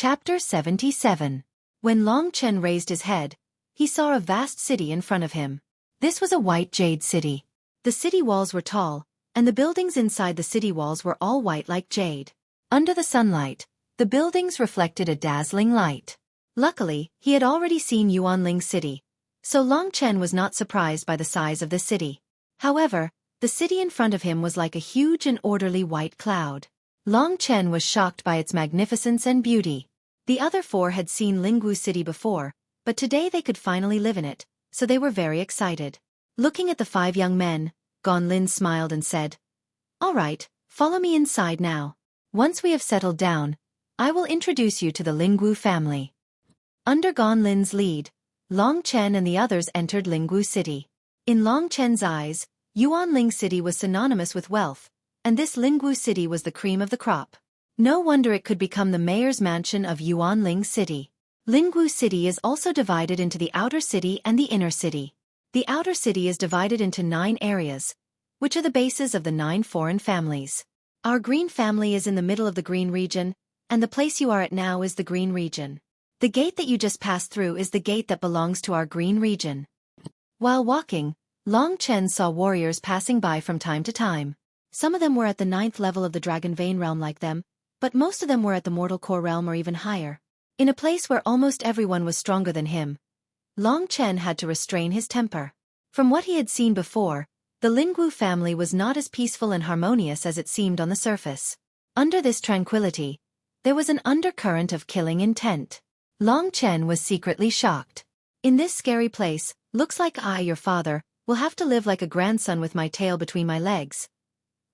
Chapter 77. When Long Chen raised his head, he saw a vast city in front of him. This was a white jade city. The city walls were tall, and the buildings inside the city walls were all white like jade. Under the sunlight, the buildings reflected a dazzling light. Luckily, he had already seen Yuanling City, so Long Chen was not surprised by the size of the city. However, the city in front of him was like a huge and orderly white cloud. Long Chen was shocked by its magnificence and beauty. The other four had seen Lingwu City before, but today they could finally live in it, so they were very excited. Looking at the five young men, Lin smiled and said, "All right, follow me inside now. Once we have settled down, I will introduce you to the Lingwu family." Under Lin's lead, Long Chen and the others entered Lingwu City. In Long Chen's eyes, Yuanling City was synonymous with wealth, and this Lingwu City was the cream of the crop. No wonder it could become the mayor's mansion of Yuanling City. Lingwu City is also divided into the outer city and the inner city. The outer city is divided into 9 areas, which are the bases of the 9 foreign families. Our green family is in the middle of the green region, and the place you are at now is the green region. The gate that you just passed through is the gate that belongs to our green region. While walking, Long Chen saw warriors passing by from time to time. Some of them were at the 9th level of the Dragon Vein realm like them, but most of them were at the Mortal Core realm or even higher. In a place where almost everyone was stronger than him, Long Chen had to restrain his temper. From what he had seen before, the Lingwu family was not as peaceful and harmonious as it seemed on the surface. Under this tranquility, there was an undercurrent of killing intent. Long Chen was secretly shocked. In this scary place, looks like I, your father, will have to live like a grandson with my tail between my legs.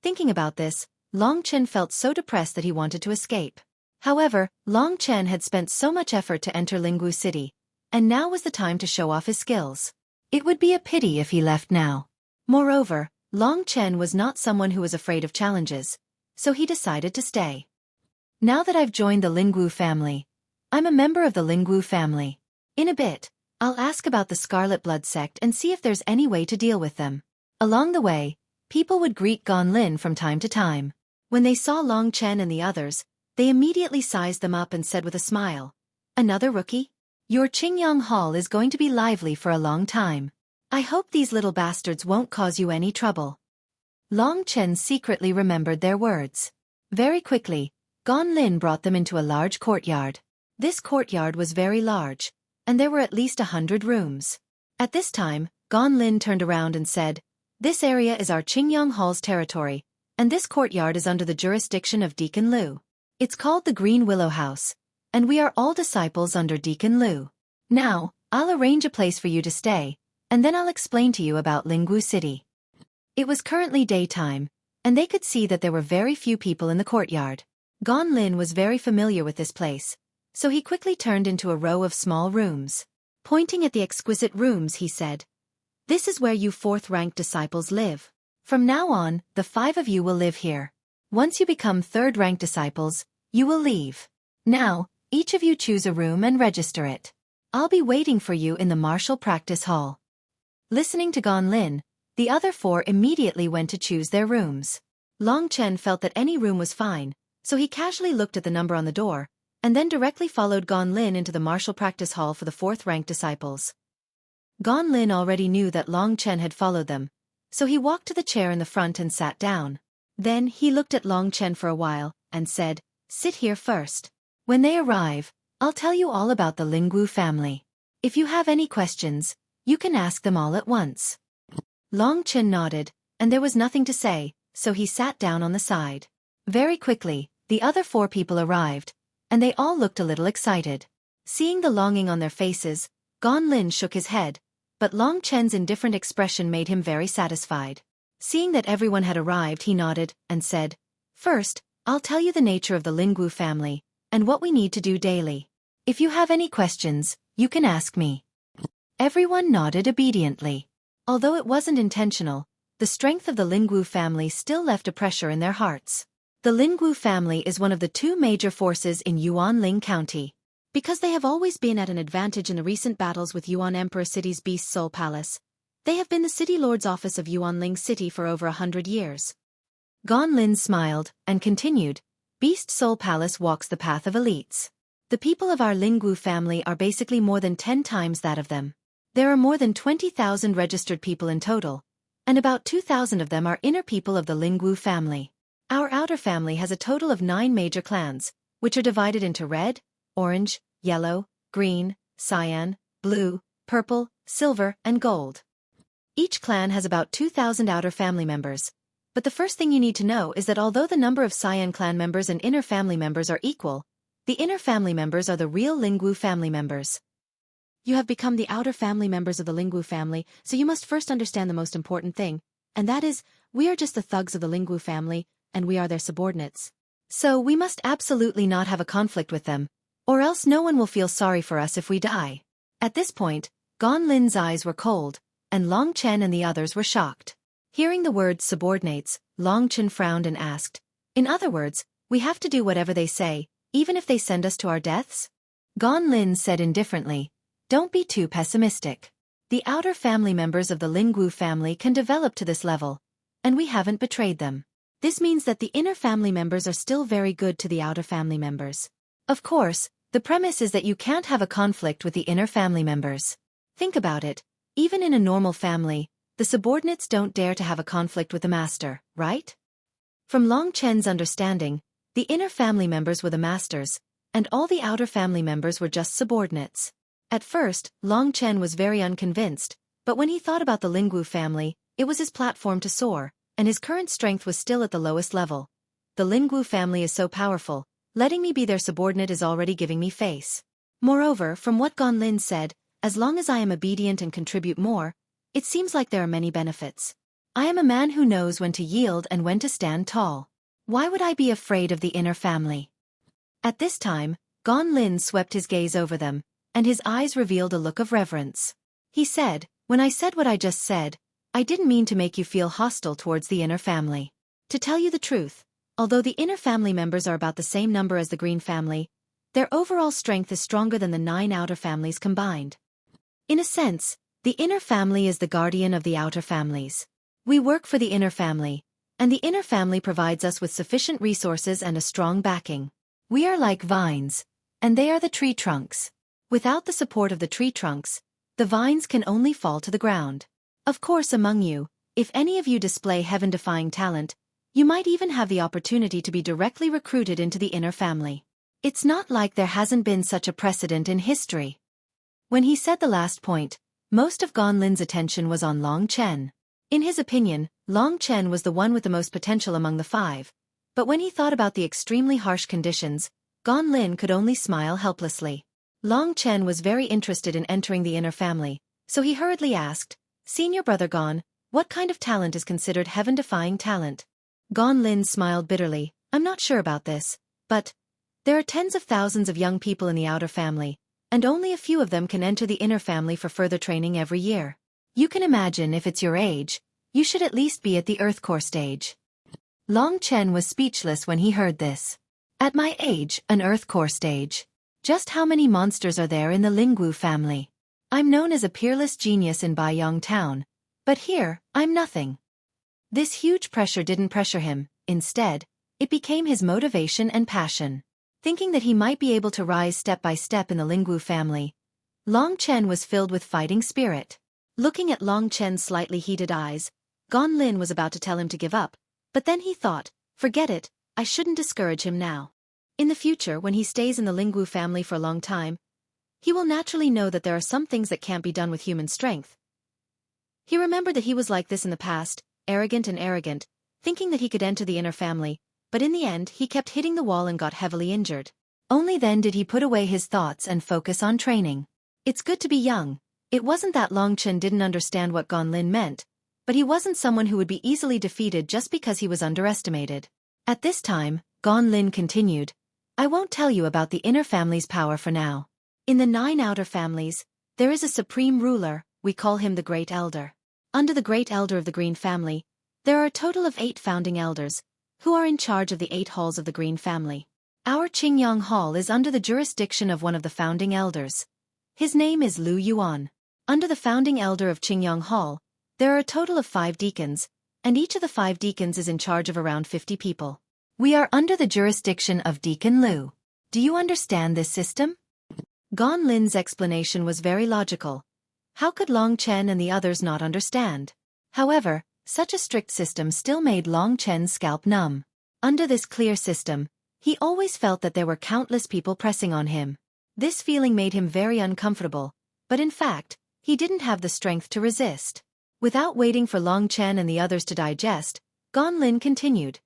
Thinking about this, Long Chen felt so depressed that he wanted to escape. However, Long Chen had spent so much effort to enter Lingwu City, and now was the time to show off his skills. It would be a pity if he left now. Moreover, Long Chen was not someone who was afraid of challenges, so he decided to stay. Now that I've joined the Lingwu family, I'm a member of the Lingwu family. In a bit, I'll ask about the Scarlet Blood sect and see if there's any way to deal with them. Along the way, people would greet Lin from time to time. When they saw Long Chen and the others, they immediately sized them up and said with a smile, "Another rookie? Your Qingyang Hall is going to be lively for a long time. I hope these little bastards won't cause you any trouble." Long Chen secretly remembered their words. Very quickly, Lin brought them into a large courtyard. This courtyard was very large, and there were at least 100 rooms. At this time, Lin turned around and said, "This area is our Qingyang Hall's territory, and this courtyard is under the jurisdiction of Deacon Liu. It's called the Green Willow House, and we are all disciples under Deacon Liu. Now, I'll arrange a place for you to stay, and then I'll explain to you about Lingwu City." It was currently daytime, and they could see that there were very few people in the courtyard. Lin was very familiar with this place, so he quickly turned into a row of small rooms. Pointing at the exquisite rooms, he said, "This is where you 4th-ranked disciples live. From now on, the 5 of you will live here. Once you become 3rd-ranked disciples, you will leave. Now, each of you choose a room and register it. I'll be waiting for you in the martial practice hall." Listening to Lin, the other 4 immediately went to choose their rooms. Long Chen felt that any room was fine, so he casually looked at the number on the door, and then directly followed Lin into the martial practice hall for the 4th-ranked disciples. Lin already knew that Long Chen had followed them, so he walked to the chair in the front and sat down. Then he looked at Long Chen for a while, and said, "Sit here first. When they arrive, I'll tell you all about the Lingwu family. If you have any questions, you can ask them all at once." Long Chen nodded, and there was nothing to say, so he sat down on the side. Very quickly, the other 4 people arrived, and they all looked a little excited. Seeing the longing on their faces, Lin shook his head, but Long Chen's indifferent expression made him very satisfied. Seeing that everyone had arrived, he nodded and said, "First, I'll tell you the nature of the Lingwu family, and what we need to do daily. If you have any questions, you can ask me." Everyone nodded obediently. Although it wasn't intentional, the strength of the Lingwu family still left a pressure in their hearts. The Lingwu family is one of the 2 major forces in Yuanling County. Because they have always been at an advantage in the recent battles with Yuan Emperor City's Beast Soul Palace, they have been the City Lord's office of Yuanling City for over 100 years. Lin smiled and continued, "Beast Soul Palace walks the path of elites. The people of our Lingwu family are basically more than 10 times that of them. There are more than 20,000 registered people in total, and about 2,000 of them are inner people of the Lingwu family. Our outer family has a total of 9 major clans, which are divided into red, orange, yellow, green, cyan, blue, purple, silver, and gold. Each clan has about 2,000 outer family members. But the first thing you need to know is that although the number of cyan clan members and inner family members are equal, the inner family members are the real Lingwu family members. You have become the outer family members of the Lingwu family, so you must first understand the most important thing, and that is, we are just the thugs of the Lingwu family, and we are their subordinates. So we must absolutely not have a conflict with them, or else no one will feel sorry for us if we die. At this point, Gan Lin's eyes were cold, and Long Chen and the others were shocked. Hearing the words subordinates, Long Chen frowned and asked, "In other words, we have to do whatever they say, even if they send us to our deaths?" Gan Lin said indifferently, "Don't be too pessimistic. The outer family members of the Lingwu family can develop to this level, and we haven't betrayed them. This means that the inner family members are still very good to the outer family members. Of course, the premise is that you can't have a conflict with the inner family members. Think about it, even in a normal family, the subordinates don't dare to have a conflict with the master, right?" From Long Chen's understanding, the inner family members were the masters, and all the outer family members were just subordinates. At first, Long Chen was very unconvinced, but when he thought about the Lingwu family, it was his platform to soar, and his current strength was still at the lowest level. The Lingwu family is so powerful, letting me be their subordinate is already giving me face. Moreover, from what Gan Lin said, as long as I am obedient and contribute more, it seems like there are many benefits. I am a man who knows when to yield and when to stand tall. Why would I be afraid of the inner family? At this time, Gan Lin swept his gaze over them, and his eyes revealed a look of reverence. He said, "When I said what I just said, I didn't mean to make you feel hostile towards the inner family. To tell you the truth, although the inner family members are about the same number as the green family, their overall strength is stronger than the 9 outer families combined. In a sense, the inner family is the guardian of the outer families. We work for the inner family, and the inner family provides us with sufficient resources and a strong backing. We are like vines, and they are the tree trunks. Without the support of the tree trunks, the vines can only fall to the ground. Of course, among you, if any of you display heaven-defying talent, you might even have the opportunity to be directly recruited into the inner family. It's not like there hasn't been such a precedent in history." When he said the last point, most of Gan Lin's attention was on Long Chen. In his opinion, Long Chen was the one with the most potential among the 5, but when he thought about the extremely harsh conditions, Gan Lin could only smile helplessly. Long Chen was very interested in entering the inner family, so he hurriedly asked, "Senior brother Gan, what kind of talent is considered heaven-defying talent?" Gan Lin smiled bitterly, "I'm not sure about this, but there are tens of thousands of young people in the outer family, and only a few of them can enter the inner family for further training every year. You can imagine if it's your age, you should at least be at the Earth Core stage." Long Chen was speechless when he heard this. At my age, an Earth Core stage? Just how many monsters are there in the Lingwu family? I'm known as a peerless genius in Baiyang town, but here, I'm nothing. This huge pressure didn't pressure him, instead, it became his motivation and passion. Thinking that he might be able to rise step by step in the Lingwu family, Long Chen was filled with fighting spirit. Looking at Long Chen's slightly heated eyes, Gan Lin was about to tell him to give up, but then he thought, forget it, I shouldn't discourage him now. In the future, when he stays in the Lingwu family for a long time, he will naturally know that there are some things that can't be done with human strength. He remembered that he was like this in the past, arrogant, thinking that he could enter the inner family, but in the end he kept hitting the wall and got heavily injured. Only then did he put away his thoughts and focus on training. It's good to be young. It wasn't that Long Chen didn't understand what Gan Lin meant, but he wasn't someone who would be easily defeated just because he was underestimated. At this time, Gan Lin continued, "I won't tell you about the inner family's power for now. In the 9 outer families, there is a supreme ruler, we call him the Great Elder. Under the Great Elder of the Green family, there are a total of 8 founding elders, who are in charge of the 8 halls of the Green family. Our Qingyang Hall is under the jurisdiction of one of the founding elders. His name is Lu Yuan. Under the founding elder of Qingyang Hall, there are a total of 5 deacons, and each of the 5 deacons is in charge of around 50 people. We are under the jurisdiction of Deacon Lu. Do you understand this system? Gan Lin's explanation was very logical. How could Long Chen and the others not understand? However, such a strict system still made Long Chen's scalp numb. Under this clear system, he always felt that there were countless people pressing on him. This feeling made him very uncomfortable, but in fact, he didn't have the strength to resist. Without waiting for Long Chen and the others to digest, Gan Lin continued.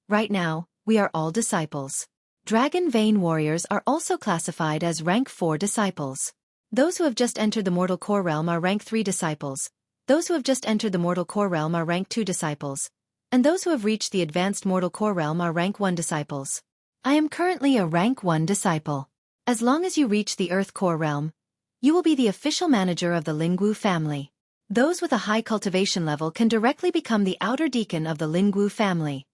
Right now, we are all disciples. Dragon Vein warriors are also classified as rank 4 disciples. Those who have just entered the mortal core realm are rank 3 disciples. Those who have just entered the mortal core realm are rank 2 disciples. And those who have reached the advanced mortal core realm are rank 1 disciples. I am currently a rank 1 disciple. As long as you reach the Earth Core realm, you will be the official manager of the Lingwu family. Those with a high cultivation level can directly become the outer deacon of the Lingwu family.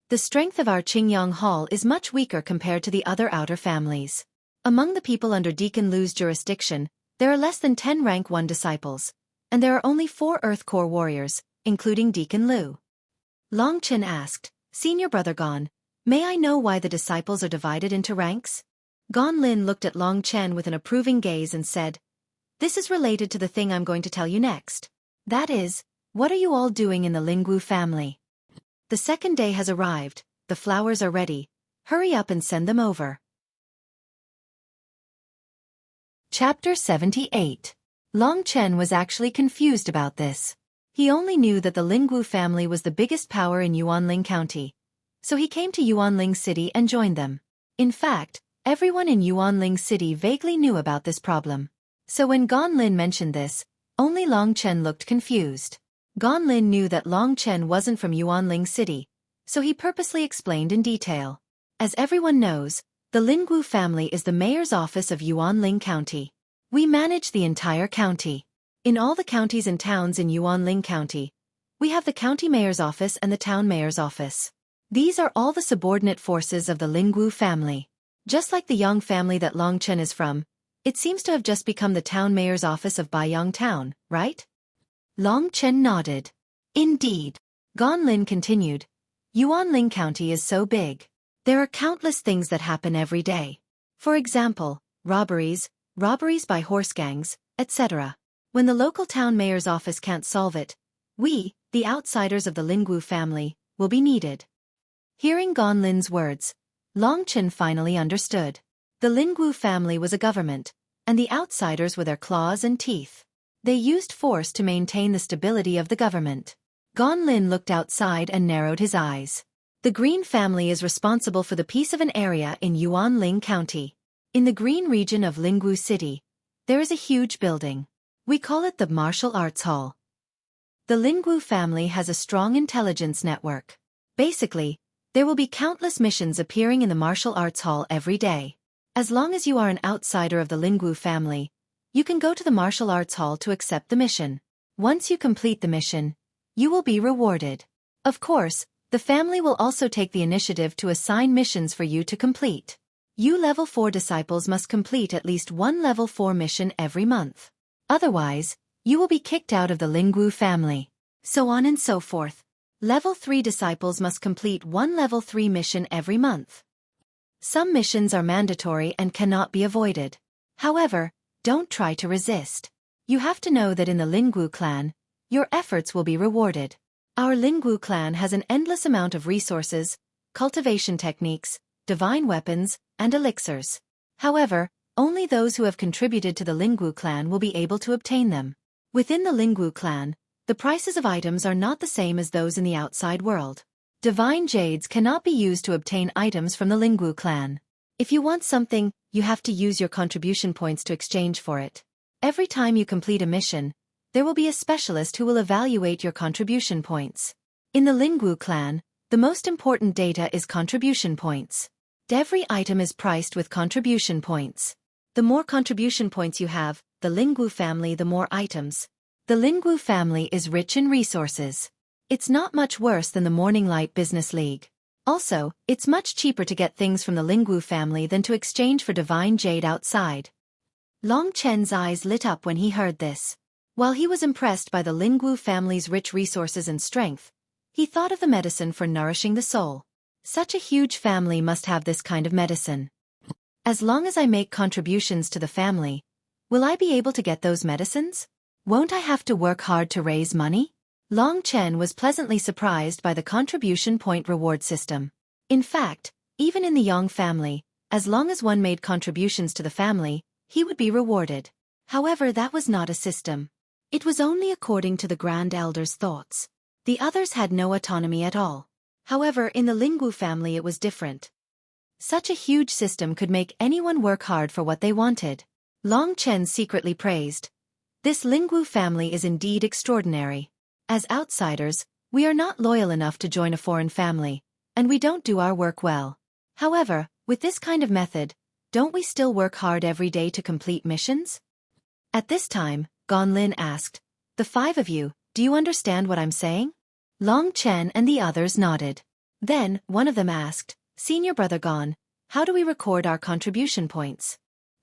The strength of our Qingyang Hall is much weaker compared to the other outer families. Among the people under Deacon Lu's jurisdiction, there are less than 10 rank 1 disciples, and there are only 4 Earth Core warriors, including Deacon Lu. Long Chen asked, Senior Brother Gan, may I know why the disciples are divided into ranks? Gan Lin looked at Long Chen with an approving gaze and said, This is related to the thing I'm going to tell you next. That is, what are you all doing in the Lingwu family? The second day has arrived, the flowers are ready. Hurry up and send them over. Chapter 78. Long Chen was actually confused about this. He only knew that the Lingwu family was the biggest power in Yuanling County. So he came to Yuanling City and joined them. In fact, everyone in Yuanling City vaguely knew about this problem. So when Gan Lin mentioned this, only Long Chen looked confused. Gan Lin knew that Long Chen wasn't from Yuanling City, so he purposely explained in detail. As everyone knows, the Lingwu family is the mayor's office of Yuanling County. We manage the entire county. In all the counties and towns in Yuanling County, we have the county mayor's office and the town mayor's office. These are all the subordinate forces of the Lingwu family. Just like the Yang family that Long Chen is from, it seems to have just become the town mayor's office of Baiyang Town, right? Long Chen nodded. Indeed. Gan Lin continued. Yuanling County is so big. There are countless things that happen every day. For example, robberies by horse gangs, etc. When the local town mayor's office can't solve it, we, the outsiders of the Lingwu family, will be needed. Hearing Gan Lin's words, Long Chen finally understood. The Lingwu family was a government, and the outsiders were their claws and teeth. They used force to maintain the stability of the government. Gan Lin looked outside and narrowed his eyes. The Green family is responsible for the peace of an area in Yuanling County. In the Green region of Lingwu City, there is a huge building. We call it the Martial Arts Hall. The Lingwu family has a strong intelligence network. Basically, there will be countless missions appearing in the Martial Arts Hall every day. As long as you are an outsider of the Lingwu family, you can go to the Martial Arts Hall to accept the mission. Once you complete the mission, you will be rewarded. Of course, the family will also take the initiative to assign missions for you to complete. You level 4 disciples must complete at least one level 4 mission every month. Otherwise, you will be kicked out of the Lingwu family. So on and so forth. Level 3 disciples must complete one level 3 mission every month. Some missions are mandatory and cannot be avoided. However, don't try to resist. You have to know that in the Lingwu clan, your efforts will be rewarded. Our Lingwu clan has an endless amount of resources, cultivation techniques, divine weapons, and elixirs. However, only those who have contributed to the Lingwu clan will be able to obtain them. Within the Lingwu clan, the prices of items are not the same as those in the outside world. Divine jades cannot be used to obtain items from the Lingwu clan. If you want something, you have to use your contribution points to exchange for it. Every time you complete a mission, there will be a specialist who will evaluate your contribution points. In the Lingwu clan, the most important data is contribution points. Every item is priced with contribution points. The more contribution points you have, the Lingwu family the more items. The Lingwu family is rich in resources. It's not much worse than the Morning Light Business League. Also, it's much cheaper to get things from the Lingwu family than to exchange for divine jade outside. Long Chen's eyes lit up when he heard this. While he was impressed by the Lingwu family's rich resources and strength, he thought of the medicine for nourishing the soul. Such a huge family must have this kind of medicine. As long as I make contributions to the family, will I be able to get those medicines? Won't I have to work hard to raise money? Long Chen was pleasantly surprised by the contribution point reward system. In fact, even in the Yang family, as long as one made contributions to the family, he would be rewarded. However, that was not a system. It was only according to the Grand Elder's thoughts. The others had no autonomy at all. However, in the Lingwu family it was different. Such a huge system could make anyone work hard for what they wanted. Long Chen secretly praised. This Lingwu family is indeed extraordinary. As outsiders, we are not loyal enough to join a foreign family, and we don't do our work well. However, with this kind of method, don't we still work hard every day to complete missions? At this time, Lin asked, "The five of you, do you understand what I'm saying?" Long Chen and the others nodded. Then, one of them asked, "Senior brother Gon, how do we record our contribution points?"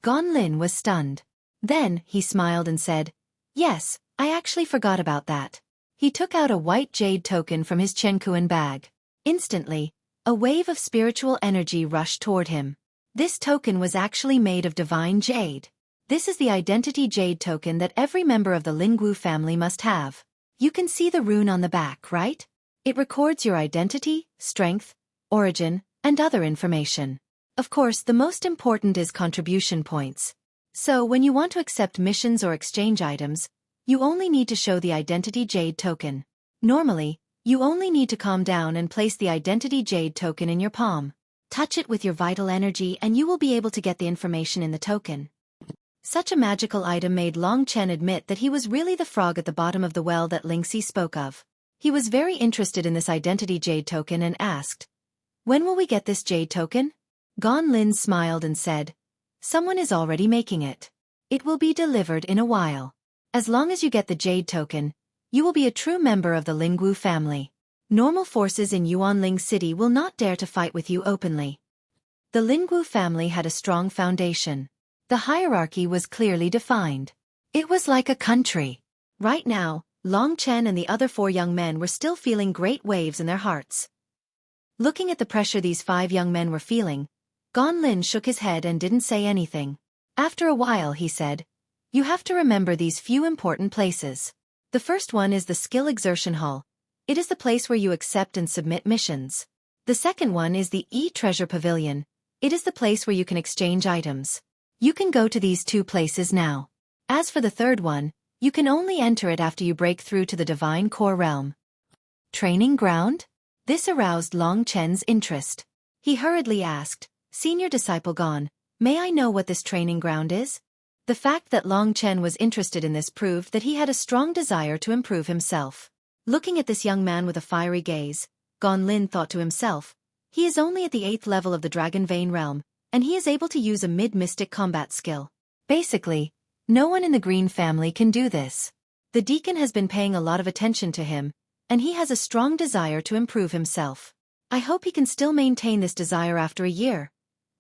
Lin was stunned. Then, he smiled and said, "Yes, I actually forgot about that." He took out a white jade token from his Qiankuan bag. Instantly, a wave of spiritual energy rushed toward him. This token was actually made of divine jade. This is the identity jade token that every member of the Lingwu family must have. You can see the rune on the back, right? It records your identity, strength, origin, and other information. Of course, the most important is contribution points. So when you want to accept missions or exchange items, you only need to show the identity jade token. Normally, you only need to calm down and place the identity jade token in your palm. Touch it with your vital energy and you will be able to get the information in the token. Such a magical item made Long Chen admit that he was really the frog at the bottom of the well that Lingxi spoke of. He was very interested in this identity jade token and asked, "When will we get this jade token?" Lin smiled and said, "Someone is already making it. It will be delivered in a while. As long as you get the jade token, you will be a true member of the Lingwu family. Normal forces in Yuanling City will not dare to fight with you openly." The Lingwu family had a strong foundation. The hierarchy was clearly defined. It was like a country. Right now, Long Chen and the other four young men were still feeling great waves in their hearts. Looking at the pressure these five young men were feeling, Lin shook his head and didn't say anything. After a while he said, "You have to remember these few important places. The first one is the Skill Exertion Hall. It is the place where you accept and submit missions. The second one is the E-Treasure Pavilion. It is the place where you can exchange items. You can go to these two places now. As for the third one, you can only enter it after you break through to the Divine Core Realm." Training ground? This aroused Long Chen's interest. He hurriedly asked, "Senior disciple Gon, may I know what this training ground is?" The fact that Long Chen was interested in this proved that he had a strong desire to improve himself. Looking at this young man with a fiery gaze, Lin thought to himself, he is only at the 8th level of the Dragon Vein realm, and he is able to use a mid-mystic combat skill. Basically, no one in the Green family can do this. The deacon has been paying a lot of attention to him, and he has a strong desire to improve himself. I hope he can still maintain this desire after a year.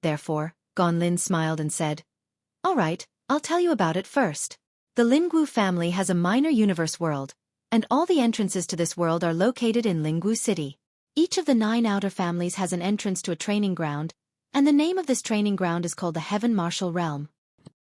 Therefore, Lin smiled and said, "All right, I'll tell you about it first. The Lingwu family has a minor universe world, and all the entrances to this world are located in Lingwu City. Each of the 9 outer families has an entrance to a training ground, and the name of this training ground is called the Heaven Martial Realm."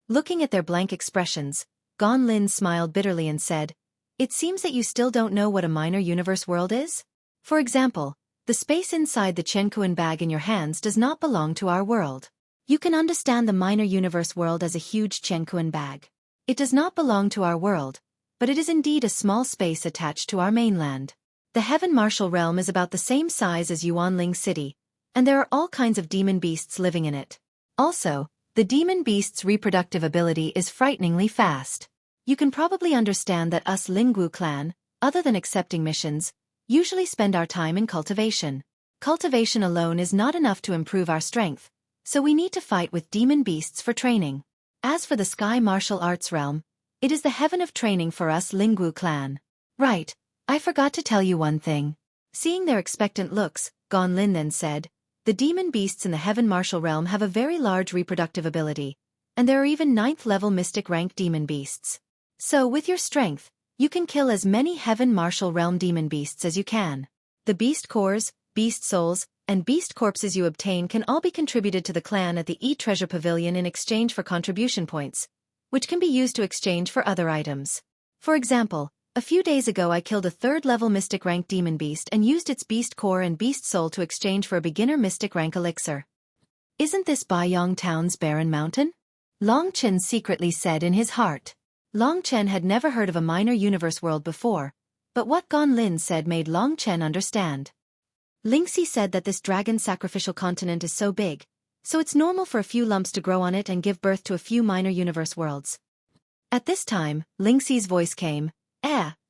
Looking at their blank expressions, Lin smiled bitterly and said, "It seems that you still don't know what a minor universe world is? For example, the space inside the Qiankuan bag in your hands does not belong to our world. You can understand the minor universe world as a huge Qiankuan bag. It does not belong to our world, but it is indeed a small space attached to our mainland. The Heaven Martial Realm is about the same size as Yuanling City, and there are all kinds of demon beasts living in it. Also, the demon beast's reproductive ability is frighteningly fast. You can probably understand that us Lingwu clan, other than accepting missions, usually spend our time in cultivation. Cultivation alone is not enough to improve our strength, so we need to fight with demon beasts for training. As for the Sky Martial Arts Realm, it is the heaven of training for us Lingwu clan. Right, I forgot to tell you one thing." Seeing their expectant looks, Lin then said, "The demon beasts in the Heaven Martial Realm have a very large reproductive ability, and there are even 9th level mystic rank demon beasts. So with your strength, you can kill as many Heaven Martial Realm demon beasts as you can. The beast cores, beast souls, and beast corpses you obtain can all be contributed to the clan at the E-Treasure Pavilion in exchange for contribution points, which can be used to exchange for other items. For example, a few days ago I killed a 3rd-level Mystic Rank Demon Beast and used its Beast Core and Beast Soul to exchange for a beginner Mystic Rank Elixir. Isn't this Baiyang Town's barren mountain? Long Chen secretly said in his heart. Long Chen had never heard of a minor universe world before, but what Gan Lin said made Long Chen understand. Lingxi said that this dragon sacrificial continent is so big, so it's normal for a few lumps to grow on it and give birth to a few minor universe worlds. At this time, Lingxi's voice came,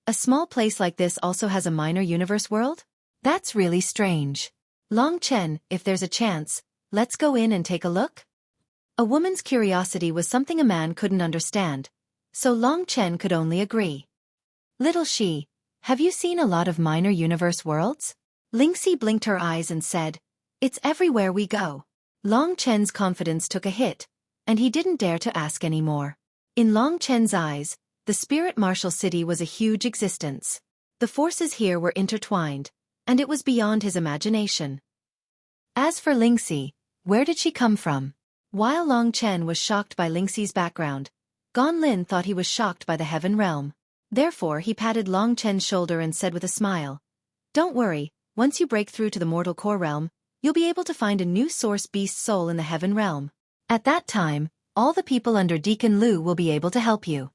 a small place like this also has a minor universe world? That's really strange. Long Chen, if there's a chance, let's go in and take a look? A woman's curiosity was something a man couldn't understand, so Long Chen could only agree. Little Shi, have you seen a lot of minor universe worlds? Lingxi blinked her eyes and said, it's everywhere we go. Long Chen's confidence took a hit, and he didn't dare to ask any more. In Long Chen's eyes, the spirit martial city was a huge existence. The forces here were intertwined, and it was beyond his imagination. As for Lingxi, where did she come from? While Long Chen was shocked by Lingxi's background, Gan Lin thought he was shocked by the heaven realm. Therefore he patted Long Chen's shoulder and said with a smile, don't worry, once you break through to the mortal core realm, you'll be able to find a new source beast soul in the heaven realm. At that time, all the people under Deacon Lu will be able to help you.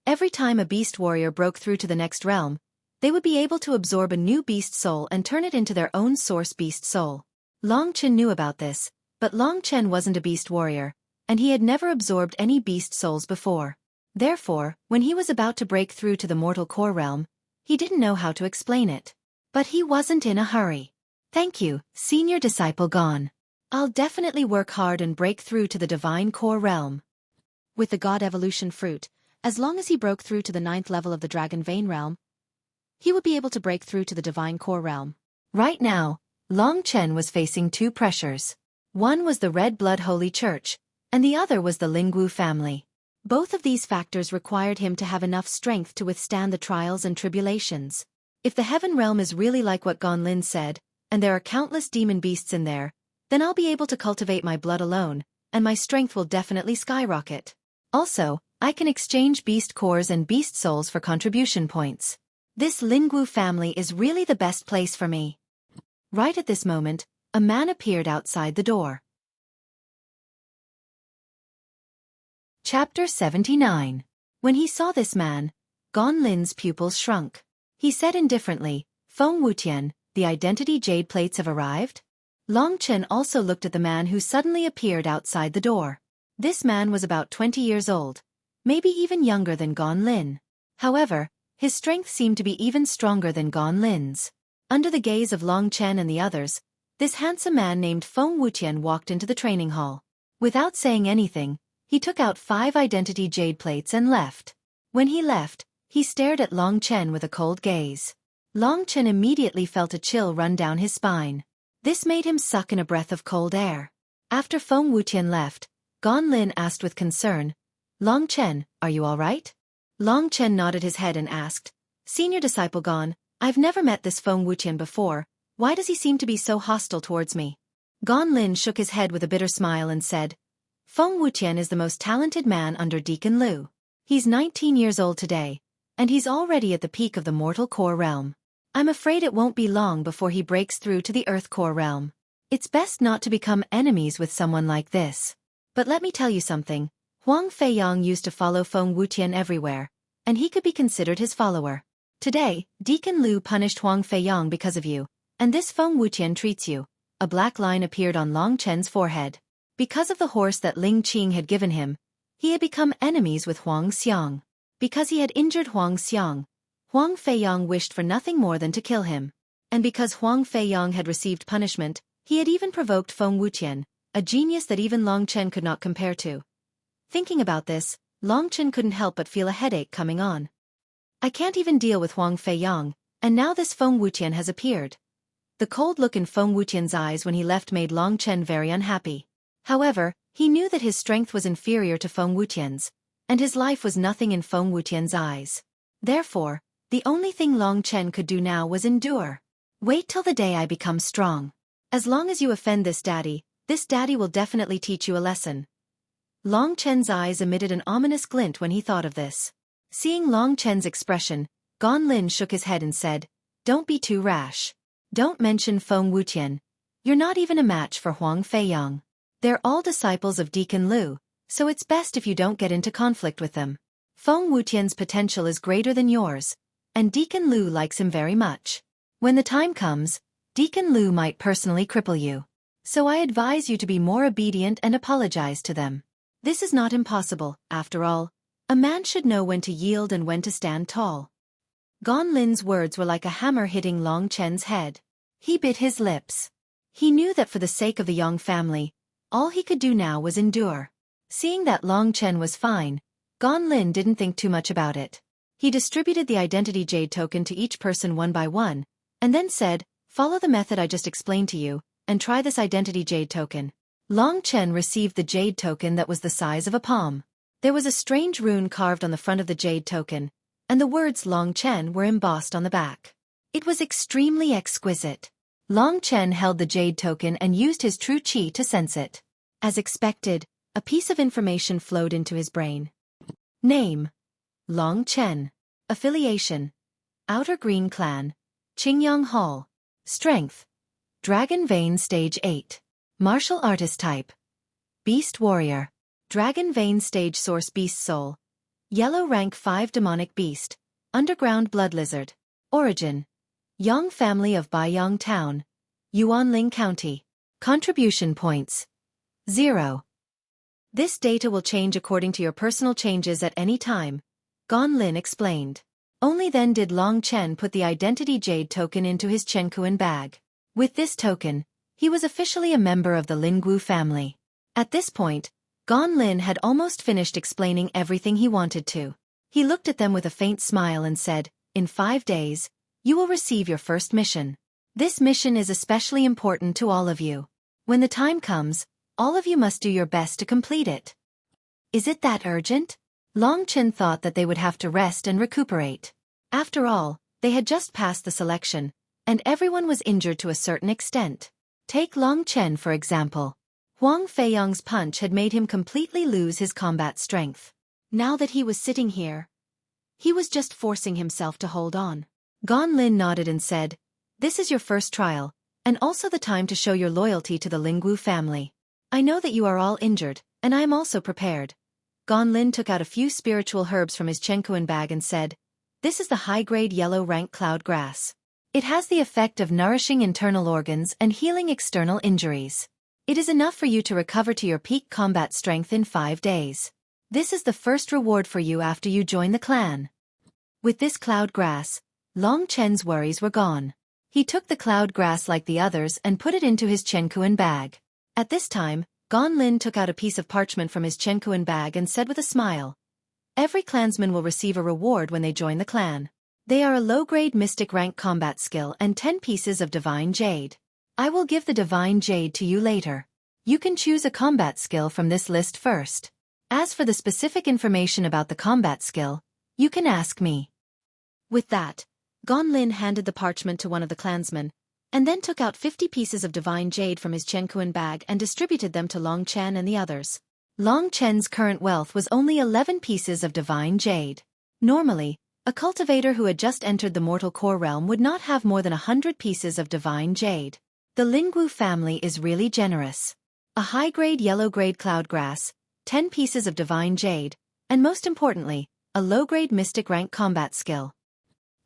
Every time a beast warrior broke through to the next realm, they would be able to absorb a new beast soul and turn it into their own source beast soul. Long Chen knew about this, but Long Chen wasn't a beast warrior, and he had never absorbed any beast souls before. Therefore, when he was about to break through to the mortal core realm, he didn't know how to explain it. But he wasn't in a hurry. Thank you, senior disciple Gan. I'll definitely work hard and break through to the divine core realm. With the God Evolution Fruit, as long as he broke through to the 9th level of the Dragon Vein realm, he would be able to break through to the divine core realm. Right now, Long Chen was facing 2 pressures. One was the Red Blood Holy Church, and the other was the Lingwu family. Both of these factors required him to have enough strength to withstand the trials and tribulations. If the heaven realm is really like what Gan Lin said, and there are countless demon beasts in there, then I'll be able to cultivate my blood alone, and my strength will definitely skyrocket. Also, I can exchange beast cores and beast souls for contribution points. This Lingwu family is really the best place for me. Right at this moment, a man appeared outside the door. Chapter 79. When he saw this man, Gan Lin's pupils shrunk. He said indifferently, Feng Wutian, the identity jade plates have arrived? Long Chen also looked at the man who suddenly appeared outside the door. This man was about 20 years old, maybe even younger than Gan Lin. However, his strength seemed to be even stronger than Gan Lin's. Under the gaze of Long Chen and the others, this handsome man named Feng Wutian walked into the training hall. Without saying anything, he took out 5 identity jade plates and left. When he left, he stared at Long Chen with a cold gaze. Long Chen immediately felt a chill run down his spine. This made him suck in a breath of cold air. After Feng Wutian left, Gan Lin asked with concern, Long Chen, are you all right? Long Chen nodded his head and asked, Senior disciple Gan, I've never met this Feng Wutian before, why does he seem to be so hostile towards me? Gan Lin shook his head with a bitter smile and said, Feng Wutian is the most talented man under Deacon Lu. He's 19 years old today, and he's already at the peak of the mortal core realm. I'm afraid it won't be long before he breaks through to the earth core realm. It's best not to become enemies with someone like this. But let me tell you something, Huang Feiyang used to follow Feng Wutian everywhere, and he could be considered his follower. Today, Deacon Lu punished Huang Feiyang because of you, and this Feng Wutian treats you. A black line appeared on Long Chen's forehead. Because of the horse that Ling Qing had given him, he had become enemies with Huang Xiang. Because he had injured Huang Xiang, Huang Feiyang wished for nothing more than to kill him. And because Huang Feiyang had received punishment, he had even provoked Feng Wutian, a genius that even Long Chen could not compare to. Thinking about this, Long Chen couldn't help but feel a headache coming on. I can't even deal with Huang Feiyang, and now this Feng Wutian has appeared. The cold look in Feng Wutian's eyes when he left made Long Chen very unhappy. However, he knew that his strength was inferior to Feng Wutian's, and his life was nothing in Feng Wutian's eyes. Therefore, the only thing Long Chen could do now was endure. Wait till the day I become strong. As long as you offend this daddy will definitely teach you a lesson. Long Chen's eyes emitted an ominous glint when he thought of this. Seeing Long Chen's expression, Gan Lin shook his head and said, "Don't be too rash. Don't mention Feng Wutian. You're not even a match for Huang Feiyang. They're all disciples of Deacon Lu, so it's best if you don't get into conflict with them. Feng Wutian's potential is greater than yours, and Deacon Lu likes him very much. When the time comes, Deacon Lu might personally cripple you. So I advise you to be more obedient and apologize to them. This is not impossible, after all. A man should know when to yield and when to stand tall." Gan Lin's words were like a hammer hitting Long Chen's head. He bit his lips. He knew that for the sake of the Yang family, all he could do now was endure. Seeing that Long Chen was fine, Gan Lin didn't think too much about it. He distributed the identity jade token to each person one by one, and then said, "Follow the method I just explained to you, and try this identity jade token." Long Chen received the jade token that was the size of a palm. There was a strange rune carved on the front of the jade token, and the words Long Chen were embossed on the back. It was extremely exquisite. Long Chen held the jade token and used his true qi to sense it. As expected, a piece of information flowed into his brain. Name: Long Chen. Affiliation: Outer Green Clan, Qingyang Hall. Strength: Dragon Vein Stage 8. Martial Artist Type: Beast Warrior. Dragon Vein Stage Source: Beast Soul. Yellow Rank 5 Demonic Beast, Underground Blood Lizard. Origin: Yang Family of Baiyang Town, Yuanling County. Contribution points: 0. This data will change according to your personal changes at any time, Gan Lin explained. Only then did Long Chen put the identity jade token into his Chenkuan bag. With this token, he was officially a member of the Lingwu family. At this point, Gan Lin had almost finished explaining everything he wanted to. He looked at them with a faint smile and said, "In 5 days, you will receive your first mission. This mission is especially important to all of you. When the time comes, all of you must do your best to complete it." "Is it that urgent?" Long Chen thought that they would have to rest and recuperate. After all, they had just passed the selection, and everyone was injured to a certain extent. Take Long Chen for example. Huang Feiyang's punch had made him completely lose his combat strength. Now that he was sitting here, he was just forcing himself to hold on. Gan Lin nodded and said, "This is your first trial, and also the time to show your loyalty to the Lingwu family. I know that you are all injured, and I am also prepared." Gan Lin took out a few spiritual herbs from his Chenkuan bag and said, "This is the high-grade yellow rank cloud grass. It has the effect of nourishing internal organs and healing external injuries. It is enough for you to recover to your peak combat strength in 5 days. This is the first reward for you after you join the clan." With this cloud grass, Long Chen's worries were gone. He took the cloud grass like the others and put it into his Chenkuan bag. At this time, Gan Lin took out a piece of parchment from his Chenkuan bag and said with a smile, "Every clansman will receive a reward when they join the clan. They are a low-grade mystic rank combat skill and 10 pieces of divine jade. I will give the divine jade to you later. You can choose a combat skill from this list first. As for the specific information about the combat skill, you can ask me." With that, Gan Lin handed the parchment to one of the clansmen, and then took out 50 pieces of divine jade from his Chenkuan bag and distributed them to Long Chen and the others. Long Chen's current wealth was only 11 pieces of divine jade. Normally, a cultivator who had just entered the mortal core realm would not have more than 100 pieces of divine jade. The Lingwu family is really generous. A high-grade yellow-grade cloud grass, 10 pieces of divine jade, and most importantly, a low-grade mystic rank combat skill.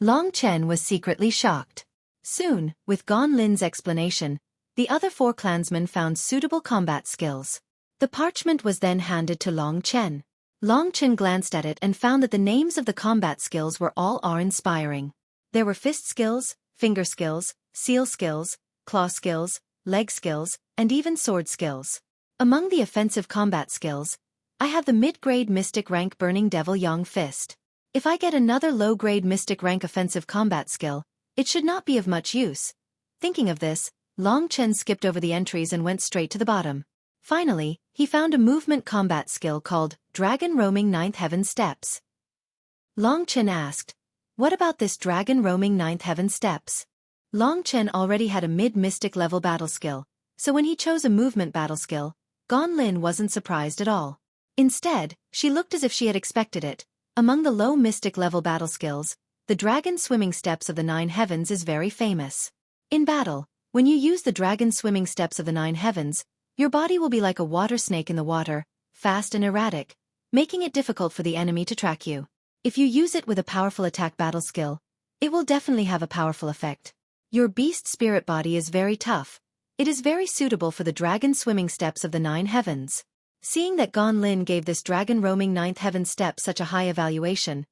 Long Chen was secretly shocked. Soon, with Gan Lin's explanation, the other 4 clansmen found suitable combat skills. The parchment was then handed to Long Chen. Long Chen glanced at it and found that the names of the combat skills were all awe-inspiring. There were fist skills, finger skills, seal skills, claw skills, leg skills, and even sword skills. Among the offensive combat skills, I have the mid-grade mystic rank Burning Devil Yang Fist. If I get another low-grade mystic rank offensive combat skill, it should not be of much use. Thinking of this, Long Chen skipped over the entries and went straight to the bottom. Finally, he found a movement combat skill called Dragon Roaming Ninth Heaven Steps. Long Chen asked, "What about this Dragon Roaming Ninth Heaven Steps?" Long Chen already had a mid-mystic level battle skill, so when he chose a movement battle skill, Gan Lin wasn't surprised at all. Instead, she looked as if she had expected it. Among the low mystic level battle skills, the dragon swimming steps of the 9 heavens is very famous. In battle, when you use the dragon swimming steps of the 9 heavens, your body will be like a water snake in the water, fast and erratic, making it difficult for the enemy to track you. If you use it with a powerful attack battle skill, it will definitely have a powerful effect. Your beast spirit body is very tough. It is very suitable for the dragon swimming steps of the 9 heavens. Seeing that Gan Lin gave this dragon roaming 9th heaven step such a high evaluation,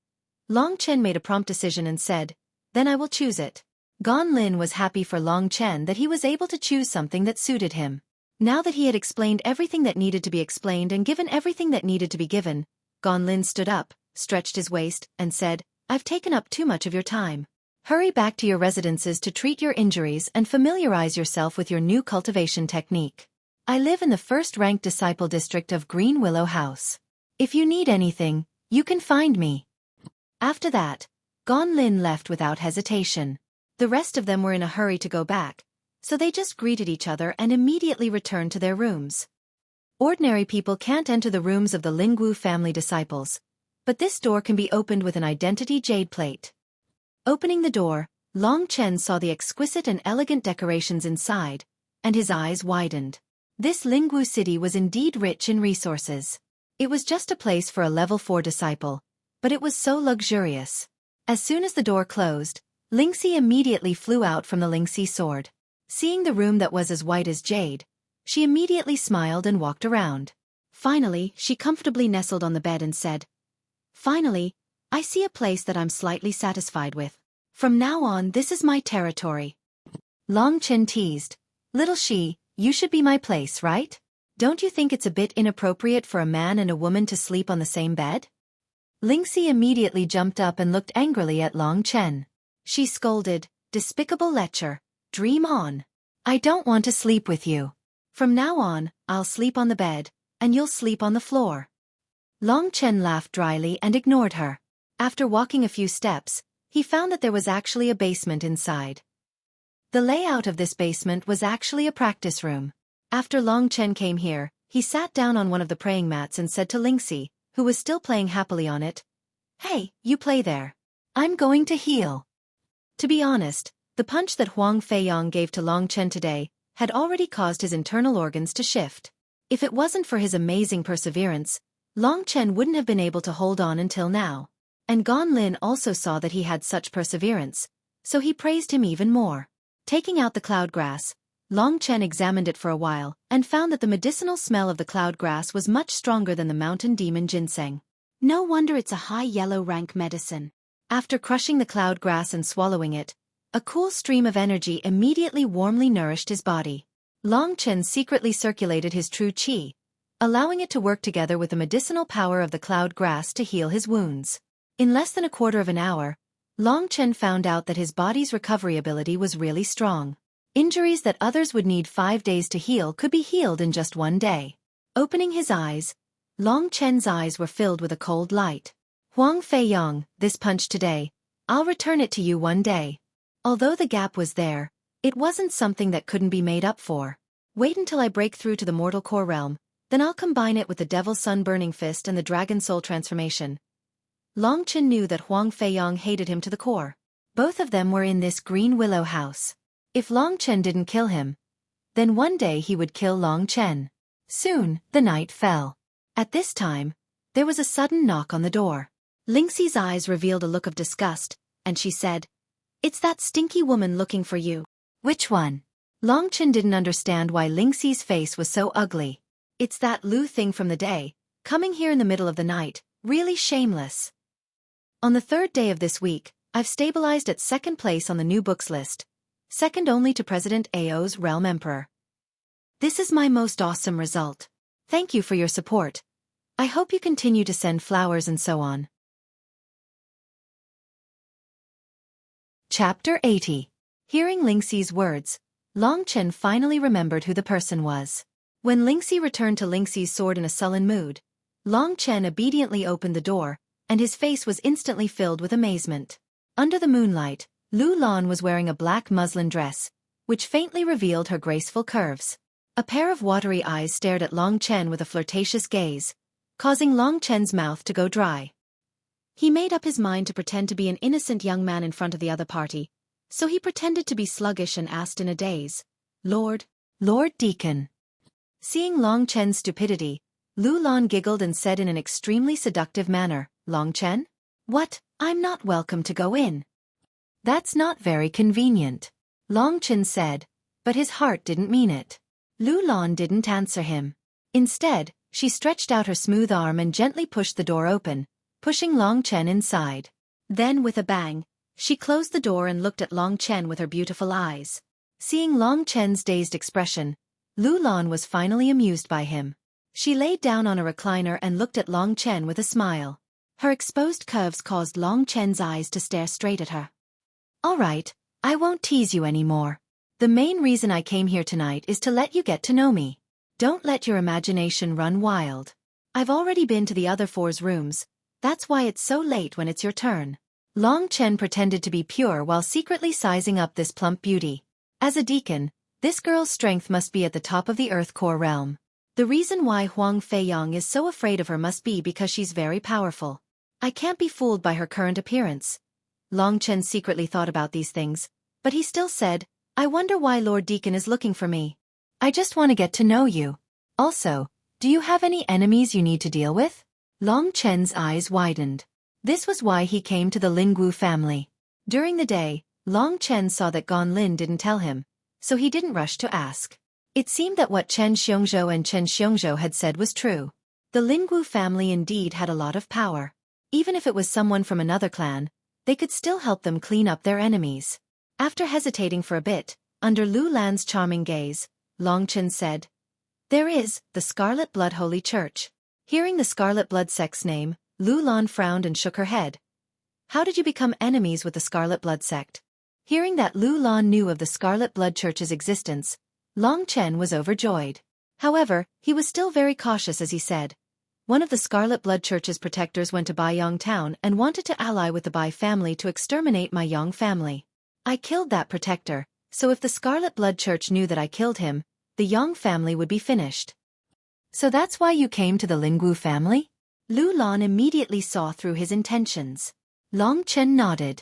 Long Chen made a prompt decision and said, "Then I will choose it." Gan Lin was happy for Long Chen that he was able to choose something that suited him. Now that he had explained everything that needed to be explained and given everything that needed to be given, Gan Lin stood up, stretched his waist, and said, "I've taken up too much of your time. Hurry back to your residences to treat your injuries and familiarize yourself with your new cultivation technique. I live in the first-ranked disciple district of Green Willow House. If you need anything, you can find me." After that, Gan Lin left without hesitation. The rest of them were in a hurry to go back, so they just greeted each other and immediately returned to their rooms. Ordinary people can't enter the rooms of the Lingwu family disciples, but this door can be opened with an identity jade plate. Opening the door, Long Chen saw the exquisite and elegant decorations inside, and his eyes widened. This Lingwu city was indeed rich in resources. It was just a place for a level 4 disciple, but it was so luxurious. As soon as the door closed, Lingxi immediately flew out from the Lingxi sword. Seeing the room that was as white as jade, she immediately smiled and walked around. Finally, she comfortably nestled on the bed and said, "Finally, I see a place that I'm slightly satisfied with. From now on, this is my territory." Long Chen teased, "Little she, you should be my place, right? Don't you think it's a bit inappropriate for a man and a woman to sleep on the same bed?" Lingxi immediately jumped up and looked angrily at Long Chen. She scolded, "Despicable lecher, dream on. I don't want to sleep with you. From now on, I'll sleep on the bed, and you'll sleep on the floor." Long Chen laughed dryly and ignored her. After walking a few steps, he found that there was actually a basement inside. The layout of this basement was actually a practice room. After Long Chen came here, he sat down on one of the praying mats and said to Lingxi, who was still playing happily on it, "Hey, you play there. I'm going to heal." To be honest, the punch that Huang Feiyang gave to Long Chen today had already caused his internal organs to shift. If it wasn't for his amazing perseverance, Long Chen wouldn't have been able to hold on until now. And Gan Lin also saw that he had such perseverance, so he praised him even more. Taking out the cloud grass, Long Chen examined it for a while and found that the medicinal smell of the cloud grass was much stronger than the mountain demon ginseng. No wonder it's a high yellow rank medicine. After crushing the cloud grass and swallowing it, a cool stream of energy immediately warmly nourished his body. Long Chen secretly circulated his true qi, allowing it to work together with the medicinal power of the cloud grass to heal his wounds. In less than a quarter of an hour, Long Chen found out that his body's recovery ability was really strong. Injuries that others would need 5 days to heal could be healed in just 1 day. Opening his eyes, Long Chen's eyes were filled with a cold light. "Huang Feiyang, this punch today, I'll return it to you 1 day." Although the gap was there, it wasn't something that couldn't be made up for. "Wait until I break through to the mortal core realm, then I'll combine it with the Devil Sun Burning Fist and the Dragon Soul transformation." Long Chen knew that Huang Feiyang hated him to the core. Both of them were in this Green Willow house. If Long Chen didn't kill him, then one day he would kill Long Chen. Soon, the night fell. At this time, there was a sudden knock on the door. Lingxi's eyes revealed a look of disgust, and she said, "It's that stinky woman looking for you." "Which one?" Long Chen didn't understand why Lingxi's face was so ugly. "It's that Lu thing from the day, coming here in the middle of the night, really shameless. On the 3rd day of this week, I've stabilized at 2nd place on the new books list, second only to President Ao's Realm Emperor. This is my most awesome result. Thank you for your support. I hope you continue to send flowers and so on." Chapter 80. Hearing Lingxi's words, Long Chen finally remembered who the person was. When Lingxi returned to Lingxi's sword in a sullen mood, Long Chen obediently opened the door, and his face was instantly filled with amazement. Under the moonlight, Lu Lan was wearing a black muslin dress, which faintly revealed her graceful curves. A pair of watery eyes stared at Long Chen with a flirtatious gaze, causing Long Chen's mouth to go dry. He made up his mind to pretend to be an innocent young man in front of the other party, so he pretended to be sluggish and asked in a daze, Lord Deacon. Seeing Long Chen's stupidity, Lu Lan giggled and said in an extremely seductive manner, Long Chen? What, I'm not welcome to go in? That's not very convenient, Long Chen said, but his heart didn't mean it. Lu Lan didn't answer him. Instead, she stretched out her smooth arm and gently pushed the door open, pushing Long Chen inside. Then with a bang, she closed the door and looked at Long Chen with her beautiful eyes. Seeing Long Chen's dazed expression, Lu Lan was finally amused by him. She laid down on a recliner and looked at Long Chen with a smile. Her exposed curves caused Long Chen's eyes to stare straight at her. All right, I won't tease you anymore. The main reason I came here tonight is to let you get to know me. Don't let your imagination run wild. I've already been to the other four's rooms, that's why it's so late when it's your turn. Long Chen pretended to be pure while secretly sizing up this plump beauty. As a deacon, this girl's strength must be at the top of the Earth Core realm. The reason why Huang Feiyang is so afraid of her must be because she's very powerful. I can't be fooled by her current appearance. Long Chen secretly thought about these things, but he still said, I wonder why Lord Deacon is looking for me. I just want to get to know you. Also, do you have any enemies you need to deal with? Long Chen's eyes widened. This was why he came to the Lingwu family. During the day, Long Chen saw that Gan Lin didn't tell him, so he didn't rush to ask. It seemed that what Chen Xiongzhou and Chen Xiongzhou had said was true. The Lingwu family indeed had a lot of power. Even if it was someone from another clan, they could still help them clean up their enemies. After hesitating for a bit, under Lu Lan's charming gaze, Long Chen said, There is, the Scarlet Blood Holy Church. Hearing the Scarlet Blood sect's name, Lu Lan frowned and shook her head. How did you become enemies with the Scarlet Blood sect? Hearing that Lu Lan knew of the Scarlet Blood Church's existence, Long Chen was overjoyed. However, he was still very cautious as he said, One of the Scarlet Blood Church's protectors went to Baiyang town and wanted to ally with the Bai family to exterminate my Yang family. I killed that protector, so if the Scarlet Blood Church knew that I killed him, the Yang family would be finished. So that's why you came to the Lingwu family? Lu Lan immediately saw through his intentions. Long Chen nodded.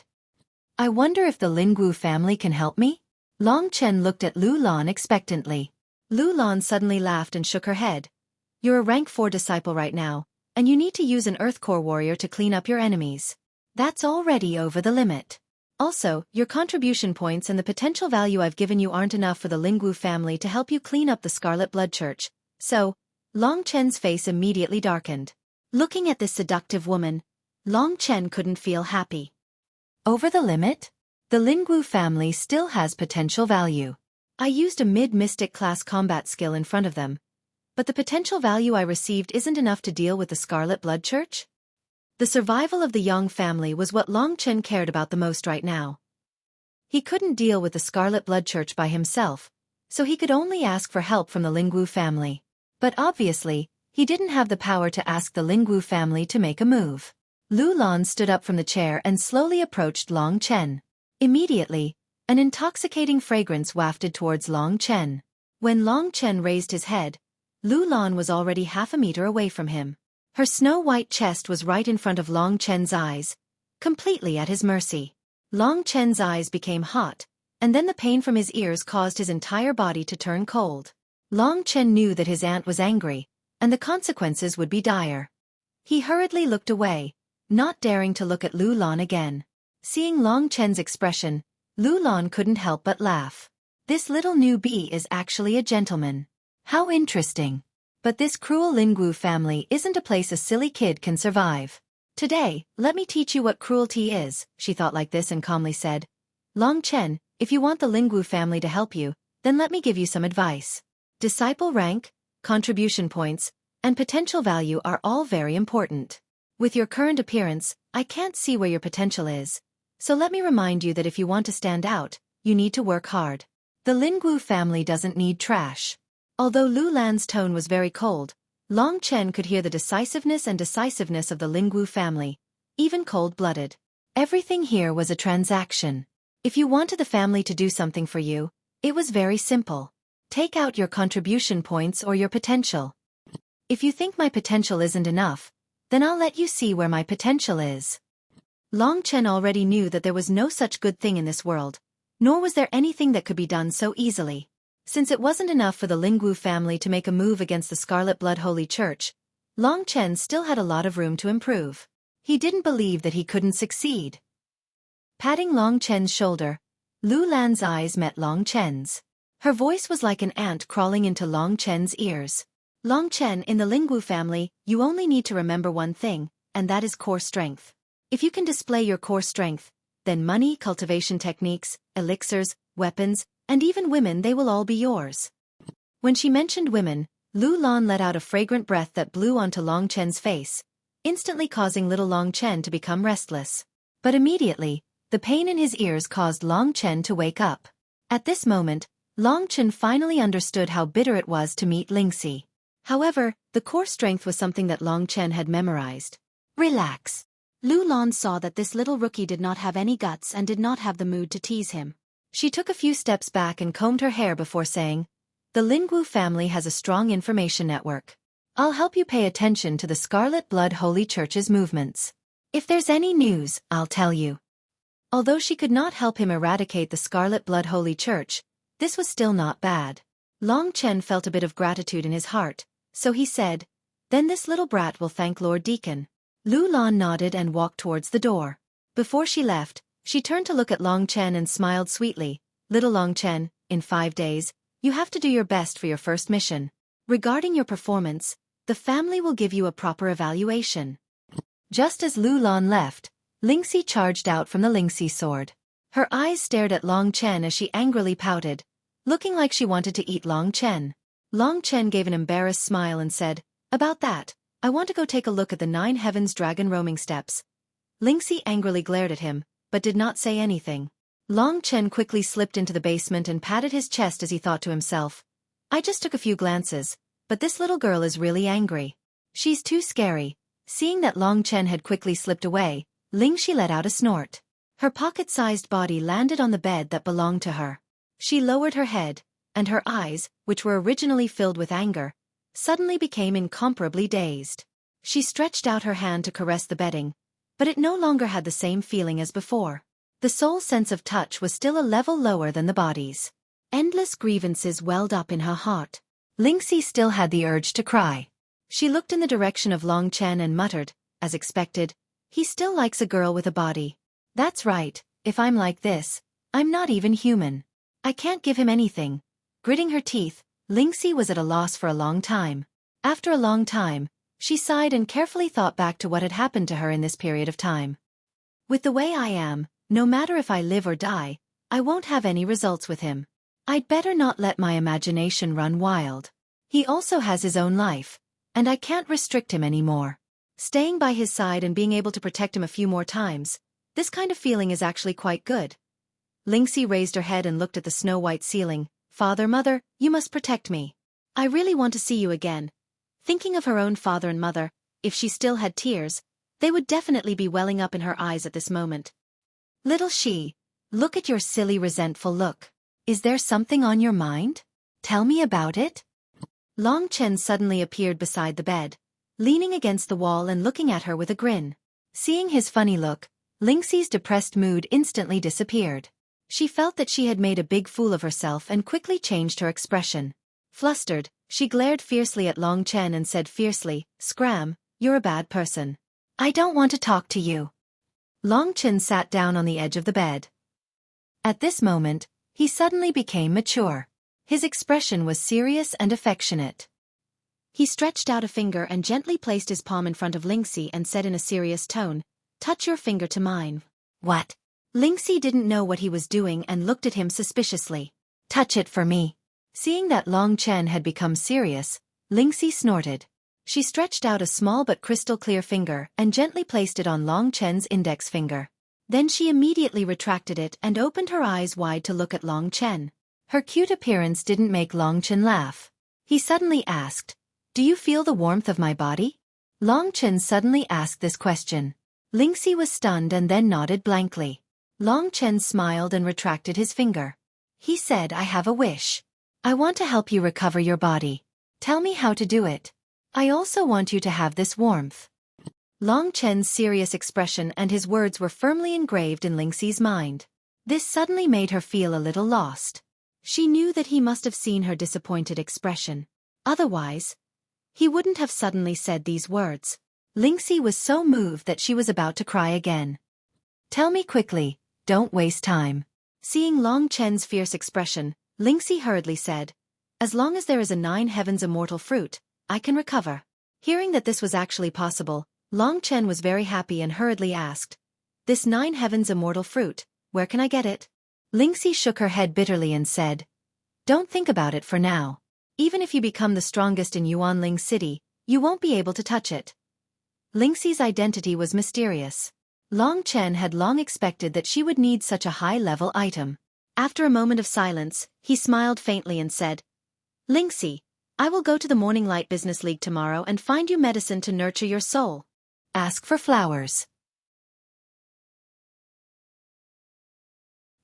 I wonder if the Lingwu family can help me? Long Chen looked at Lu Lan expectantly. Lu Lan suddenly laughed and shook her head. You're a rank 4 disciple right now, and you need to use an Earth Core warrior to clean up your enemies. That's already over the limit. Also, your contribution points and the potential value I've given you aren't enough for the Lingwu family to help you clean up the Scarlet Blood Church, so, Long Chen's face immediately darkened. Looking at this seductive woman, Long Chen couldn't feel happy. Over the limit? The Lingwu family still has potential value. I used a mid-mystic class combat skill in front of them, but the potential value I received isn't enough to deal with the Scarlet Blood Church? The survival of the Yang family was what Long Chen cared about the most right now. He couldn't deal with the Scarlet Blood Church by himself, so he could only ask for help from the Lingwu family. But obviously, he didn't have the power to ask the Lingwu family to make a move. Lu Lan stood up from the chair and slowly approached Long Chen. Immediately, an intoxicating fragrance wafted towards Long Chen. When Long Chen raised his head, Lu Lan was already half a meter away from him. Her snow-white chest was right in front of Long Chen's eyes, completely at his mercy. Long Chen's eyes became hot, and then the pain from his ears caused his entire body to turn cold. Long Chen knew that his aunt was angry, and the consequences would be dire. He hurriedly looked away, not daring to look at Lu Lan again. Seeing Long Chen's expression, Lu Lan couldn't help but laugh. This little newbie is actually a gentleman. How interesting. But this cruel Lingwu family isn't a place a silly kid can survive. Today, let me teach you what cruelty is, she thought like this and calmly said. Long Chen, if you want the Lingwu family to help you, then let me give you some advice. Disciple rank, contribution points, and potential value are all very important. With your current appearance, I can't see where your potential is. So let me remind you that if you want to stand out, you need to work hard. The Lingwu family doesn't need trash. Although Lu Lan's tone was very cold, Long Chen could hear the decisiveness of the Lingwu family, even cold-blooded. Everything here was a transaction. If you wanted the family to do something for you, it was very simple. Take out your contribution points or your potential. If you think my potential isn't enough, then I'll let you see where my potential is. Long Chen already knew that there was no such good thing in this world, nor was there anything that could be done so easily. Since it wasn't enough for the Lingwu family to make a move against the Scarlet Blood Holy Church, Long Chen still had a lot of room to improve. He didn't believe that he couldn't succeed. Patting Long Chen's shoulder, Lu Lan's eyes met Long Chen's. Her voice was like an ant crawling into Long Chen's ears. Long Chen, in the Lingwu family, you only need to remember one thing, and that is core strength. If you can display your core strength, then money, cultivation techniques, elixirs, weapons, and even women, they will all be yours. When she mentioned women, Lu Lan let out a fragrant breath that blew onto Long Chen's face, instantly causing little Long Chen to become restless. But immediately, the pain in his ears caused Long Chen to wake up. At this moment, Long Chen finally understood how bitter it was to meet Lingxi. However, the core strength was something that Long Chen had memorized. Relax. Lu Lan saw that this little rookie did not have any guts and did not have the mood to tease him. She took a few steps back and combed her hair before saying, "The Lingwu family has a strong information network. I'll help you pay attention to the Scarlet Blood Holy Church's movements. If there's any news, I'll tell you." Although she could not help him eradicate the Scarlet Blood Holy Church, this was still not bad. Long Chen felt a bit of gratitude in his heart, so he said, "Then this little brat will thank Lord Deacon." Lu Lan nodded and walked towards the door. Before she left, she turned to look at Long Chen and smiled sweetly. "Little Long Chen, in 5 days, you have to do your best for your first mission. Regarding your performance, the family will give you a proper evaluation." Just as Lu Lan left, Lingxi charged out from the Lingxi sword. Her eyes stared at Long Chen as she angrily pouted, looking like she wanted to eat Long Chen. Long Chen gave an embarrassed smile and said, "About that, I want to go take a look at the 9 Heavens Dragon roaming steps." Lingxi angrily glared at him, but did not say anything. Long Chen quickly slipped into the basement and patted his chest as he thought to himself, "I just took a few glances, but this little girl is really angry. She's too scary." Seeing that Long Chen had quickly slipped away, Lingxi let out a snort. Her pocket-sized body landed on the bed that belonged to her. She lowered her head, and her eyes, which were originally filled with anger, suddenly became incomparably dazed. She stretched out her hand to caress the bedding, but it no longer had the same feeling as before. The soul's sense of touch was still a level lower than the body's. Endless grievances welled up in her heart. Lingxi still had the urge to cry. She looked in the direction of Long Chen and muttered, as expected, "He still likes a girl with a body. That's right, if I'm like this, I'm not even human. I can't give him anything." Gritting her teeth, Lingxi was at a loss for a long time. After a long time, she sighed and carefully thought back to what had happened to her in this period of time. "With the way I am, no matter if I live or die, I won't have any results with him. I'd better not let my imagination run wild. He also has his own life, and I can't restrict him anymore. Staying by his side and being able to protect him a few more times, this kind of feeling is actually quite good." Lingxi raised her head and looked at the snow-white ceiling. "Father, mother, you must protect me. I really want to see you again." Thinking of her own father and mother, if she still had tears, they would definitely be welling up in her eyes at this moment. "Little she, look at your silly resentful look. Is there something on your mind? Tell me about it." Long Chen suddenly appeared beside the bed, leaning against the wall and looking at her with a grin. Seeing his funny look, Lingxi's depressed mood instantly disappeared. She felt that she had made a big fool of herself and quickly changed her expression. Flustered, she glared fiercely at Long Chen and said fiercely, "Scram, you're a bad person. I don't want to talk to you." Long Chen sat down on the edge of the bed. At this moment, he suddenly became mature. His expression was serious and affectionate. He stretched out a finger and gently placed his palm in front of Lingxi and said in a serious tone, "Touch your finger to mine." "What?" Lingxi didn't know what he was doing and looked at him suspiciously. "Touch it for me." Seeing that Long Chen had become serious, Lingxi snorted. She stretched out a small but crystal-clear finger and gently placed it on Long Chen's index finger. Then she immediately retracted it and opened her eyes wide to look at Long Chen. Her cute appearance didn't make Long Chen laugh. He suddenly asked, "Do you feel the warmth of my body?" Long Chen suddenly asked this question. Lingxi was stunned and then nodded blankly. Long Chen smiled and retracted his finger. He said, I have a wish. I want to help you recover your body. Tell me how to do it. I also want you to have this warmth. Long Chen's serious expression and his words were firmly engraved in Lingxi's mind. This suddenly made her feel a little lost. She knew that he must have seen her disappointed expression. Otherwise, he wouldn't have suddenly said these words. Lingxi was so moved that she was about to cry again. Tell me quickly, don't waste time. Seeing Long Chen's fierce expression, Lingxi hurriedly said, as long as there is a 9 heavens immortal fruit, I can recover. Hearing that this was actually possible, Long Chen was very happy and hurriedly asked, this 9 heavens immortal fruit, where can I get it? Lingxi shook her head bitterly and said, don't think about it for now. Even if you become the strongest in Yuanling City, you won't be able to touch it. Lingxi's identity was mysterious. Long Chen had long expected that she would need such a high-level item. After a moment of silence, he smiled faintly and said, Lingxi, I will go to the Morning Light Business League tomorrow and find you medicine to nurture your soul. Ask for flowers.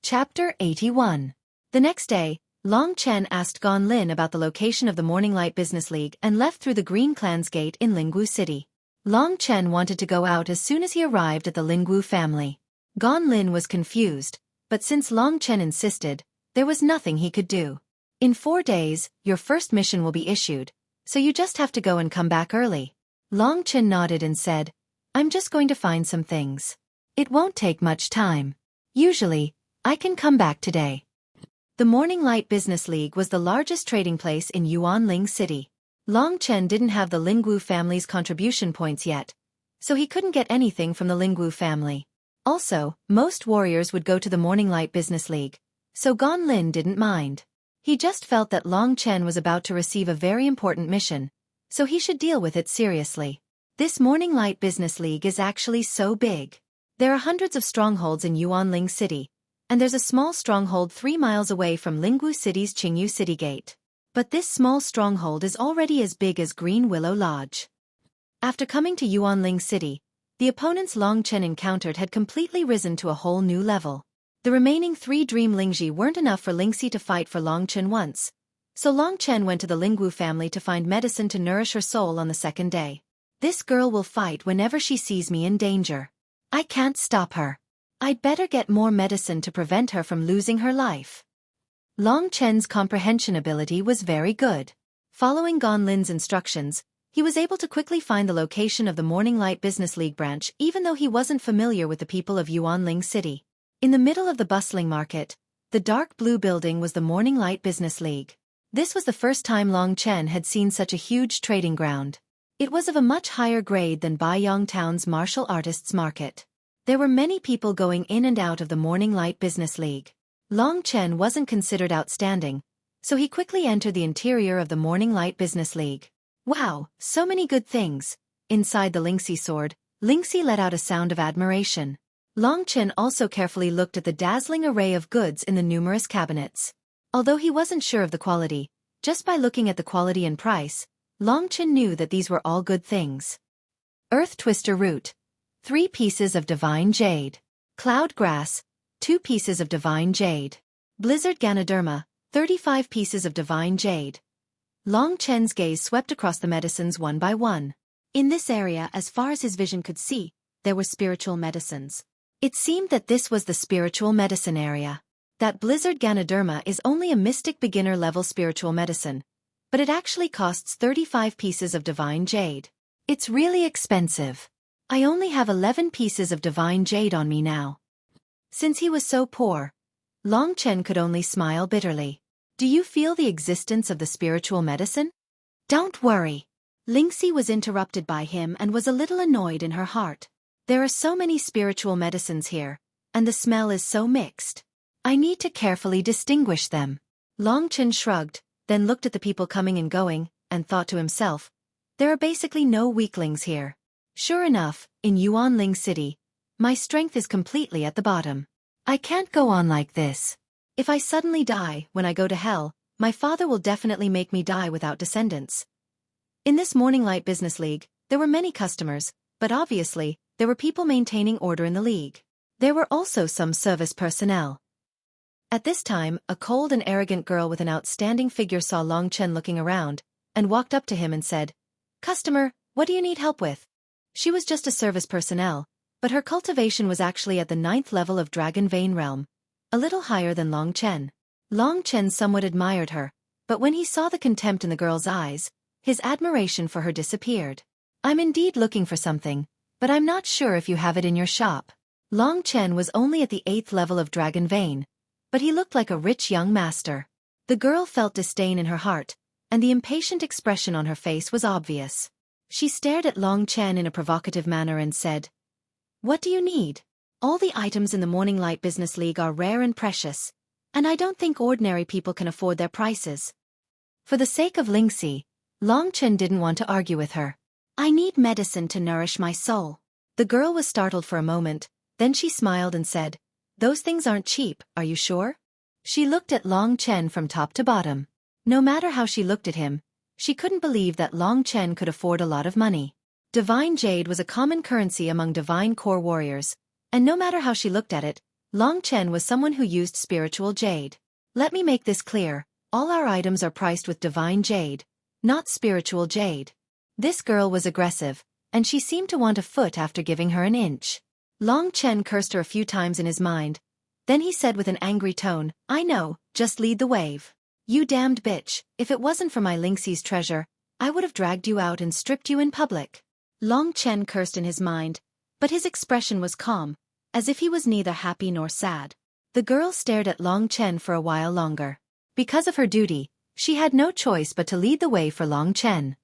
Chapter 81. The next day, Long Chen asked Gan Lin about the location of the Morning Light Business League and left through the Green Clan's gate in Lingwu City. Long Chen wanted to go out as soon as he arrived at the Lingwu family. Gan Lin was confused, but since Long Chen insisted, there was nothing he could do. In 4 days, your first mission will be issued, so you just have to go and come back early. Long Chen nodded and said, I'm just going to find some things. It won't take much time. Usually, I can come back today. The Morning Light Business League was the largest trading place in Yuanling City. Long Chen didn't have the Lingwu family's contribution points yet, so he couldn't get anything from the Lingwu family. Also, most warriors would go to the Morning Light Business League, so Gan Lin didn't mind. He just felt that Long Chen was about to receive a very important mission, so he should deal with it seriously. This Morning Light Business League is actually so big. There are hundreds of strongholds in Yuanling City, and there's a small stronghold 3 miles away from Lingwu City's Qingyu City Gate. But this small stronghold is already as big as Green Willow Lodge. After coming to Yuanling City, the opponents Long Chen encountered had completely risen to a whole new level. The remaining 3 Dream Lingji weren't enough for Lingxi to fight for Long Chen once, so Long Chen went to the Lingwu family to find medicine to nourish her soul on the second day. This girl will fight whenever she sees me in danger. I can't stop her. I'd better get more medicine to prevent her from losing her life. Long Chen's comprehension ability was very good. Following Gan Lin's instructions, he was able to quickly find the location of the Morning Light Business League branch even though he wasn't familiar with the people of Yuanling City. In the middle of the bustling market, the dark blue building was the Morning Light Business League. This was the first time Long Chen had seen such a huge trading ground. It was of a much higher grade than Baiyang Town's martial artists market. There were many people going in and out of the Morning Light Business League. Long Chen wasn't considered outstanding, so he quickly entered the interior of the Morning Light Business League. Wow, so many good things. Inside the Lingxi sword, Lingxi let out a sound of admiration. Long Chen also carefully looked at the dazzling array of goods in the numerous cabinets. Although he wasn't sure of the quality, just by looking at the quality and price, Long Chen knew that these were all good things. Earth Twister Root, 3 pieces of Divine Jade. Cloud Grass, 2 pieces of Divine Jade. Blizzard Ganoderma, 35 pieces of Divine Jade. Long Chen's gaze swept across the medicines one by one. In this area, as far as his vision could see, there were spiritual medicines. It seemed that this was the spiritual medicine area. That Blizzard Ganoderma is only a mystic beginner-level spiritual medicine, but it actually costs 35 pieces of Divine Jade. It's really expensive. I only have 11 pieces of Divine Jade on me now. Since he was so poor, Long Chen could only smile bitterly. Do you feel the existence of the spiritual medicine? Don't worry. Lingxi was interrupted by him and was a little annoyed in her heart. There are so many spiritual medicines here, and the smell is so mixed. I need to carefully distinguish them. Long Chen shrugged, then looked at the people coming and going, and thought to himself, there are basically no weaklings here. Sure enough, in Yuanling City, my strength is completely at the bottom. I can't go on like this. If I suddenly die when I go to hell, my father will definitely make me die without descendants. In this Morning Light Business League, there were many customers, but obviously, there were people maintaining order in the league. There were also some service personnel. At this time, a cold and arrogant girl with an outstanding figure saw Long Chen looking around, and walked up to him and said, "Customer, what do you need help with?" She was just a service personnel, but her cultivation was actually at the 9th level of Dragon Vein Realm, a little higher than Long Chen. Long Chen somewhat admired her, but when he saw the contempt in the girl's eyes, his admiration for her disappeared. "I'm indeed looking for something, but I'm not sure if you have it in your shop." Long Chen was only at the 8th level of Dragon Vein, but he looked like a rich young master. The girl felt disdain in her heart, and the impatient expression on her face was obvious. She stared at Long Chen in a provocative manner and said, "What do you need? All the items in the Morning Light Business League are rare and precious, and I don't think ordinary people can afford their prices." For the sake of Lingxi, Long Chen didn't want to argue with her. "I need medicine to nourish my soul." The girl was startled for a moment, then she smiled and said, "Those things aren't cheap, are you sure?" She looked at Long Chen from top to bottom. No matter how she looked at him, she couldn't believe that Long Chen could afford a lot of money. Divine jade was a common currency among divine core warriors, and no matter how she looked at it, Long Chen was someone who used spiritual jade. Let me make this clear, all our items are priced with divine jade, not spiritual jade. This girl was aggressive, and she seemed to want a foot after giving her an inch. Long Chen cursed her a few times in his mind. Then he said with an angry tone, "I know, just lead the wave. You damned bitch, if it wasn't for my Lingxi's treasure, I would have dragged you out and stripped you in public." Long Chen cursed in his mind, but his expression was calm, as if he was neither happy nor sad. The girl stared at Long Chen for a while longer. Because of her duty, she had no choice but to lead the way for Long Chen.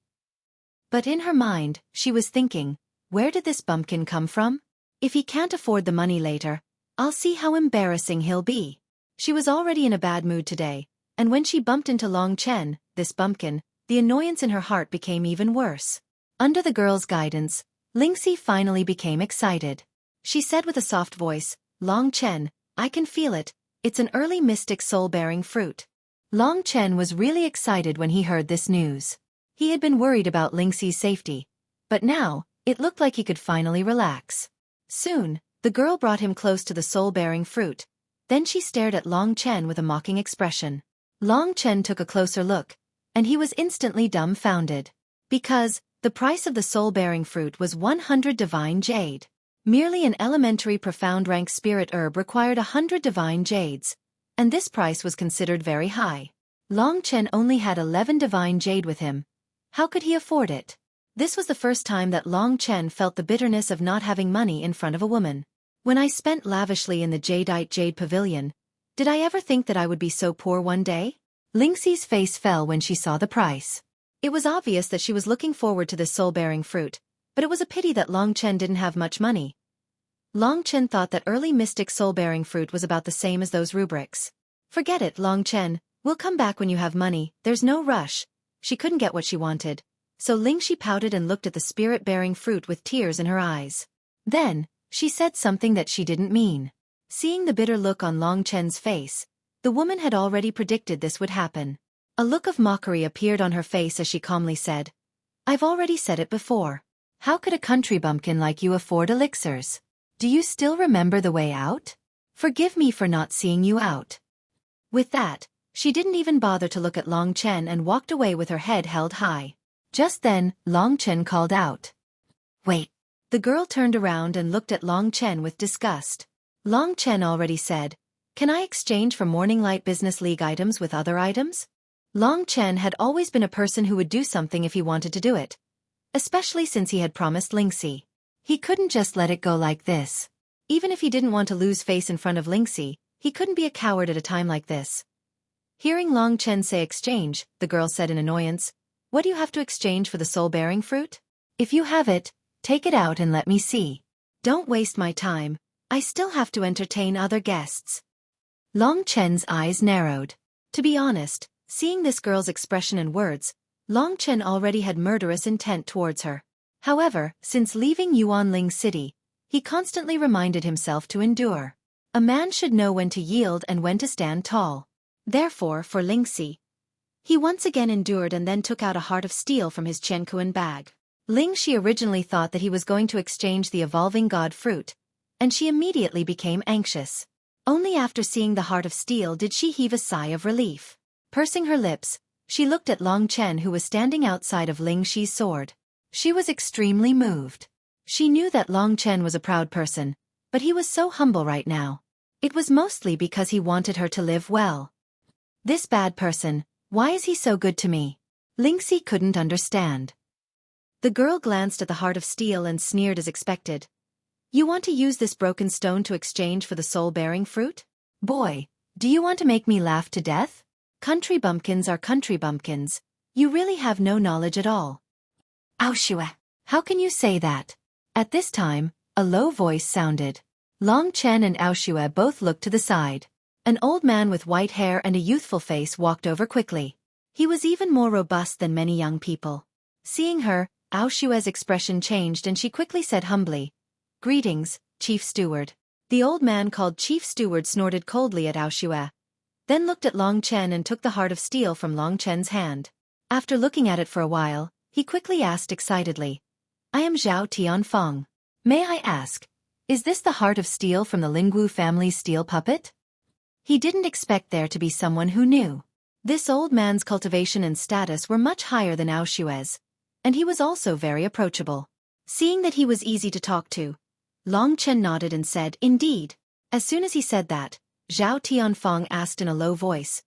But in her mind, she was thinking, where did this bumpkin come from? If he can't afford the money later, I'll see how embarrassing he'll be. She was already in a bad mood today, and when she bumped into Long Chen, this bumpkin, the annoyance in her heart became even worse. Under the girl's guidance, Lingxi finally became excited. She said with a soft voice, "Long Chen, I can feel it, it's an early mystic soul-bearing fruit." Long Chen was really excited when he heard this news. He had been worried about Lingxi's safety, but now, it looked like he could finally relax. Soon, the girl brought him close to the soul-bearing fruit. Then she stared at Long Chen with a mocking expression. Long Chen took a closer look, and he was instantly dumbfounded. Because, the price of the soul-bearing fruit was 100 divine jade. Merely an elementary profound rank spirit herb required 100 divine jades, and this price was considered very high. Long Chen only had 11 divine jade with him. How could he afford it? This was the first time that Long Chen felt the bitterness of not having money in front of a woman. "When I spent lavishly in the jadeite jade pavilion, did I ever think that I would be so poor one day?" Lingxi's face fell when she saw the price. It was obvious that she was looking forward to this soul-bearing fruit, but it was a pity that Long Chen didn't have much money. Long Chen thought that early mystic soul-bearing fruit was about the same as those rubrics. "Forget it, Long Chen, we'll come back when you have money, there's no rush." She couldn't get what she wanted, so Lingxi pouted and looked at the spirit-bearing fruit with tears in her eyes. Then, she said something that she didn't mean. Seeing the bitter look on Long Chen's face, the woman had already predicted this would happen. A look of mockery appeared on her face as she calmly said, "I've already said it before. How could a country bumpkin like you afford elixirs? Do you still remember the way out? Forgive me for not seeing you out." With that, she didn't even bother to look at Long Chen and walked away with her head held high. Just then, Long Chen called out, "Wait." The girl turned around and looked at Long Chen with disgust. Long Chen already said, "Can I exchange for Morning Light Business League items with other items?" Long Chen had always been a person who would do something if he wanted to do it, especially since he had promised Lingxi. He couldn't just let it go like this. Even if he didn't want to lose face in front of Lingxi, he couldn't be a coward at a time like this. Hearing Long Chen say exchange, the girl said in annoyance, "What do you have to exchange for the soul-bearing fruit? If you have it, take it out and let me see. Don't waste my time, I still have to entertain other guests." Long Chen's eyes narrowed. To be honest, seeing this girl's expression and words, Long Chen already had murderous intent towards her. However, since leaving Yuanling City, he constantly reminded himself to endure. A man should know when to yield and when to stand tall. Therefore, for Lingxi, he once again endured and then took out a heart of steel from his Qiankuan bag. Lingxi originally thought that he was going to exchange the evolving god fruit, and she immediately became anxious. Only after seeing the heart of steel did she heave a sigh of relief. Pursing her lips, she looked at Long Chen, who was standing outside of Ling Xi's sword. She was extremely moved. She knew that Long Chen was a proud person, but he was so humble right now. It was mostly because he wanted her to live well. This bad person, why is he so good to me? Ling Xi couldn't understand. The girl glanced at the heart of steel and sneered as expected. You want to use this broken stone to exchange for the soul-bearing fruit? Boy, do you want to make me laugh to death? Country bumpkins are country bumpkins. You really have no knowledge at all. Xue, how can you say that? At this time, a low voice sounded. Long Chen and Xue both looked to the side. An old man with white hair and a youthful face walked over quickly. He was even more robust than many young people. Seeing her, Xue's expression changed and she quickly said humbly, Greetings, Chief Steward. The old man called Chief Steward snorted coldly at Xue, then looked at Long Chen and took the heart of steel from Long Chen's hand. After looking at it for a while, he quickly asked excitedly, I am Zhao Tianfeng. May I ask, is this the heart of steel from the Lingwu family's steel puppet? He didn't expect there to be someone who knew. This old man's cultivation and status were much higher than Xue's, and he was also very approachable. Seeing that he was easy to talk to, Long Chen nodded and said, Indeed. As soon as he said that, Zhao Tianfeng asked in a low voice,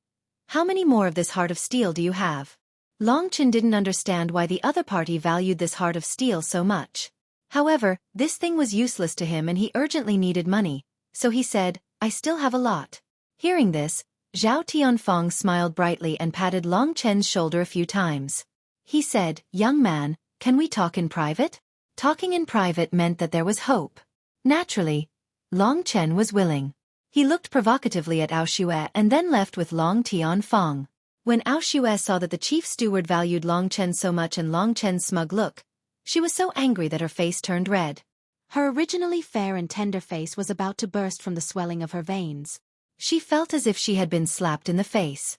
How many more of this heart of steel do you have? Long Chen didn't understand why the other party valued this heart of steel so much. However, this thing was useless to him and he urgently needed money, so he said, I still have a lot. Hearing this, Zhao Tianfeng smiled brightly and patted Long Chen's shoulder a few times. He said, Young man, can we talk in private? Talking in private meant that there was hope. Naturally, Long Chen was willing. He looked provocatively at Xue and then left with Long Tianfeng. When Xue saw that the chief steward valued Long Chen so much and Long Chen's smug look, she was so angry that her face turned red. Her originally fair and tender face was about to burst from the swelling of her veins. She felt as if she had been slapped in the face.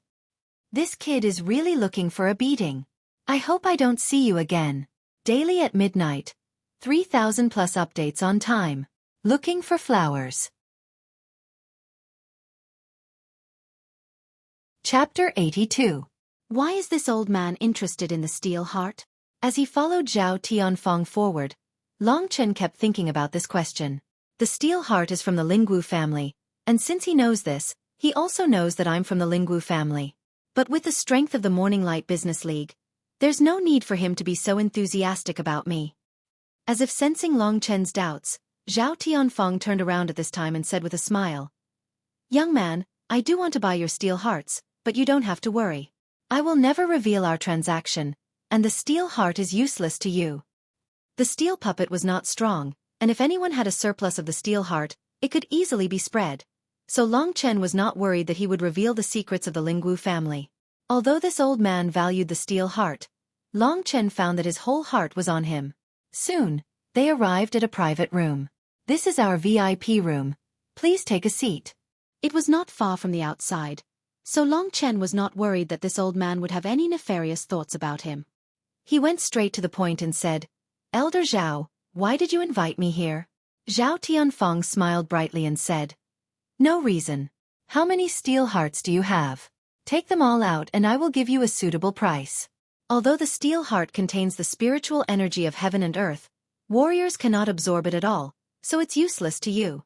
This kid is really looking for a beating. I hope I don't see you again. Daily at midnight. 3,000 plus updates on time. Looking for flowers. Chapter 82. Why is this old man interested in the steel heart? As he followed Zhao Tianfeng forward, Long Chen kept thinking about this question. The steel heart is from the Lingwu family, and since he knows this, he also knows that I'm from the Lingwu family. But with the strength of the Morning Light Business League, there's no need for him to be so enthusiastic about me. As if sensing Long Chen's doubts, Zhao Tianfeng turned around at this time and said with a smile, Young man, I do want to buy your steel hearts, but you don't have to worry. I will never reveal our transaction, and the steel heart is useless to you. The steel puppet was not strong, and if anyone had a surplus of the steel heart, it could easily be spread. So Long Chen was not worried that he would reveal the secrets of the Lingwu family. Although this old man valued the steel heart, Long Chen found that his whole heart was on him. Soon, they arrived at a private room. This is our VIP room. Please take a seat. It was not far from the outside, so Long Chen was not worried that this old man would have any nefarious thoughts about him. He went straight to the point and said, Elder Zhao, why did you invite me here? Zhao Tianfeng smiled brightly and said, No reason. How many steel hearts do you have? Take them all out and I will give you a suitable price. Although the steel heart contains the spiritual energy of heaven and earth, warriors cannot absorb it at all, so it's useless to you.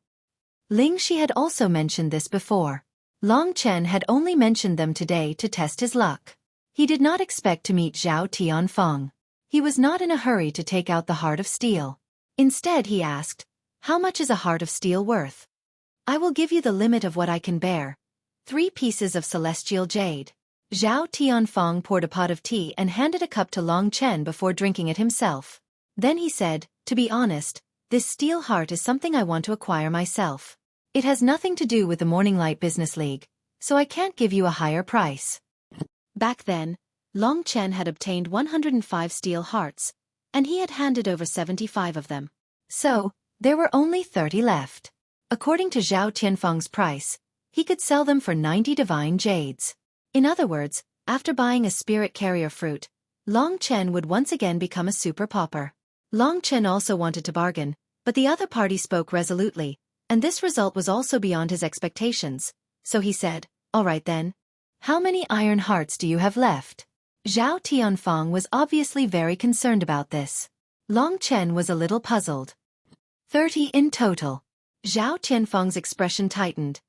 Ling Xi had also mentioned this before. Long Chen had only mentioned them today to test his luck. He did not expect to meet Zhao Tianfeng. He was not in a hurry to take out the heart of steel. Instead he asked, How much is a heart of steel worth? I will give you the limit of what I can bear. 3 pieces of celestial jade. Zhao Tianfeng poured a pot of tea and handed a cup to Long Chen before drinking it himself. Then he said, To be honest, this steel heart is something I want to acquire myself. It has nothing to do with the Morning Light Business League, so I can't give you a higher price. Back then, Long Chen had obtained 105 steel hearts, and he had handed over 75 of them. So, there were only 30 left. According to Zhao Tianfeng's price, he could sell them for 90 divine jades. In other words, after buying a spirit carrier fruit, Long Chen would once again become a super pauper. Long Chen also wanted to bargain, but the other party spoke resolutely, And this result was also beyond his expectations. So he said, "All right then. How many iron hearts do you have left?" Zhao Tianfeng was obviously very concerned about this. Long Chen was a little puzzled. 30 in total. Zhao Tianfeng's expression tightened.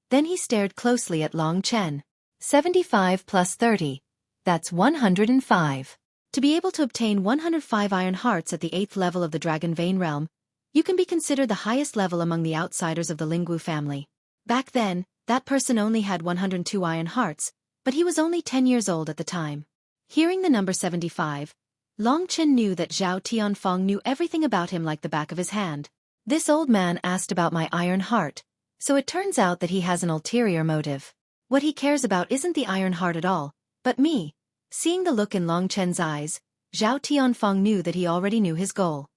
Then he stared closely at Long Chen. 75 plus 30. That's 105. To be able to obtain 105 iron hearts at the 8th level of the Dragon Vein realm, you can be considered the highest level among the outsiders of the Lingwu family. Back then, that person only had 102 iron hearts, but he was only 10 years old at the time. Hearing the number 75, Long Chen knew that Zhao Tianfeng knew everything about him like the back of his hand. This old man asked about my iron heart, so it turns out that he has an ulterior motive. What he cares about isn't the iron heart at all, but me. Seeing the look in Long Chen's eyes, Zhao Tianfeng knew that he already knew his goal.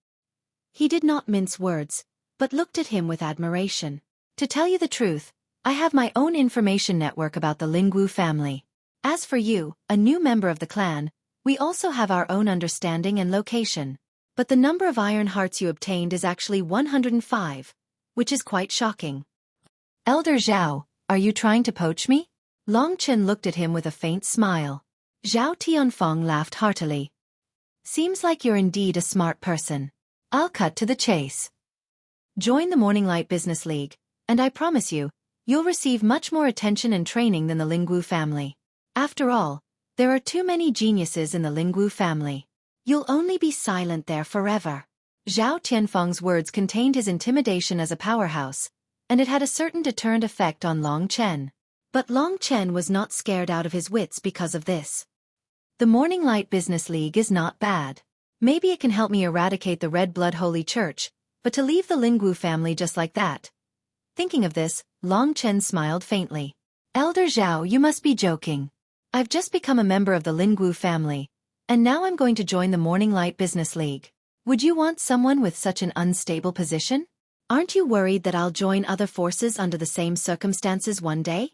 He did not mince words, but looked at him with admiration. To tell you the truth, I have my own information network about the Lingwu family. As for you, a new member of the clan, we also have our own understanding and location. But the number of iron hearts you obtained is actually 105, which is quite shocking. Elder Zhao, are you trying to poach me? Long Chen looked at him with a faint smile. Zhao Tianfeng laughed heartily. Seems like you're indeed a smart person. I'll cut to the chase. Join the Morning Light Business League, and I promise you, you'll receive much more attention and training than the Lingwu family. After all, there are too many geniuses in the Lingwu family. You'll only be silent there forever. Zhao Tianfeng's words contained his intimidation as a powerhouse, and it had a certain deterrent effect on Long Chen. But Long Chen was not scared out of his wits because of this. The Morning Light Business League is not bad. Maybe it can help me eradicate the Red Blood Holy Church, but to leave the Lingwu family just like that. Thinking of this, Long Chen smiled faintly. Elder Zhao, you must be joking. I've just become a member of the Lingwu family, and now I'm going to join the Morning Light Business League. Would you want someone with such an unstable position? Aren't you worried that I'll join other forces under the same circumstances one day?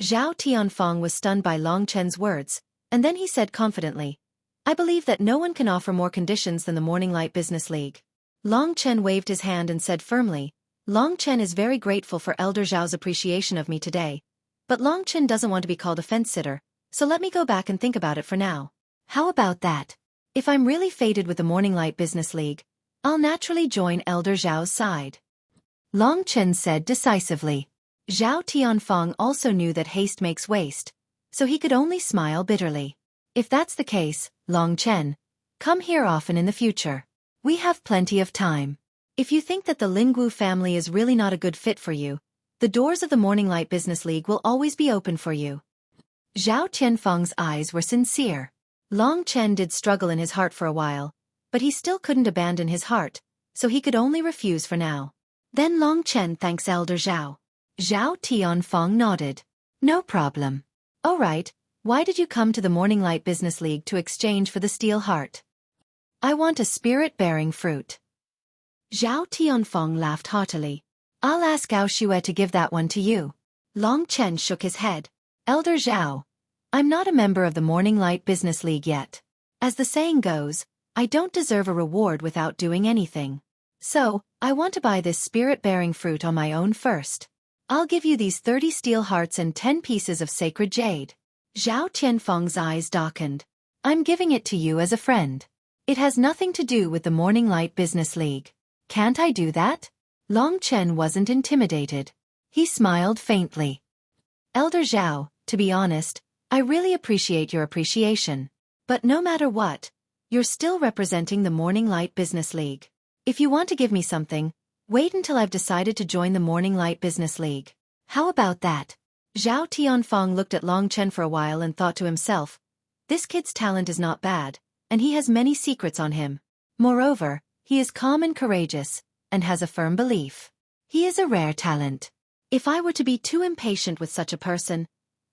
Zhao Tianfeng was stunned by Long Chen's words, and then he said confidently, I believe that no one can offer more conditions than the Morning Light Business League. Long Chen waved his hand and said firmly, Long Chen is very grateful for Elder Zhao's appreciation of me today, but Long Chen doesn't want to be called a fence-sitter, so let me go back and think about it for now. How about that? If I'm really fated with the Morning Light Business League, I'll naturally join Elder Zhao's side. Long Chen said decisively. Zhao Tianfeng also knew that haste makes waste, so he could only smile bitterly. If that's the case, Long Chen, come here often in the future. We have plenty of time. If you think that the Lingwu family is really not a good fit for you, the doors of the Morning Light Business League will always be open for you. Zhao Tianfeng's eyes were sincere. Long Chen did struggle in his heart for a while, but he still couldn't abandon his heart, so he could only refuse for now. Then Long Chen thanks Elder Zhao. Zhao Tianfeng nodded. No problem. All right, why did you come to the Morning Light Business League to exchange for the steel heart? I want a spirit-bearing fruit. Zhao Tianfeng laughed heartily. I'll ask Xueqi to give that one to you. Long Chen shook his head. Elder Zhao, I'm not a member of the Morning Light Business League yet. As the saying goes, I don't deserve a reward without doing anything. So, I want to buy this spirit-bearing fruit on my own first. I'll give you these 30 steel hearts and 10 pieces of sacred jade. Zhao Tianfeng's eyes darkened. I'm giving it to you as a friend. It has nothing to do with the Morning Light Business League. Can't I do that? Long Chen wasn't intimidated. He smiled faintly. Elder Zhao, to be honest, I really appreciate your appreciation. But no matter what, you're still representing the Morning Light Business League. If you want to give me something, wait until I've decided to join the Morning Light Business League. How about that? Zhao Tianfeng looked at Long Chen for a while and thought to himself, this kid's talent is not bad, and he has many secrets on him. Moreover, he is calm and courageous, and has a firm belief. He is a rare talent. If I were to be too impatient with such a person,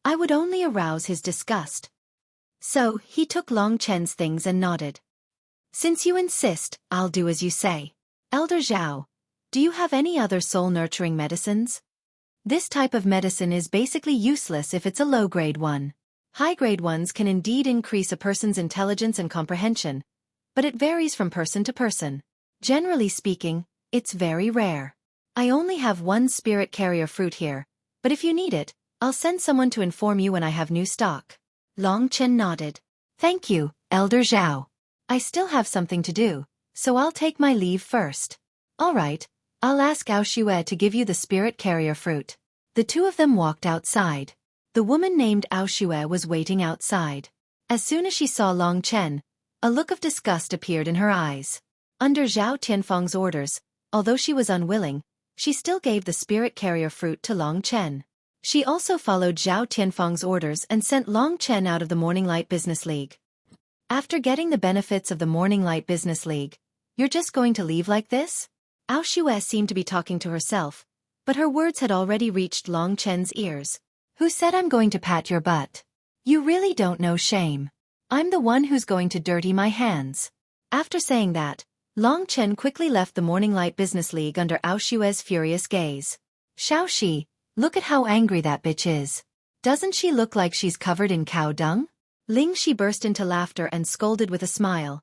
I would only arouse his disgust. So, he took Long Chen's things and nodded. Since you insist, I'll do as you say. Elder Zhao, do you have any other soul-nurturing medicines? This type of medicine is basically useless if it's a low-grade one. High-grade ones can indeed increase a person's intelligence and comprehension, but it varies from person to person. Generally speaking, it's very rare. I only have one spirit carrier fruit here, but if you need it, I'll send someone to inform you when I have new stock. Long Chen nodded. Thank you, Elder Zhao. I still have something to do, so I'll take my leave first. All right, I'll ask Xueqi to give you the spirit carrier fruit. The two of them walked outside. The woman named Xueqi was waiting outside. As soon as she saw Long Chen, a look of disgust appeared in her eyes. Under Zhao Tianfeng's orders, although she was unwilling, she still gave the spirit carrier fruit to Long Chen. She also followed Zhao Tianfeng's orders and sent Long Chen out of the Morning Light Business League. After getting the benefits of the Morning Light Business League, you're just going to leave like this? Xueqi seemed to be talking to herself, but her words had already reached Long Chen's ears. Who said I'm going to pat your butt? You really don't know shame. I'm the one who's going to dirty my hands. After saying that, Long Chen quickly left the Morning Light Business League under Xueqi's furious gaze. Xueqi, look at how angry that bitch is. Doesn't she look like she's covered in cow dung? Ling Shi burst into laughter and scolded with a smile.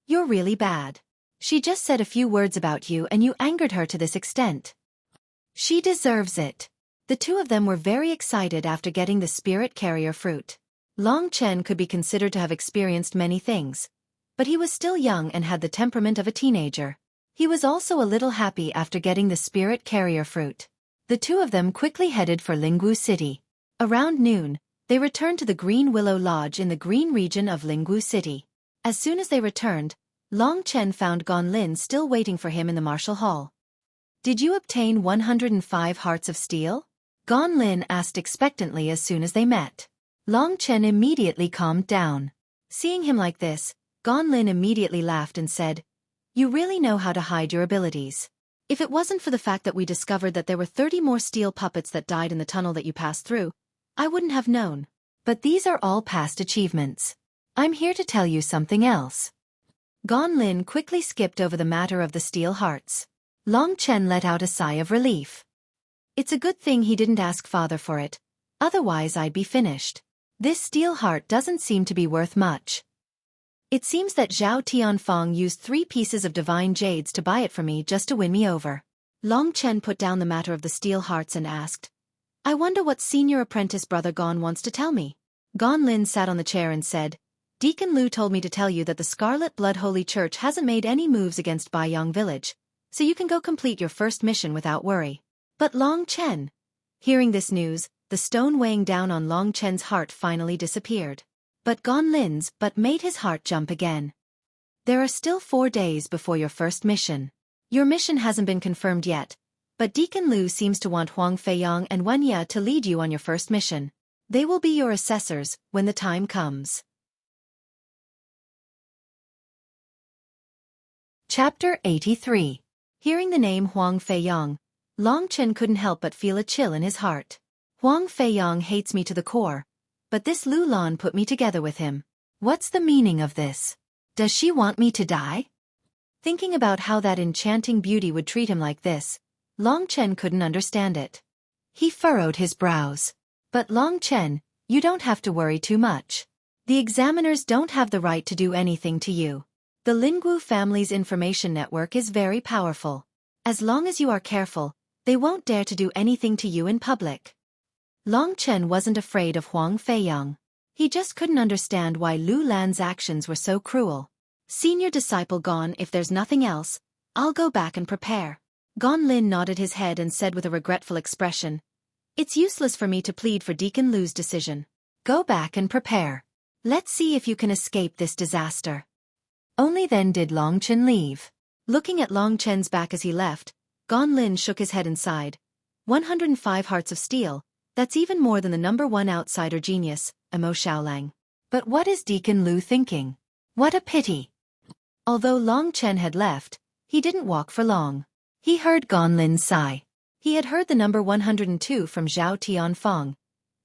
You're really bad. She just said a few words about you and you angered her to this extent. She deserves it. The two of them were very excited after getting the spirit carrier fruit. Long Chen could be considered to have experienced many things, but he was still young and had the temperament of a teenager. He was also a little happy after getting the spirit carrier fruit. The two of them quickly headed for Lingwu City. Around noon, they returned to the Green Willow Lodge in the green region of Lingwu City. As soon as they returned, Long Chen found Gan Lin still waiting for him in the martial hall. Did you obtain 105 hearts of steel? Gan Lin asked expectantly as soon as they met. Long Chen immediately calmed down. Seeing him like this, Gan Lin immediately laughed and said, You really know how to hide your abilities. If it wasn't for the fact that we discovered that there were 30 more steel puppets that died in the tunnel that you passed through, I wouldn't have known. But these are all past achievements. I'm here to tell you something else. Gan Lin quickly skipped over the matter of the steel hearts. Long Chen let out a sigh of relief. It's a good thing he didn't ask father for it, otherwise I'd be finished. This steel heart doesn't seem to be worth much. It seems that Zhao Tianfeng used 3 pieces of divine jades to buy it for me just to win me over. Long Chen put down the matter of the steel hearts and asked, I wonder what senior apprentice brother Gan wants to tell me. Gan Lin sat on the chair and said, Deacon Lu told me to tell you that the Scarlet Blood Holy Church hasn't made any moves against Baiyang Village, so you can go complete your first mission without worry. But Long Chen. Hearing this news, the stone weighing down on Long Chen's heart finally disappeared. But Gan Lin's made his heart jump again. There are still 4 days before your first mission. Your mission hasn't been confirmed yet, but Deacon Lu seems to want Huang Feiyang and Wen Ye to lead you on your first mission. They will be your assessors when the time comes. Chapter 83. Hearing the name Huang Feiyang, Long Chen couldn't help but feel a chill in his heart. Huang Feiyang hates me to the core, but this Lu Lan put me together with him. What's the meaning of this? Does she want me to die? Thinking about how that enchanting beauty would treat him like this, Long Chen couldn't understand it. He furrowed his brows. But Long Chen, you don't have to worry too much. The examiners don't have the right to do anything to you. The Lingwu family's information network is very powerful. As long as you are careful, they won't dare to do anything to you in public. Long Chen wasn't afraid of Huang Feiyang. He just couldn't understand why Lu Lan's actions were so cruel. Senior disciple gone, if there's nothing else, I'll go back and prepare. Gan Lin nodded his head and said with a regretful expression, It's useless for me to plead for Deacon Lu's decision. Go back and prepare. Let's see if you can escape this disaster. Only then did Long Chen leave. Looking at Long Chen's back as he left, Gan Lin shook his head and sighed. 105 hearts of steel, that's even more than the number 1 outsider genius, Emo Xiaolang. But what is Deacon Lu thinking? What a pity. Although Long Chen had left, he didn't walk for long. He heard Gan Lin sigh. He had heard the number 102 from Zhao Tianfeng,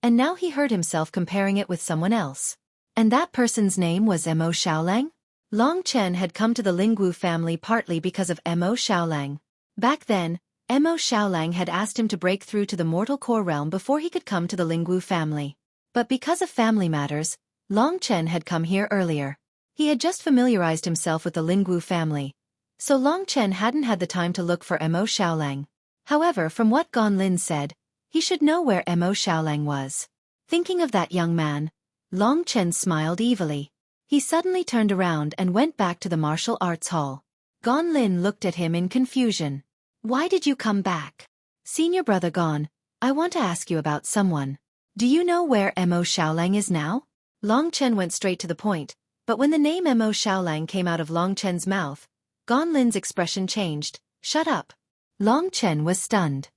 and now he heard himself comparing it with someone else. And that person's name was Emo Xiaolang? Long Chen had come to the Lingwu family partly because of Emo Xiaolang. Back then, Emo Xiaolang had asked him to break through to the mortal core realm before he could come to the Lingwu family. But because of family matters, Long Chen had come here earlier. He had just familiarized himself with the Lingwu family, so Long Chen hadn't had the time to look for Emo Xiaolang. However, from what Gan Lin said, he should know where Mo Xiaolang was. Thinking of that young man, Long Chen smiled evilly. He suddenly turned around and went back to the martial arts hall. Gan Lin looked at him in confusion. Why did you come back? Senior brother Gan, I want to ask you about someone. Do you know where Mo Xiaolang is now? Long Chen went straight to the point, but when the name Mo Xiaolang came out of Long Chen's mouth, Gan Lin's expression changed. Shut up. Long Chen was stunned.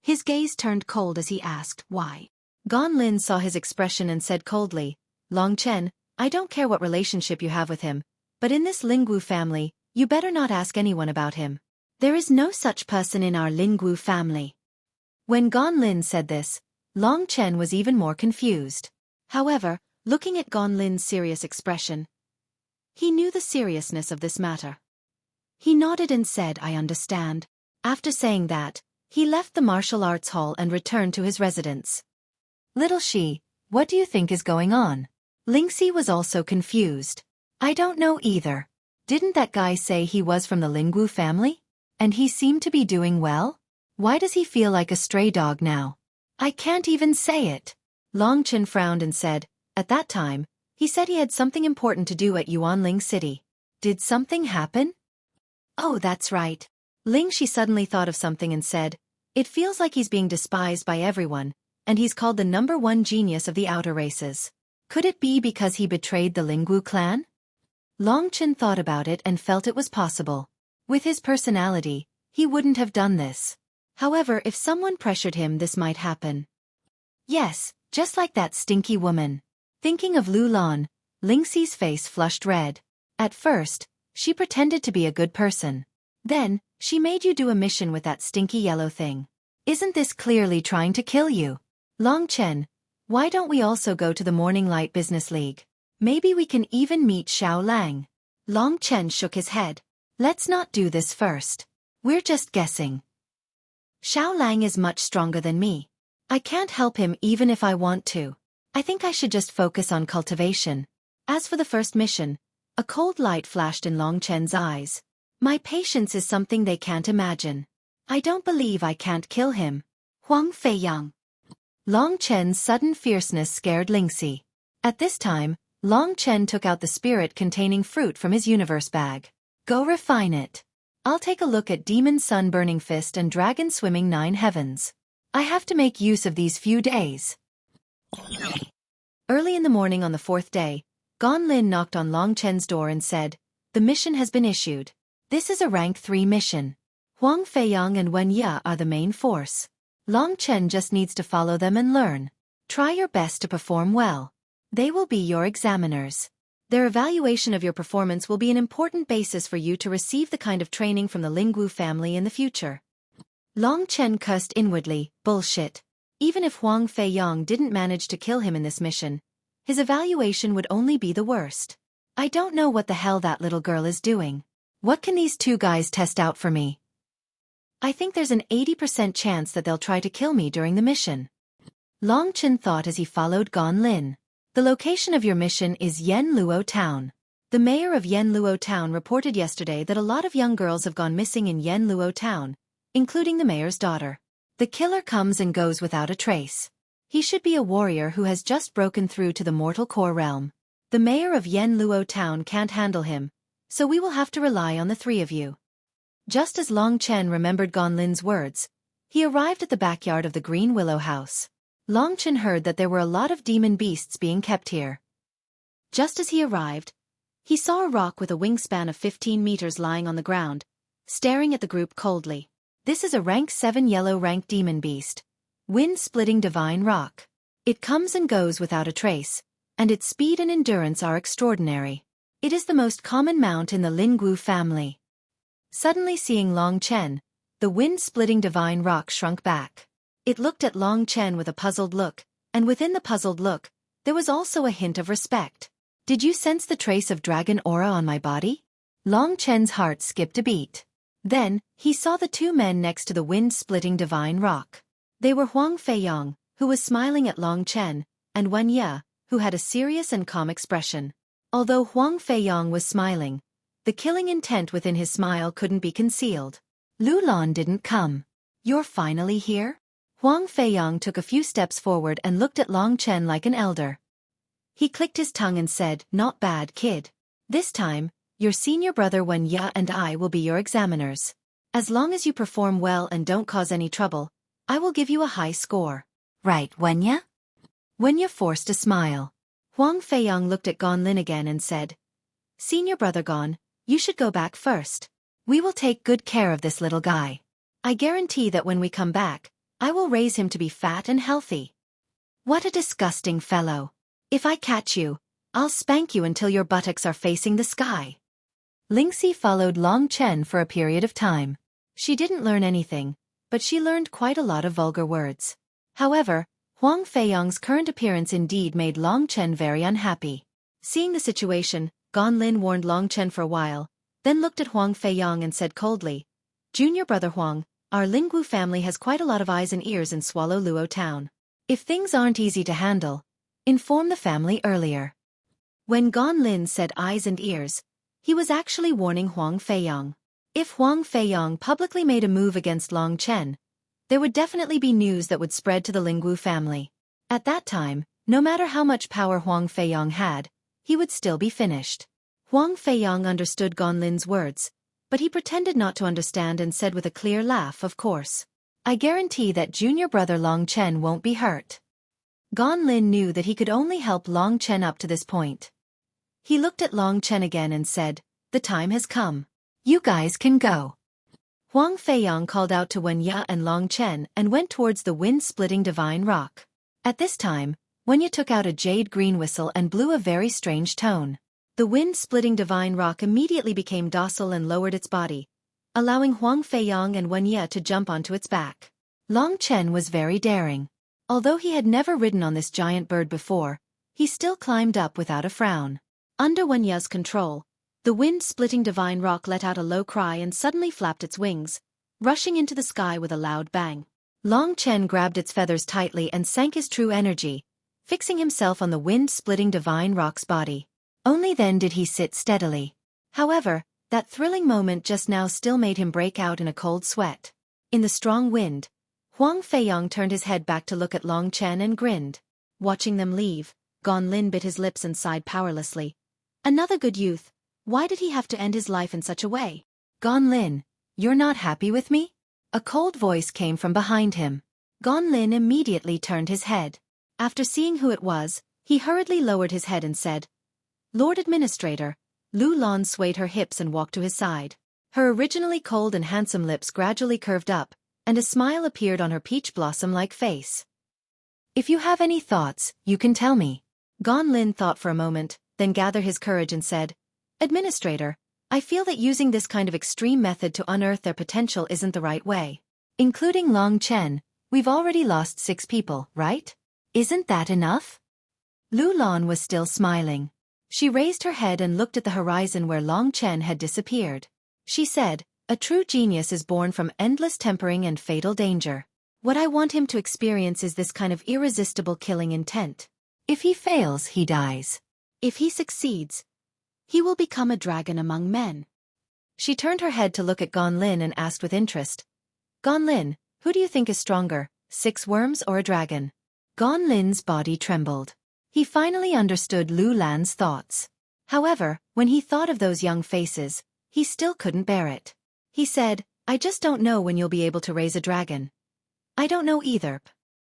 His gaze turned cold as he asked, why? Gan Lin saw his expression and said coldly, Long Chen, I don't care what relationship you have with him, but in this Lingwu family, you better not ask anyone about him. There is no such person in our Lingwu family. When Gan Lin said this, Long Chen was even more confused. However, looking at Gan Lin's serious expression, he knew the seriousness of this matter. He nodded and said, I understand. After saying that, he left the martial arts hall and returned to his residence. Little Shi, what do you think is going on? Lingxi was also confused. I don't know either. Didn't that guy say he was from the Lingwu family? And he seemed to be doing well? Why does he feel like a stray dog now? I can't even say it. Long Chen frowned and said, at that time, he said he had something important to do at Yuanling City. Did something happen? Oh, that's right. Lingxi suddenly thought of something and said, it feels like he's being despised by everyone, and he's called the #1 genius of the outer races. Could it be because he betrayed the Lingwu clan? Long Chen thought about it and felt it was possible. With his personality, he wouldn't have done this. However, if someone pressured him, this might happen. Yes, just like that stinky woman. Thinking of Lu Lan, Lingxi's face flushed red. At first, she pretended to be a good person. Then, she made you do a mission with that stinky yellow thing. Isn't this clearly trying to kill you? Long Chen, why don't we also go to the Morning Light Business League? Maybe we can even meet Xiao Lang. Long Chen shook his head. Let's not do this first. We're just guessing. Xiao Lang is much stronger than me. I can't help him even if I want to. I think I should just focus on cultivation. As for the first mission, a cold light flashed in Long Chen's eyes. My patience is something they can't imagine. I don't believe I can't kill him. Huang Feiyang. Long Chen's sudden fierceness scared Lingxi. At this time, Long Chen took out the spirit-containing fruit from his universe bag. Go refine it. I'll take a look at Demon Sun Burning Fist and Dragon Swimming 9 Heavens. I have to make use of these few days. Early in the morning on the 4th day, Gan Lin knocked on Long Chen's door and said, the mission has been issued. This is a rank 3 mission. Huang Feiyang and Wen Ye are the main force. Long Chen just needs to follow them and learn. Try your best to perform well. They will be your examiners. Their evaluation of your performance will be an important basis for you to receive the kind of training from the Lingwu family in the future. Long Chen cursed inwardly, bullshit. Even if Huang Feiyang didn't manage to kill him in this mission, his evaluation would only be the worst. I don't know what the hell that little girl is doing. What can these two guys test out for me? I think there's an 80% chance that they'll try to kill me during the mission. Long Chen thought as he followed Gan Lin. The location of your mission is Yanluo Town. The mayor of Yanluo Town reported yesterday that a lot of young girls have gone missing in Yanluo Town, including the mayor's daughter. The killer comes and goes without a trace. He should be a warrior who has just broken through to the mortal core realm. The mayor of Yanluo Town can't handle him, so we will have to rely on the 3 of you. Just as Long Chen remembered Gan Lin's words, he arrived at the backyard of the Green Willow House. Long Chen heard that there were a lot of demon beasts being kept here. Just as he arrived, he saw a rock with a wingspan of 15 meters lying on the ground, staring at the group coldly. This is a rank 7 yellow rank demon beast. Wind-splitting divine rock. It comes and goes without a trace, and its speed and endurance are extraordinary. It is the most common mount in the Lingwu family. Suddenly seeing Long Chen, the wind-splitting divine rock shrunk back. It looked at Long Chen with a puzzled look, and within the puzzled look, there was also a hint of respect. Did you sense the trace of dragon aura on my body? Long Chen's heart skipped a beat. Then, he saw the 2 men next to the wind-splitting divine rock. They were Huang Feiyang, who was smiling at Long Chen, and Wen Ye, who had a serious and calm expression. Although Huang Feiyang was smiling, the killing intent within his smile couldn't be concealed. Lu Lan didn't come. You're finally here? Huang Feiyang took a few steps forward and looked at Long Chen like an elder. He clicked his tongue and said, "Not bad, kid. This time, your senior brother Wen Ya and I will be your examiners. As long as you perform well and don't cause any trouble, I will give you a high score." "Right, Wen Ya?" Wen Ya forced a smile. Huang Feiyang looked at Gan Lin again and said, "Senior brother Gan, you should go back first. We will take good care of this little guy. I guarantee that when we come back, I will raise him to be fat and healthy." "What a disgusting fellow. If I catch you, I'll spank you until your buttocks are facing the sky." Lingxi followed Long Chen for a period of time. She didn't learn anything, but she learned quite a lot of vulgar words. However, Huang Feiyang's current appearance indeed made Long Chen very unhappy. Seeing the situation, Gan Lin warned Long Chen for a while, then looked at Huang Feiyang and said coldly, "Junior brother Huang, our Lingwu family has quite a lot of eyes and ears in Swallow Luo town. If things aren't easy to handle, inform the family earlier." When Gan Lin said eyes and ears, he was actually warning Huang Feiyang. If Huang Feiyang publicly made a move against Long Chen, there would definitely be news that would spread to the Lingwu family. At that time, no matter how much power Huang Feiyang had, he would still be finished. Huang Feiyang understood Gan Lin's words, but he pretended not to understand and said with a clear laugh, "Of course. I guarantee that junior brother Long Chen won't be hurt." Gan Lin knew that he could only help Long Chen up to this point. He looked at Long Chen again and said, "The time has come. You guys can go." Huang Feiyang called out to Wen Ya and Long Chen and went towards the wind-splitting divine rock. At this time, Wen Ya took out a jade green whistle and blew a very strange tone. The wind-splitting divine rock immediately became docile and lowered its body, allowing Huang Feiyang and Wen Ya to jump onto its back. Long Chen was very daring. Although he had never ridden on this giant bird before, he still climbed up without a frown. Under Wen Ya's control, the wind-splitting divine rock let out a low cry and suddenly flapped its wings, rushing into the sky with a loud bang. Long Chen grabbed its feathers tightly and sank his true energy, fixing himself on the wind-splitting divine rock's body. Only then did he sit steadily. However, that thrilling moment just now still made him break out in a cold sweat. In the strong wind, Huang Feiyang turned his head back to look at Long Chen and grinned. Watching them leave, Gan Lin bit his lips and sighed powerlessly. Another good youth. Why did he have to end his life in such a way? "Gan Lin, you're not happy with me?" A cold voice came from behind him. Gan Lin immediately turned his head. After seeing who it was, he hurriedly lowered his head and said, "Lord Administrator." Lu Lan swayed her hips and walked to his side. Her originally cold and handsome lips gradually curved up, and a smile appeared on her peach blossom-like face. "If you have any thoughts, you can tell me." Gan Lin thought for a moment, then gathered his courage and said, "Administrator, I feel that using this kind of extreme method to unearth their potential isn't the right way. Including Long Chen, we've already lost 6 people, right? Isn't that enough?" Lu Lan was still smiling. She raised her head and looked at the horizon where Long Chen had disappeared. She said, "A true genius is born from endless tempering and fatal danger. What I want him to experience is this kind of irresistible killing intent. If he fails, he dies. If he succeeds, he will become a dragon among men." She turned her head to look at Gan Lin and asked with interest, "Gan Lin, who do you think is stronger, 6 worms or a dragon?" Gan Lin's body trembled. He finally understood Lu Lan's thoughts. However, when he thought of those young faces, he still couldn't bear it. He said, "I just don't know when you'll be able to raise a dragon." "I don't know either.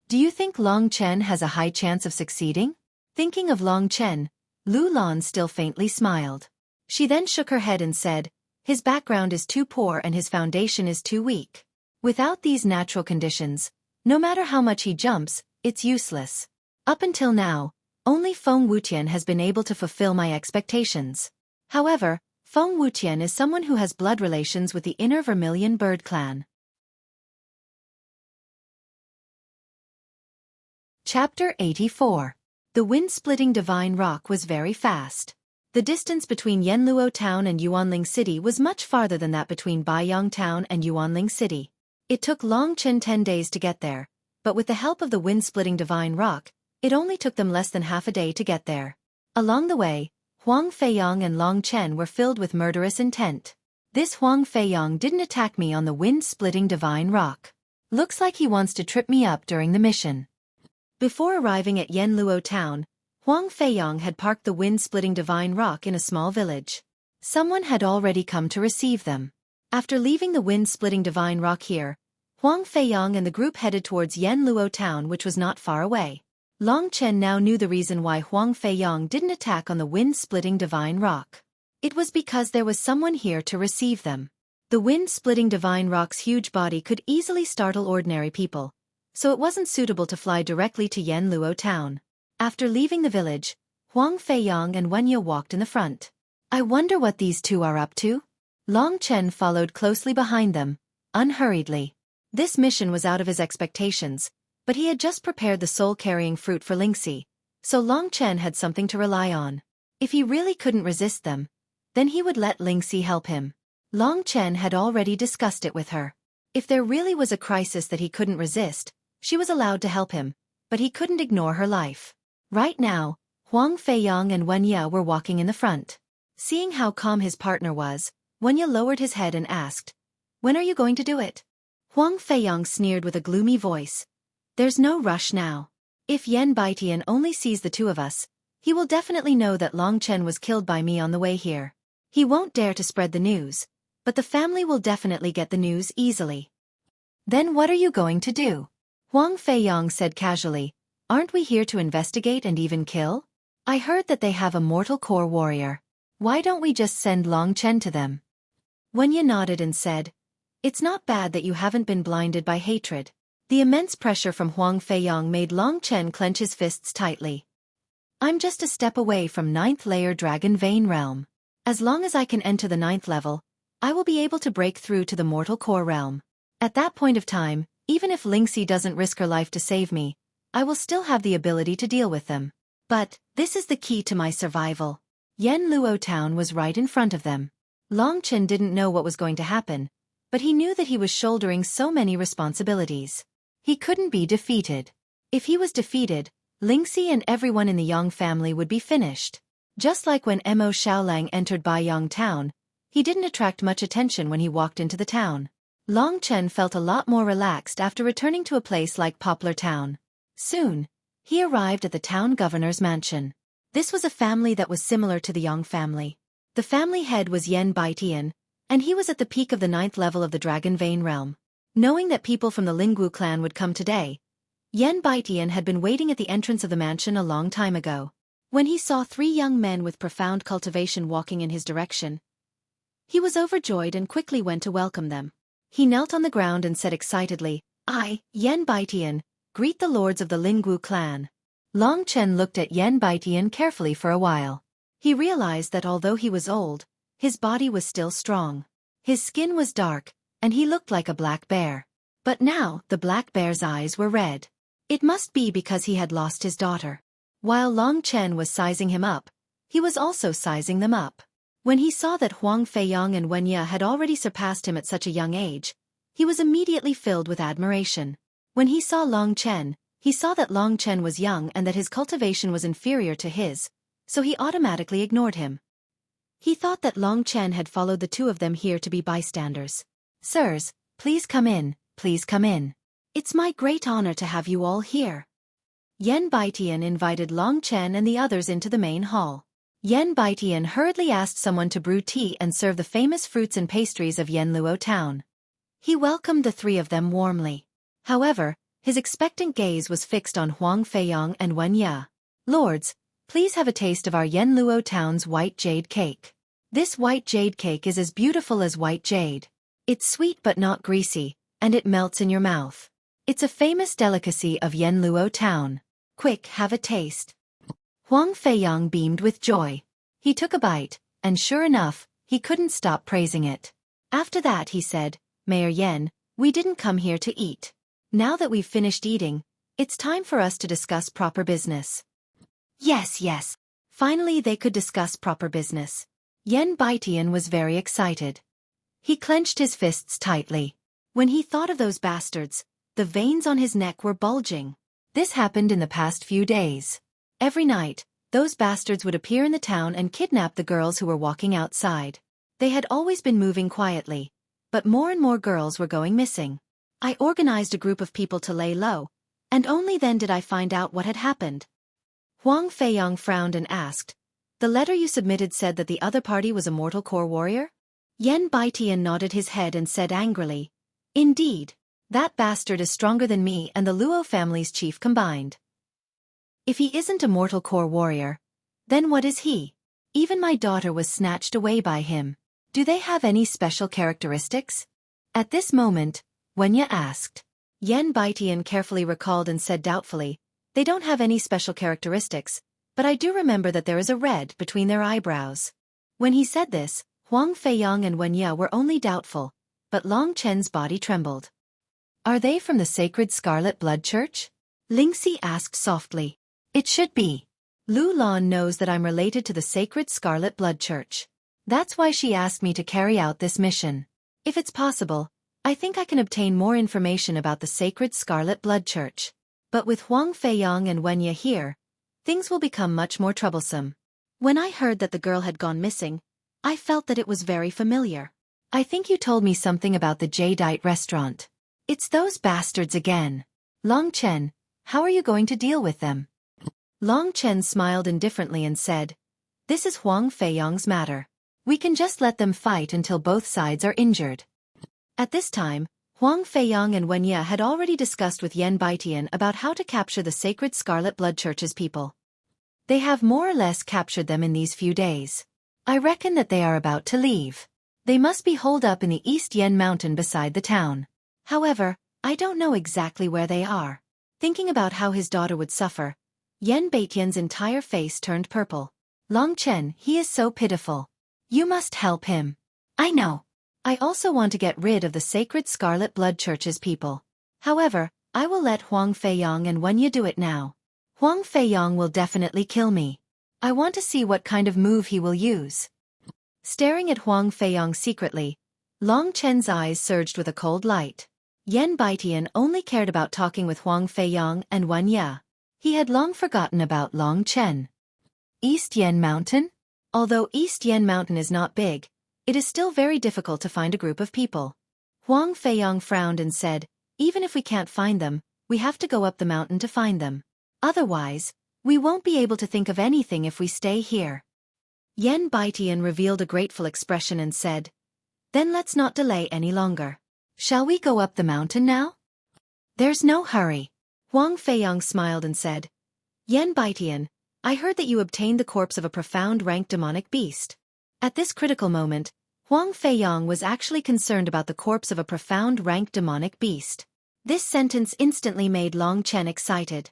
Do you think Long Chen has a high chance of succeeding?" Thinking of Long Chen, Lu Lan still faintly smiled. She then shook her head and said, "His background is too poor and his foundation is too weak. Without these natural conditions, no matter how much he jumps, it's useless. Up until now, only Feng Wutian has been able to fulfill my expectations. However, Feng Wutian is someone who has blood relations with the inner Vermilion Bird clan." Chapter 84. The wind-splitting divine rock was very fast. The distance between Yanluo town and Yuanling City was much farther than that between Baiyang town and Yuanling City. It took Long Chen 10 days to get there, but with the help of the wind-splitting divine rock, it only took them less than half a day to get there. Along the way, Huang Feiyang and Long Chen were filled with murderous intent. This Huang Feiyang didn't attack me on the wind-splitting divine rock. Looks like he wants to trip me up during the mission. Before arriving at Yanluo town, Huang Feiyong had parked the wind-splitting divine rock in a small village. Someone had already come to receive them. After leaving the wind-splitting divine rock here, Huang Feiyong and the group headed towards Yanluo town, which was not far away. Long Chen now knew the reason why Huang Feiyong didn't attack on the wind-splitting divine rock. It was because there was someone here to receive them. The wind-splitting divine rock's huge body could easily startle ordinary people, so it wasn't suitable to fly directly to Yanluo town. After leaving the village, Huang Feiyong and Wenya walked in the front. I wonder what these two are up to? Long Chen followed closely behind them, unhurriedly. This mission was out of his expectations, but he had just prepared the soul-carrying fruit for Lingxi, so Long Chen had something to rely on. If he really couldn't resist them, then he would let Lingxi help him. Long Chen had already discussed it with her. If there really was a crisis that he couldn't resist, she was allowed to help him, but he couldn't ignore her life. Right now, Huang Feiyong and Wenya were walking in the front. Seeing how calm his partner was, Wenya lowered his head and asked, "When are you going to do it?" Huang Feiyong sneered with a gloomy voice. "There's no rush now. If Yan Baitian only sees the two of us, he will definitely know that Long Chen was killed by me on the way here. He won't dare to spread the news, but the family will definitely get the news easily." "Then what are you going to do?" Huang Feiyong said casually. "Aren't we here to investigate and even kill? I heard that they have a mortal core warrior. Why don't we just send Long Chen to them?" Wenya nodded and said, "It's not bad that you haven't been blinded by hatred." The immense pressure from Huang Feiyong made Long Chen clench his fists tightly. "I'm just a step away from 9th layer Dragon Vein realm. As long as I can enter the 9th level, I will be able to break through to the mortal core realm. At that point of time, even if Lingxi doesn't risk her life to save me, I will still have the ability to deal with them. But this is the key to my survival." Yanluo town was right in front of them. Long Chen didn't know what was going to happen, but he knew that he was shouldering so many responsibilities. He couldn't be defeated. If he was defeated, Lingxi and everyone in the Yang family would be finished. Just like when Mo Xiaolang entered Baiyang town, he didn't attract much attention when he walked into the town. Long Chen felt a lot more relaxed after returning to a place like Poplar Town. Soon, he arrived at the town governor's mansion. This was a family that was similar to the Yang family. The family head was Yan Baitian, and he was at the peak of the 9th level of the Dragon Vein realm. Knowing that people from the Lingwu clan would come today, Yan Baitian had been waiting at the entrance of the mansion a long time ago. When he saw 3 young men with profound cultivation walking in his direction, he was overjoyed and quickly went to welcome them. He knelt on the ground and said excitedly, "I, Yan Baitian, greet the lords of the Lingwu clan." Long Chen looked at Yan Baitian carefully for a while. He realized that although he was old, his body was still strong. His skin was dark, and he looked like a black bear. But now the black bear's eyes were red. It must be because he had lost his daughter. While Long Chen was sizing him up, he was also sizing them up. When he saw that Huang Feiyong and Wenya had already surpassed him at such a young age, he was immediately filled with admiration. When he saw Long Chen, he saw that Long Chen was young and that his cultivation was inferior to his, so he automatically ignored him. He thought that Long Chen had followed the two of them here to be bystanders. "Sirs, please come in, please come in. It's my great honor to have you all here." Yan Baitian invited Long Chen and the others into the main hall. Yan Baitian hurriedly asked someone to brew tea and serve the famous fruits and pastries of Yanluo town. He welcomed the 3 of them warmly. However, his expectant gaze was fixed on Huang Feiyong and Wenya. "Lords, please have a taste of our Yanluo town's white jade cake. This white jade cake is as beautiful as white jade. It's sweet but not greasy, and it melts in your mouth. It's a famous delicacy of Yanluo town. Quick, have a taste." Huang Feiyong beamed with joy. He took a bite, and sure enough, he couldn't stop praising it. After that he said, "Mayor Yan, we didn't come here to eat. Now that we've finished eating, it's time for us to discuss proper business." Yes. Finally they could discuss proper business. Yan Baitian was very excited. He clenched his fists tightly. When he thought of those bastards, the veins on his neck were bulging. This happened in the past few days. Every night, those bastards would appear in the town and kidnap the girls who were walking outside. They had always been moving quietly, but more and more girls were going missing. I organized a group of people to lay low, and only then did I find out what had happened. Huang Feiyang frowned and asked, "The letter you submitted said that the other party was a mortal core warrior?" Yan Baitian nodded his head and said angrily, "Indeed. That bastard is stronger than me and the Luo family's chief combined. If he isn't a mortal core warrior, then what is he? Even my daughter was snatched away by him. Do they have any special characteristics?" At this moment, Wenya asked. Yan Baitian carefully recalled and said doubtfully, "They don't have any special characteristics, but I do remember that there is a red between their eyebrows." When he said this, Huang Feiyang and Wenya were only doubtful, but Long Chen's body trembled. "Are they from the Sacred Scarlet Blood Church?" Lingxi asked softly. "It should be. Lu Lan knows that I'm related to the Sacred Scarlet Blood Church. That's why she asked me to carry out this mission. If it's possible, I think I can obtain more information about the Sacred Scarlet Blood Church. But with Huang Feiyang and Wenya here, things will become much more troublesome. When I heard that the girl had gone missing, I felt that it was very familiar. I think you told me something about the Jadeite restaurant. It's those bastards again. Long Chen, how are you going to deal with them?" Long Chen smiled indifferently and said, "This is Huang Feiyang's matter. We can just let them fight until both sides are injured." At this time, Huang Feiyang and Wenya had already discussed with Yan Baitian about how to capture the Sacred Scarlet Blood Church's people. They have more or less captured them in these few days. I reckon that they are about to leave. They must be holed up in the East Yen Mountain beside the town. However, I don't know exactly where they are. Thinking about how his daughter would suffer, Yan Baitian's entire face turned purple. "Long Chen, he is so pitiful. You must help him." "I know. I also want to get rid of the Sacred Scarlet Blood Church's people. However, I will let Huang Feiyang and Wenya do it now. Huang Feiyang will definitely kill me. I want to see what kind of move he will use." Staring at Huang Feiyang secretly, Long Chen's eyes surged with a cold light. Yan Baitian only cared about talking with Huang Feiyang and Wenya. He had long forgotten about Long Chen. East Yen Mountain? Although East Yen Mountain is not big, it is still very difficult to find a group of people. Huang Feiyang frowned and said, "Even if we can't find them, we have to go up the mountain to find them. Otherwise, we won't be able to think of anything if we stay here." Yan Baitian revealed a grateful expression and said, "Then let's not delay any longer. Shall we go up the mountain now?" "There's no hurry." Huang Feiyang smiled and said, "Yan Baitian, I heard that you obtained the corpse of a profound rank demonic beast." At this critical moment, Huang Feiyang was actually concerned about the corpse of a profound rank demonic beast. This sentence instantly made Long Chen excited.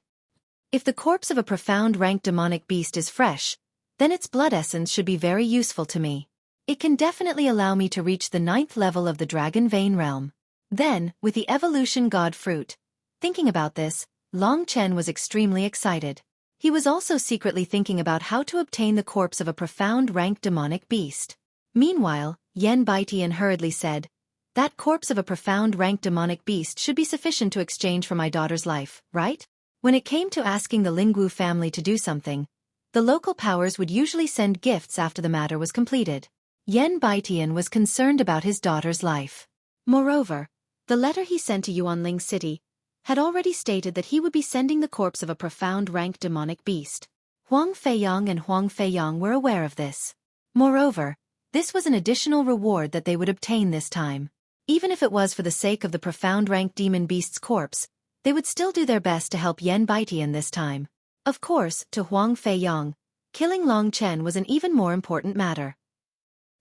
If the corpse of a profound rank demonic beast is fresh, then its blood essence should be very useful to me. It can definitely allow me to reach the 9th level of the Dragon Vein realm. Then, with the evolution god fruit. Thinking about this, Long Chen was extremely excited. He was also secretly thinking about how to obtain the corpse of a profound rank demonic beast. Meanwhile, Yan Baitian hurriedly said, "That corpse of a profound rank demonic beast should be sufficient to exchange for my daughter's life, right?" When it came to asking the Lingwu family to do something, the local powers would usually send gifts after the matter was completed. Yan Baitian was concerned about his daughter's life. Moreover, the letter he sent to Yuanling City had already stated that he would be sending the corpse of a profound rank demonic beast. Huang Feiyang and Huang Feiyang were aware of this. Moreover, this was an additional reward that they would obtain this time. Even if it was for the sake of the profound rank demon beast's corpse, they would still do their best to help Yan Baitian this time. Of course, to Huang Feiyang, killing Long Chen was an even more important matter.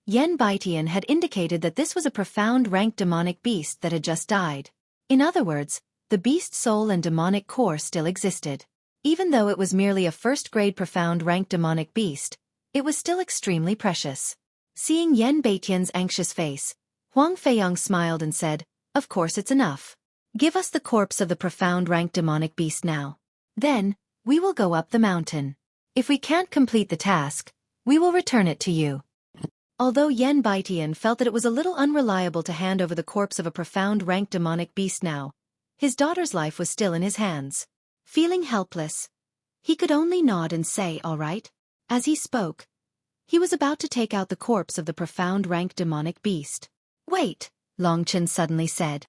Yan Baitian had indicated that this was a profound rank demonic beast that had just died. In other words, the beast's soul and demonic core still existed. Even though it was merely a first-grade profound rank demonic beast, it was still extremely precious. Seeing Yan Baitian's anxious face, Huang Feiyang smiled and said, "Of course it's enough. Give us the corpse of the profound rank demonic beast now. Then, we will go up the mountain. If we can't complete the task, we will return it to you." Although Yan Baitian felt that it was a little unreliable to hand over the corpse of a profound rank demonic beast now, his daughter's life was still in his hands. Feeling helpless, he could only nod and say, "All right." As he spoke, he was about to take out the corpse of the profound rank demonic beast. "Wait," Long Chen suddenly said.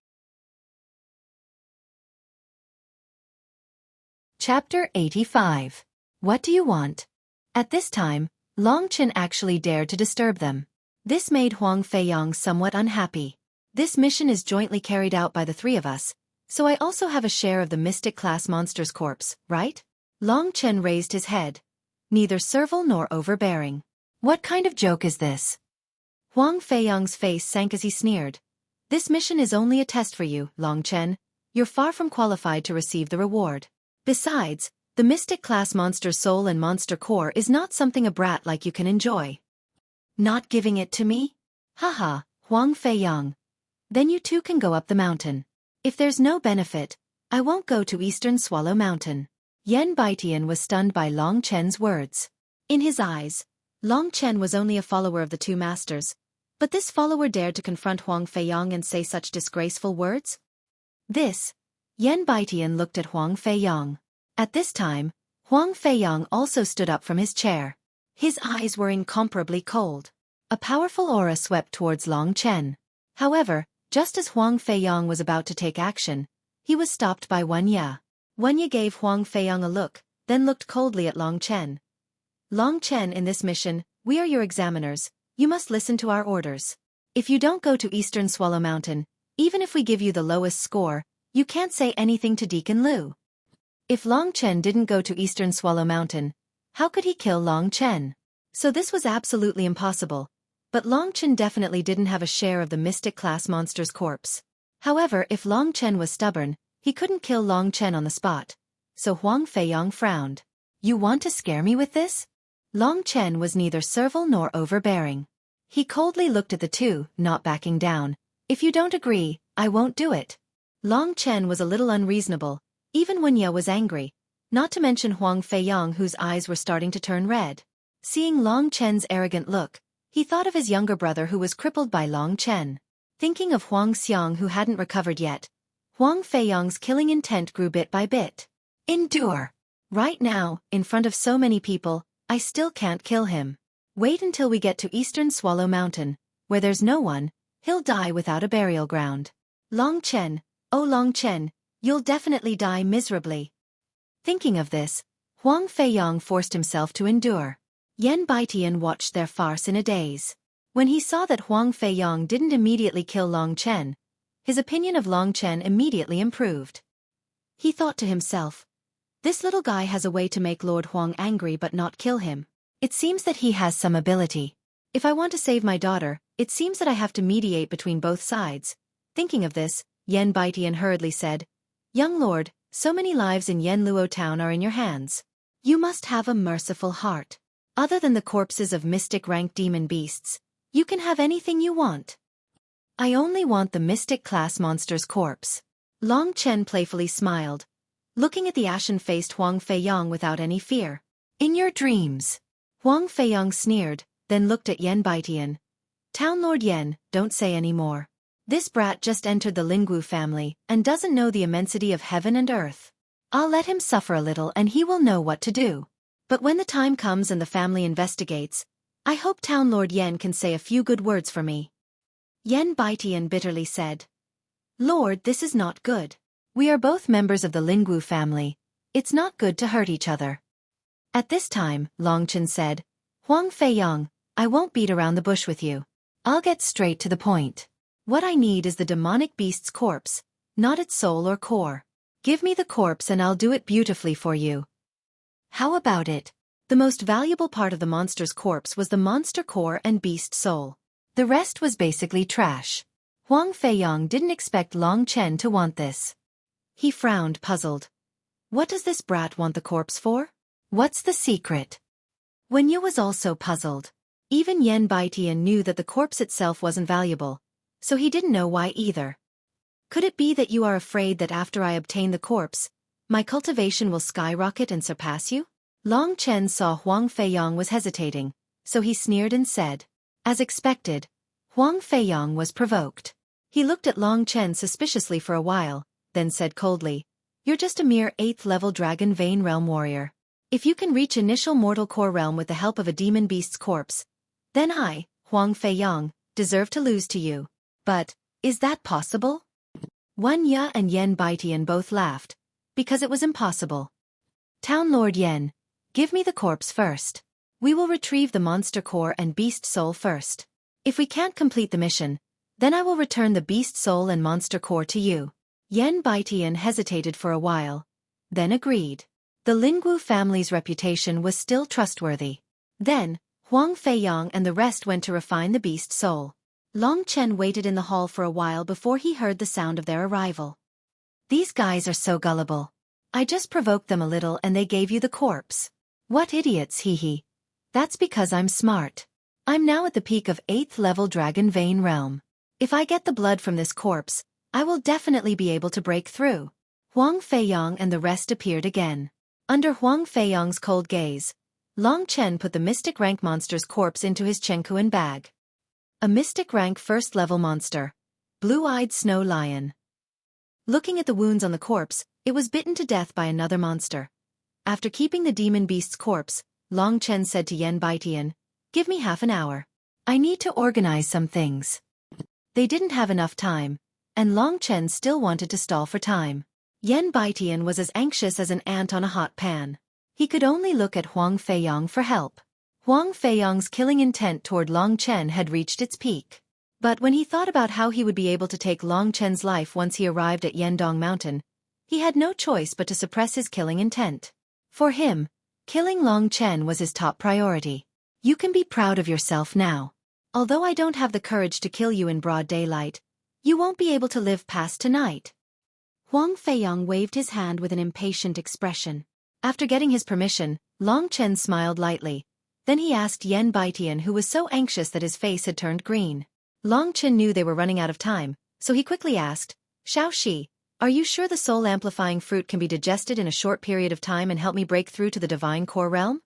Chapter 85. What do you want? At this time, Long Chen actually dared to disturb them. This made Huang Feiyang somewhat unhappy. This mission is jointly carried out by the three of us, so I also have a share of the mystic class monster's corpse, right? Long Chen raised his head. Neither servile nor overbearing. What kind of joke is this? Huang Feiyang's face sank as he sneered. This mission is only a test for you, Long Chen. You're far from qualified to receive the reward. Besides, the mystic class monster soul and monster core is not something a brat like you can enjoy. Not giving it to me? Haha, Huang Feiyang. Then you too can go up the mountain. If there's no benefit, I won't go to Eastern Swallow Mountain. Yan Baitian was stunned by Long Chen's words. In his eyes, Long Chen was only a follower of the two masters, but this follower dared to confront Huang Feiyang and say such disgraceful words? Yan Baitian looked at Huang Feiyang. At this time, Huang Feiyang also stood up from his chair. His eyes were incomparably cold. A powerful aura swept towards Long Chen. However, just as Huang Feiyang was about to take action, he was stopped by Wen Ye. Wen Ye gave Huang Feiyang a look, then looked coldly at Long Chen. Long Chen, in this mission, we are your examiners. You must listen to our orders. If you don't go to Eastern Swallow Mountain, even if we give you the lowest score, you can't say anything to Deacon Liu. If Long Chen didn't go to Eastern Swallow Mountain, how could he kill Long Chen? So this was absolutely impossible. But Long Chen definitely didn't have a share of the mystic class monster's corpse. However, if Long Chen was stubborn, he couldn't kill Long Chen on the spot. So Huang Feiyang frowned. You want to scare me with this? Long Chen was neither servile nor overbearing. He coldly looked at the two, not backing down. If you don't agree, I won't do it. Long Chen was a little unreasonable, even when Ye was angry, not to mention Huang Feiyang whose eyes were starting to turn red. Seeing Long Chen's arrogant look, he thought of his younger brother who was crippled by Long Chen. Thinking of Huang Xiang who hadn't recovered yet, Huang Feiyang's killing intent grew bit by bit. Endure. Right now, in front of so many people, I still can't kill him. Wait until we get to Eastern Swallow Mountain, where there's no one, he'll die without a burial ground. Long Chen, oh Long Chen, you'll definitely die miserably. Thinking of this, Huang Feiyang forced himself to endure. Yan Baitian watched their farce in a daze. When he saw that Huang Feiyang didn't immediately kill Long Chen, his opinion of Long Chen immediately improved. He thought to himself, this little guy has a way to make Lord Huang angry but not kill him. It seems that he has some ability. If I want to save my daughter, it seems that I have to mediate between both sides. Thinking of this, Yan Baitian hurriedly said, Young lord, so many lives in Yenluo town are in your hands. You must have a merciful heart. Other than the corpses of mystic rank demon beasts, you can have anything you want. I only want the mystic class monster's corpse. Long Chen playfully smiled, looking at the ashen-faced Huang Feiyang without any fear. In your dreams. Huang Feiyang sneered, then looked at Yan Baitian. Town Lord Yan, don't say any more. This brat just entered the Lingwu family and doesn't know the immensity of heaven and earth. I'll let him suffer a little and he will know what to do. But when the time comes and the family investigates, I hope Town Lord Yan can say a few good words for me. Yan Baitian bitterly said. Lord, this is not good. We are both members of the Lingwu family. It's not good to hurt each other. At this time, Long Chen said, Huang Feiyang, I won't beat around the bush with you. I'll get straight to the point. What I need is the demonic beast's corpse, not its soul or core. Give me the corpse and I'll do it beautifully for you. How about it? The most valuable part of the monster's corpse was the monster core and beast soul. The rest was basically trash. Huang Feiyang didn't expect Long Chen to want this. He frowned, puzzled. What does this brat want the corpse for? What's the secret? Wen Ye was also puzzled. Even Yan Baitian knew that the corpse itself wasn't valuable, so he didn't know why either. Could it be that you are afraid that after I obtain the corpse, my cultivation will skyrocket and surpass you? Long Chen saw Huang Feiyang was hesitating, so he sneered and said. As expected, Huang Feiyang was provoked. He looked at Long Chen suspiciously for a while, then said coldly, You're just a mere 8th-level Dragon Vein Realm warrior. If you can reach initial mortal core realm with the help of a demon beast's corpse, then I, Huang Feiyang, deserve to lose to you. But, is that possible? Wen Ye and Yan Baitian both laughed, because it was impossible. Town Lord Yen, give me the corpse first. We will retrieve the monster core and beast soul first. If we can't complete the mission, then I will return the beast soul and monster core to you. Yen Baitian hesitated for a while, then agreed. The Lingwu family's reputation was still trustworthy. Then, Huang Feiyang and the rest went to refine the beast soul. Long Chen waited in the hall for a while before he heard the sound of their arrival. These guys are so gullible. I just provoked them a little and they gave you the corpse. What idiots, hee. That's because I'm smart. I'm now at the peak of 8th level Dragon Vein realm. If I get the blood from this corpse, I will definitely be able to break through. Huang Feiyang and the rest appeared again. Under Huang Feiyang's cold gaze, Long Chen put the mystic rank monster's corpse into his Chenkuan bag. A mystic rank first level monster. Blue-eyed snow lion. Looking at the wounds on the corpse, it was bitten to death by another monster. After keeping the demon beast's corpse, Long Chen said to Yen Baitian, "Give me half an hour. I need to organize some things." They didn't have enough time, and Long Chen still wanted to stall for time. Yen Baitian was as anxious as an ant on a hot pan. He could only look at Huang Feiyang for help. Huang Feiyang's killing intent toward Long Chen had reached its peak. But when he thought about how he would be able to take Long Chen's life once he arrived at Yendong Mountain, he had no choice but to suppress his killing intent. For him, killing Long Chen was his top priority. You can be proud of yourself now. Although I don't have the courage to kill you in broad daylight, you won't be able to live past tonight. Huang Feiyang waved his hand with an impatient expression. After getting his permission, Long Chen smiled lightly. Then he asked Yen Baitian, who was so anxious that his face had turned green. Long Chen knew they were running out of time, so he quickly asked, "Xueqi, are you sure the soul-amplifying fruit can be digested in a short period of time and help me break through to the divine core realm?"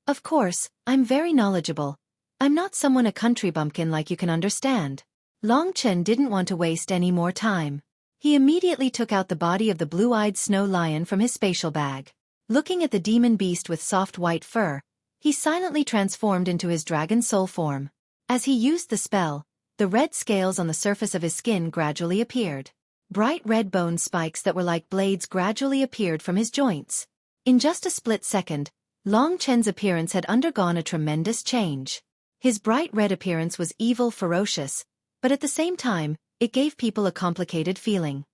"Of course, I'm very knowledgeable. I'm not someone a country bumpkin like you can understand." Long Chen didn't want to waste any more time. He immediately took out the body of the blue-eyed snow lion from his spatial bag. Looking at the demon beast with soft white fur, he silently transformed into his dragon soul form. As he used the spell, the red scales on the surface of his skin gradually appeared. Bright red bone spikes that were like blades gradually appeared from his joints. In just a split second, Long Chen's appearance had undergone a tremendous change. His bright red appearance was evil, ferocious, but at the same time, it gave people a complicated feeling.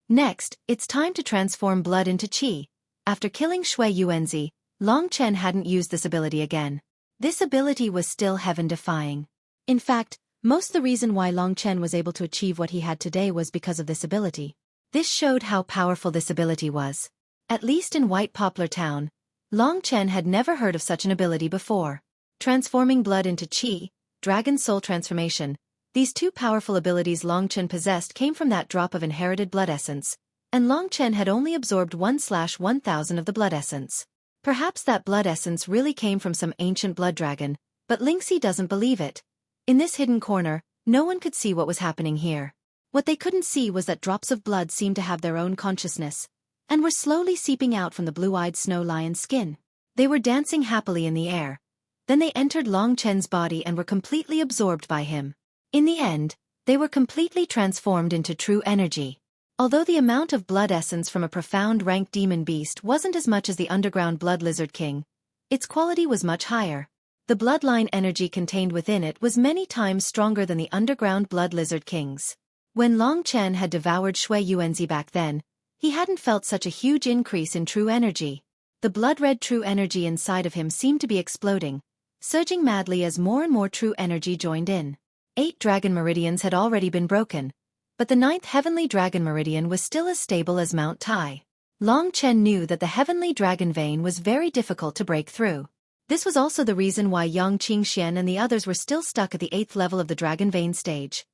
Next, it's time to transform blood into qi. After killing Xueqi, Long Chen hadn't used this ability again. This ability was still heaven-defying. In fact, most of the reason why Long Chen was able to achieve what he had today was because of this ability. This showed how powerful this ability was. At least in White Poplar Town, Long Chen had never heard of such an ability before. Transforming blood into qi, dragon soul transformation, these two powerful abilities Long Chen possessed came from that drop of inherited blood essence, and Long Chen had only absorbed 1/1000 of the blood essence. Perhaps that blood essence really came from some ancient blood dragon, but Lingxi doesn't believe it. In this hidden corner, no one could see what was happening here. What they couldn't see was that drops of blood seemed to have their own consciousness, and were slowly seeping out from the blue-eyed snow lion's skin. They were dancing happily in the air. Then they entered Long Chen's body and were completely absorbed by him. In the end, they were completely transformed into true energy. Although the amount of blood essence from a profound rank demon beast wasn't as much as the underground blood lizard king, its quality was much higher. The bloodline energy contained within it was many times stronger than the underground blood lizard king's. When Long Chen had devoured Xueqi back then, he hadn't felt such a huge increase in true energy. The blood-red true energy inside of him seemed to be exploding, surging madly as more and more true energy joined in. 8 dragon meridians had already been broken, but the 9th heavenly dragon meridian was still as stable as Mount Tai. Long Chen knew that the heavenly dragon vein was very difficult to break through. This was also the reason why Yang Qingxian and the others were still stuck at the 8th level of the dragon vein stage.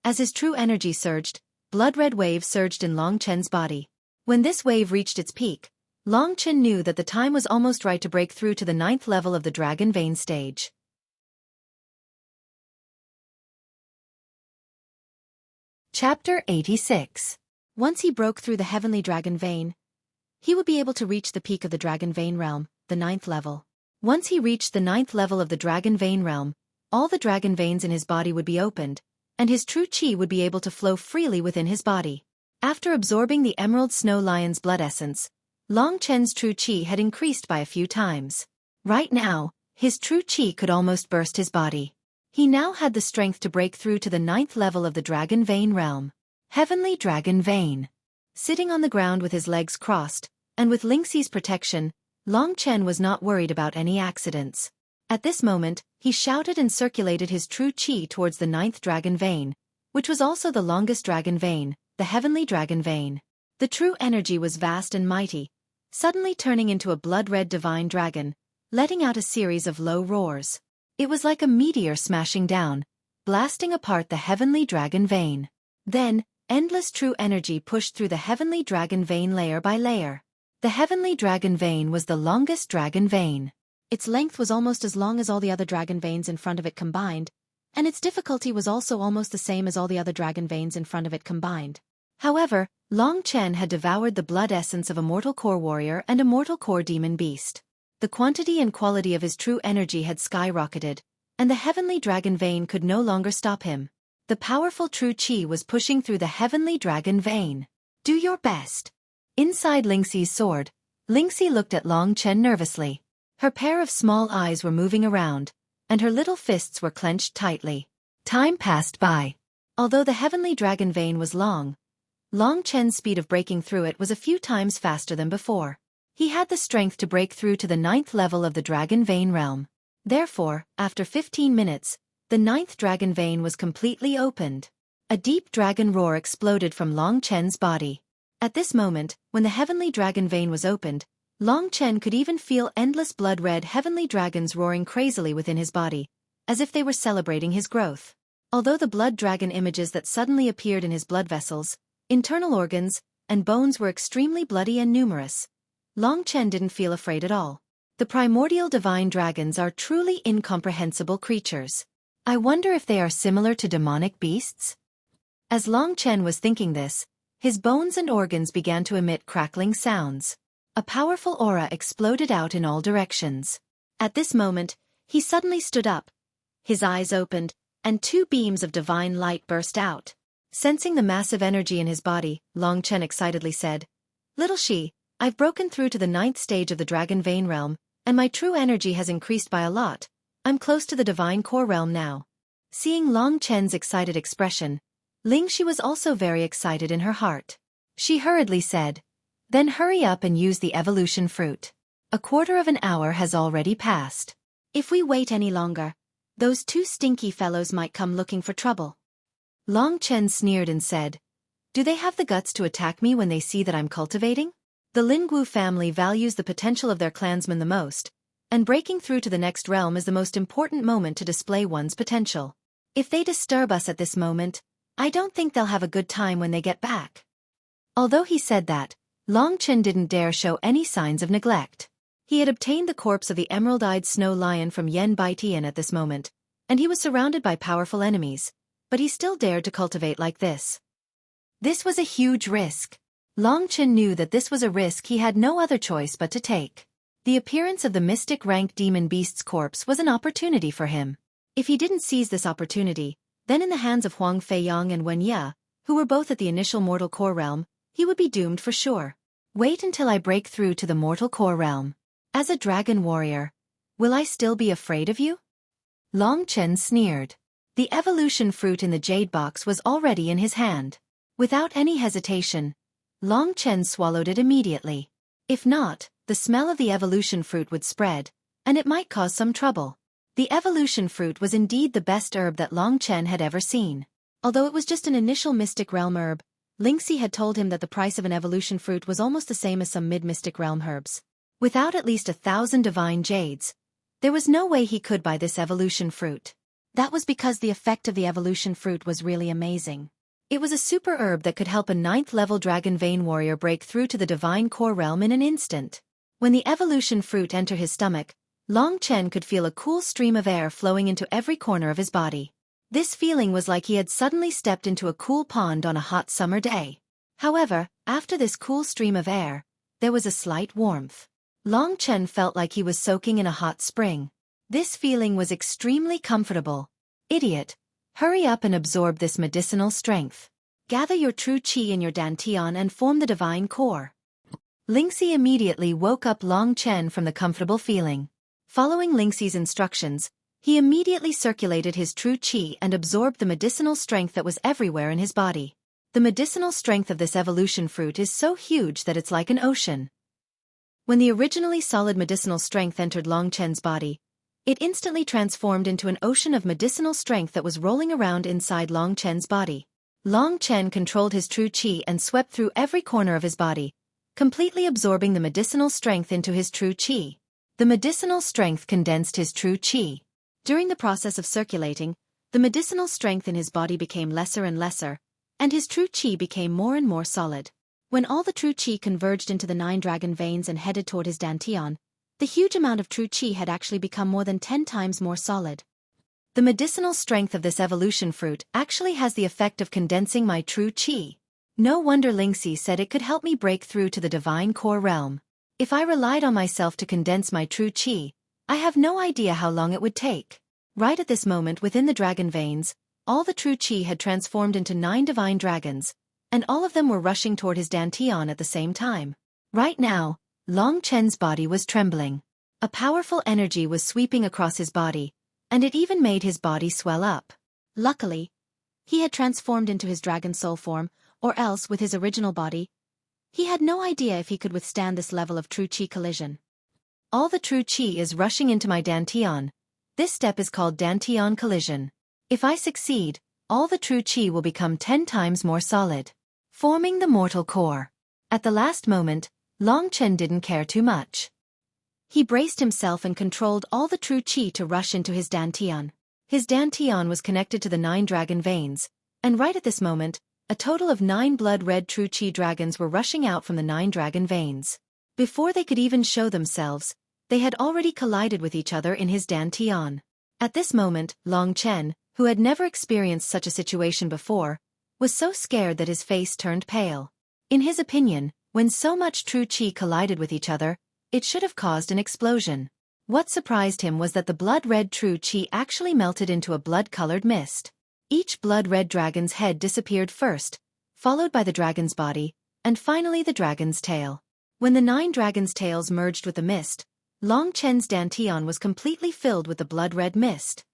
As his true energy surged, blood-red wave surged in Long Chen's body. When this wave reached its peak, Long Chen knew that the time was almost right to break through to the 9th level of the dragon vein stage. Chapter 86. Once he broke through the heavenly dragon vein, he would be able to reach the peak of the dragon vein realm, the 9th level. Once he reached the 9th level of the dragon vein realm, all the dragon veins in his body would be opened, and his true qi would be able to flow freely within his body. After absorbing the emerald snow lion's blood essence, Long Chen's true qi had increased by a few times. Right now, his true qi could almost burst his body. He now had the strength to break through to the 9th level of the Dragon Vein realm. Heavenly Dragon Vein. Sitting on the ground with his legs crossed, and with Lingxi's protection, Long Chen was not worried about any accidents. At this moment, he shouted and circulated his true qi towards the 9th Dragon Vein, which was also the longest Dragon Vein, the Heavenly Dragon Vein. The true energy was vast and mighty, suddenly turning into a blood-red divine dragon, letting out a series of low roars. It was like a meteor smashing down, blasting apart the Heavenly Dragon Vein. Then, endless true energy pushed through the Heavenly Dragon Vein layer by layer. The Heavenly Dragon Vein was the longest Dragon Vein. Its length was almost as long as all the other Dragon Veins in front of it combined, and its difficulty was also almost the same as all the other Dragon Veins in front of it combined. However, Long Chen had devoured the blood essence of a mortal core warrior and a mortal core demon beast. The quantity and quality of his true energy had skyrocketed, and the Heavenly Dragon Vein could no longer stop him. The powerful true qi was pushing through the Heavenly Dragon Vein. Do your best. Inside Lingxi's sword, Lingxi looked at Long Chen nervously. Her pair of small eyes were moving around, and her little fists were clenched tightly. Time passed by. Although the Heavenly Dragon Vein was long, Long Chen's speed of breaking through it was a few times faster than before. He had the strength to break through to the 9th level of the Dragon Vein realm. Therefore, after 15 minutes, the 9th Dragon Vein was completely opened. A deep dragon roar exploded from Long Chen's body. At this moment, when the Heavenly Dragon Vein was opened, Long Chen could even feel endless blood-red heavenly dragons roaring crazily within his body, as if they were celebrating his growth. Although the blood dragon images that suddenly appeared in his blood vessels, internal organs, and bones were extremely bloody and numerous, Long Chen didn't feel afraid at all. The primordial divine dragons are truly incomprehensible creatures. I wonder if they are similar to demonic beasts? As Long Chen was thinking this, his bones and organs began to emit crackling sounds. A powerful aura exploded out in all directions. At this moment, he suddenly stood up. His eyes opened, and 2 beams of divine light burst out. Sensing the massive energy in his body, Long Chen excitedly said, "Little Shi, I've broken through to the 9th stage of the Dragon Vein realm, and my true energy has increased by a lot. I'm close to the divine core realm now." Seeing Long Chen's excited expression, Lingxi was also very excited in her heart. She hurriedly said, "Then hurry up and use the evolution fruit. A quarter of an hour has already passed. If we wait any longer, those 2 stinky fellows might come looking for trouble." Long Chen sneered and said, "Do they have the guts to attack me when they see that I'm cultivating? The Lingwu family values the potential of their clansmen the most, and breaking through to the next realm is the most important moment to display one's potential. If they disturb us at this moment, I don't think they'll have a good time when they get back." Although he said that, Long Chen didn't dare show any signs of neglect. He had obtained the corpse of the emerald-eyed snow lion from Yen Baitian at this moment, and he was surrounded by powerful enemies, but he still dared to cultivate like this. This was a huge risk. Long Chen knew that this was a risk he had no other choice but to take. The appearance of the mystic-ranked demon beast's corpse was an opportunity for him. If he didn't seize this opportunity, then in the hands of Huang Feiyang and Wen Ye, who were both at the initial mortal core realm, he would be doomed for sure. Wait until I break through to the mortal core realm. As a dragon warrior, will I still be afraid of you? Long Chen sneered. The evolution fruit in the jade box was already in his hand. Without any hesitation, Long Chen swallowed it immediately. If not, the smell of the evolution fruit would spread, and it might cause some trouble. The evolution fruit was indeed the best herb that Long Chen had ever seen. Although it was just an initial mystic realm herb, Lingxi had told him that the price of an evolution fruit was almost the same as some mid-mystic realm herbs. Without at least 1,000 divine jades, there was no way he could buy this evolution fruit. That was because the effect of the evolution fruit was really amazing. It was a super herb that could help a 9th-level Dragon Vein warrior break through to the divine core realm in an instant. When the evolution fruit entered his stomach, Long Chen could feel a cool stream of air flowing into every corner of his body. This feeling was like he had suddenly stepped into a cool pond on a hot summer day. However, after this cool stream of air, there was a slight warmth. Long Chen felt like he was soaking in a hot spring. This feeling was extremely comfortable. Idiot! Hurry up and absorb this medicinal strength. Gather your true qi in your dantian and form the divine core. Lingxi immediately woke up Long Chen from the comfortable feeling. Following Lingxi's instructions, he immediately circulated his true qi and absorbed the medicinal strength that was everywhere in his body. The medicinal strength of this evolution fruit is so huge that it's like an ocean. When the originally solid medicinal strength entered Long Chen's body, it instantly transformed into an ocean of medicinal strength that was rolling around inside Long Chen's body. Long Chen controlled his true qi and swept through every corner of his body, completely absorbing the medicinal strength into his true qi. The medicinal strength condensed his true qi. During the process of circulating, the medicinal strength in his body became lesser and lesser, and his true qi became more and more solid. When all the true qi converged into the 9 dragon veins and headed toward his dantian, the huge amount of true qi had actually become more than 10 times more solid. The medicinal strength of this evolution fruit actually has the effect of condensing my true qi. No wonder Lingxi said it could help me break through to the divine core realm. If I relied on myself to condense my true qi, I have no idea how long it would take. Right at this moment within the dragon veins, all the true qi had transformed into 9 divine dragons, and all of them were rushing toward his dantian at the same time. Right now, Long Chen's body was trembling. A powerful energy was sweeping across his body, and it even made his body swell up. Luckily, he had transformed into his dragon soul form, or else with his original body, he had no idea if he could withstand this level of true qi collision. All the true qi is rushing into my dantian. This step is called dantian collision. If I succeed, all the true qi will become 10 times more solid, forming the mortal core. At the last moment, Long Chen didn't care too much. He braced himself and controlled all the true qi to rush into his dantian. His dantian was connected to the 9 dragon veins, and right at this moment, a total of 9 blood-red true qi dragons were rushing out from the 9 dragon veins. Before they could even show themselves, they had already collided with each other in his dantian. At this moment, Long Chen, who had never experienced such a situation before, was so scared that his face turned pale. In his opinion, when so much true qi collided with each other, it should have caused an explosion. What surprised him was that the blood-red true qi actually melted into a blood-colored mist. Each blood-red dragon's head disappeared first, followed by the dragon's body, and finally the dragon's tail. When the 9 dragons' tails merged with the mist, Long Chen's dantian was completely filled with the blood-red mist.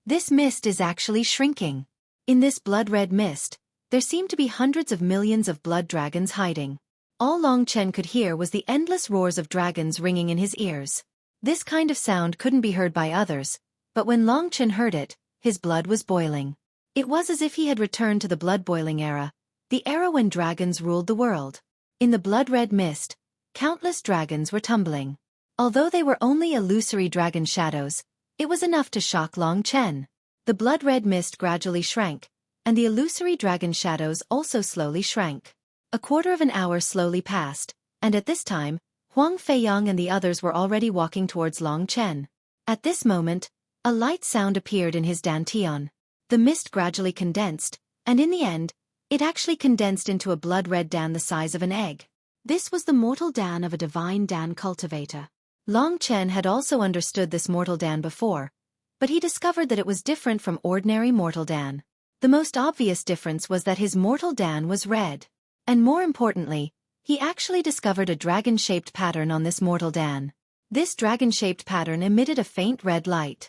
This mist is actually shrinking. In this blood-red mist, there seemed to be hundreds of millions of blood dragons hiding. All Long Chen could hear was the endless roars of dragons ringing in his ears. This kind of sound couldn't be heard by others, but when Long Chen heard it, his blood was boiling. It was as if he had returned to the blood-boiling era, the era when dragons ruled the world. In the blood-red mist, countless dragons were tumbling. Although they were only illusory dragon shadows, it was enough to shock Long Chen. The blood-red mist gradually shrank, and the illusory dragon shadows also slowly shrank. A quarter of an hour slowly passed, and at this time, Huang Feiyang and the others were already walking towards Long Chen. At this moment, a light sound appeared in his dantian. The mist gradually condensed, and in the end, it actually condensed into a blood-red dan the size of an egg. This was the mortal dan of a divine dan cultivator. Long Chen had also understood this mortal dan before, but he discovered that it was different from ordinary mortal dan. The most obvious difference was that his mortal dan was red. And more importantly, he actually discovered a dragon-shaped pattern on this mortal dan. This dragon-shaped pattern emitted a faint red light.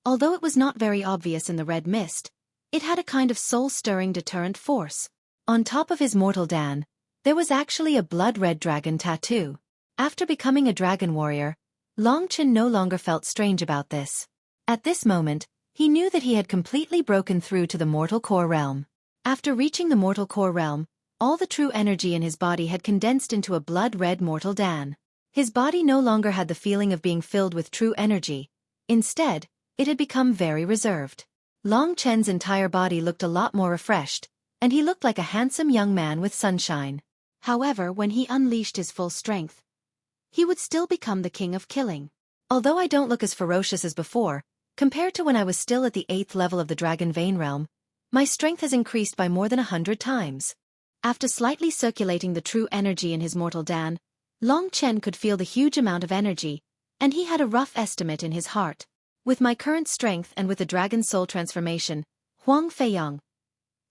Although it was not very obvious in the red mist, it had a kind of soul-stirring deterrent force. On top of his mortal dan, there was actually a blood-red dragon tattoo. After becoming a dragon warrior, Long Chen no longer felt strange about this. At this moment, he knew that he had completely broken through to the mortal core realm. After reaching the mortal core realm, all the true energy in his body had condensed into a blood-red mortal dan. His body no longer had the feeling of being filled with true energy. Instead, it had become very reserved. Long Chen's entire body looked a lot more refreshed, and he looked like a handsome young man with sunshine. However, when he unleashed his full strength, he would still become the king of killing. Although I don't look as ferocious as before, compared to when I was still at the 8th level of the Dragon Vein realm, my strength has increased by more than 100 times. After slightly circulating the true energy in his mortal dan, Long Chen could feel the huge amount of energy, and he had a rough estimate in his heart. With my current strength and with the dragon soul transformation, Huang Feiyang.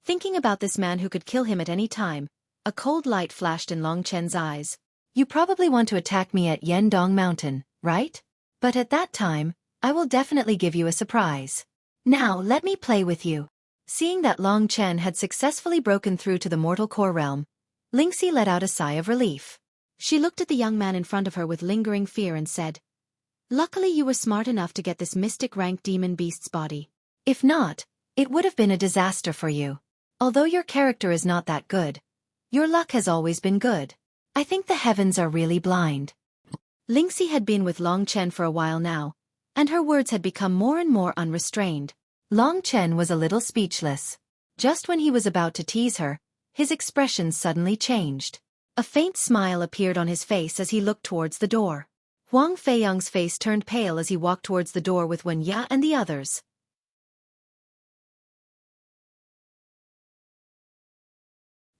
Thinking about this man who could kill him at any time, a cold light flashed in Long Chen's eyes. You probably want to attack me at Yendong Mountain, right? But at that time, I will definitely give you a surprise. Now let me play with you. Seeing that Long Chen had successfully broken through to the mortal core realm, Lingxi let out a sigh of relief. She looked at the young man in front of her with lingering fear and said, "Luckily you were smart enough to get this mystic rank demon beast's body. If not, it would have been a disaster for you. Although your character is not that good, your luck has always been good. I think the heavens are really blind." Lingxi had been with Long Chen for a while now, and her words had become more and more unrestrained. Long Chen was a little speechless. Just when he was about to tease her, his expression suddenly changed. A faint smile appeared on his face as he looked towards the door. Huang Feiyang's face turned pale as he walked towards the door with Wen Ya and the others.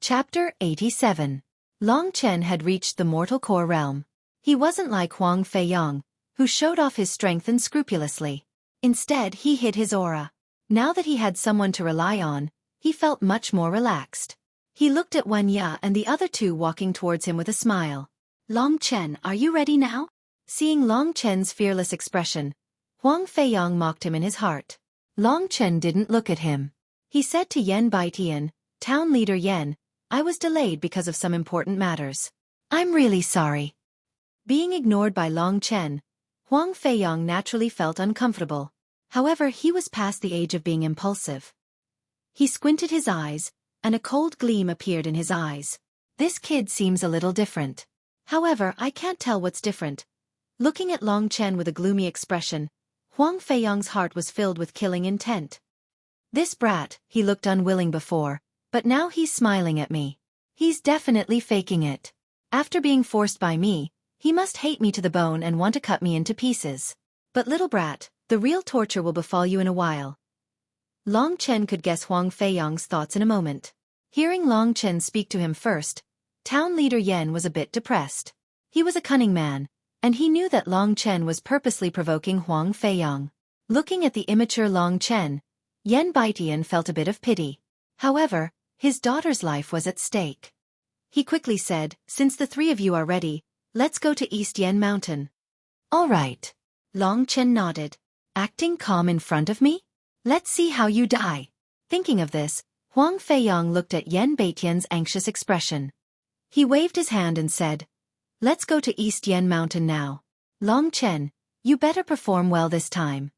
Chapter 87. Long Chen had reached the mortal core realm. He wasn't like Huang Feiyang, who showed off his strength unscrupulously. Instead, he hid his aura. Now that he had someone to rely on, he felt much more relaxed. He looked at Wen Ya and the other two walking towards him with a smile. "Long Chen, are you ready now?" Seeing Long Chen's fearless expression, Huang Feiyang mocked him in his heart. Long Chen didn't look at him. He said to Yen Baitian, "Town leader Yen, I was delayed because of some important matters. I'm really sorry." Being ignored by Long Chen, Huang Feiyang naturally felt uncomfortable. However, he was past the age of being impulsive. He squinted his eyes, and a cold gleam appeared in his eyes. "This kid seems a little different. However, I can't tell what's different." Looking at Long Chen with a gloomy expression, Huang Feiyang's heart was filled with killing intent. "This brat," he looked unwilling before, "but now he's smiling at me. He's definitely faking it. After being forced by me, he must hate me to the bone and want to cut me into pieces. But little brat, the real torture will befall you in a while." Long Chen could guess Huang Feiyang's thoughts in a moment. Hearing Long Chen speak to him first, town leader Yen was a bit depressed. He was a cunning man, and he knew that Long Chen was purposely provoking Huang Feiyang. Looking at the immature Long Chen, Yen Baitian felt a bit of pity. However, his daughter's life was at stake. He quickly said, "Since the three of you are ready, let's go to East Yen Mountain." "All right." Long Chen nodded. "Acting calm in front of me? Let's see how you die." Thinking of this, Huang Feiyang looked at Yen Baitian's anxious expression. He waved his hand and said, "Let's go to East Yen Mountain now. Long Chen, you better perform well this time."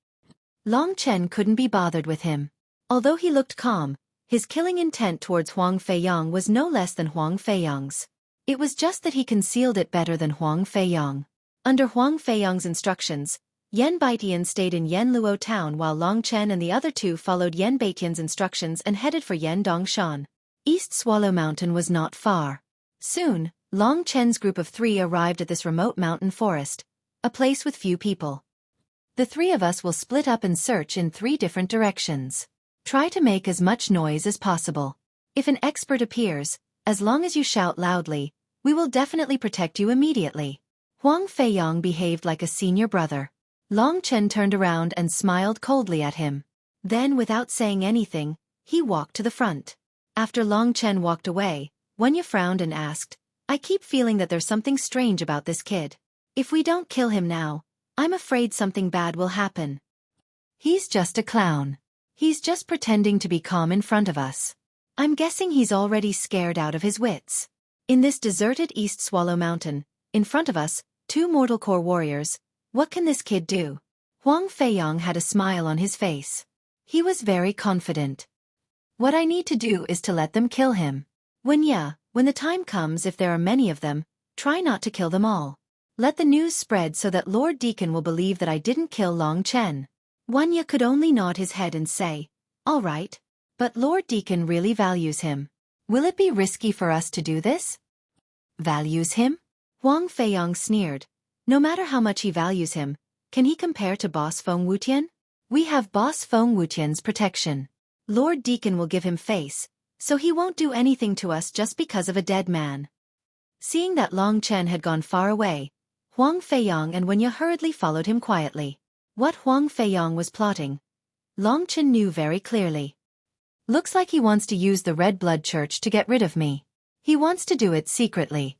Long Chen couldn't be bothered with him. Although he looked calm, his killing intent towards Huang Feiyang was no less than Huang Feiyang's. It was just that he concealed it better than Huang Feiyang. Under Huang Feiyang's instructions, Yen Baitian stayed in Yenluo town while Long Chen and the other two followed Yen Baitian's instructions and headed for Yendongshan. East Swallow Mountain was not far. Soon, Long Chen's group of three arrived at this remote mountain forest, a place with few people. "The three of us will split up and search in 3 different directions. Try to make as much noise as possible. If an expert appears, as long as you shout loudly, we will definitely protect you immediately." Huang Feiyang behaved like a senior brother. Long Chen turned around and smiled coldly at him. Then, without saying anything, he walked to the front. After Long Chen walked away, Wenya frowned and asked, "I keep feeling that there's something strange about this kid. If we don't kill him now, I'm afraid something bad will happen. He's just a clown. He's just pretending to be calm in front of us. I'm guessing he's already scared out of his wits." In this deserted East Swallow Mountain, in front of us, 2 mortal core warriors. What can this kid do? Huang Feiyang had a smile on his face. He was very confident. "What I need to do is to let them kill him. When the time comes, if there are many of them, try not to kill them all. Let the news spread so that Lord Deacon will believe that I didn't kill Long Chen." Wanya could only nod his head and say, "All right. But Lord Deacon really values him. Will it be risky for us to do this?" "Values him?" Huang Feiyang sneered. "No matter how much he values him, can he compare to Boss Feng Wutian? We have Boss Feng Wutian's protection. Lord Deacon will give him face, so he won't do anything to us just because of a dead man." Seeing that Long Chen had gone far away, Huang Feiyang and Wenya hurriedly followed him quietly. What Huang Feiyang was plotting, Long Chen knew very clearly. Looks like he wants to use the Red Blood Church to get rid of me. He wants to do it secretly.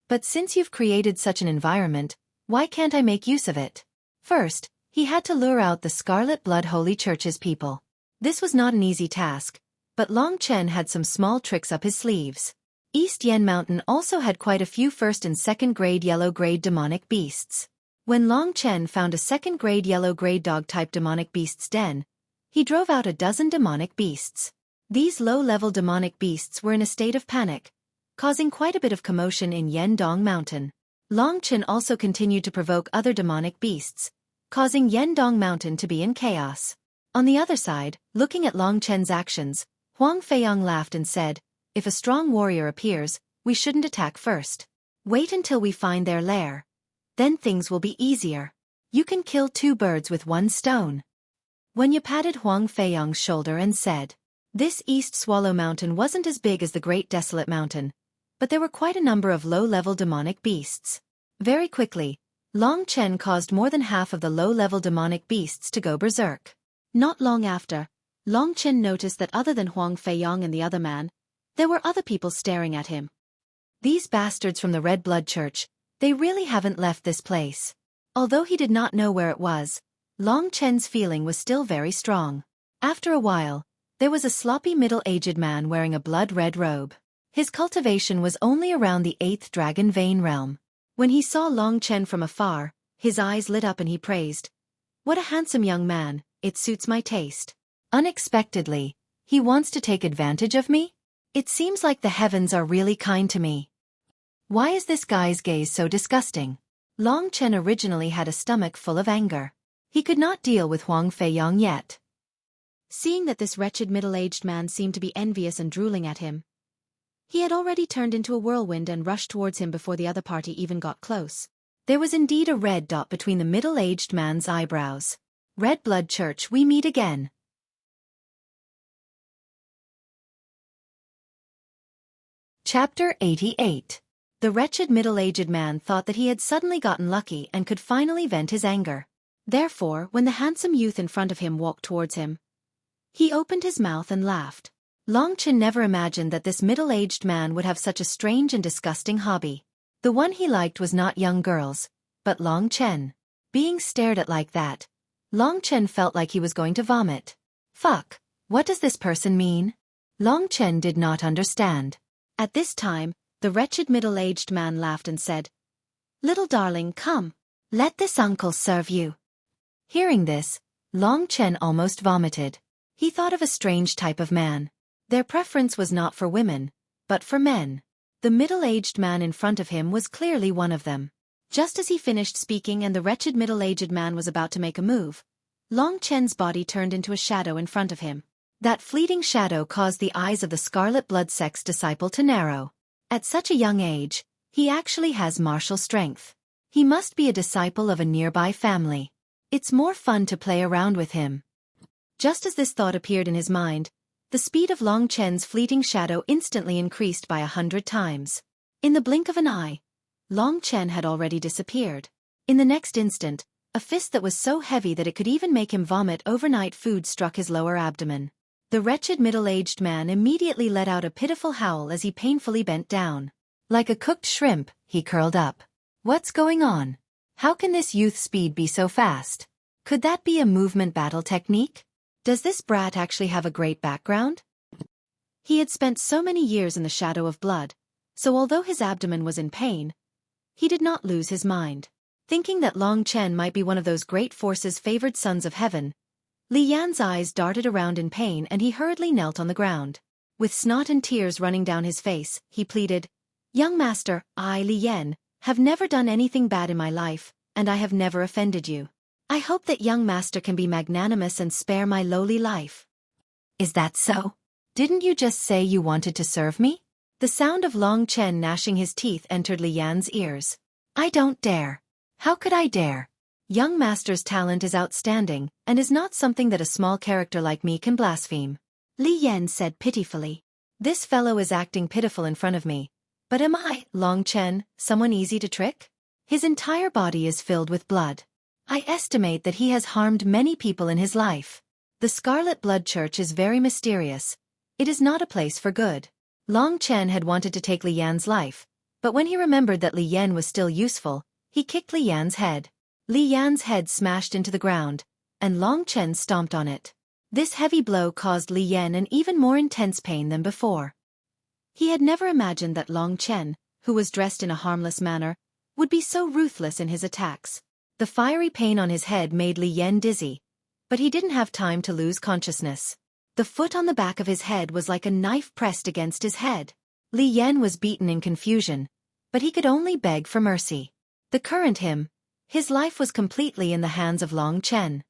But since you've created such an environment, why can't I make use of it? First, he had to lure out the Scarlet Blood Holy Church's people. This was not an easy task, but Long Chen had some small tricks up his sleeves. East Yen Mountain also had quite a few first and second grade yellow grade demonic beasts. When Long Chen found a second grade yellow grade dog-type demonic beast's den, he drove out a dozen demonic beasts. These low-level demonic beasts were in a state of panic, causing quite a bit of commotion in Yendong Mountain. Long Chen also continued to provoke other demonic beasts, causing Yendong Mountain to be in chaos. On the other side, looking at Long Chen's actions, Huang Feiyang laughed and said, "If a strong warrior appears, we shouldn't attack first. Wait until we find their lair. Then things will be easier. You can kill 2 birds with 1 stone." Wen Ye patted Huang Feiyang's shoulder and said, "This East Swallow Mountain wasn't as big as the Great Desolate Mountain, but there were quite a number of low-level demonic beasts." Very quickly, Long Chen caused more than half of the low-level demonic beasts to go berserk. Not long after, Long Chen noticed that other than Huang Feiyang and the other man, there were other people staring at him. These bastards from the Red Blood Church, they really haven't left this place. Although he did not know where it was, Long Chen's feeling was still very strong. After a while, there was a sloppy middle-aged man wearing a blood-red robe. His cultivation was only around the 8th Dragon Vein realm. When he saw Long Chen from afar, his eyes lit up and he praised, "What a handsome young man, it suits my taste." Unexpectedly, he wants to take advantage of me? It seems like the heavens are really kind to me. Why is this guy's gaze so disgusting? Long Chen originally had a stomach full of anger. He could not deal with Huang Feiyang yet. Seeing that this wretched middle-aged man seemed to be envious and drooling at him, he had already turned into a whirlwind and rushed towards him before the other party even got close. There was indeed a red dot between the middle-aged man's eyebrows. Red Blood Church, we meet again. Chapter 88. The wretched middle-aged man thought that he had suddenly gotten lucky and could finally vent his anger. Therefore, when the handsome youth in front of him walked towards him, he opened his mouth and laughed. Long Chen never imagined that this middle-aged man would have such a strange and disgusting hobby. The one he liked was not young girls, but Long Chen. Being stared at like that, Long Chen felt like he was going to vomit. Fuck, what does this person mean? Long Chen did not understand. At this time, the wretched middle-aged man laughed and said, "Little darling, come. Let this uncle serve you." Hearing this, Long Chen almost vomited. He thought of a strange type of man. Their preference was not for women, but for men. The middle-aged man in front of him was clearly one of them. Just as he finished speaking and the wretched middle-aged man was about to make a move, Long Chen's body turned into a shadow in front of him. That fleeting shadow caused the eyes of the Scarlet Blood Sect's disciple to narrow. At such a young age, he actually has martial strength. He must be a disciple of a nearby family. It's more fun to play around with him. Just as this thought appeared in his mind, the speed of Long Chen's fleeting shadow instantly increased by 100 times. In the blink of an eye, Long Chen had already disappeared. In the next instant, a fist that was so heavy that it could even make him vomit overnight food struck his lower abdomen. The wretched middle-aged man immediately let out a pitiful howl as he painfully bent down. Like a cooked shrimp, he curled up. What's going on? How can this youth's speed be so fast? Could that be a movement battle technique? Does this brat actually have a great background? He had spent so many years in the shadow of blood, so although his abdomen was in pain, he did not lose his mind. Thinking that Long Chen might be one of those great forces favored sons of heaven, Li Yan's eyes darted around in pain and he hurriedly knelt on the ground. With snot and tears running down his face, he pleaded, "Young master, I, Li Yan, have never done anything bad in my life, and I have never offended you. I hope that young master can be magnanimous and spare my lowly life." "Is that so? Didn't you just say you wanted to serve me?" The sound of Long Chen gnashing his teeth entered Li Yan's ears. "I don't dare. How could I dare? Young master's talent is outstanding, and is not something that a small character like me can blaspheme." Li Yan said pitifully. "This fellow is acting pitiful in front of me. But am I, Long Chen, someone easy to trick? His entire body is filled with blood. I estimate that he has harmed many people in his life. The Scarlet Blood Church is very mysterious. It is not a place for good." Long Chen had wanted to take Li Yan's life, But when he remembered that Li Yan was still useful, he kicked Li Yan's head. Li Yan's head smashed into the ground, and Long Chen stomped on it. This heavy blow caused Li Yan an even more intense pain than before. He had never imagined that Long Chen, who was dressed in a harmless manner, would be so ruthless in his attacks. The fiery pain on his head made Li Yan dizzy, but he didn't have time to lose consciousness. The foot on the back of his head was like a knife pressed against his head. Li Yan was beaten in confusion, but he could only beg for mercy. The current him. His life was completely in the hands of Long Chen.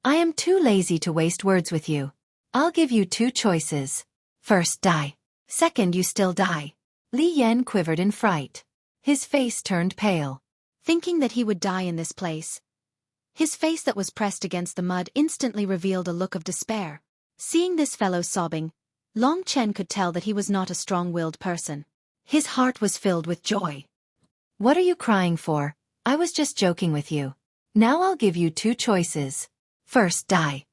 I am too lazy to waste words with you. I'll give you two choices. First, die. Second, you still die. Li Yan quivered in fright. His face turned pale. Thinking that he would die in this place. His face that was pressed against the mud instantly revealed a look of despair. Seeing this fellow sobbing, Long Chen could tell that he was not a strong-willed person. His heart was filled with joy. What are you crying for? I was just joking with you. Now I'll give you two choices. First, die.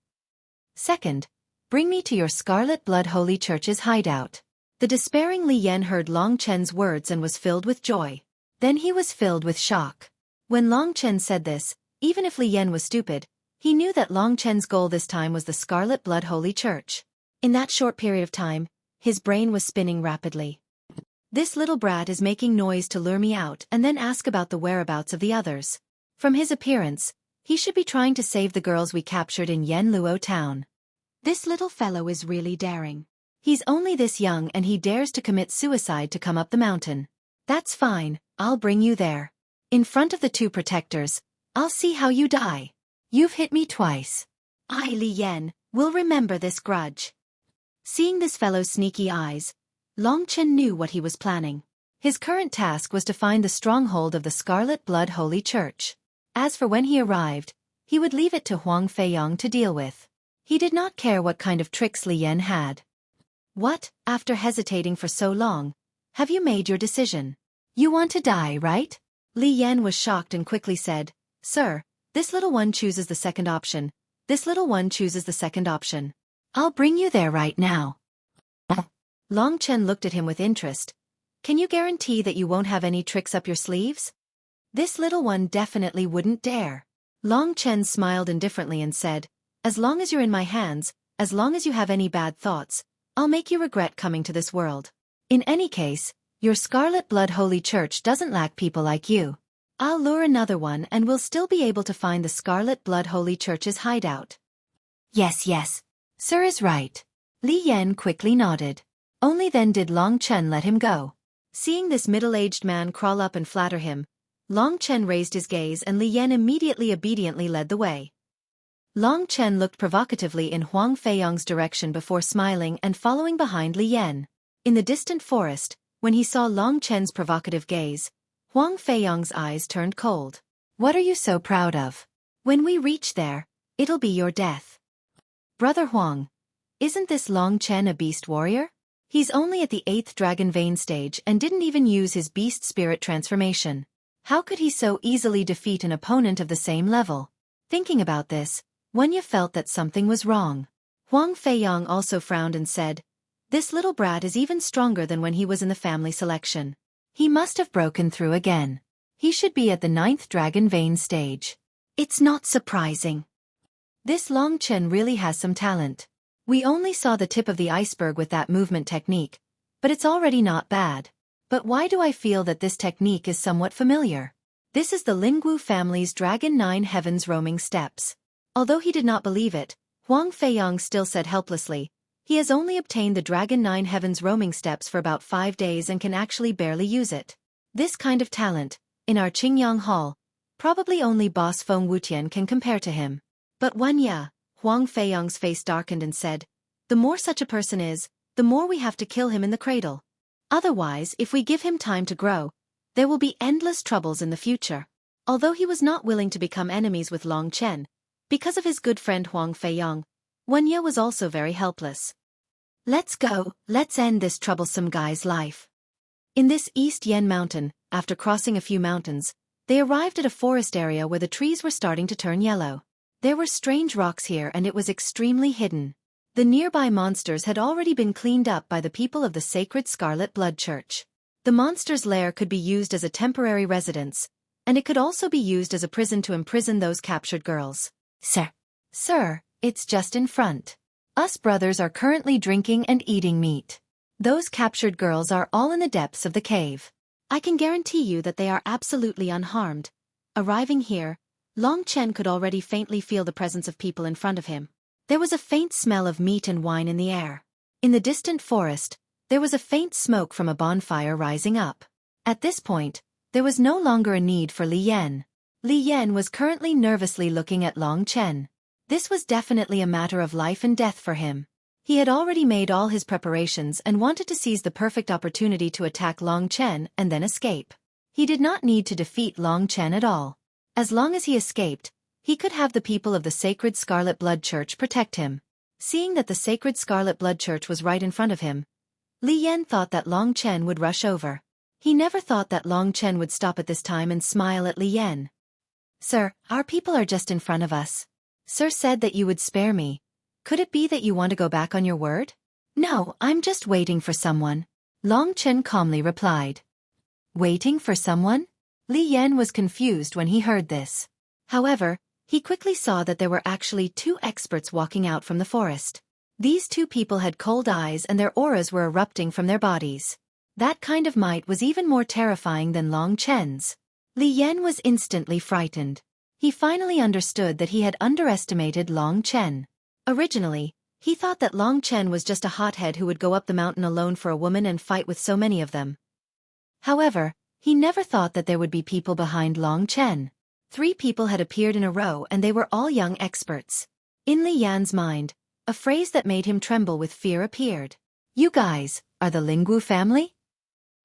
Second, bring me to your Scarlet Blood Holy Church's hideout. The despairing Li Yan heard Long Chen's words and was filled with joy. Then he was filled with shock. When Long Chen said this, even if Li Yan was stupid, he knew that Long Chen's goal this time was the Scarlet Blood Holy Church. In that short period of time, his brain was spinning rapidly. This little brat is making noise to lure me out and then ask about the whereabouts of the others. From his appearance, he should be trying to save the girls we captured in Yanluo town. This little fellow is really daring. He's only this young and he dares to commit suicide to come up the mountain. That's fine, I'll bring you there. In front of the two protectors, I'll see how you die. You've hit me twice. I, Li Yan, will remember this grudge. Seeing this fellow's sneaky eyes, Long Chen knew what he was planning. His current task was to find the stronghold of the Scarlet Blood Holy Church. As for when he arrived, he would leave it to Huang Feiyong to deal with. He did not care what kind of tricks Li Yan had. What, after hesitating for so long, have you made your decision? You want to die, right? Li Yan was shocked and quickly said, Sir, this little one chooses the second option. This little one chooses the second option. I'll bring you there right now. Long Chen looked at him with interest. Can you guarantee that you won't have any tricks up your sleeves? This little one definitely wouldn't dare. Long Chen smiled indifferently and said, As long as you're in my hands, as long as you have any bad thoughts, I'll make you regret coming to this world. In any case, your Scarlet Blood Holy Church doesn't lack people like you. I'll lure another one and we'll still be able to find the Scarlet Blood Holy Church's hideout. Yes. Sir is right. Li Yan quickly nodded. Only then did Long Chen let him go. Seeing this middle-aged man crawl up and flatter him, Long Chen raised his gaze and Li Yan immediately obediently led the way. Long Chen looked provocatively in Huang Feiyong's direction before smiling and following behind Li Yan. In the distant forest, when he saw Long Chen's provocative gaze, Huang Feiyong's eyes turned cold. What are you so proud of? When we reach there, it'll be your death. Brother Huang, isn't this Long Chen a beast warrior? He's only at the 8th Dragon Vein stage and didn't even use his beast spirit transformation. How could he so easily defeat an opponent of the same level? Thinking about this, Wenya felt that something was wrong. Huang Feiyong also frowned and said, This little brat is even stronger than when he was in the family selection. He must have broken through again. He should be at the 9th Dragon Vein stage. It's not surprising. This Long Chen really has some talent. We only saw the tip of the iceberg with that movement technique, but it's already not bad. But why do I feel that this technique is somewhat familiar? This is the Lingwu family's Dragon 9 Heavens roaming steps. Although he did not believe it, Huang Feiyong still said helplessly, he has only obtained the Dragon 9 Heavens roaming steps for about 5 days and can actually barely use it. This kind of talent, in our Qingyang Hall, probably only boss Feng Wutian can compare to him. But Wenya, Huang Feiyong's face darkened and said, the more such a person is, the more we have to kill him in the cradle. Otherwise, if we give him time to grow, there will be endless troubles in the future. Although he was not willing to become enemies with Long Chen, because of his good friend Huang Feiyong, Wenya was also very helpless. Let's go, let's end this troublesome guy's life. In this East Yen mountain, after crossing a few mountains, they arrived at a forest area where the trees were starting to turn yellow. There were strange rocks here and it was extremely hidden. The nearby monsters had already been cleaned up by the people of the Sacred Scarlet Blood Church. The monster's lair could be used as a temporary residence, and it could also be used as a prison to imprison those captured girls. Sir, it's just in front. Us brothers are currently drinking and eating meat. Those captured girls are all in the depths of the cave. I can guarantee you that they are absolutely unharmed. Arriving here, Long Chen could already faintly feel the presence of people in front of him. There was a faint smell of meat and wine in the air. In the distant forest, there was a faint smoke from a bonfire rising up. At this point, there was no longer a need for Li Yan. Li Yan was currently nervously looking at Long Chen. This was definitely a matter of life and death for him. He had already made all his preparations and wanted to seize the perfect opportunity to attack Long Chen and then escape. He did not need to defeat Long Chen at all. As long as he escaped, he could have the people of the Sacred Scarlet Blood Church protect him. Seeing that the Sacred Scarlet Blood Church was right in front of him, Li Yan thought that Long Chen would rush over. He never thought that Long Chen would stop at this time and smile at Li Yan. Sir, our people are just in front of us. Sir said that you would spare me. Could it be that you want to go back on your word? No, I'm just waiting for someone. Long Chen calmly replied. Waiting for someone? Li Yan was confused when he heard this. However, he quickly saw that there were actually two experts walking out from the forest. These two people had cold eyes and their auras were erupting from their bodies. That kind of might was even more terrifying than Long Chen's. Li Yan was instantly frightened. He finally understood that he had underestimated Long Chen. Originally, he thought that Long Chen was just a hothead who would go up the mountain alone for a woman and fight with so many of them. However, he never thought that there would be people behind Long Chen. 3 people had appeared in a row and they were all young experts. In Li Yan's mind, a phrase that made him tremble with fear appeared. You guys, are the Linggu family?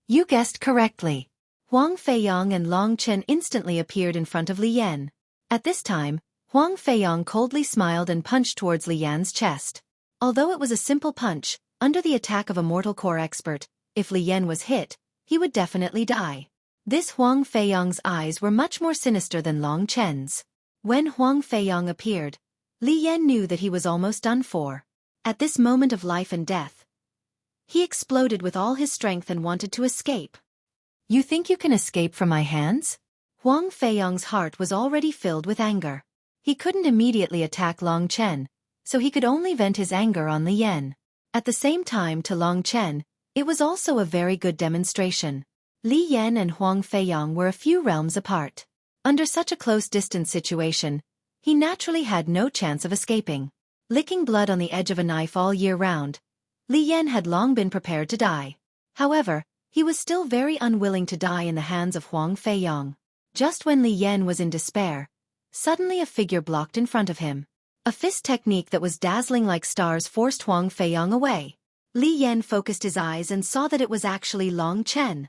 You guessed correctly. Huang Feiyong and Long Chen instantly appeared in front of Li Yan. At this time, Huang Feiyong coldly smiled and punched towards Li Yan's chest. Although it was a simple punch, under the attack of a mortal core expert, if Li Yan was hit, he would definitely die. This Huang Feiyong's eyes were much more sinister than Long Chen's. When Huang Feiyong appeared, Li Yan knew that he was almost done for. At this moment of life and death, he exploded with all his strength and wanted to escape. You think you can escape from my hands? Huang Feiyong's heart was already filled with anger. He couldn't immediately attack Long Chen, so he could only vent his anger on Li Yan. At the same time to Long Chen, it was also a very good demonstration. Li Yan and Huang Feiyong were a few realms apart. Under such a close-distance situation, he naturally had no chance of escaping. Licking blood on the edge of a knife all year round, Li Yan had long been prepared to die. However, he was still very unwilling to die in the hands of Huang Feiyong. Just when Li Yan was in despair, suddenly a figure blocked in front of him. A fist technique that was dazzling like stars forced Huang Feiyong away. Li Yan focused his eyes and saw that it was actually Long Chen.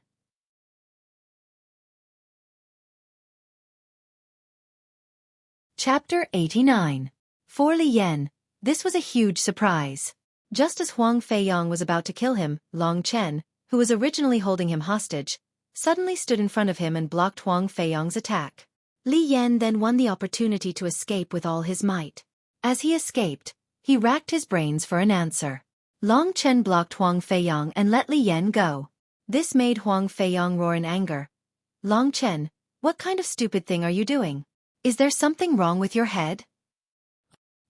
Chapter 89. For Li Yan, this was a huge surprise. Just as Huang Feiyong was about to kill him, Long Chen, who was originally holding him hostage, suddenly stood in front of him and blocked Huang Feiyong's attack. Li Yan then won the opportunity to escape with all his might. As he escaped, he racked his brains for an answer. Long Chen blocked Huang Feiyong and let Li Yan go. This made Huang Feiyong roar in anger. Long Chen, what kind of stupid thing are you doing? Is there something wrong with your head?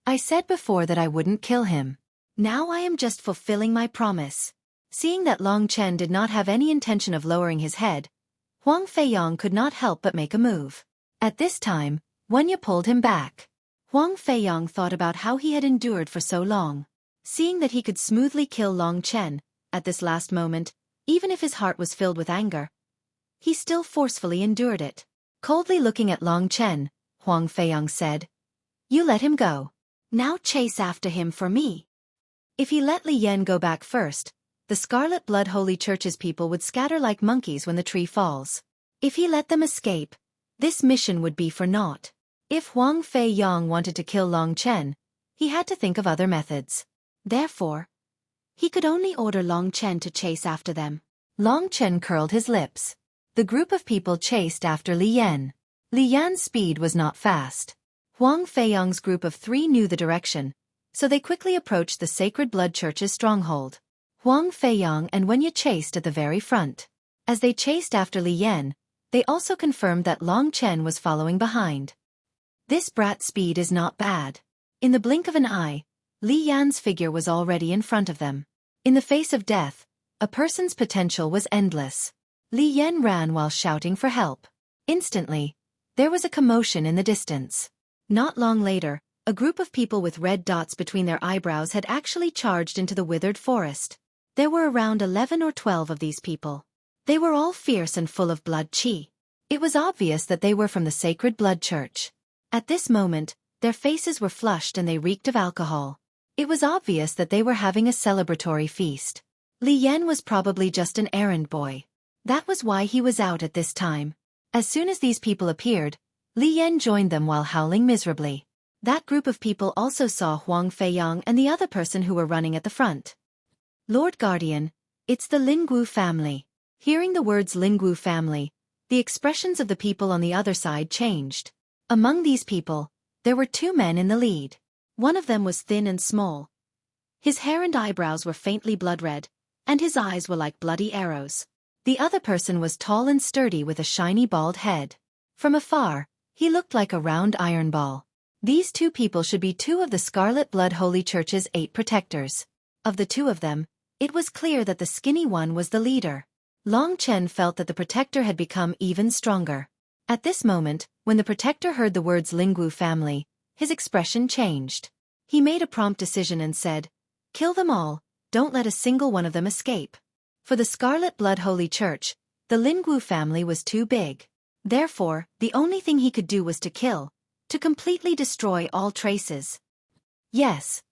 I said before that I wouldn't kill him. Now I am just fulfilling my promise. Seeing that Long Chen did not have any intention of lowering his head, Huang Feiyong could not help but make a move. At this time, Wenya pulled him back. Huang Feiyong thought about how he had endured for so long. Seeing that he could smoothly kill Long Chen, at this last moment, even if his heart was filled with anger, he still forcefully endured it. Coldly looking at Long Chen, Huang Feiyong said, You let him go. Now chase after him for me. If he let Li Yan go back first, the Scarlet Blood Holy Church's people would scatter like monkeys when the tree falls. If he let them escape, this mission would be for naught. If Huang Feiyong wanted to kill Long Chen, he had to think of other methods. Therefore, he could only order Long Chen to chase after them. Long Chen curled his lips. The group of people chased after Li Yan. Li Yan's speed was not fast. Huang Feiyong's group of 3 knew the direction, so they quickly approached the Sacred Blood Church's stronghold. Huang Feiyong and Wenya chased at the very front. As they chased after Li Yan, they also confirmed that Long Chen was following behind. This brat's speed is not bad. In the blink of an eye, Li Yan's figure was already in front of them. In the face of death, a person's potential was endless. Li Yan ran while shouting for help. Instantly, there was a commotion in the distance. Not long later, a group of people with red dots between their eyebrows had actually charged into the withered forest. There were around 11 or 12 of these people. They were all fierce and full of blood qi. It was obvious that they were from the Sacred Blood Church. At this moment, their faces were flushed and they reeked of alcohol. It was obvious that they were having a celebratory feast. Li Yan was probably just an errand boy. That was why he was out at this time. As soon as these people appeared, Li Yan joined them while howling miserably. That group of people also saw Huang Feiyang and the other person who were running at the front. Lord Guardian, it's the Lingwu family. Hearing the words Lingwu family, the expressions of the people on the other side changed. Among these people, there were 2 men in the lead. One of them was thin and small. His hair and eyebrows were faintly blood-red, and his eyes were like bloody arrows. The other person was tall and sturdy with a shiny bald head. From afar, he looked like a round iron ball. These 2 people should be 2 of the Scarlet Blood Holy Church's 8 protectors. Of the 2 of them, it was clear that the skinny one was the leader. Long Chen felt that the protector had become even stronger. At this moment, when the protector heard the words Lingwu family, his expression changed. He made a prompt decision and said, "Kill them all, don't let a single one of them escape." For the Scarlet Blood Holy Church, the Lingwu family was too big. Therefore, the only thing he could do was to kill, to completely destroy all traces. Yes.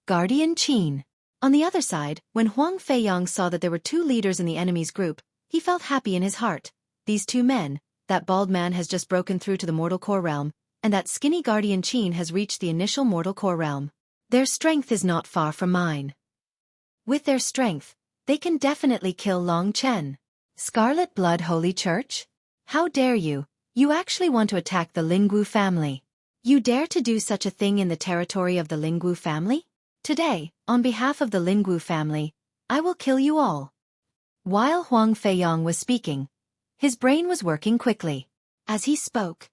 Guardian Qin. On the other side, when Huang Feiyang saw that there were 2 leaders in the enemy's group, he felt happy in his heart. These 2 men, that bald man has just broken through to the mortal core realm, and that skinny Guardian Qin has reached the initial mortal core realm. Their strength is not far from mine. With their strength, they can definitely kill Long Chen. Scarlet Blood Holy Church? How dare you? You actually want to attack the Lingwu family. You dare to do such a thing in the territory of the Lingwu family? Today, on behalf of the Lingwu family, I will kill you all. While Huang Feiyang was speaking, his brain was working quickly. As he spoke,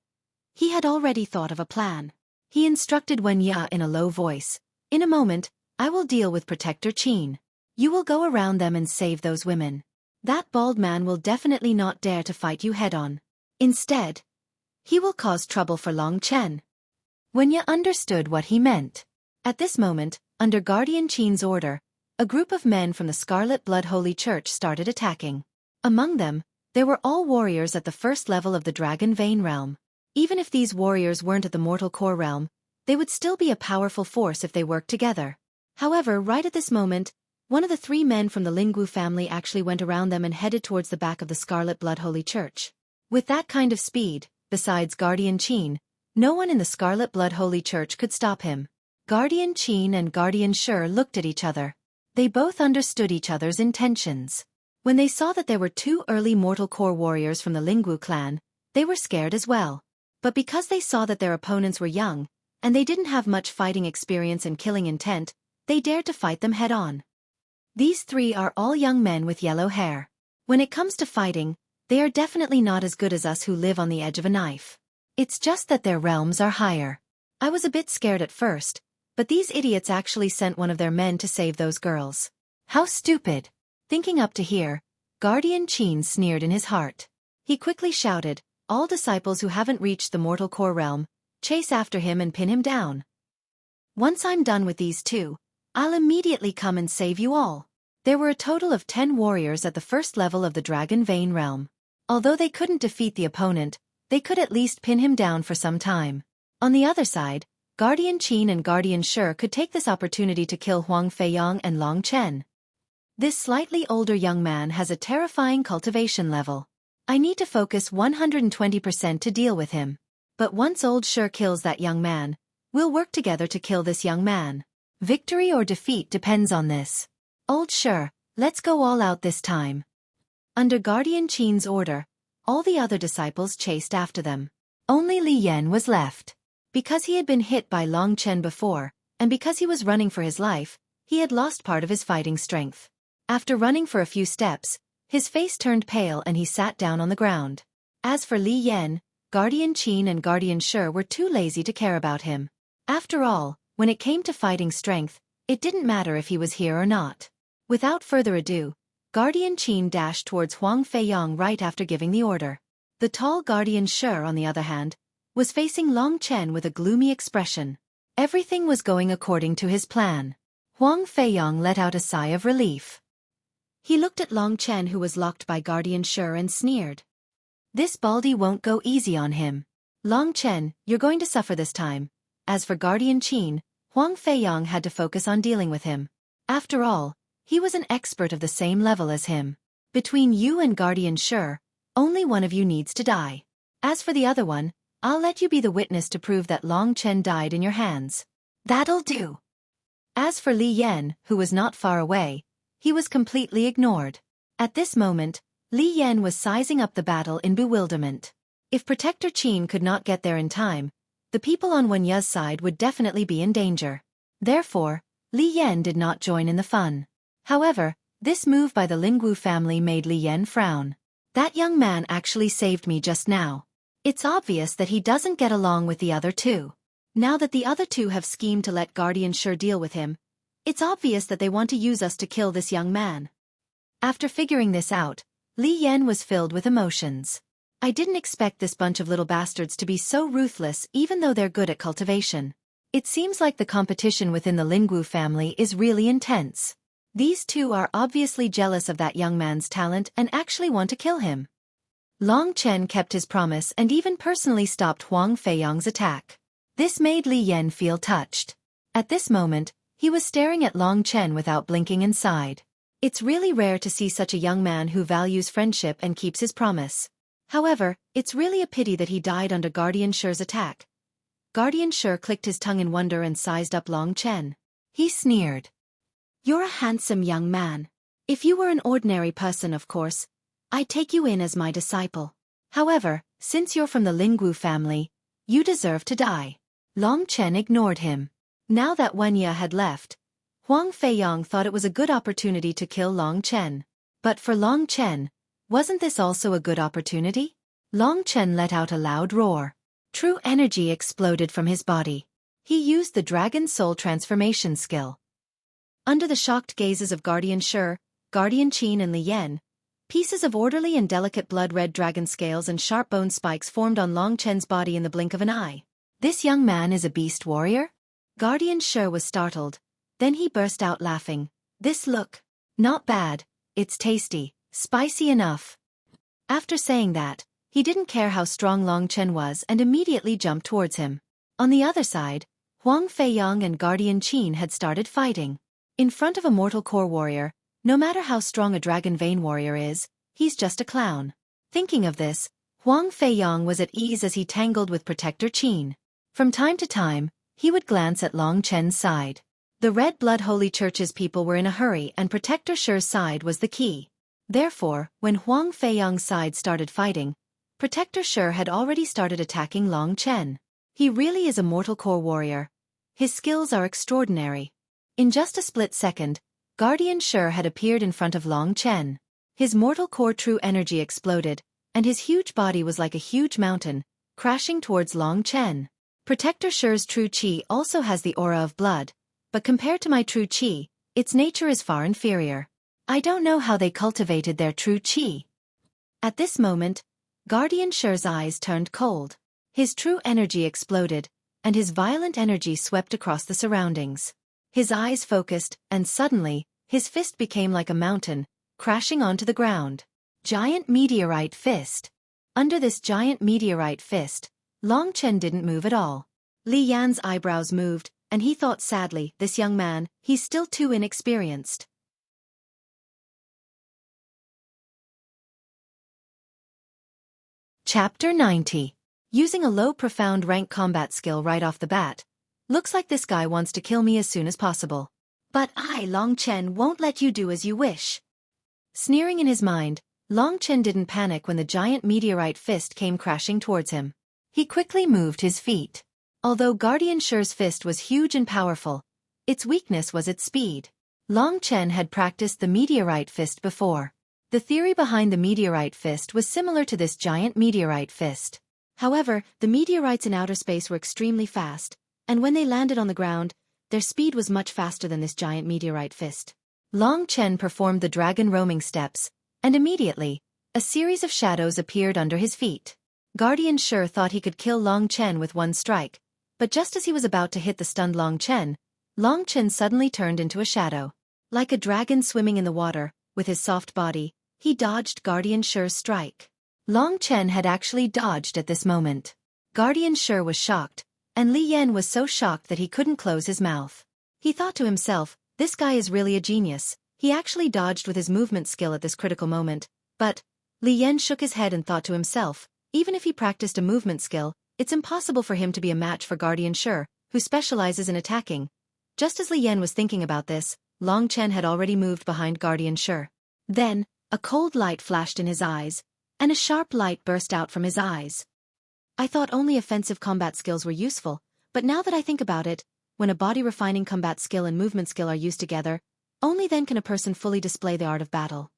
he had already thought of a plan. He instructed Wen Ya in a low voice, "In a moment, I will deal with Protector Qin. You will go around them and save those women. That bald man will definitely not dare to fight you head-on. Instead, he will cause trouble for Long Chen." Wen Ya understood what he meant. At this moment, under Guardian Qin's order, a group of men from the Scarlet Blood Holy Church started attacking. Among them, there were all warriors at the first level of the Dragon Vein realm. Even if these warriors weren't at the Mortal Core realm, they would still be a powerful force if they worked together. However, right at this moment, one of the 3 men from the Lingwu family actually went around them and headed towards the back of the Scarlet Blood Holy Church. With that kind of speed, besides Guardian Qin, no one in the Scarlet Blood Holy Church could stop him. Guardian Qin and Guardian Shi looked at each other. They both understood each other's intentions. When they saw that there were 2 early Mortal Core warriors from the Lingwu clan, they were scared as well. But because they saw that their opponents were young, and they didn't have much fighting experience and killing intent, they dared to fight them head-on. These 3 are all young men with yellow hair. When it comes to fighting, they are definitely not as good as us who live on the edge of a knife. It's just that their realms are higher. I was a bit scared at first, but these idiots actually sent one of their men to save those girls. How stupid! Thinking up to here, Guardian Qin sneered in his heart. He quickly shouted, "All disciples who haven't reached the Mortal Core realm, chase after him and pin him down. Once I'm done with these 2, I'll immediately come and save you all." There were a total of 10 warriors at the first level of the Dragon Vein realm. Although they couldn't defeat the opponent, they could at least pin him down for some time. On the other side, Guardian Qin and Guardian Shi could take this opportunity to kill Huang Feiyang and Long Chen. This slightly older young man has a terrifying cultivation level. I need to focus 120% to deal with him. But once old Shi kills that young man, we'll work together to kill this young man. Victory or defeat depends on this. Old Shi, let's go all out this time. Under Guardian Qin's order, all the other disciples chased after them. Only Li Yan was left. Because he had been hit by Long Chen before, and because he was running for his life, he had lost part of his fighting strength. After running for a few steps, His face turned pale and he sat down on the ground. As for Li Yan, Guardian Qin and Guardian Shi were too lazy to care about him. After all, when it came to fighting strength, it didn't matter if he was here or not. Without further ado, Guardian Qin dashed towards Huang Feiyang right after giving the order. The tall Guardian Shi, on the other hand, was facing Long Chen with a gloomy expression. Everything was going according to his plan. Huang Feiyang let out a sigh of relief. He looked at Long Chen, who was locked by Guardian Shi, and sneered. This baldy won't go easy on him. Long Chen, you're going to suffer this time. As for Guardian Qin, Huang Feiyang had to focus on dealing with him. After all, he was an expert of the same level as him. Between you and Guardian Shi, only one of you needs to die. As for the other one, I'll let you be the witness to prove that Long Chen died in your hands. That'll do. As for Li Yan, who was not far away, he was completely ignored. At this moment, Li Yan was sizing up the battle in bewilderment. If Protector Qin could not get there in time, the people on Wenya's side would definitely be in danger. Therefore, Li Yan did not join in the fun. However, this move by the Lingwu family made Li Yan frown. That young man actually saved me just now. It's obvious that he doesn't get along with the other two. Now that the other two have schemed to let Guardian Shi deal with him, it's obvious that they want to use us to kill this young man. After figuring this out, Li Yan was filled with emotions. I didn't expect this bunch of little bastards to be so ruthless, even though they're good at cultivation. It seems like the competition within the Lingwu family is really intense. These two are obviously jealous of that young man's talent and actually want to kill him. Long Chen kept his promise and even personally stopped Huang Feiyang's attack. This made Li Yan feel touched. At this moment, he was staring at Long Chen without blinking and sighed. It's really rare to see such a young man who values friendship and keeps his promise. However, it's really a pity that he died under Guardian Shi's attack. Guardian Shi clicked his tongue in wonder and sized up Long Chen. He sneered. You're a handsome young man. If you were an ordinary person, of course, I'd take you in as my disciple. However, since you're from the Lingwu family, you deserve to die. Long Chen ignored him. Now that Wenya had left, Huang Feiyang thought it was a good opportunity to kill Long Chen. But for Long Chen, wasn't this also a good opportunity? Long Chen let out a loud roar. True energy exploded from his body. He used the Dragon Soul transformation skill. Under the shocked gazes of Guardian Shi, Guardian Qin and Li Yan, pieces of orderly and delicate blood-red dragon scales and sharp bone spikes formed on Long Chen's body in the blink of an eye. This young man is a beast warrior? Guardian Shi was startled. Then he burst out laughing. This look. Not bad. It's tasty. Spicy enough. After saying that, he didn't care how strong Long Chen was and immediately jumped towards him. On the other side, Huang Feiyang and Guardian Qin had started fighting. In front of a mortal core warrior, no matter how strong a dragon vein warrior is, he's just a clown. Thinking of this, Huang Feiyang was at ease as he tangled with Protector Qin. From time to time, he would glance at Long Chen's side. The Red Blood Holy Church's people were in a hurry and Protector Shi's side was the key. Therefore, when Huang Feiyang's side started fighting, Protector Shi had already started attacking Long Chen. He really is a mortal core warrior. His skills are extraordinary. In just a split second, Guardian Shi had appeared in front of Long Chen. His mortal core true energy exploded, and his huge body was like a huge mountain, crashing towards Long Chen. Protector Shi's true qi also has the aura of blood, but compared to my true qi, its nature is far inferior. I don't know how they cultivated their true qi. At this moment, Guardian Shi's eyes turned cold. His true energy exploded, and his violent energy swept across the surroundings. His eyes focused, and suddenly, his fist became like a mountain, crashing onto the ground. Giant meteorite fist. Under this giant meteorite fist, Long Chen didn't move at all. Li Yan's eyebrows moved, and he thought sadly, this young man, he's still too inexperienced. Chapter 90. Using a low profound rank combat skill right off the bat. Looks like this guy wants to kill me as soon as possible. But I, Long Chen, won't let you do as you wish. Sneering in his mind, Long Chen didn't panic when the giant meteorite fist came crashing towards him. He quickly moved his feet. Although Guardian Shi's fist was huge and powerful, its weakness was its speed. Long Chen had practiced the meteorite fist before. The theory behind the meteorite fist was similar to this giant meteorite fist. However, the meteorites in outer space were extremely fast, and when they landed on the ground, their speed was much faster than this giant meteorite fist. Long Chen performed the dragon roaming steps, and immediately, a series of shadows appeared under his feet. Guardian Shi thought he could kill Long Chen with one strike, but just as he was about to hit the stunned Long Chen suddenly turned into a shadow. Like a dragon swimming in the water, with his soft body, he dodged Guardian Shi's strike. Long Chen had actually dodged at this moment. Guardian Shi was shocked, and Li Yan was so shocked that he couldn't close his mouth. He thought to himself, this guy is really a genius. He actually dodged with his movement skill at this critical moment, but Li Yan shook his head and thought to himself, even if he practiced a movement skill, it's impossible for him to be a match for Guardian Shi, who specializes in attacking. Just as Li Yan was thinking about this, Long Chen had already moved behind Guardian Shi. Then, a cold light flashed in his eyes, and a sharp light burst out from his eyes. I thought only offensive combat skills were useful, but now that I think about it, when a body-refining combat skill and movement skill are used together, only then can a person fully display the art of battle.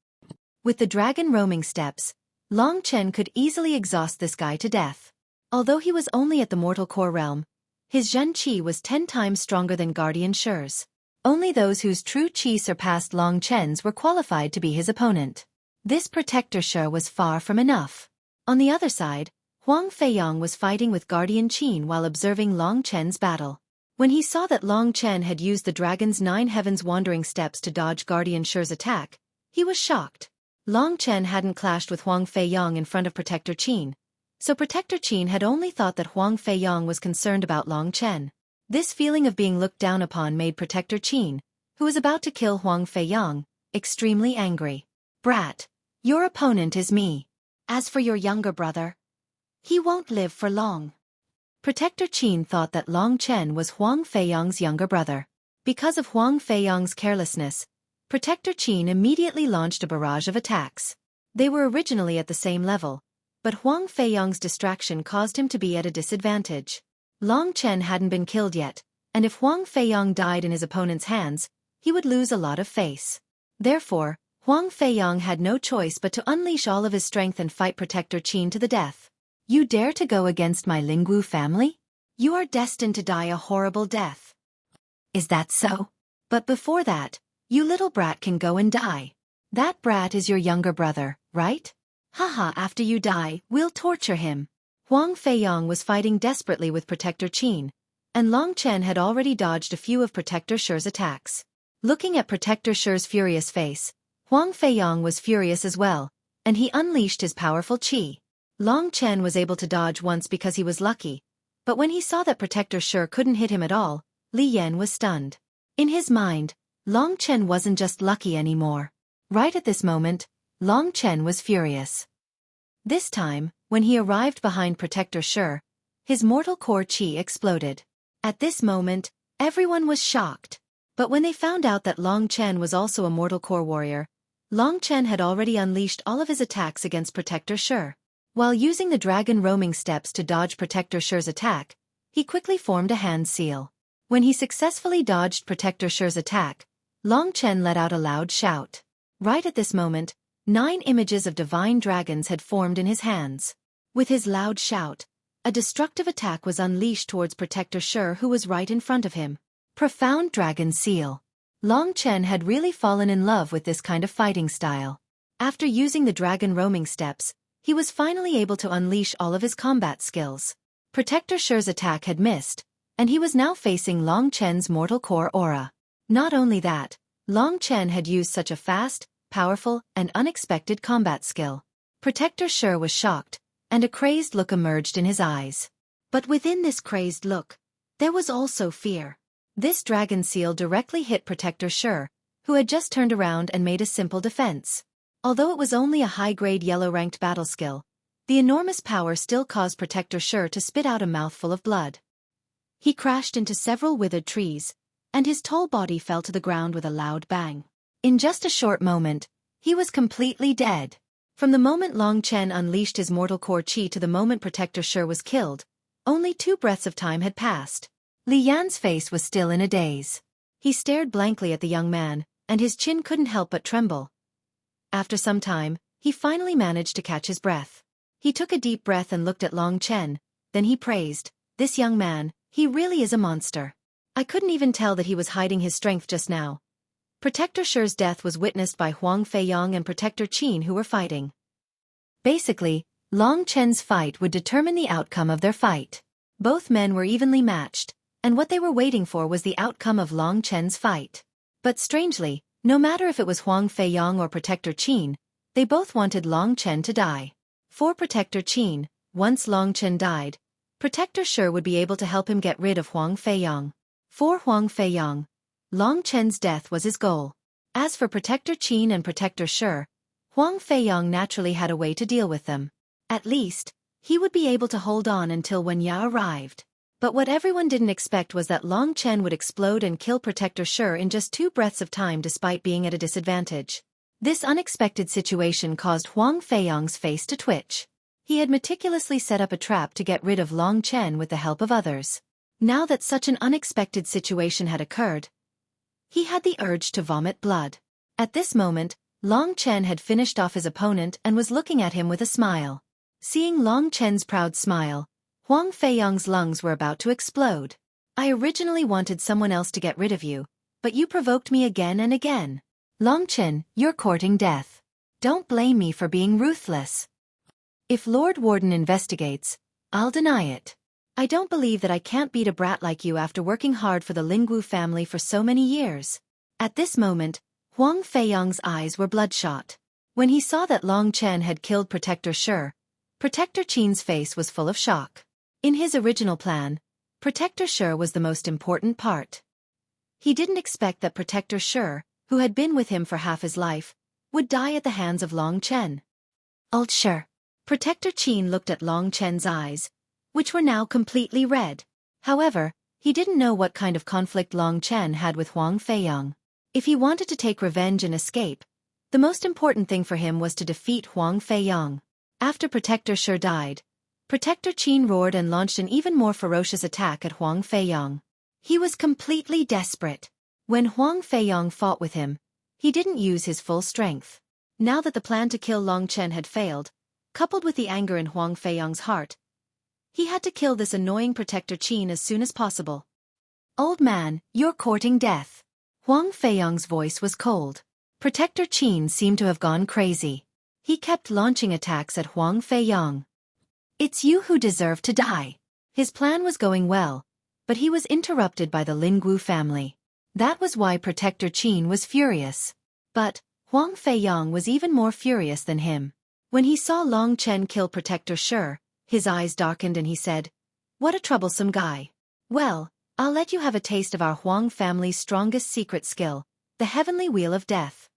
With the dragon roaming steps, Long Chen could easily exhaust this guy to death. Although he was only at the mortal core realm, his Zhen Qi was 10 times stronger than Guardian Shi's. Only those whose true Qi surpassed Long Chen's were qualified to be his opponent. This Protector Shi was far from enough. On the other side, Huang Feiyang was fighting with Guardian Qin while observing Long Chen's battle. When he saw that Long Chen had used the Dragon's 9 Heavens Wandering Steps to dodge Guardian Shi's attack, he was shocked. Long Chen hadn't clashed with Huang Feiyang in front of Protector Qin, so Protector Qin had only thought that Huang Feiyang was concerned about Long Chen. This feeling of being looked down upon made Protector Qin, who was about to kill Huang Feiyang, extremely angry. Brat, your opponent is me. As for your younger brother, he won't live for long. Protector Qin thought that Long Chen was Huang Feiyang's younger brother. Because of Huang Feiyang's carelessness, Protector Qin immediately launched a barrage of attacks. They were originally at the same level, but Huang Feiyang's distraction caused him to be at a disadvantage. Long Chen hadn't been killed yet, and if Huang Feiyang died in his opponent's hands, he would lose a lot of face. Therefore, Huang Feiyang had no choice but to unleash all of his strength and fight Protector Qin to the death. You dare to go against my Lingwu family? You are destined to die a horrible death. Is that so? But before that, you little brat can go and die. That brat is your younger brother, right? Haha, after you die, we'll torture him. Huang Feiyang was fighting desperately with Protector Qin, and Long Chen had already dodged a few of Protector Shi's attacks. Looking at Protector Shi's furious face, Huang Feiyang was furious as well, and he unleashed his powerful qi. Long Chen was able to dodge once because he was lucky, but when he saw that Protector Shi couldn't hit him at all, Li Yan was stunned. In his mind, Long Chen wasn't just lucky anymore. Right at this moment, Long Chen was furious. This time, when he arrived behind Protector Shi, his mortal core qi exploded. At this moment, everyone was shocked. But when they found out that Long Chen was also a mortal core warrior, Long Chen had already unleashed all of his attacks against Protector Shi. While using the dragon roaming steps to dodge Protector Shi's attack, he quickly formed a hand seal. When he successfully dodged Protector Shi's attack, Long Chen let out a loud shout. Right at this moment, 9 images of divine dragons had formed in his hands. With his loud shout, a destructive attack was unleashed towards Protector Shi, who was right in front of him. Profound Dragon Seal. Long Chen had really fallen in love with this kind of fighting style. After using the dragon roaming steps, he was finally able to unleash all of his combat skills. Protector Shi's attack had missed, and he was now facing Long Chen's mortal core aura. Not only that, Long Chen had used such a fast, powerful, and unexpected combat skill. Protector Shi was shocked, and a crazed look emerged in his eyes. But within this crazed look, there was also fear. This dragon seal directly hit Protector Shi, who had just turned around and made a simple defense. Although it was only a high-grade yellow-ranked battle skill, the enormous power still caused Protector Shi to spit out a mouthful of blood. He crashed into several withered trees, and his tall body fell to the ground with a loud bang. In just a short moment, he was completely dead. From the moment Long Chen unleashed his mortal core qi to the moment Protector Shi was killed, only 2 breaths of time had passed. Li Yan's face was still in a daze. He stared blankly at the young man, and his chin couldn't help but tremble. After some time, he finally managed to catch his breath. He took a deep breath and looked at Long Chen, then he praised, "This young man, he really is a monster. I couldn't even tell that he was hiding his strength just now." Protector Shi's death was witnessed by Huang Feiyang and Protector Qin, who were fighting. Basically, Long Chen's fight would determine the outcome of their fight. Both men were evenly matched, and what they were waiting for was the outcome of Long Chen's fight. But strangely, no matter if it was Huang Feiyang or Protector Qin, they both wanted Long Chen to die. For Protector Qin, once Long Chen died, Protector Shi would be able to help him get rid of Huang Feiyang. For Huang Feiyang, Long Chen's death was his goal. As for Protector Qin and Protector Shi, Huang Feiyang naturally had a way to deal with them. At least, he would be able to hold on until when Ya arrived. But what everyone didn't expect was that Long Chen would explode and kill Protector Shi in just 2 breaths of time despite being at a disadvantage. This unexpected situation caused Huang Feiyang's face to twitch. He had meticulously set up a trap to get rid of Long Chen with the help of others. Now that such an unexpected situation had occurred, he had the urge to vomit blood. At this moment, Long Chen had finished off his opponent and was looking at him with a smile. Seeing Long Chen's proud smile, Huang Feiyang's lungs were about to explode. "I originally wanted someone else to get rid of you, but you provoked me again and again. Long Chen, you're courting death. Don't blame me for being ruthless. If Lord Warden investigates, I'll deny it. I don't believe that I can't beat a brat like you after working hard for the Lingwu family for so many years." At this moment, Huang Feiyang's eyes were bloodshot. When he saw that Long Chen had killed Protector Shi, Protector Qin's face was full of shock. In his original plan, Protector Shi was the most important part. He didn't expect that Protector Shi, who had been with him for half his life, would die at the hands of Long Chen. "Old Shi." Protector Qin looked at Long Chen's eyes, which were now completely red. However, he didn't know what kind of conflict Long Chen had with Huang Feiyang. If he wanted to take revenge and escape, the most important thing for him was to defeat Huang Feiyang. After Protector Shi died, Protector Qin roared and launched an even more ferocious attack at Huang Feiyang. He was completely desperate. When Huang Feiyang fought with him, he didn't use his full strength. Now that the plan to kill Long Chen had failed, coupled with the anger in Huang Feiyang's heart, he had to kill this annoying Protector Qin as soon as possible. "Old man, you're courting death." Huang Feiyang's voice was cold. Protector Qin seemed to have gone crazy. He kept launching attacks at Huang Feiyang. "It's you who deserve to die." His plan was going well, but he was interrupted by the Lingwu family. That was why Protector Qin was furious. But Huang Feiyang was even more furious than him. When he saw Long Chen kill Protector Shi, his eyes darkened and he said, "What a troublesome guy. Well, I'll let you have a taste of our Huang family's strongest secret skill, the Heavenly Wheel of Death."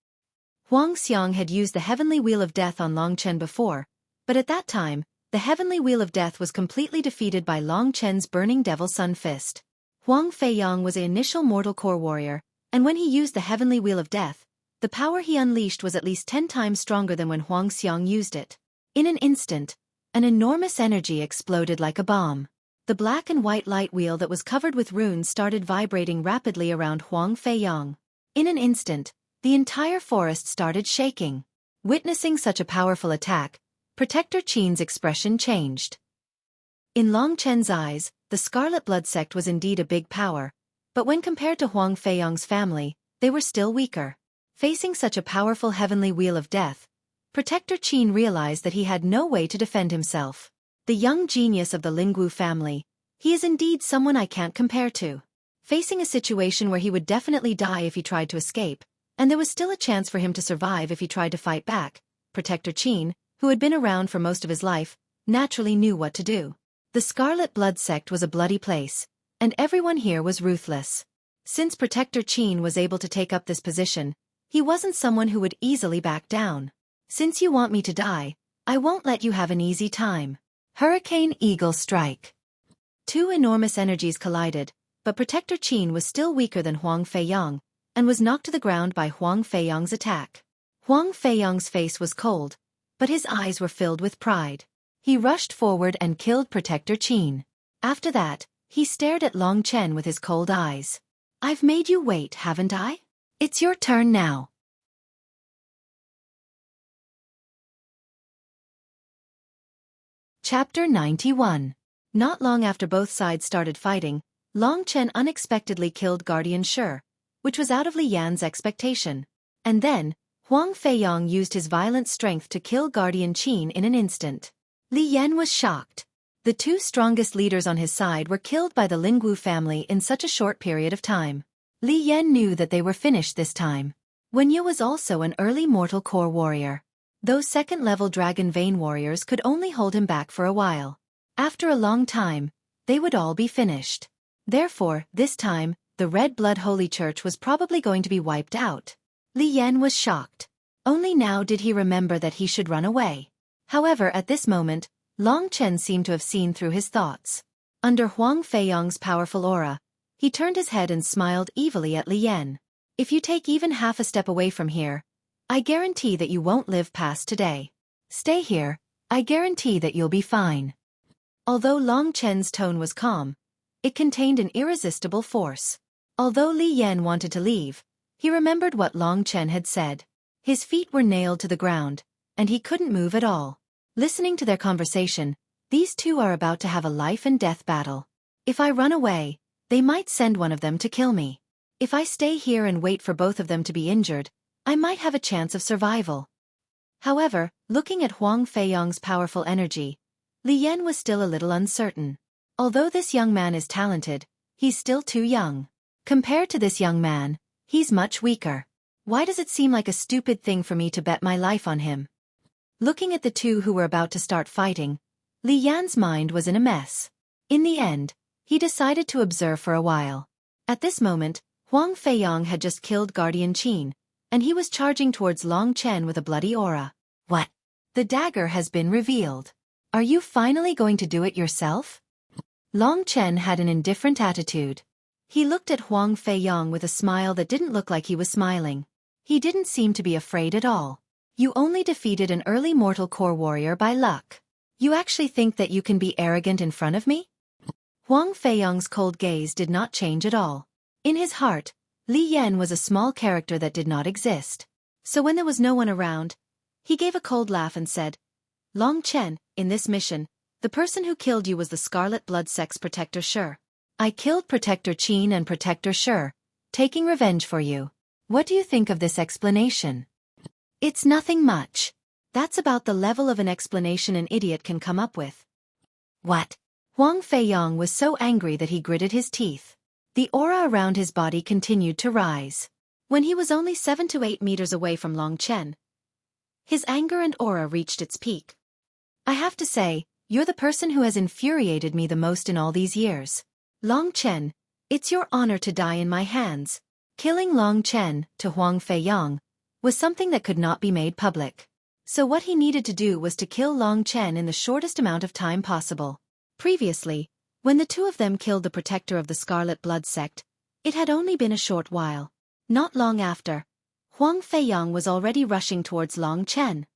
Huang Xiang had used the Heavenly Wheel of Death on Long Chen before, but at that time, the Heavenly Wheel of Death was completely defeated by Long Chen's Burning Devil Sun Fist. Huang Feiyang was an initial Mortal Core warrior, and when he used the Heavenly Wheel of Death, the power he unleashed was at least 10 times stronger than when Huang Xiang used it. In an instant, an enormous energy exploded like a bomb. The black and white light wheel that was covered with runes started vibrating rapidly around Huang Feiyang. In an instant, the entire forest started shaking. Witnessing such a powerful attack, Protector Qin's expression changed. In Long Chen's eyes, the Scarlet Blood Sect was indeed a big power, but when compared to Huang Feiyang's family, they were still weaker. Facing such a powerful Heavenly Wheel of Death, Protector Qin realized that he had no way to defend himself. The young genius of the Lingwu family, he is indeed someone I can't compare to. Facing a situation where he would definitely die if he tried to escape, and there was still a chance for him to survive if he tried to fight back, Protector Qin, who had been around for most of his life, naturally knew what to do. The Scarlet Blood Sect was a bloody place, and everyone here was ruthless. Since Protector Qin was able to take up this position, he wasn't someone who would easily back down. "Since you want me to die, I won't let you have an easy time." Hurricane Eagle Strike. 2 enormous energies collided, but Protector Qin was still weaker than Huang Feiyang, and was knocked to the ground by Huang Feiyang's attack. Huang Feiyang's face was cold, but his eyes were filled with pride. He rushed forward and killed Protector Qin. After that, he stared at Long Chen with his cold eyes. "I've made you wait, haven't I? It's your turn now." Chapter 91. Not long after both sides started fighting, Long Chen unexpectedly killed Guardian Shi, which was out of Li Yan's expectation. And then, Huang Feiyang used his violent strength to kill Guardian Qin in an instant. Li Yan was shocked. The two strongest leaders on his side were killed by the Lingwu family in such a short period of time. Li Yan knew that they were finished this time. Wen Yu was also an early mortal core warrior. Those second-level dragon vein warriors could only hold him back for a while. After a long time, they would all be finished. Therefore, this time, the Red Blood Holy Church was probably going to be wiped out. Li Yan was shocked. Only now did he remember that he should run away. However, at this moment, Long Chen seemed to have seen through his thoughts. Under Huang Feiyang's powerful aura, he turned his head and smiled evilly at Li Yan. If you take even half a step away from here, I guarantee that you won't live past today. Stay here, I guarantee that you'll be fine. Although Long Chen's tone was calm, it contained an irresistible force. Although Li Yan wanted to leave, he remembered what Long Chen had said. His feet were nailed to the ground, and he couldn't move at all. Listening to their conversation, these two are about to have a life-and-death battle. If I run away, they might send one of them to kill me. If I stay here and wait for both of them to be injured, I might have a chance of survival. However, looking at Huang Feiyang's powerful energy, Li Yan was still a little uncertain. Although this young man is talented, he's still too young. Compared to this young man, he's much weaker. Why does it seem like a stupid thing for me to bet my life on him? Looking at the two who were about to start fighting, Li Yan's mind was in a mess. In the end, he decided to observe for a while. At this moment, Huang Feiyang had just killed Guardian Qin, and he was charging towards Long Chen with a bloody aura. What? The dagger has been revealed. Are you finally going to do it yourself? Long Chen had an indifferent attitude. He looked at Huang Feiyang with a smile that didn't look like he was smiling. He didn't seem to be afraid at all. You only defeated an early mortal core warrior by luck. You actually think that you can be arrogant in front of me? Huang Feiyang's cold gaze did not change at all. In his heart, Li Yan was a small character that did not exist. So when there was no one around, he gave a cold laugh and said, Long Chen, in this mission, the person who killed you was the Scarlet Blood Sect's Protector Shi. I killed Protector Qin and Protector Shi, taking revenge for you. What do you think of this explanation? It's nothing much. That's about the level of an explanation an idiot can come up with. What? Huang Feiyang was so angry that he gritted his teeth. The aura around his body continued to rise. When he was only 7 to 8 meters away from Long Chen, his anger and aura reached its peak. I have to say, you're the person who has infuriated me the most in all these years. Long Chen, it's your honor to die in my hands. Killing Long Chen, to Huang Feiyang, was something that could not be made public. So what he needed to do was to kill Long Chen in the shortest amount of time possible. Previously, when the two of them killed the protector of the Scarlet Blood Sect, it had only been a short while. Not long after, Huang Feiyang was already rushing towards Long Chen.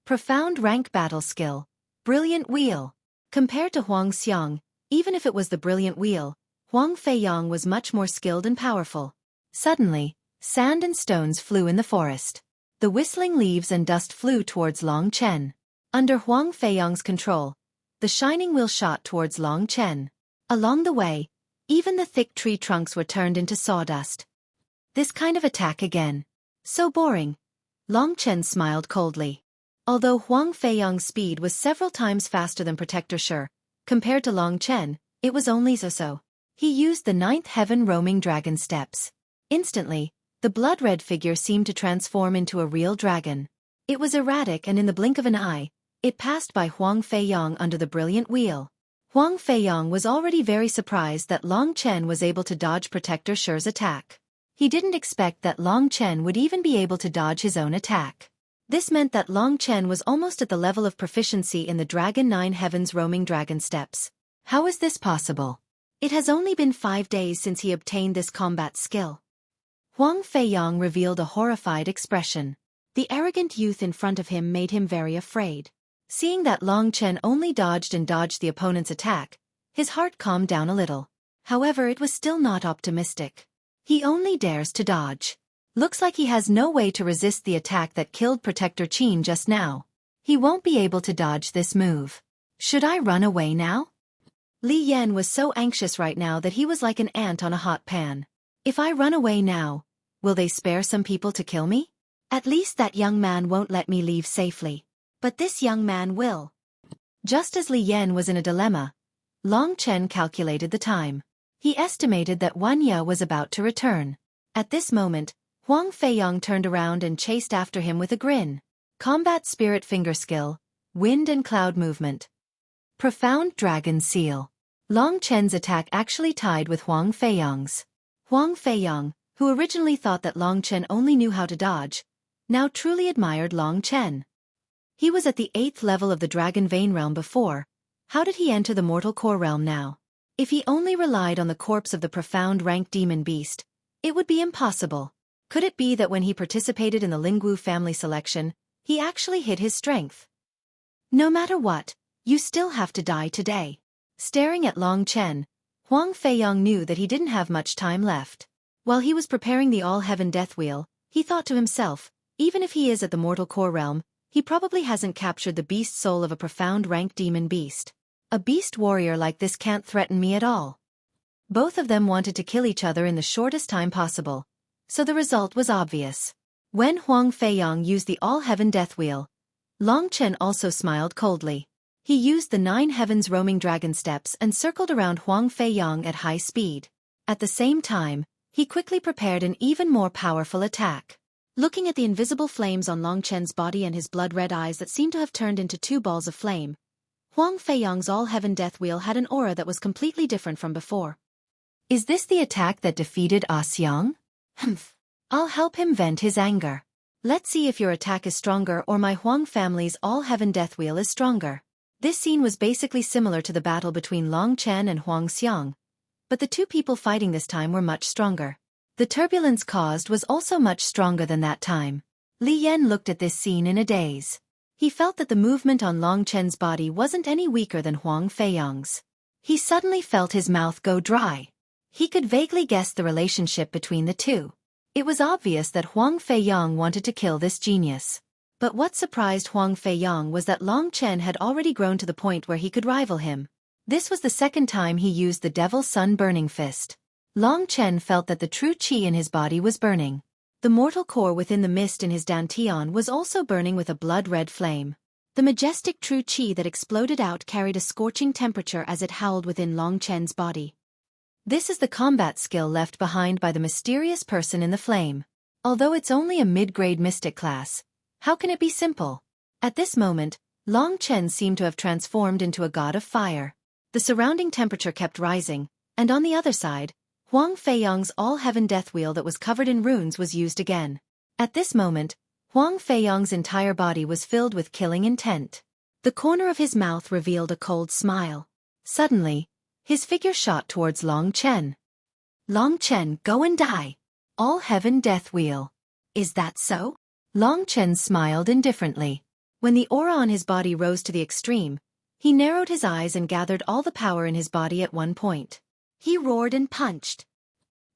Profound rank battle skill. Brilliant wheel. Compared to Huang Xiang, even if it was the brilliant wheel, Huang Feiyang was much more skilled and powerful. Suddenly, sand and stones flew in the forest. The whistling leaves and dust flew towards Long Chen. Under Huang Feiyang's control, the shining wheel shot towards Long Chen. Along the way, even the thick tree trunks were turned into sawdust. This kind of attack again. So boring. Long Chen smiled coldly. Although Huang Feiyang's speed was several times faster than Protector Shi, compared to Long Chen, it was only so. He used the 9th heaven roaming dragon steps. Instantly, the blood-red figure seemed to transform into a real dragon. It was erratic and in the blink of an eye, it passed by Huang Feiyang under the brilliant wheel. Huang Feiyang was already very surprised that Long Chen was able to dodge Protector Shi's attack. He didn't expect that Long Chen would even be able to dodge his own attack. This meant that Long Chen was almost at the level of proficiency in the Dragon 9 Heavens roaming dragon steps. How is this possible? It has only been 5 days since he obtained this combat skill. Huang Feiyang revealed a horrified expression. The arrogant youth in front of him made him very afraid. Seeing that Long Chen only dodged the opponent's attack, his heart calmed down a little. However, it was still not optimistic. He only dares to dodge. Looks like he has no way to resist the attack that killed Protector Qin just now. He won't be able to dodge this move. Should I run away now? Li Yan was so anxious right now that he was like an ant on a hot pan. If I run away now, will they spare some people to kill me? At least that young man won't let me leave safely. But this young man will. Just as Li Yan was in a dilemma, Long Chen calculated the time. He estimated that Wan Ye was about to return. At this moment, Huang Feiyong turned around and chased after him with a grin. Combat Spirit Finger Skill, Wind and Cloud Movement. Profound Dragon Seal. Long Chen's attack actually tied with Huang Feiyong's. Huang Feiyong, who originally thought that Long Chen only knew how to dodge, now truly admired Long Chen. He was at the 8th level of the Dragon Vein realm before. How did he enter the Mortal Core realm now? If he only relied on the corpse of the profound rank demon beast, it would be impossible. Could it be that when he participated in the Lingwu family selection, he actually hid his strength? No matter what, you still have to die today. Staring at Long Chen, Huang Feiyong knew that he didn't have much time left. While he was preparing the All-Heaven Death Wheel, he thought to himself, even if he is at the Mortal Core realm, he probably hasn't captured the beast soul of a profound rank demon beast. A beast warrior like this can't threaten me at all. Both of them wanted to kill each other in the shortest time possible, so the result was obvious. When Huang Feiyong used the All-Heaven Death Wheel, Long Chen also smiled coldly. He used the 9 Heavens Roaming Dragon Steps and circled around Huang Feiyong at high speed. At the same time, he quickly prepared an even more powerful attack. Looking at the invisible flames on Long Chen's body and his blood-red eyes that seemed to have turned into 2 balls of flame, Huang Feiyong's All-Heaven Death Wheel had an aura that was completely different from before. Is this the attack that defeated Ah Xiang? Humph. I'll help him vent his anger. Let's see if your attack is stronger or my Huang family's All-Heaven Death Wheel is stronger. This scene was basically similar to the battle between Long Chen and Huang Xiang, but the 2 people fighting this time were much stronger. The turbulence caused was also much stronger than that time. Li Yan looked at this scene in a daze. He felt that the movement on Long Chen's body wasn't any weaker than Huang Feiyong's. He suddenly felt his mouth go dry. He could vaguely guess the relationship between the 2. It was obvious that Huang Feiyong wanted to kill this genius. But what surprised Huang Feiyong was that Long Chen had already grown to the point where he could rival him. This was the 2nd time he used the Devil's Sun Burning Fist. Long Chen felt that the true qi in his body was burning. The mortal core within the mist in his dantian was also burning with a blood-red flame. The majestic true qi that exploded out carried a scorching temperature as it howled within Long Chen's body. This is the combat skill left behind by the mysterious person in the flame. Although it's only a mid-grade mystic class, how can it be simple? At this moment, Long Chen seemed to have transformed into a god of fire. The surrounding temperature kept rising, and on the other side, Huang Feiyong's All-Heaven Death Wheel that was covered in runes was used again. At this moment, Huang Feiyong's entire body was filled with killing intent. The corner of his mouth revealed a cold smile. Suddenly, his figure shot towards Long Chen. Long Chen, go and die. All-Heaven Death Wheel. Is that so? Long Chen smiled indifferently. When the aura on his body rose to the extreme, he narrowed his eyes and gathered all the power in his body at one point. He roared and punched.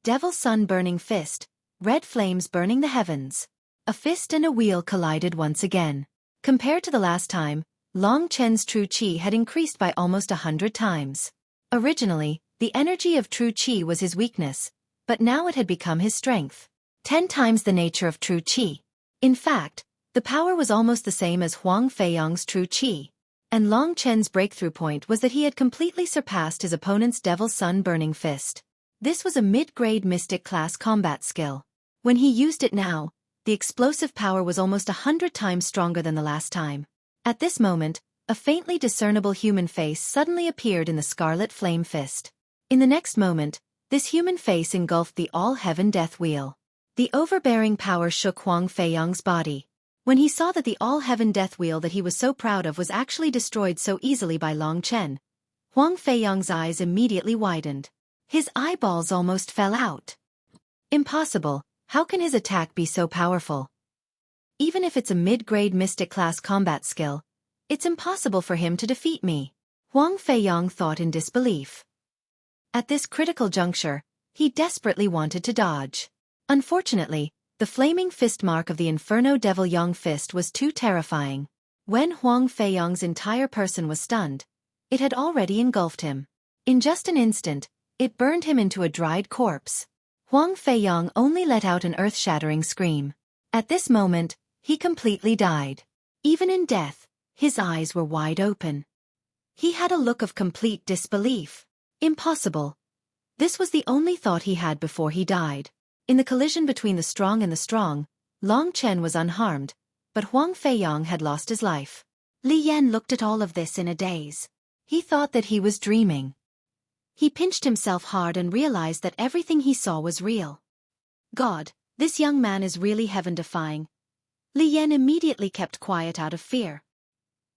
Devil's Sun Burning Fist, red flames burning the heavens. A fist and a wheel collided once again. Compared to the last time, Long Chen's true qi had increased by almost 100 times. Originally, the energy of true qi was his weakness, but now it had become his strength. 10 times the nature of true qi. In fact, the power was almost the same as Huang Feiyong's true qi. And Long Chen's breakthrough point was that he had completely surpassed his opponent's Devil's Sun Burning Fist. This was a mid-grade mystic class combat skill. When he used it now, the explosive power was almost 100 times stronger than the last time. At this moment, a faintly discernible human face suddenly appeared in the scarlet flame fist. In the next moment, this human face engulfed the All-Heaven Death Wheel. The overbearing power shook Huang Feiyong's body. When he saw that the All-Heaven Death Wheel that he was so proud of was actually destroyed so easily by Long Chen, Huang Feiyong's eyes immediately widened. His eyeballs almost fell out. Impossible, how can his attack be so powerful? Even if it's a mid-grade mystic class combat skill, it's impossible for him to defeat me. Huang Feiyong thought in disbelief. At this critical juncture, he desperately wanted to dodge. Unfortunately, the flaming fist mark of the Inferno Devil Yang fist was too terrifying. When Huang Feiyong's entire person was stunned, It had already engulfed him. In just an instant, it burned him into a dried corpse. Huang Feiyang only let out an earth-shattering scream. At this moment, he completely died. Even in death, his eyes were wide open. He had a look of complete disbelief. Impossible. This was the only thought he had before he died. In the collision between the strong and the strong, Long Chen was unharmed, but Huang Feiyang had lost his life. Li Yan looked at all of this in a daze. He thought that he was dreaming. He pinched himself hard and realized that everything he saw was real. God, this young man is really heaven-defying. Li Yan immediately kept quiet out of fear.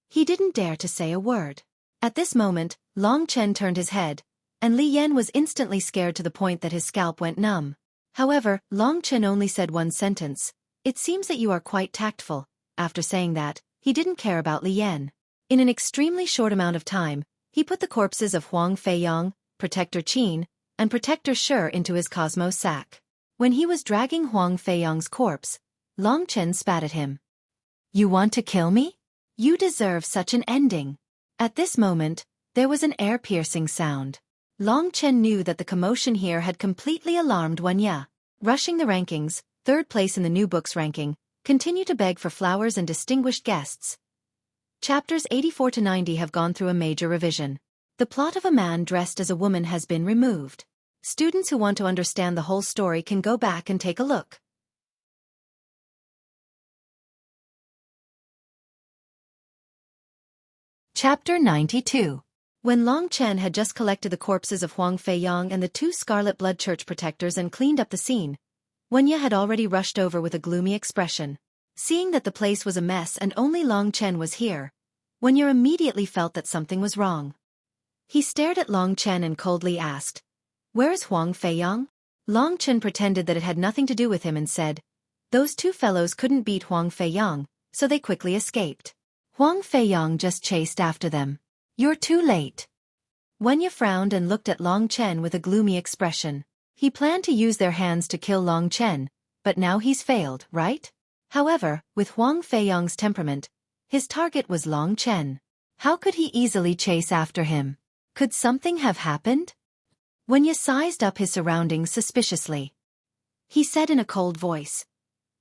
He didn't dare to say a word. At this moment, Long Chen turned his head, and Li Yan was instantly scared to the point that his scalp went numb. However, Long Chen only said one sentence. It seems that you are quite tactful. After saying that, he didn't care about Li Yan. In an extremely short amount of time, he put the corpses of Huang Feiyang, Protector Qin, and Protector Shi into his cosmos sack. When he was dragging Huang Feiyang's corpse, Long Chen spat at him. You want to kill me? You deserve such an ending. At this moment, there was an air-piercing sound. Long Chen knew that the commotion here had completely alarmed Wenya. Rushing the rankings, third place in the new books ranking, continue to beg for flowers and distinguished guests. Chapters 84 to 90 have gone through a major revision. The plot of a man dressed as a woman has been removed. Students who want to understand the whole story can go back and take a look. Chapter 92. When Long Chen had just collected the corpses of Huang Feiyang and the two Scarlet Blood Church protectors and cleaned up the scene, Wenya had already rushed over with a gloomy expression. Seeing that the place was a mess and only Long Chen was here, Wenya immediately felt that something was wrong. He stared at Long Chen and coldly asked, "Where is Huang Feiyang?" Long Chen pretended that it had nothing to do with him and said, "Those two fellows couldn't beat Huang Feiyang, so they quickly escaped. Huang Feiyang just chased after them. You're too late." Wenya frowned and looked at Long Chen with a gloomy expression. He planned to use their hands to kill Long Chen, but now he's failed, right? However, with Huang Feiyang's temperament, his target was Long Chen. How could he easily chase after him? Could something have happened? Wenya sized up his surroundings suspiciously. He said in a cold voice,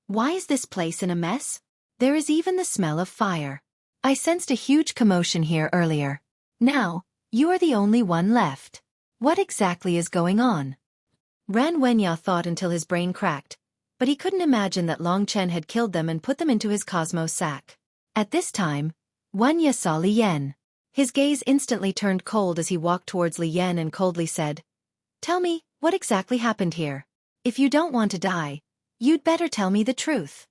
"Why is this place in a mess? There is even the smell of fire. I sensed a huge commotion here earlier. Now, you are the only one left. What exactly is going on?" Ran Wenya thought until his brain cracked, but he couldn't imagine that Long Chen had killed them and put them into his cosmos sack. At this time, Wenya saw Li Yan. His gaze instantly turned cold as he walked towards Li Yan and coldly said, "Tell me, what exactly happened here? If you don't want to die, you'd better tell me the truth."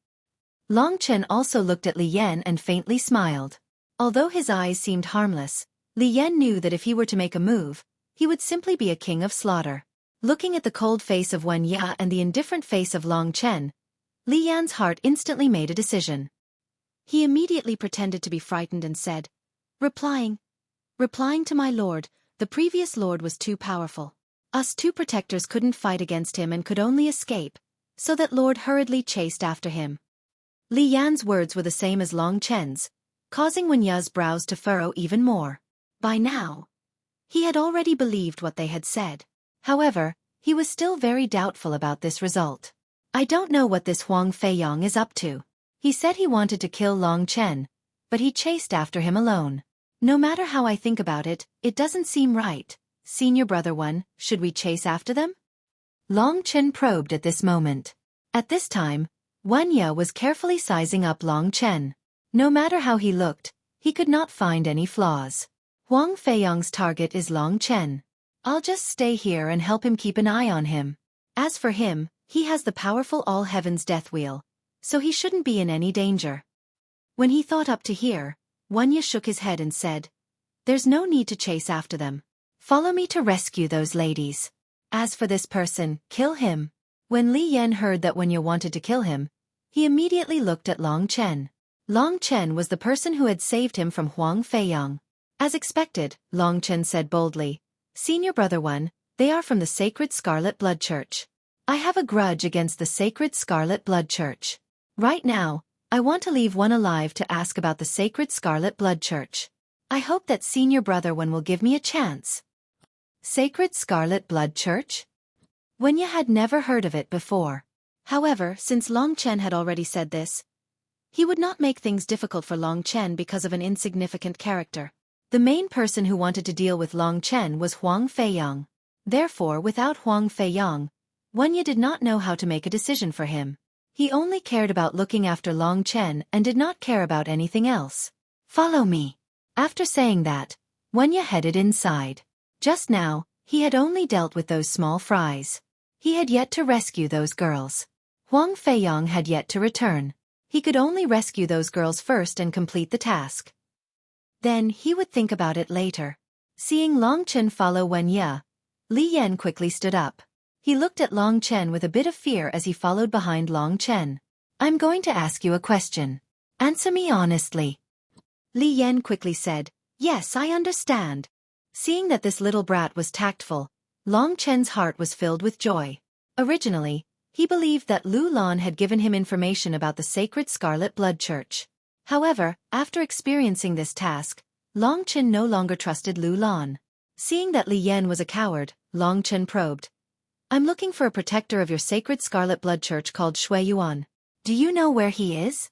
Long Chen also looked at Li Yan and faintly smiled. Although his eyes seemed harmless, Li Yan knew that if he were to make a move, he would simply be a king of slaughter. Looking at the cold face of Wenya and the indifferent face of Long Chen, Li Yan's heart instantly made a decision. He immediately pretended to be frightened and said, Replying to my lord, the previous lord was too powerful. Us two protectors couldn't fight against him and could only escape, so that lord hurriedly chased after him." Li Yan's words were the same as Long Chen's, causing Wenya's brows to furrow even more. By now, he had already believed what they had said. However, he was still very doubtful about this result. "I don't know what this Huang Feiyang is up to. He said he wanted to kill Long Chen, but he chased after him alone. No matter how I think about it, it doesn't seem right. Senior Brother One, should we chase after them?" Long Chen probed at this moment. At this time, Wenya was carefully sizing up Long Chen. No matter how he looked, he could not find any flaws. Huang Feiyang's target is Long Chen. I'll just stay here and help him keep an eye on him. As for him, he has the powerful All Heaven's death wheel, so he shouldn't be in any danger. When he thought up to here, Wenya shook his head and said, "There's no need to chase after them. Follow me to rescue those ladies. As for this person, kill him." When Li Yan heard that Wenya wanted to kill him, he immediately looked at Long Chen. Long Chen was the person who had saved him from Huang Feiyang. As expected, Long Chen said boldly, "Senior Brother One, they are from the Sacred Scarlet Blood Church. I have a grudge against the Sacred Scarlet Blood Church. Right now, I want to leave one alive to ask about the Sacred Scarlet Blood Church. I hope that senior brother one will give me a chance. Sacred Scarlet Blood Church? Wenya had never heard of it before. However, since Long Chen had already said this, he would not make things difficult for Long Chen because of an insignificant character. The main person who wanted to deal with Long Chen was Huang Feiyang. Therefore, without Huang Feiyang, Wenya did not know how to make a decision for him. He only cared about looking after Long Chen and did not care about anything else. Follow me. After saying that, Wenya headed inside. Just now, he had only dealt with those small fries. He had yet to rescue those girls. Huang Feiyang had yet to return. He could only rescue those girls first and complete the task. Then he would think about it later. Seeing Long Chen follow Wenya, Li Yan quickly stood up. He looked at Long Chen with a bit of fear as he followed behind Long Chen. I'm going to ask you a question. Answer me honestly. Li Yan quickly said, Yes, I understand. Seeing that this little brat was tactful, Long Chen's heart was filled with joy. Originally, he believed that Lu Lan had given him information about the Sacred Scarlet Blood Church. However, after experiencing this task, Long Chen no longer trusted Lu Lan. Seeing that Li Yan was a coward, Long Chen probed. I'm looking for a protector of your Sacred Scarlet Blood Church called Xueqi. Do you know where he is?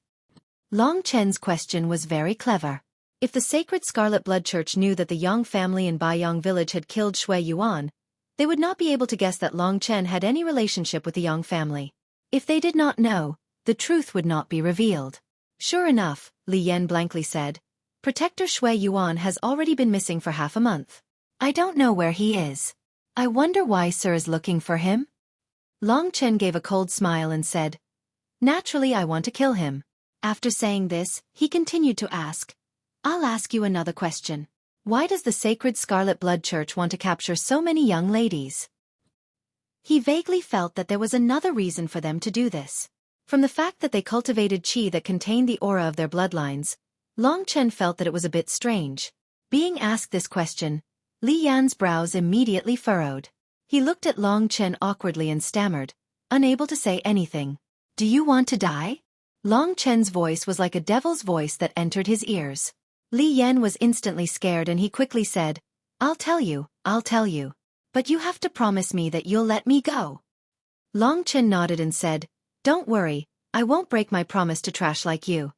Long Chen's question was very clever. If the Sacred Scarlet Blood Church knew that the Yang family in Baiyang village had killed Xueqi, they would not be able to guess that Long Chen had any relationship with the Yang family. If they did not know, the truth would not be revealed. Sure enough, Li Yan blankly said, Protector Xueqi has already been missing for half a month. I don't know where he is. I wonder why Sir is looking for him? Long Chen gave a cold smile and said, Naturally I want to kill him. After saying this, he continued to ask, I'll ask you another question. Why does the Sacred Scarlet Blood Church want to capture so many young ladies? He vaguely felt that there was another reason for them to do this. From the fact that they cultivated qi that contained the aura of their bloodlines, Long Chen felt that it was a bit strange. Being asked this question, Li Yan's brows immediately furrowed. He looked at Long Chen awkwardly and stammered, unable to say anything. Do you want to die? Long Chen's voice was like a devil's voice that entered his ears. Li Yan was instantly scared and he quickly said, I'll tell you. But you have to promise me that you'll let me go. Long Chen nodded and said, Don't worry, I won't break my promise to trash like you.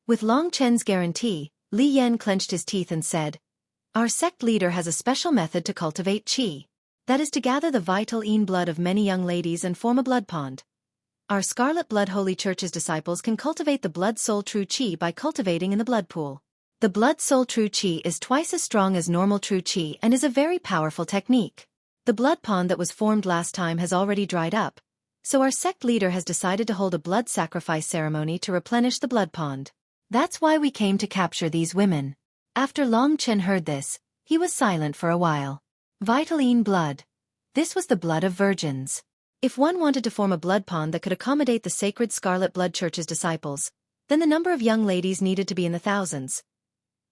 With Long Chen's guarantee, Li Yan clenched his teeth and said, Our sect leader has a special method to cultivate qi. That is to gather the vital yin blood of many young ladies and form a blood pond. Our Scarlet Blood Holy Church's disciples can cultivate the Blood Soul True Qi by cultivating in the blood pool. The Blood Soul True Qi is twice as strong as normal True Qi and is a very powerful technique. The blood pond that was formed last time has already dried up, so our sect leader has decided to hold a blood sacrifice ceremony to replenish the blood pond. That's why we came to capture these women. After Long Chen heard this, he was silent for a while. Vital yin blood. This was the blood of virgins. If one wanted to form a blood pond that could accommodate the Sacred Scarlet Blood Church's disciples, then the number of young ladies needed to be in the thousands.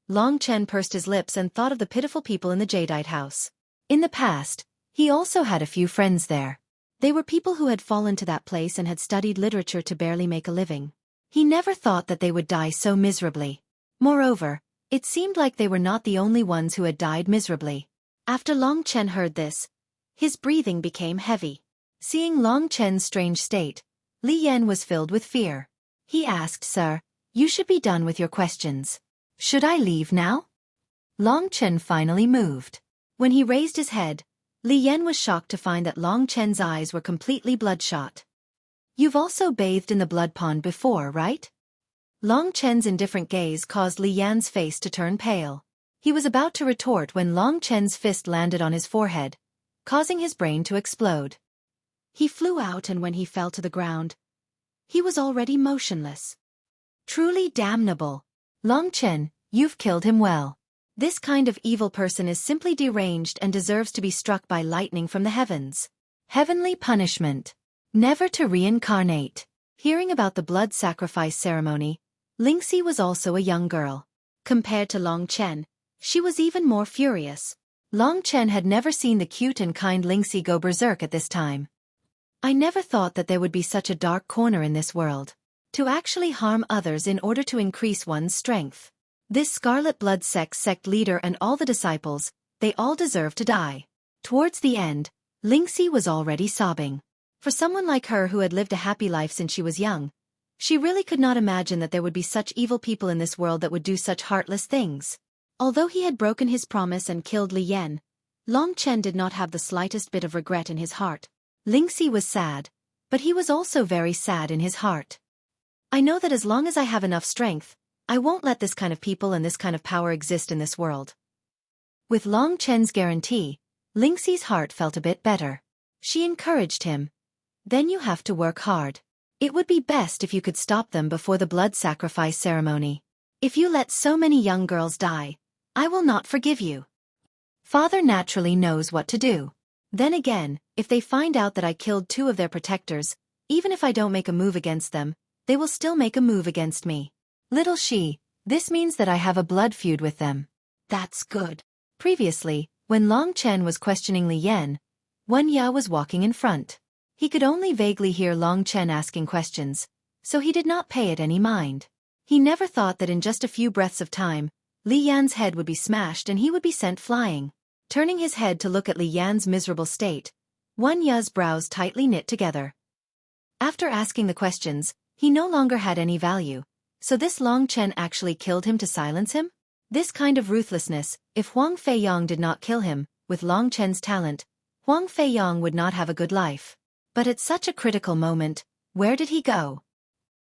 Long Chen pursed his lips and thought of the pitiful people in the Jadeite house. In the past, he also had a few friends there. They were people who had fallen to that place and had studied literature to barely make a living. He never thought that they would die so miserably. Moreover, it seemed like they were not the only ones who had died miserably. After Long Chen heard this, his breathing became heavy. Seeing Long Chen's strange state, Li Yan was filled with fear. He asked, Sir, you should be done with your questions. Should I leave now? Long Chen finally moved. When he raised his head, Li Yan was shocked to find that Long Chen's eyes were completely bloodshot. You've also bathed in the blood pond before, right? Long Chen's indifferent gaze caused Li Yan's face to turn pale. He was about to retort when Long Chen's fist landed on his forehead, causing his brain to explode. He flew out and when he fell to the ground, he was already motionless. Truly damnable. Long Chen, you've killed him well. This kind of evil person is simply deranged and deserves to be struck by lightning from the heavens. Heavenly punishment. Never to reincarnate. Hearing about the blood sacrifice ceremony, Lingxi was also a young girl. Compared to Long Chen, she was even more furious. Long Chen had never seen the cute and kind Lingxi go berserk at this time. I never thought that there would be such a dark corner in this world. To actually harm others in order to increase one's strength. This scarlet blood sect leader and all the disciples, they all deserve to die. Towards the end, Lingxi was already sobbing. For someone like her who had lived a happy life since she was young, she really could not imagine that there would be such evil people in this world that would do such heartless things. Although he had broken his promise and killed Li Yan, Long Chen did not have the slightest bit of regret in his heart. Lingxi was sad, but he was also very sad in his heart. I know that as long as I have enough strength, I won't let this kind of people and this kind of power exist in this world. With Long Chen's guarantee, Lingxi's heart felt a bit better. She encouraged him. Then you have to work hard. It would be best if you could stop them before the blood sacrifice ceremony. If you let so many young girls die, I will not forgive you. Father naturally knows what to do. Then again, if they find out that I killed 2 of their protectors, even if I don't make a move against them, they will still make a move against me. Little she, this means that I have a blood feud with them. That's good. Previously, when Long Chen was questioning Li Yan, Wen Ya was walking in front. He could only vaguely hear Long Chen asking questions, so he did not pay it any mind. He never thought that in just a few breaths of time, Li Yan's head would be smashed and he would be sent flying. Turning his head to look at Li Yan's miserable state, Wen Ya's brows tightly knit together. After asking the questions, he no longer had any value, so this Long Chen actually killed him to silence him? This kind of ruthlessness, if Huang Feiyong did not kill him, with Long Chen's talent, Huang Feiyong would not have a good life. But at such a critical moment, where did he go?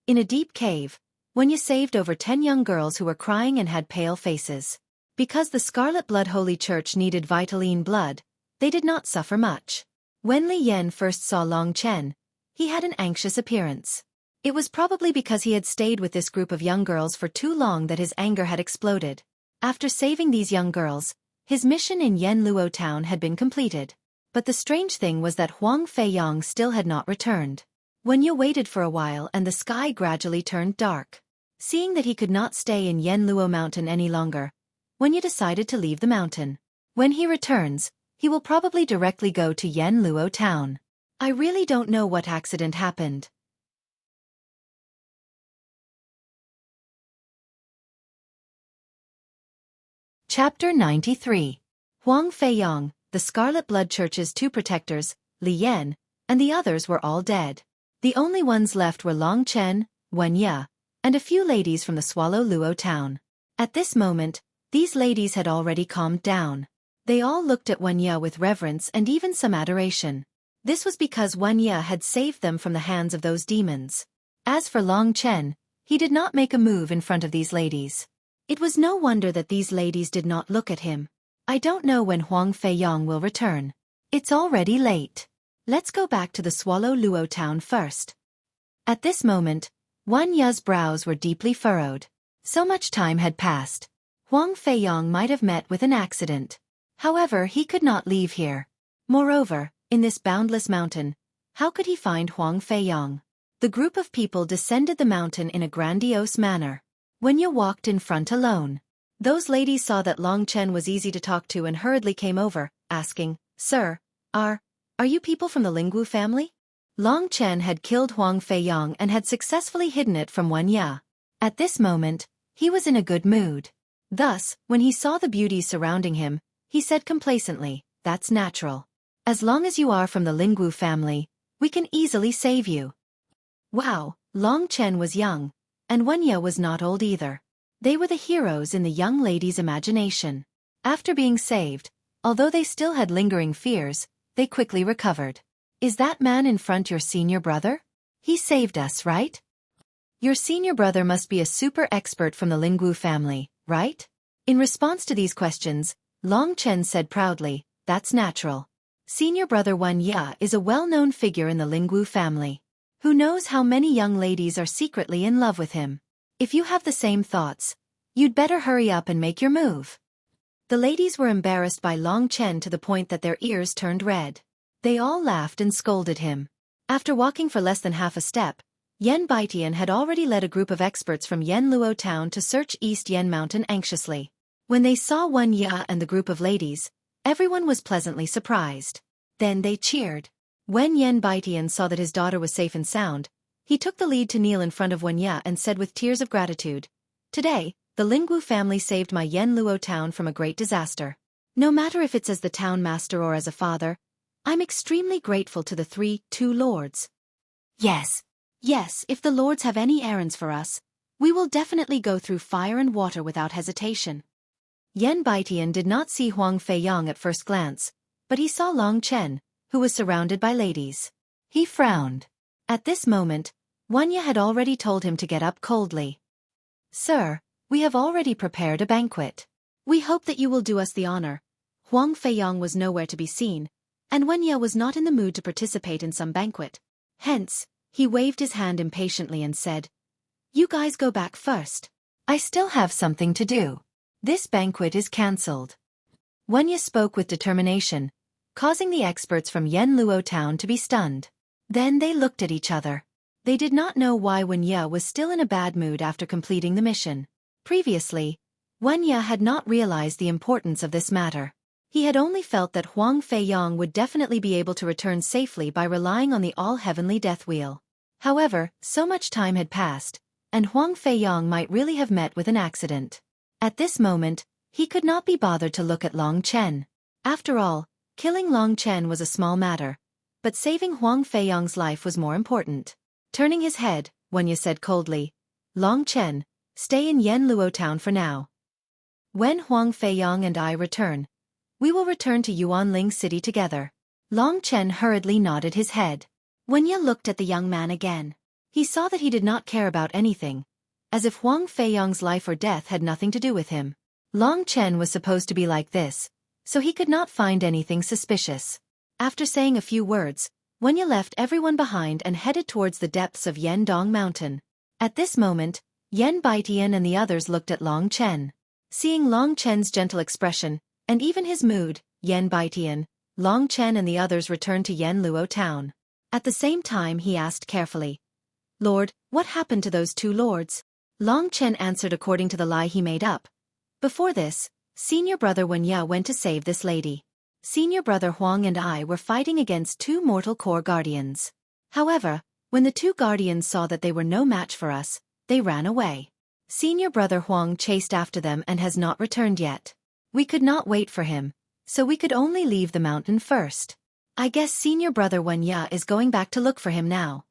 In a deep cave, Wen Ya saved over 10 young girls who were crying and had pale faces. Because the Scarlet Blood Holy Church needed Vitaline blood, they did not suffer much. When Li Yan first saw Long Chen, he had an anxious appearance. It was probably because he had stayed with this group of young girls for too long that his anger had exploded. After saving these young girls, his mission in Yanluo town had been completed. But the strange thing was that Huang Feiyong still had not returned. Wen Ya waited for a while and the sky gradually turned dark. Seeing that he could not stay in Yanluo mountain any longer, Wen Ya decided to leave the mountain. When he returns, he will probably directly go to Yanluo town. I really don't know what accident happened. Chapter 93. Huang Feiyong, the Scarlet Blood Church's 2 protectors, Li Yan, and the others were all dead. The only ones left were Long Chen, Wen Ya, and a few ladies from the Swallow Luo town. At this moment, these ladies had already calmed down. They all looked at Wen Ya with reverence and even some adoration. This was because Wen Ya had saved them from the hands of those demons. As for Long Chen, he did not make a move in front of these ladies. It was no wonder that these ladies did not look at him. I don't know when Huang Feiyong will return. It's already late. Let's go back to the Swallow Luo town first. At this moment, Wen Ya's brows were deeply furrowed. So much time had passed. Huang Feiyong might have met with an accident. However, he could not leave here. Moreover, in this boundless mountain, how could he find Huang Feiyong? The group of people descended the mountain in a grandiose manner. Wen Ya walked in front alone. Those ladies saw that Long Chen was easy to talk to and hurriedly came over, asking, "Sir, are you people from the Lingwu family?" Long Chen had killed Huang Feiyong and had successfully hidden it from Wen Ya. At this moment, he was in a good mood. Thus, when he saw the beauties surrounding him, he said complacently, "That's natural. As long as you are from the Lingwu family, we can easily save you." Wow, Long Chen was young, and Wen Ya was not old either. They were the heroes in the young lady's imagination. After being saved, although they still had lingering fears, they quickly recovered. "Is that man in front your senior brother? He saved us, right? Your senior brother must be a super expert from the Lingwu family, right?" In response to these questions, Long Chen said proudly, "That's natural. Senior brother Wen Ya is a well-known figure in the Lingwu family. Who knows how many young ladies are secretly in love with him? If you have the same thoughts, you'd better hurry up and make your move." The ladies were embarrassed by Long Chen to the point that their ears turned red. They all laughed and scolded him. After walking for less than half a step, Yan Baitian had already led a group of experts from Yanluo town to search East Yan Mountain anxiously. When they saw Wen Ya and the group of ladies, everyone was pleasantly surprised. Then they cheered. When Yan Baitian saw that his daughter was safe and sound, he took the lead to kneel in front of Wen Ya and said with tears of gratitude, "Today, the Lingwu family saved my Yenluo town from a great disaster. No matter if it's as the town master or as a father, I'm extremely grateful to the two lords. Yes, if the lords have any errands for us, we will definitely go through fire and water without hesitation. Yan Baitian did not see Huang Feiyang at first glance, but he saw Long Chen, who was surrounded by ladies. He frowned. At this moment, Wanya had already told him to get up coldly. Sir, we have already prepared a banquet. We hope that you will do us the honor. Huang Feiyang was nowhere to be seen, and Wanya was not in the mood to participate in some banquet. Hence, he waved his hand impatiently and said, "You guys go back first. I still have something to do. This banquet is cancelled." Wanya spoke with determination, causing the experts from Yenluo town to be stunned. Then they looked at each other. They did not know why Wanya was still in a bad mood after completing the mission. Previously, Wanya had not realized the importance of this matter. He had only felt that Huang Feiyang would definitely be able to return safely by relying on the all-heavenly death wheel. However, so much time had passed, and Huang Feiyang might really have met with an accident. At this moment, he could not be bothered to look at Long Chen. After all, killing Long Chen was a small matter, but saving Huang Feiyang's life was more important. Turning his head, Wanya said coldly, "Long Chen, stay in Yenluo town for now. When Huang Feiyang and I return, we will return to Yuanling City together." Long Chen hurriedly nodded his head. Wanya looked at the young man again. He saw that he did not care about anything, as if Huang Feiyang's life or death had nothing to do with him. Long Chen was supposed to be like this, so he could not find anything suspicious. After saying a few words, Wanya left everyone behind and headed towards the depths of Yendong Mountain. At this moment, Yan Baitian and the others looked at Long Chen. Seeing Long Chen's gentle expression, and even his mood, Yan Baitian, Long Chen and the others returned to Yenluo town. At the same time he asked carefully, "Lord, what happened to those two lords?" Long Chen answered according to the lie he made up. "Before this, senior brother Wanya went to save this lady. Senior brother Huang and I were fighting against two mortal core guardians. However, when the two guardians saw that they were no match for us, they ran away. Senior brother Huang chased after them and has not returned yet. We could not wait for him, so we could only leave the mountain first. I guess senior brother Wanya is going back to look for him now."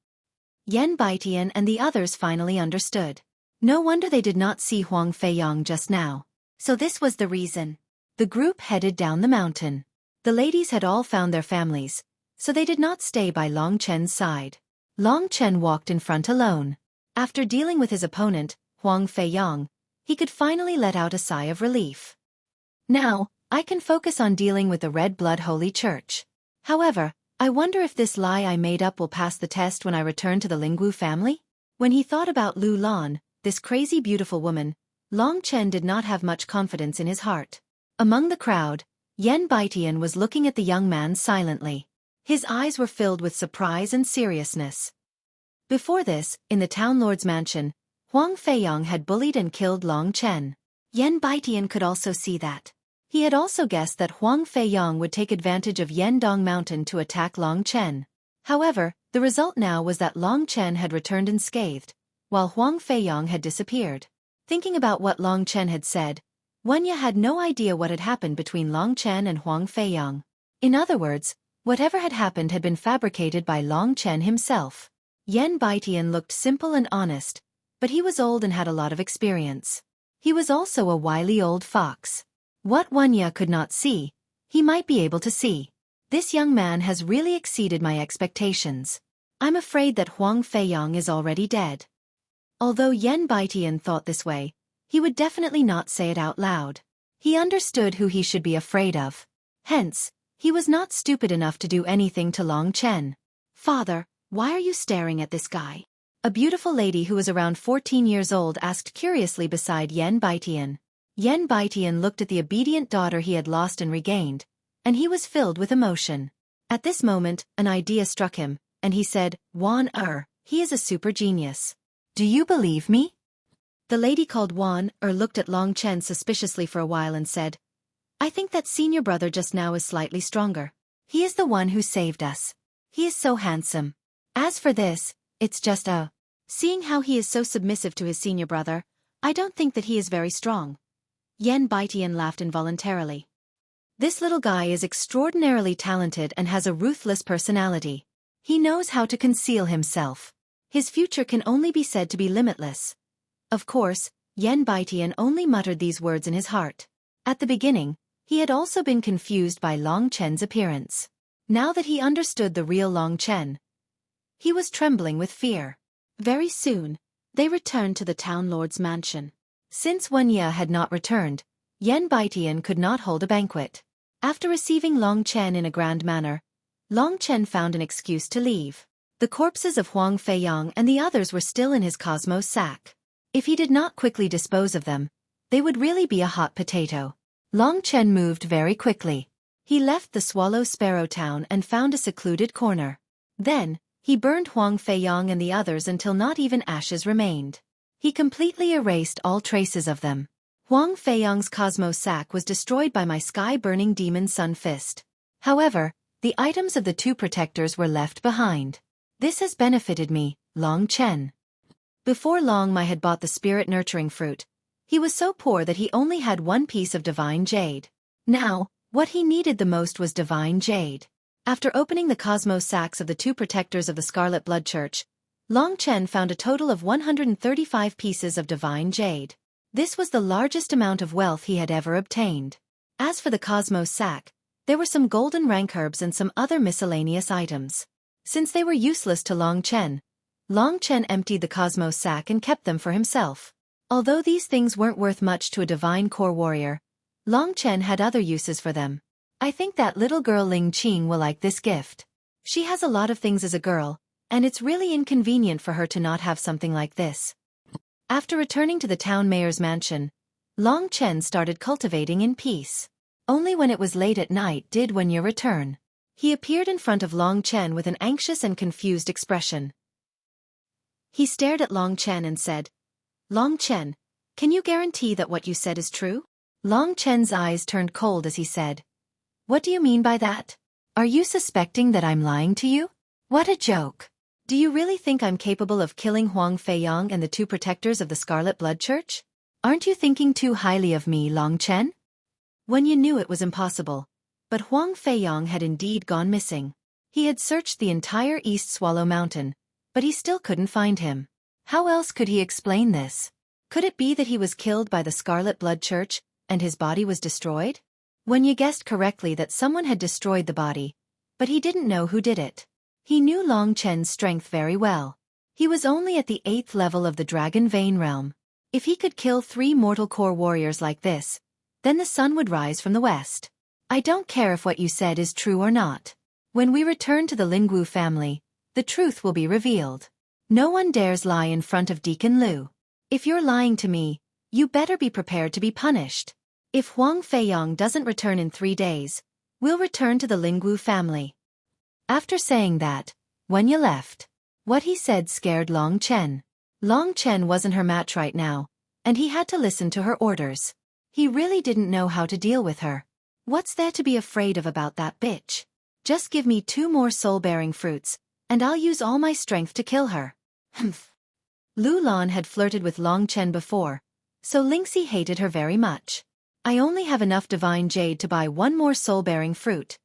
Yan Baitian and the others finally understood. No wonder they did not see Huang Feiyang just now. So this was the reason. The group headed down the mountain. The ladies had all found their families, so they did not stay by Long Chen's side. Long Chen walked in front alone. After dealing with his opponent, Huang Feiyang, he could finally let out a sigh of relief. Now, I can focus on dealing with the Red Blood Holy Church. However, I wonder if this lie I made up will pass the test when I return to the Lingwu family? When he thought about Lu Lan, this crazy beautiful woman, Long Chen did not have much confidence in his heart. Among the crowd, Yan Baitian was looking at the young man silently. His eyes were filled with surprise and seriousness. Before this, in the town lord's mansion, Huang Feiyang had bullied and killed Long Chen. Yan Baitian could also see that. He had also guessed that Huang Feiyang would take advantage of Yendong Mountain to attack Long Chen. However, the result now was that Long Chen had returned unscathed, while Huang Feiyang had disappeared. Thinking about what Long Chen had said, Wanya had no idea what had happened between Long Chen and Huang Feiyang. In other words, whatever had happened had been fabricated by Long Chen himself. Yan Baitian looked simple and honest, but he was old and had a lot of experience. He was also a wily old fox. What Wanya could not see, he might be able to see. This young man has really exceeded my expectations. I'm afraid that Huang Feiyang is already dead. Although Yan Baitian thought this way, he would definitely not say it out loud. He understood who he should be afraid of. Hence, he was not stupid enough to do anything to Long Chen. "Father, why are you staring at this guy?" A beautiful lady who was around 14 years old asked curiously beside Yan Baitian. Yan Baitian looked at the obedient daughter he had lost and regained, and he was filled with emotion. At this moment, an idea struck him, and he said, "Wan he is a super genius. Do you believe me?" The lady called Wan looked at Long Chen suspiciously for a while and said, "I think that senior brother just now is slightly stronger. He is the one who saved us. He is so handsome. As for this, it's just seeing how he is so submissive to his senior brother, I don't think that he is very strong. Yan Baitian laughed involuntarily. This little guy is extraordinarily talented and has a ruthless personality. He knows how to conceal himself. His future can only be said to be limitless. Of course, Yan Baitian only muttered these words in his heart. At the beginning, he had also been confused by Long Chen's appearance. Now that he understood the real Long Chen, he was trembling with fear. Very soon, they returned to the town lord's mansion. Since Wen Ye had not returned, Yan Baitian could not hold a banquet. After receiving Long Chen in a grand manner, Long Chen found an excuse to leave. The corpses of Huang Feiyang and the others were still in his cosmos sack. If he did not quickly dispose of them, they would really be a hot potato. Long Chen moved very quickly. He left the Swallow Sparrow town and found a secluded corner. Then, he burned Huang Feiyang and the others until not even ashes remained. He completely erased all traces of them. Huang Feiyang's cosmos sack was destroyed by my sky-burning demon sun fist. However, the items of the two protectors were left behind. This has benefited me, Long Chen. Before long I had bought the spirit-nurturing fruit. He was so poor that he only had one piece of divine jade. Now, what he needed the most was divine jade. After opening the cosmos sacks of the two protectors of the Scarlet Blood Church, Long Chen found a total of 135 pieces of divine jade. This was the largest amount of wealth he had ever obtained. As for the cosmos sack, there were some golden rank herbs and some other miscellaneous items. Since they were useless to Long Chen emptied the cosmos sack and kept them for himself. Although these things weren't worth much to a divine core warrior, Long Chen had other uses for them. I think that little girl Ling Qing will like this gift. She has a lot of things as a girl, and it's really inconvenient for her to not have something like this. After returning to the town mayor's mansion, Long Chen started cultivating in peace. Only when it was late at night did Wen Ye return. He appeared in front of Long Chen with an anxious and confused expression. He stared at Long Chen and said, "Long Chen, can you guarantee that what you said is true?" Long Chen's eyes turned cold as he said, "What do you mean by that? Are you suspecting that I'm lying to you? What a joke. Do you really think I'm capable of killing Huang Feiyang and the two protectors of the Scarlet Blood Church? Aren't you thinking too highly of me, Long Chen?" When you knew it was impossible. But Huang Feiyang had indeed gone missing. He had searched the entire East Swallow Mountain, but he still couldn't find him. How else could he explain this? Could it be that he was killed by the Scarlet Blood Church, and his body was destroyed? When you guessed correctly that someone had destroyed the body, but he didn't know who did it. He knew Long Chen's strength very well. He was only at the 8th level of the Dragon Vein realm. If he could kill 3 mortal core warriors like this, then the sun would rise from the west. I don't care if what you said is true or not. When we return to the Lingwu family, the truth will be revealed. No one dares lie in front of Deacon Liu. If you're lying to me, you better be prepared to be punished. If Huang Feiyang doesn't return in 3 days, we'll return to the Lingwu family. After saying that, Wen Ye left. What he said scared Long Chen. Long Chen wasn't her match right now, and he had to listen to her orders. He really didn't know how to deal with her. What's there to be afraid of about that bitch? Just give me 2 more soul-bearing fruits, and I'll use all my strength to kill her. Humph. Lu Lan had flirted with Long Chen before, so Lingxi hated her very much. I only have enough divine jade to buy 1 more soul-bearing fruit.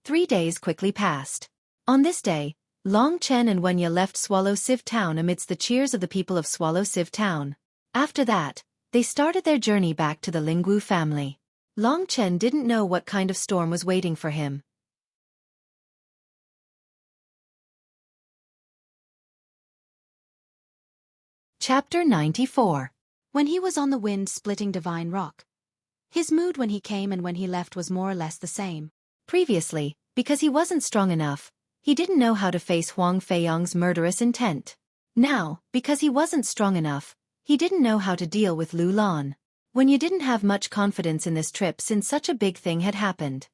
3 days quickly passed. On this day, Long Chen and Wen Ye left Swallow Sieve Town amidst the cheers of the people of Swallow Sieve Town. After that, they started their journey back to the Lingwu family. Long Chen didn't know what kind of storm was waiting for him. Chapter 94. When he was on the wind-splitting divine rock. His mood when he came and when he left was more or less the same. Previously, because he wasn't strong enough, he didn't know how to face Huang Feiyang's murderous intent. Now, because he wasn't strong enough, he didn't know how to deal with Lu Lan. When you didn't have much confidence in this trip since such a big thing had happened,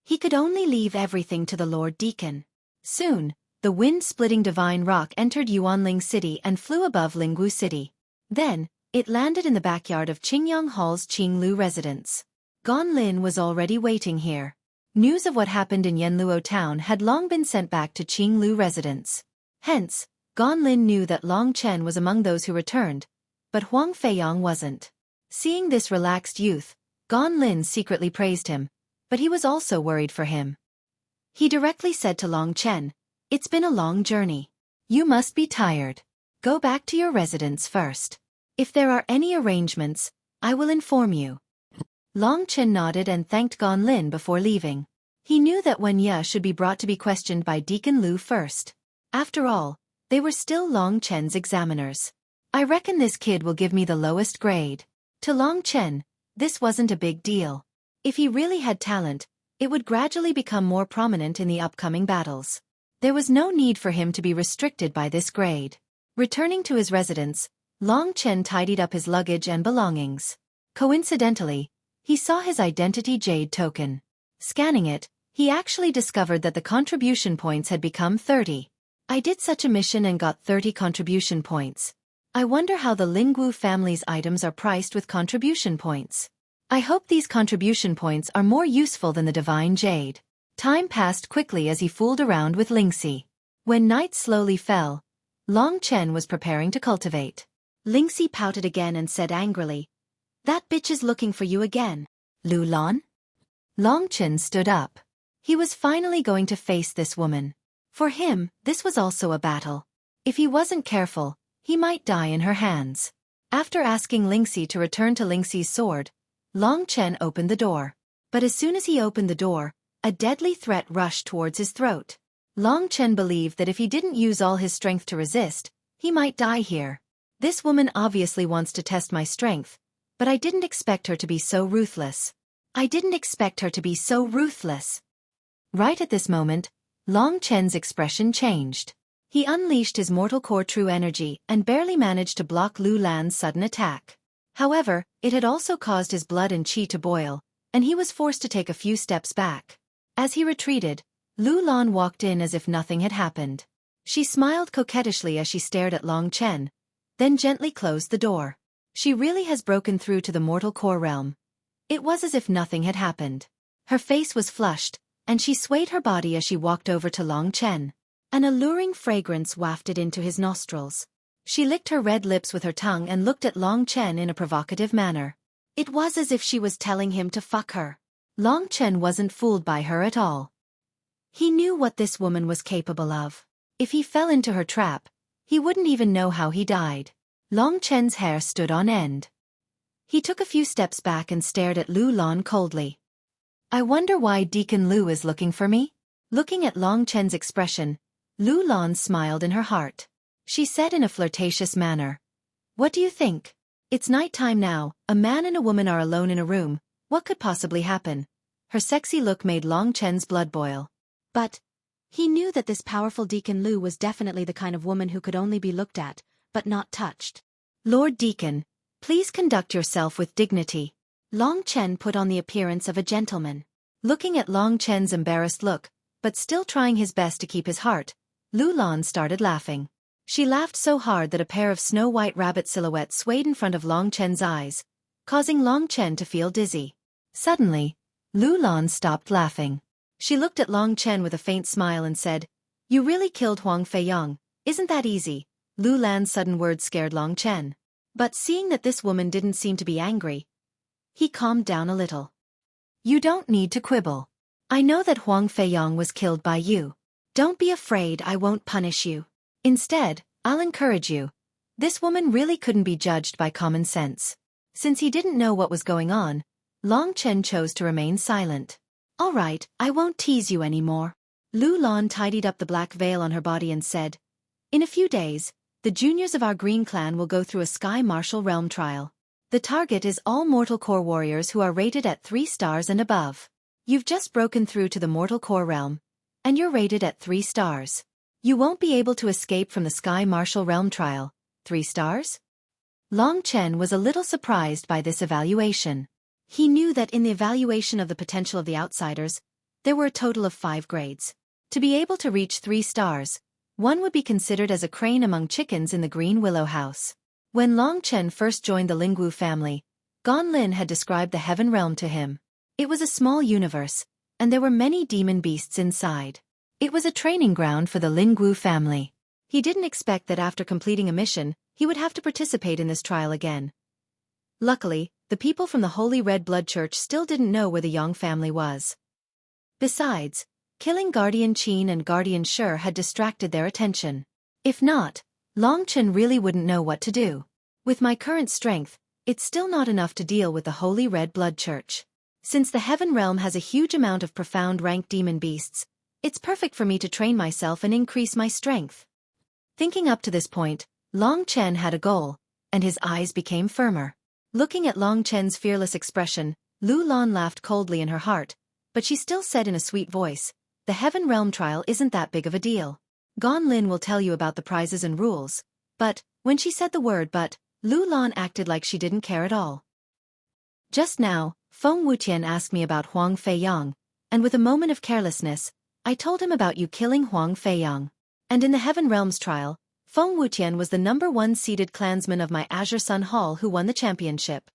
he could only leave everything to the Lord Deacon. Soon, the wind-splitting divine rock entered Yuanling City and flew above Lingwu City. Then, it landed in the backyard of Qingyang Hall's Qinglu residence. Gan Lin was already waiting here. News of what happened in Yanluo town had long been sent back to Qinglu residence. Hence, Gan Lin knew that Long Chen was among those who returned, but Huang Feiyang wasn't. Seeing this relaxed youth, Gan Lin secretly praised him, but he was also worried for him. He directly said to Long Chen, "It's been a long journey. You must be tired. Go back to your residence first. If there are any arrangements, I will inform you." Long Chen nodded and thanked Gan Lin before leaving. He knew that Wen Ye should be brought to be questioned by Deacon Lu first. After all, they were still Long Chen's examiners. "I reckon this kid will give me the lowest grade." To Long Chen, this wasn't a big deal. If he really had talent, it would gradually become more prominent in the upcoming battles. There was no need for him to be restricted by this grade. Returning to his residence, Long Chen tidied up his luggage and belongings. Coincidentally, he saw his identity jade token. Scanning it, he actually discovered that the contribution points had become 30. "I did such a mission and got 30 contribution points. I wonder how the Lingwu family's items are priced with contribution points. I hope these contribution points are more useful than the divine jade." Time passed quickly as he fooled around with Lingxi. When night slowly fell, Long Chen was preparing to cultivate. Lingxi pouted again and said angrily, "That bitch is looking for you again, Lu Lan." Long Chen stood up. He was finally going to face this woman. For him, this was also a battle. If he wasn't careful, he might die in her hands. After asking Lingxi to return to Lingxi's sword, Long Chen opened the door. But as soon as he opened the door, a deadly threat rushed towards his throat. Long Chen believed that if he didn't use all his strength to resist, he might die here. "This woman obviously wants to test my strength, but I didn't expect her to be so ruthless. I didn't expect her to be so ruthless." Right at this moment, Long Chen's expression changed. He unleashed his mortal core true energy and barely managed to block Lu Lan's sudden attack. However, it had also caused his blood and qi to boil, and he was forced to take a few steps back. As he retreated, Lu Lan walked in as if nothing had happened. She smiled coquettishly as she stared at Long Chen, then gently closed the door. She really has broken through to the mortal core realm. It was as if nothing had happened. Her face was flushed, and she swayed her body as she walked over to Long Chen. An alluring fragrance wafted into his nostrils. She licked her red lips with her tongue and looked at Long Chen in a provocative manner. It was as if she was telling him to fuck her. Long Chen wasn't fooled by her at all. He knew what this woman was capable of. If he fell into her trap, he wouldn't even know how he died. Long Chen's hair stood on end. He took a few steps back and stared at Lu Lan coldly. "I wonder why Deacon Lu is looking for me?" Looking at Long Chen's expression, Lu Lan smiled in her heart. She said in a flirtatious manner, "What do you think? It's night time now, a man and a woman are alone in a room, what could possibly happen?" Her sexy look made Long Chen's blood boil. But he knew that this powerful Deacon Lu was definitely the kind of woman who could only be looked at, but not touched. "Lord Deacon, please conduct yourself with dignity." Long Chen put on the appearance of a gentleman. Looking at Long Chen's embarrassed look, but still trying his best to keep his heart, Lu Lan started laughing. She laughed so hard that a pair of snow-white rabbit silhouettes swayed in front of Long Chen's eyes, causing Long Chen to feel dizzy. Suddenly, Lu Lan stopped laughing. She looked at Long Chen with a faint smile and said, "You really killed Huang Feiyang, isn't that easy?" Lu Lan's sudden words scared Long Chen. But seeing that this woman didn't seem to be angry, he calmed down a little. "You don't need to quibble. I know that Huang Feiyang was killed by you. Don't be afraid, I won't punish you. Instead, I'll encourage you." This woman really couldn't be judged by common sense. Since he didn't know what was going on, Long Chen chose to remain silent. "All right, I won't tease you anymore." Lu Lan tidied up the black veil on her body and said, "In a few days, the juniors of our Green Clan will go through a Sky Martial Realm trial. The target is all Mortal Core warriors who are rated at 3 stars and above. You've just broken through to the Mortal Core realm, and you're rated at 3 stars. You won't be able to escape from the Sky Martial Realm trial. 3 stars?" Long Chen was a little surprised by this evaluation. He knew that in the evaluation of the potential of the outsiders, there were a total of 5 grades. To be able to reach 3 stars, one would be considered as a crane among chickens in the Green Willow House. When Long Chen first joined the Lingwu family, Gan Lin had described the Heaven Realm to him. It was a small universe, and there were many demon beasts inside. It was a training ground for the Lingwu family. He didn't expect that after completing a mission, he would have to participate in this trial again. Luckily, the people from the Holy Red Blood Church still didn't know where the Yang family was. Besides, killing Guardian Qin and Guardian Shi had distracted their attention. If not, Long Chen really wouldn't know what to do. With my current strength, it's still not enough to deal with the Holy Red Blood Church. Since the Heaven Realm has a huge amount of profound ranked demon beasts, it's perfect for me to train myself and increase my strength. Thinking up to this point, Long Chen had a goal, and his eyes became firmer. Looking at Long Chen's fearless expression, Lu Lan laughed coldly in her heart, but she still said in a sweet voice, "The Heaven Realm trial isn't that big of a deal. Gan Lin will tell you about the prizes and rules." But, when she said the word but, Lu Lan acted like she didn't care at all. Just now, Feng Wutian asked me about Huang Feiyang, and with a moment of carelessness, I told him about you killing Huang Feiyang. And in the Heaven Realms trial, Feng Wutian was the #1 seeded clansman of my Azure Sun Hall who won the championship.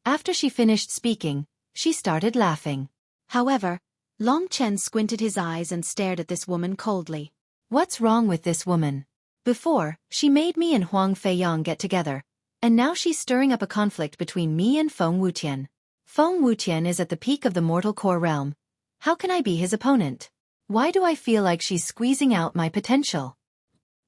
After she finished speaking, she started laughing. However, Long Chen squinted his eyes and stared at this woman coldly. What's wrong with this woman? Before, she made me and Huang Feiyang get together, and now she's stirring up a conflict between me and Feng Wutian. Feng Wutian is at the peak of the mortal core realm. How can I be his opponent? Why do I feel like she's squeezing out my potential?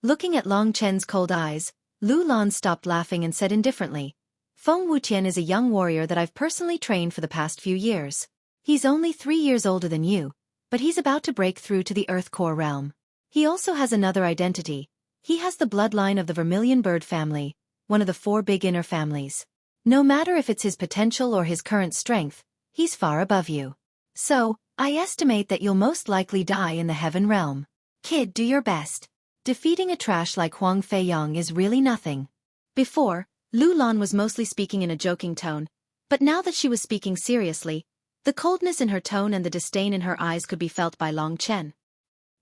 Looking at Long Chen's cold eyes, Lu Lan stopped laughing and said indifferently, Feng Wutian is a young warrior that I've personally trained for the past few years. He's only 3 years older than you, but he's about to break through to the Earth Core realm. He also has another identity. He has the bloodline of the Vermilion Bird family, one of the 4 big inner families. No matter if it's his potential or his current strength, he's far above you. So, I estimate that you'll most likely die in the Heaven Realm. Kid, do your best. Defeating a trash like Huang Feiyang is really nothing. Before, Lu Lan was mostly speaking in a joking tone, but now that she was speaking seriously, the coldness in her tone and the disdain in her eyes could be felt by Long Chen.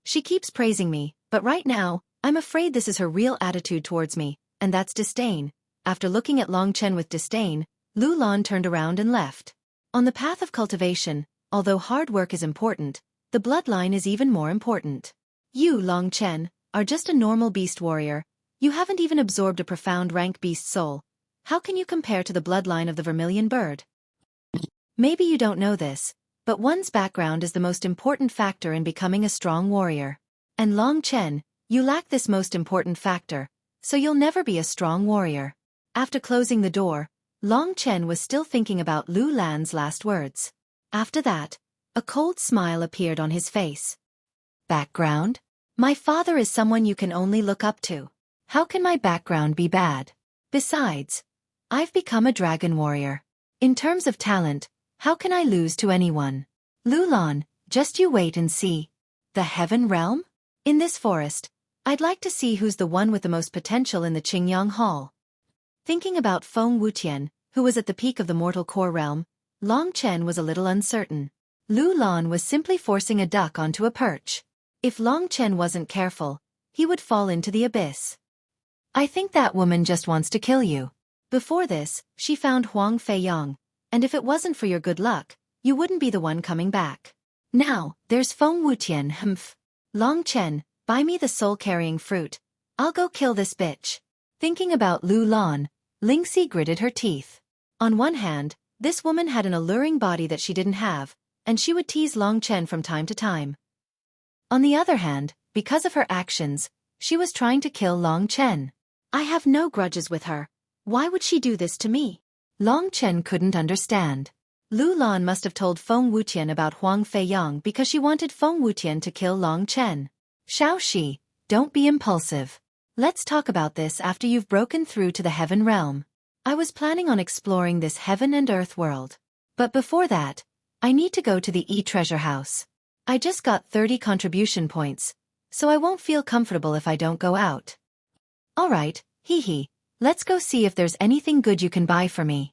She keeps praising me, but right now, I'm afraid this is her real attitude towards me, and that's disdain. After looking at Long Chen with disdain, Lu Lan turned around and left. On the path of cultivation, although hard work is important, the bloodline is even more important. You, Long Chen, are just a normal beast warrior. You haven't even absorbed a profound rank beast soul. How can you compare to the bloodline of the Vermilion Bird? Maybe you don't know this, but one's background is the most important factor in becoming a strong warrior. And Long Chen, you lack this most important factor, so you'll never be a strong warrior. After closing the door, Long Chen was still thinking about Lu Lan's last words. After that, a cold smile appeared on his face. Background? My father is someone you can only look up to. How can my background be bad? Besides, I've become a dragon warrior. In terms of talent, how can I lose to anyone? Lu Lan, just you wait and see. The Heaven Realm? In this forest, I'd like to see who's the one with the most potential in the Qingyang Hall. Thinking about Feng Wutian, who was at the peak of the mortal core realm, Long Chen was a little uncertain. Lu Lan was simply forcing a duck onto a perch. If Long Chen wasn't careful, he would fall into the abyss. I think that woman just wants to kill you. Before this, she found Huang Feiyang, and if it wasn't for your good luck, you wouldn't be the one coming back. Now, there's Feng Wutian. Humph. Long Chen, buy me the soul-carrying fruit. I'll go kill this bitch. Thinking about Lu Lan, Lingxi gritted her teeth. On one hand, this woman had an alluring body that she didn't have, and she would tease Long Chen from time to time. On the other hand, because of her actions, she was trying to kill Long Chen. I have no grudges with her. Why would she do this to me? Long Chen couldn't understand. Lu Lan must have told Feng Wutian about Huang Feiyang because she wanted Feng Wutian to kill Long Chen. Xueqi, don't be impulsive. Let's talk about this after you've broken through to the Heaven Realm. I was planning on exploring this heaven and earth world. But before that, I need to go to the E-Treasure House. I just got 30 contribution points, so I won't feel comfortable if I don't go out. Alright, hee. Let's go see if there's anything good you can buy for me.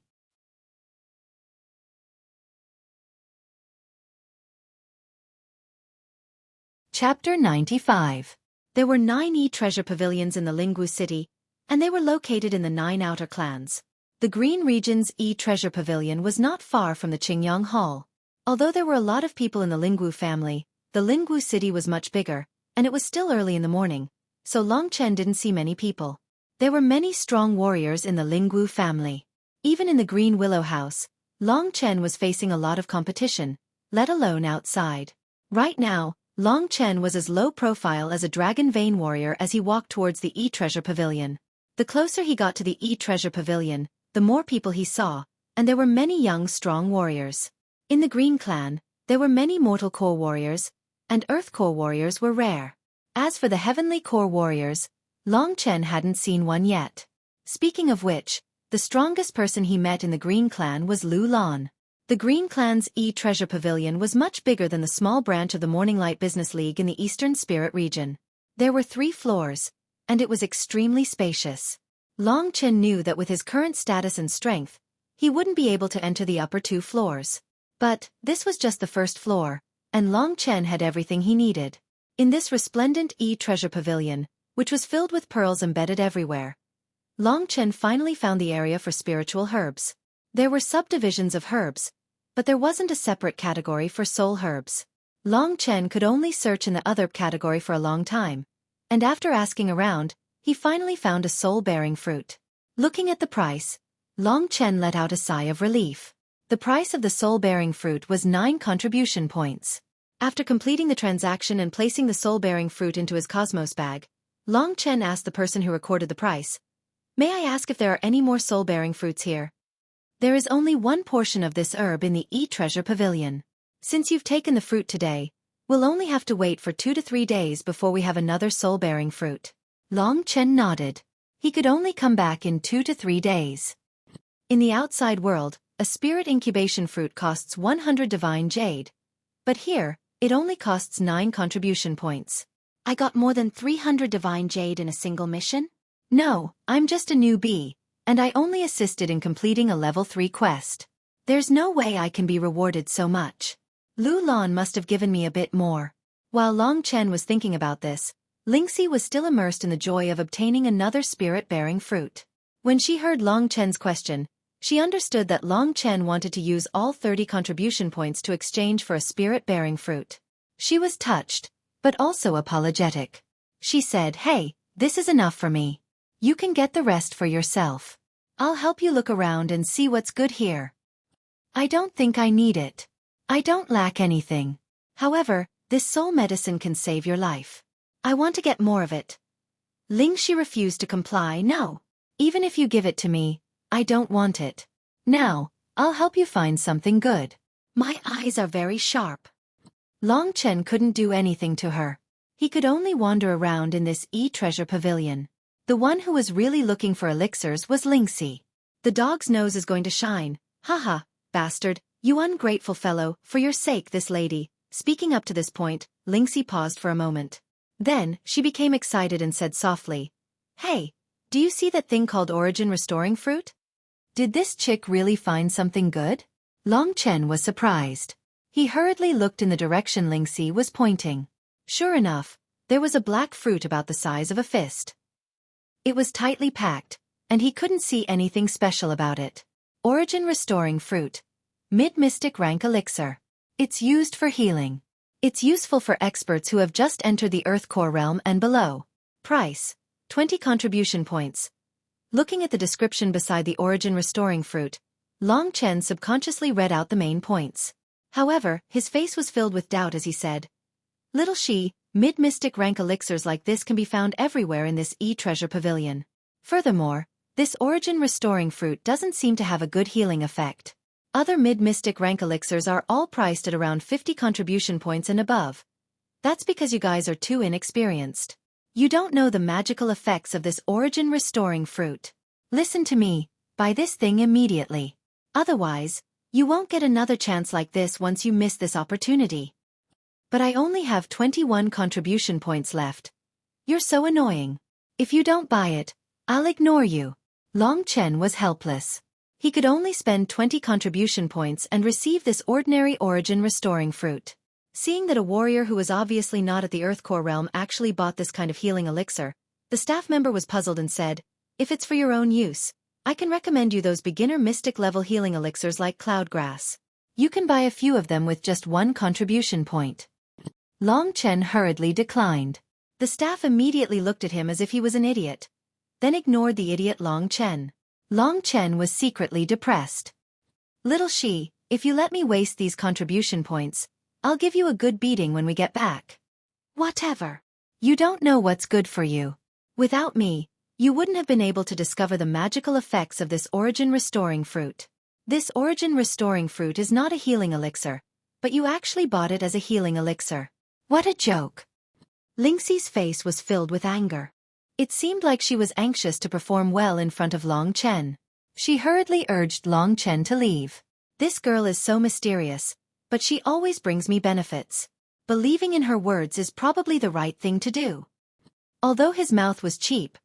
Chapter 95. There were 9 E-Treasure Pavilions in the Lingwu City, and they were located in the 9 outer clans. The Green Region's E-Treasure Pavilion was not far from the Qingyang Hall. Although there were a lot of people in the Lingwu family, the Lingwu City was much bigger, and it was still early in the morning, so Long Chen didn't see many people. There were many strong warriors in the Linggu family. Even in the Green Willow House, Long Chen was facing a lot of competition, let alone outside. Right now, Long Chen was as low profile as a dragon vein warrior as he walked towards the E-Treasure Pavilion. The closer he got to the E-Treasure Pavilion, the more people he saw, and there were many young strong warriors. In the Green Clan, there were many Mortal Core warriors, and Earth Core warriors were rare. As for the Heavenly Core warriors, Long Chen hadn't seen one yet. Speaking of which, the strongest person he met in the Green Clan was Lu Lan. The Green Clan's E-Treasure Pavilion was much bigger than the small branch of the Morning Light Business League in the Eastern Spirit region. There were 3 floors, and it was extremely spacious. Long Chen knew that with his current status and strength, he wouldn't be able to enter the upper 2 floors. But this was just the first floor, and Long Chen had everything he needed. In this resplendent E-Treasure Pavilion, which was filled with pearls embedded everywhere, Long Chen finally found the area for spiritual herbs. There were subdivisions of herbs, but there wasn't a separate category for soul herbs. Long Chen could only search in the other category for a long time, and after asking around, he finally found a soul-bearing fruit. Looking at the price, Long Chen let out a sigh of relief. The price of the soul-bearing fruit was 9 contribution points. After completing the transaction and placing the soul-bearing fruit into his Cosmos bag, Long Chen asked the person who recorded the price, "May I ask if there are any more soul-bearing fruits here?" "There is only one portion of this herb in the E-Treasure Pavilion. Since you've taken the fruit today, we'll only have to wait for 2 to 3 days before we have another soul-bearing fruit." Long Chen nodded. He could only come back in 2 to 3 days. In the outside world, a spirit incubation fruit costs 100 divine jade. But here, it only costs 9 contribution points. "I got more than 300 divine jade in a single mission?" "No, I'm just a newbie, and I only assisted in completing a level 3 quest. There's no way I can be rewarded so much. Lu Lan must have given me a bit more." While Long Chen was thinking about this, Lingxi was still immersed in the joy of obtaining another spirit-bearing fruit. When she heard Long Chen's question, she understood that Long Chen wanted to use all 30 contribution points to exchange for a spirit-bearing fruit. She was touched, but also apologetic. She said, "Hey, this is enough for me. You can get the rest for yourself. I'll help you look around and see what's good here. I don't think I need it. I don't lack anything. However, this soul medicine can save your life. I want to get more of it." Lingxi refused to comply. "No. Even if you give it to me, I don't want it. Now, I'll help you find something good. My eyes are very sharp." Long Chen couldn't do anything to her. He could only wander around in this E-Treasure Pavilion. The one who was really looking for elixirs was Lingxi. "The dog's nose is going to shine. Haha, bastard, you ungrateful fellow, for your sake this lady." Speaking up to this point, Lingxi paused for a moment. Then, she became excited and said softly, "Hey, do you see that thing called Origin Restoring Fruit? Did this chick really find something good?" Long Chen was surprised. He hurriedly looked in the direction Lingxi was pointing. Sure enough, there was a black fruit about the size of a fist. It was tightly packed, and he couldn't see anything special about it. Origin Restoring Fruit. Mid-Mystic Rank Elixir. It's used for healing. It's useful for experts who have just entered the Earth Core realm and below. Price: 20 contribution points. Looking at the description beside the Origin Restoring Fruit, Long Chen subconsciously read out the main points. However, his face was filled with doubt as he said, "Little she, mid-mystic rank elixirs like this can be found everywhere in this E-Treasure Pavilion. Furthermore, this Origin Restoring Fruit doesn't seem to have a good healing effect. Other mid-mystic rank elixirs are all priced at around 50 contribution points and above. That's because you guys are too inexperienced. You don't know the magical effects of this Origin Restoring Fruit. Listen to me, buy this thing immediately. Otherwise, you won't get another chance like this once you miss this opportunity." "But I only have 21 contribution points left. You're so annoying. If you don't buy it, I'll ignore you." Long Chen was helpless. He could only spend 20 contribution points and receive this ordinary Origin Restoring Fruit. Seeing that a warrior who was obviously not at the Earth Core realm actually bought this kind of healing elixir, the staff member was puzzled and said, "If it's for your own use, I can recommend you those beginner mystic level healing elixirs like Cloudgrass. You can buy a few of them with just 1 contribution point." Long Chen hurriedly declined. The staff immediately looked at him as if he was an idiot, then ignored the idiot Long Chen. Long Chen was secretly depressed. "Little she, if you let me waste these contribution points, I'll give you a good beating when we get back." "Whatever. You don't know what's good for you. Without me, you wouldn't have been able to discover the magical effects of this origin-restoring fruit. This origin-restoring fruit is not a healing elixir, but you actually bought it as a healing elixir. What a joke." Lingxi's face was filled with anger. It seemed like she was anxious to perform well in front of Long Chen. She hurriedly urged Long Chen to leave. "This girl is so mysterious, but she always brings me benefits. Believing in her words is probably the right thing to do." Although his mouth was cheap,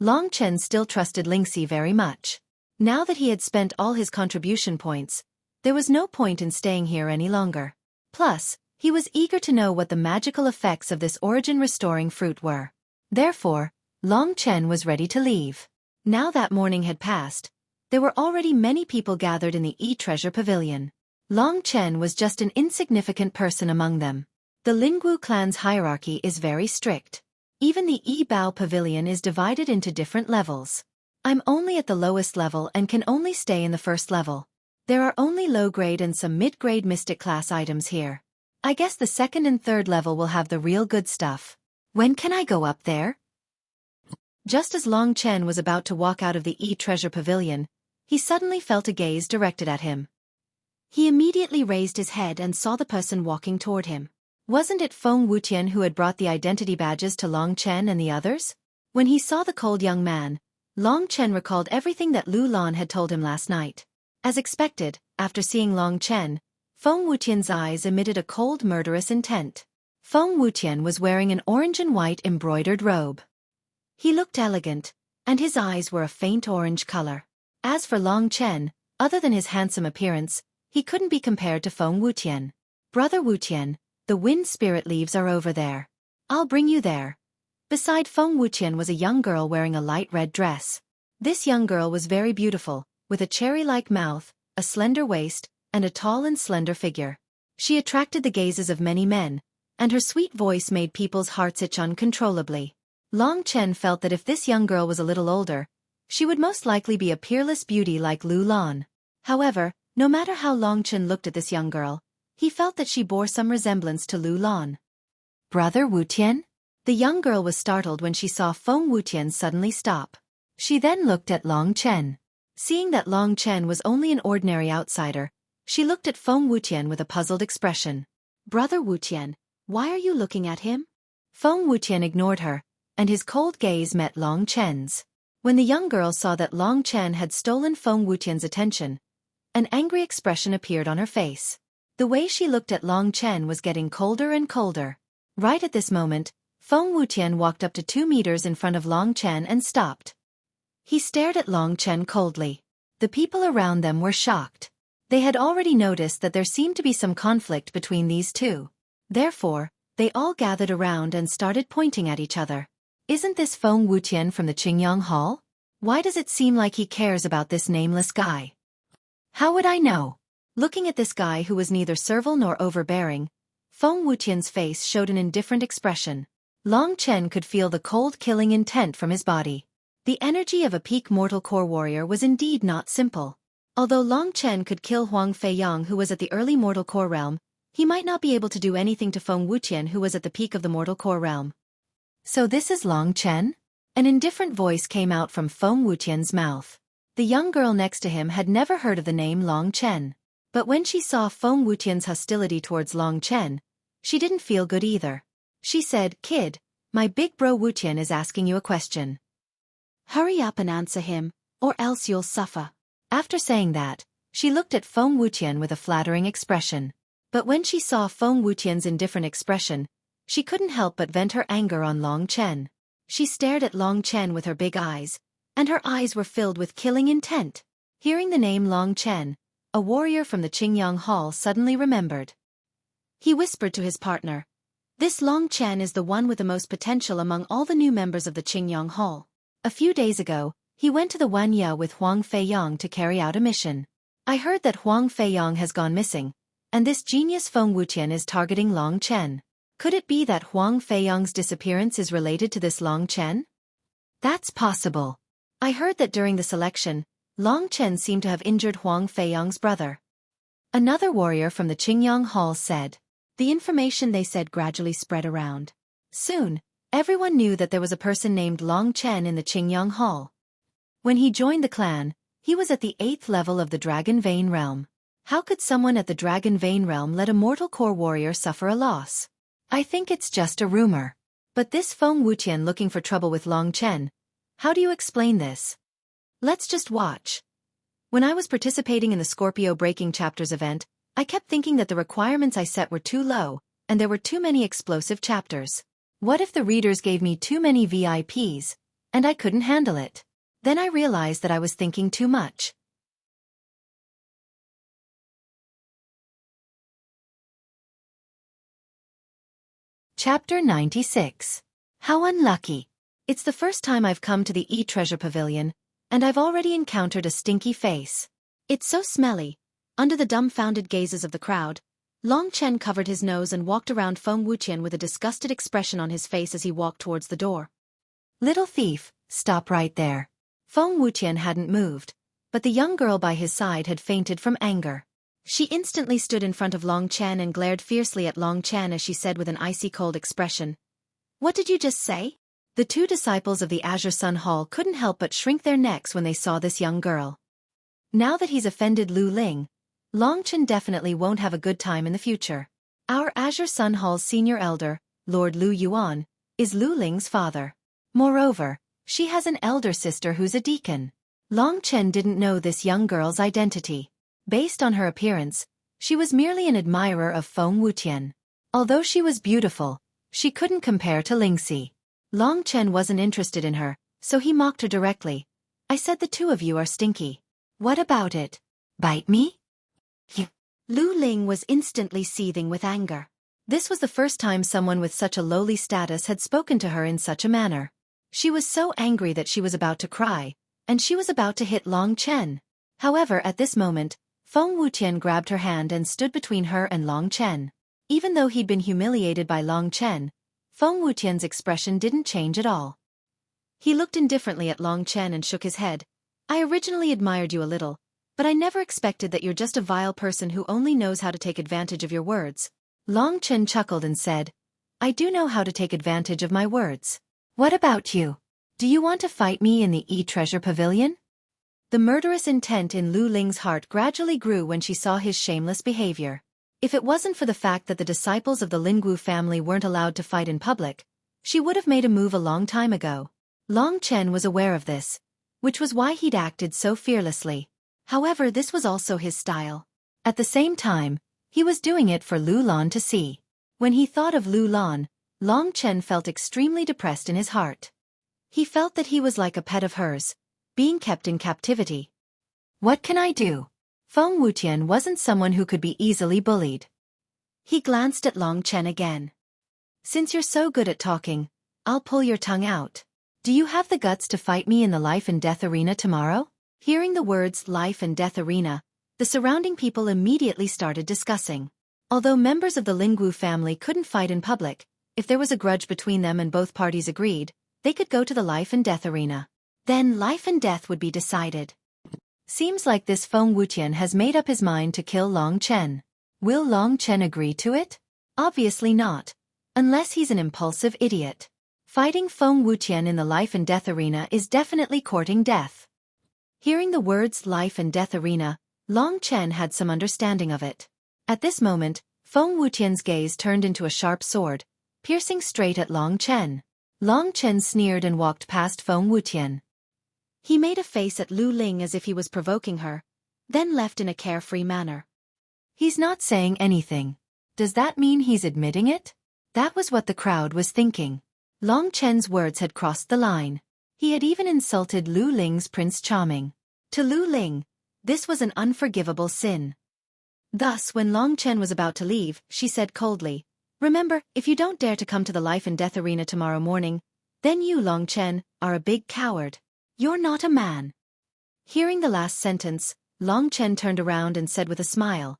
Long Chen still trusted Lingxi very much. Now that he had spent all his contribution points, there was no point in staying here any longer. Plus, he was eager to know what the magical effects of this origin-restoring fruit were. Therefore, Long Chen was ready to leave. Now that morning had passed, there were already many people gathered in the E-Treasure Pavilion. Long Chen was just an insignificant person among them. The Lingwu clan's hierarchy is very strict. Even the E-Bao Pavilion is divided into different levels. I'm only at the lowest level and can only stay in the first level. There are only low-grade and some mid-grade mystic class items here. I guess the second and third level will have the real good stuff. When can I go up there? Just as Long Chen was about to walk out of the E-Treasure Pavilion, he suddenly felt a gaze directed at him. He immediately raised his head and saw the person walking toward him. Wasn't it Feng Wutian who had brought the identity badges to Long Chen and the others? When he saw the cold young man, Long Chen recalled everything that Lu Lan had told him last night. As expected, after seeing Long Chen, Feng Wutian's eyes emitted a cold murderous intent. Feng Wutian was wearing an orange and white embroidered robe. He looked elegant, and his eyes were a faint orange color. As for Long Chen, other than his handsome appearance, he couldn't be compared to Feng Wutian. "Brother Wutian, the wind spirit leaves are over there. I'll bring you there." Beside Feng Wutian was a young girl wearing a light red dress. This young girl was very beautiful, with a cherry-like mouth, a slender waist, and a tall and slender figure. She attracted the gazes of many men, and her sweet voice made people's hearts itch uncontrollably. Long Chen felt that if this young girl was a little older, she would most likely be a peerless beauty like Lu Lan. However, no matter how Long Chen looked at this young girl, he felt that she bore some resemblance to Lu Lan. "Brother Wutian?" The young girl was startled when she saw Feng Wutian suddenly stop. She then looked at Long Chen. Seeing that Long Chen was only an ordinary outsider, she looked at Feng Wutian with a puzzled expression. "Brother Wutian, why are you looking at him?" Feng Wutian ignored her, and his cold gaze met Long Chen's. When the young girl saw that Long Chen had stolen Feng Wutian's attention, an angry expression appeared on her face. The way she looked at Long Chen was getting colder and colder. Right at this moment, Feng Wutian walked up to 2 meters in front of Long Chen and stopped. He stared at Long Chen coldly. The people around them were shocked. They had already noticed that there seemed to be some conflict between these two. Therefore, they all gathered around and started pointing at each other. "Isn't this Feng Wutian from the Qingyang Hall? Why does it seem like he cares about this nameless guy?" "How would I know?" Looking at this guy who was neither servile nor overbearing, Feng Wutian's face showed an indifferent expression. Long Chen could feel the cold killing intent from his body. The energy of a peak mortal core warrior was indeed not simple. Although Long Chen could kill Huang Feiyang who was at the early mortal core realm, he might not be able to do anything to Feng Wutian who was at the peak of the mortal core realm. "So this is Long Chen?" An indifferent voice came out from Feng Wutian's mouth. The young girl next to him had never heard of the name Long Chen. But when she saw Feng Wutian's hostility towards Long Chen, she didn't feel good either. She said, "Kid, my big bro Wutian is asking you a question. Hurry up and answer him, or else you'll suffer." After saying that, she looked at Feng Wutian with a flattering expression. But when she saw Feng Wutian's indifferent expression, she couldn't help but vent her anger on Long Chen. She stared at Long Chen with her big eyes, and her eyes were filled with killing intent. Hearing the name Long Chen, a warrior from the Qingyang Hall suddenly remembered. He whispered to his partner, "This Long Chen is the one with the most potential among all the new members of the Qingyang Hall. A few days ago, he went to the Wanya with Huang Feiyang to carry out a mission. I heard that Huang Feiyang has gone missing, and this genius Feng Wutian is targeting Long Chen. Could it be that Huang Feiyang's disappearance is related to this Long Chen? That's possible. I heard that during the selection, Long Chen seemed to have injured Huang Feiyang's brother. Another warrior from the Qingyang Hall said. The information they said gradually spread around. Soon, everyone knew that there was a person named Long Chen in the Qingyang Hall. When he joined the clan, he was at the 8th level of the Dragon Vein realm. How could someone at the Dragon Vein realm let a mortal core warrior suffer a loss? I think it's just a rumor. But this Feng Wuqian looking for trouble with Long Chen. How do you explain this? Let's just watch. When I was participating in the Scorpio Breaking Chapters event, I kept thinking that the requirements I set were too low, and there were too many explosive chapters. What if the readers gave me too many VIPs, and I couldn't handle it? Then I realized that I was thinking too much. Chapter 96. How unlucky. It's the first time I've come to the E-Treasure Pavilion, and I've already encountered a stinky face. It's so smelly. Under the dumbfounded gazes of the crowd, Long Chen covered his nose and walked around Feng Wuqian with a disgusted expression on his face as he walked towards the door. Little thief, stop right there. Feng Wuqian hadn't moved, but the young girl by his side had fainted from anger. She instantly stood in front of Long Chen and glared fiercely at Long Chen as she said with an icy-cold expression. What did you just say? The two disciples of the Azure Sun Hall couldn't help but shrink their necks when they saw this young girl. Now that he's offended Lu Ling, Long Chen definitely won't have a good time in the future. Our Azure Sun Hall's senior elder, Lord Lu Yuan, is Lu Ling's father. Moreover, she has an elder sister who's a deacon. Long Chen didn't know this young girl's identity. Based on her appearance, she was merely an admirer of Feng Wuqian. Although she was beautiful, she couldn't compare to Lingxi. Long Chen wasn't interested in her, so he mocked her directly. I said the two of you are stinky. What about it? Bite me? Lu Ling was instantly seething with anger. This was the first time someone with such a lowly status had spoken to her in such a manner. She was so angry that she was about to cry, and she was about to hit Long Chen. However, at this moment, Feng Wuqian grabbed her hand and stood between her and Long Chen. Even though he'd been humiliated by Long Chen, Feng Wuqian's expression didn't change at all. He looked indifferently at Long Chen and shook his head. I originally admired you a little, but I never expected that you're just a vile person who only knows how to take advantage of your words. Long Chen chuckled and said, I do know how to take advantage of my words. What about you? Do you want to fight me in the E-Treasure Pavilion? The murderous intent in Lu Ling's heart gradually grew when she saw his shameless behavior. If it wasn't for the fact that the disciples of the Lingwu family weren't allowed to fight in public, she would have made a move a long time ago. Long Chen was aware of this, which was why he'd acted so fearlessly. However, this was also his style. At the same time, he was doing it for Lu Lan to see. When he thought of Lu Lan, Long Chen felt extremely depressed in his heart. He felt that he was like a pet of hers, being kept in captivity. What can I do? Feng Wuqian wasn't someone who could be easily bullied. He glanced at Long Chen again. Since you're so good at talking, I'll pull your tongue out. Do you have the guts to fight me in the life and death arena tomorrow? Hearing the words life and death arena, the surrounding people immediately started discussing. Although members of the Lingwu family couldn't fight in public, if there was a grudge between them and both parties agreed, they could go to the life and death arena. Then life and death would be decided. Seems like this Feng Wuqian has made up his mind to kill Long Chen. Will Long Chen agree to it? Obviously not, unless he's an impulsive idiot. Fighting Feng Wuqian in the life and death arena is definitely courting death. Hearing the words life and death arena, Long Chen had some understanding of it. At this moment, Feng Wuqian's gaze turned into a sharp sword, piercing straight at Long Chen. Long Chen sneered and walked past Feng Wuqian. He made a face at Lu Ling as if he was provoking her, then left in a carefree manner. He's not saying anything. Does that mean he's admitting it? That was what the crowd was thinking. Long Chen's words had crossed the line. He had even insulted Lu Ling's Prince Charming. To Lu Ling, this was an unforgivable sin. Thus, when Long Chen was about to leave, she said coldly, Remember, if you don't dare to come to the life and death arena tomorrow morning, then you, Long Chen, are a big coward. You're not a man. Hearing the last sentence, Long Chen turned around and said with a smile,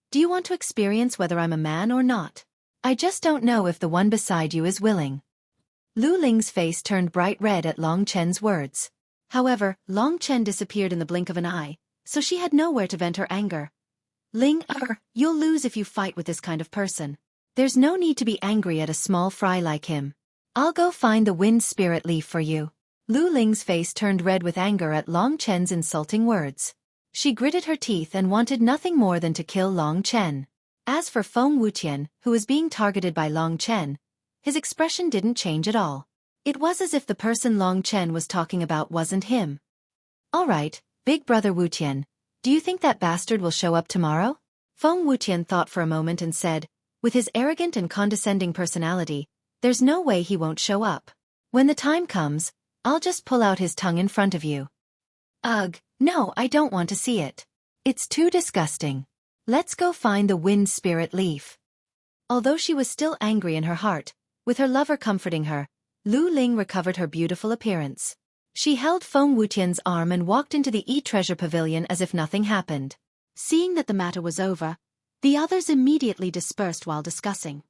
Do you want to experience whether I'm a man or not? I just don't know if the one beside you is willing. Lu Ling's face turned bright red at Long Chen's words. However, Long Chen disappeared in the blink of an eye, so she had nowhere to vent her anger. You'll lose if you fight with this kind of person. There's no need to be angry at a small fry like him. I'll go find the wind spirit leaf for you. Lu Ling's face turned red with anger at Long Chen's insulting words. She gritted her teeth and wanted nothing more than to kill Long Chen. As for Feng Wutian, who was being targeted by Long Chen, his expression didn't change at all. It was as if the person Long Chen was talking about wasn't him. All right, big brother Wutian, do you think that bastard will show up tomorrow? Feng Wutian thought for a moment and said, with his arrogant and condescending personality, there's no way he won't show up. When the time comes, I'll just pull out his tongue in front of you. Ugh, no, I don't want to see it. It's too disgusting. Let's go find the wind spirit leaf. Although she was still angry in her heart, with her lover comforting her, Lu Ling recovered her beautiful appearance. She held Feng Wutian's arm and walked into the treasure pavilion as if nothing happened. Seeing that the matter was over, the others immediately dispersed while discussing.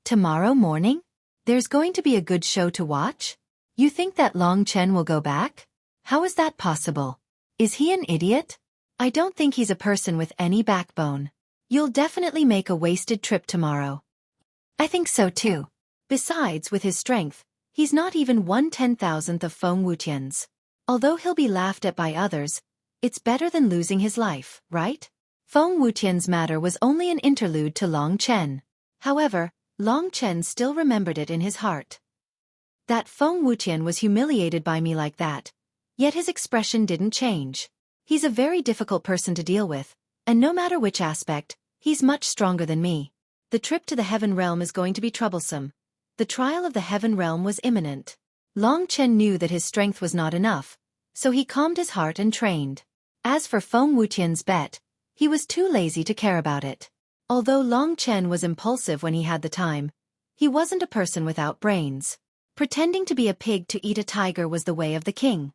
Tomorrow morning? There's going to be a good show to watch? You think that Long Chen will go back? How is that possible? Is he an idiot? I don't think he's a person with any backbone. You'll definitely make a wasted trip tomorrow. I think so too. Besides, with his strength, he's not even 1/10,000th of Feng Wutian's. Although he'll be laughed at by others, it's better than losing his life, right? Feng Wutian's matter was only an interlude to Long Chen. However, Long Chen still remembered it in his heart. That Feng Wutian was humiliated by me like that, yet his expression didn't change. He's a very difficult person to deal with, and no matter which aspect, he's much stronger than me. The trip to the Heaven Realm is going to be troublesome. The trial of the Heaven Realm was imminent. Long Chen knew that his strength was not enough, so he calmed his heart and trained. As for Feng Wutian's bet, he was too lazy to care about it. Although Long Chen was impulsive when he had the time, he wasn't a person without brains. Pretending to be a pig to eat a tiger was the way of the king.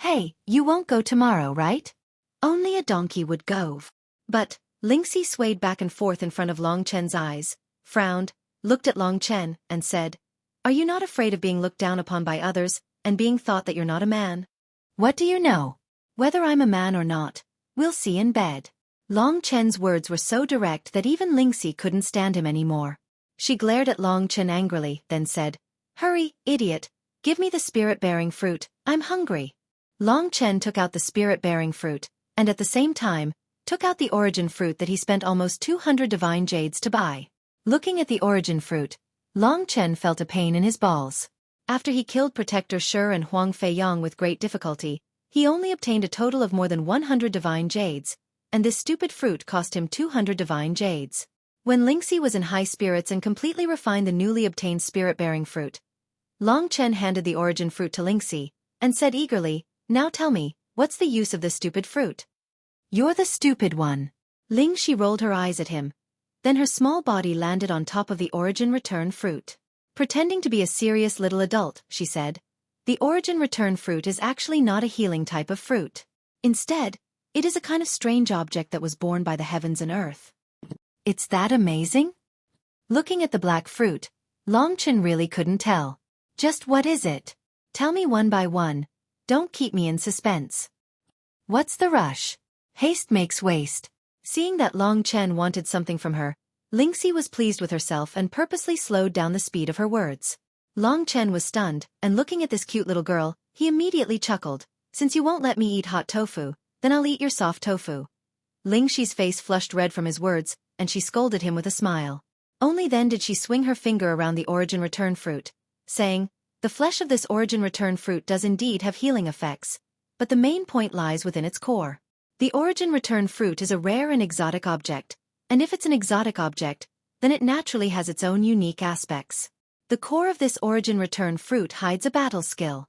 Hey, you won't go tomorrow, right? Only a donkey would go. But, Lingxi swayed back and forth in front of Long Chen's eyes, frowned, looked at Long Chen, and said, Are you not afraid of being looked down upon by others, and being thought that you're not a man? What do you know? Whether I'm a man or not, we'll see in bed. Long Chen's words were so direct that even Lingxi couldn't stand him anymore. She glared at Long Chen angrily, then said, Hurry, idiot, give me the spirit-bearing fruit, I'm hungry. Long Chen took out the spirit-bearing fruit, and at the same time, took out the origin fruit that he spent almost 200 divine jades to buy. Looking at the origin fruit, Long Chen felt a pain in his balls. After he killed Protector Shi and Huang Feiyang with great difficulty, he only obtained a total of more than 100 divine jades, and this stupid fruit cost him 200 divine jades. When Lingxi was in high spirits and completely refined the newly obtained spirit-bearing fruit, Long Chen handed the origin fruit to Lingxi, and said eagerly, Now tell me, what's the use of this stupid fruit? You're the stupid one. Lingxi rolled her eyes at him. Then her small body landed on top of the origin return fruit. Pretending to be a serious little adult, she said, The origin return fruit is actually not a healing type of fruit. Instead, it is a kind of strange object that was born by the heavens and earth. It's that amazing? Looking at the black fruit, Long Chen really couldn't tell. Just what is it? Tell me one by one. Don't keep me in suspense. What's the rush? Haste makes waste. Seeing that Long Chen wanted something from her, Lingxi was pleased with herself and purposely slowed down the speed of her words. Long Chen was stunned, and looking at this cute little girl, he immediately chuckled. Since you won't let me eat hot tofu, then I'll eat your soft tofu. Lingxi's face flushed red from his words, and she scolded him with a smile. Only then did she swing her finger around the origin return fruit, saying, The flesh of this origin return fruit does indeed have healing effects, but the main point lies within its core. The origin return fruit is a rare and exotic object, and if it's an exotic object, then it naturally has its own unique aspects. The core of this origin return fruit hides a battle skill.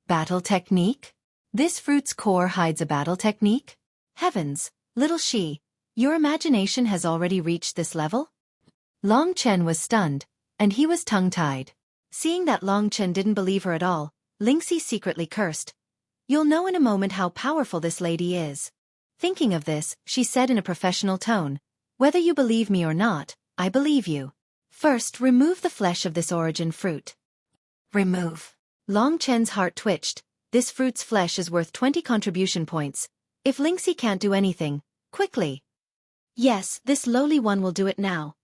Battle technique? This fruit's core hides a battle technique? Heavens, little Shi, your imagination has already reached this level? Long Chen was stunned, and he was tongue-tied. Seeing that Long Chen didn't believe her at all, Lingxi secretly cursed. You'll know in a moment how powerful this lady is. Thinking of this, she said in a professional tone, Whether you believe me or not, I believe you. First, remove the flesh of this origin fruit. Remove. Long Chen's heart twitched. This fruit's flesh is worth 20 contribution points. If Lingxi can't do anything, quickly. Yes, this lowly one will do it now.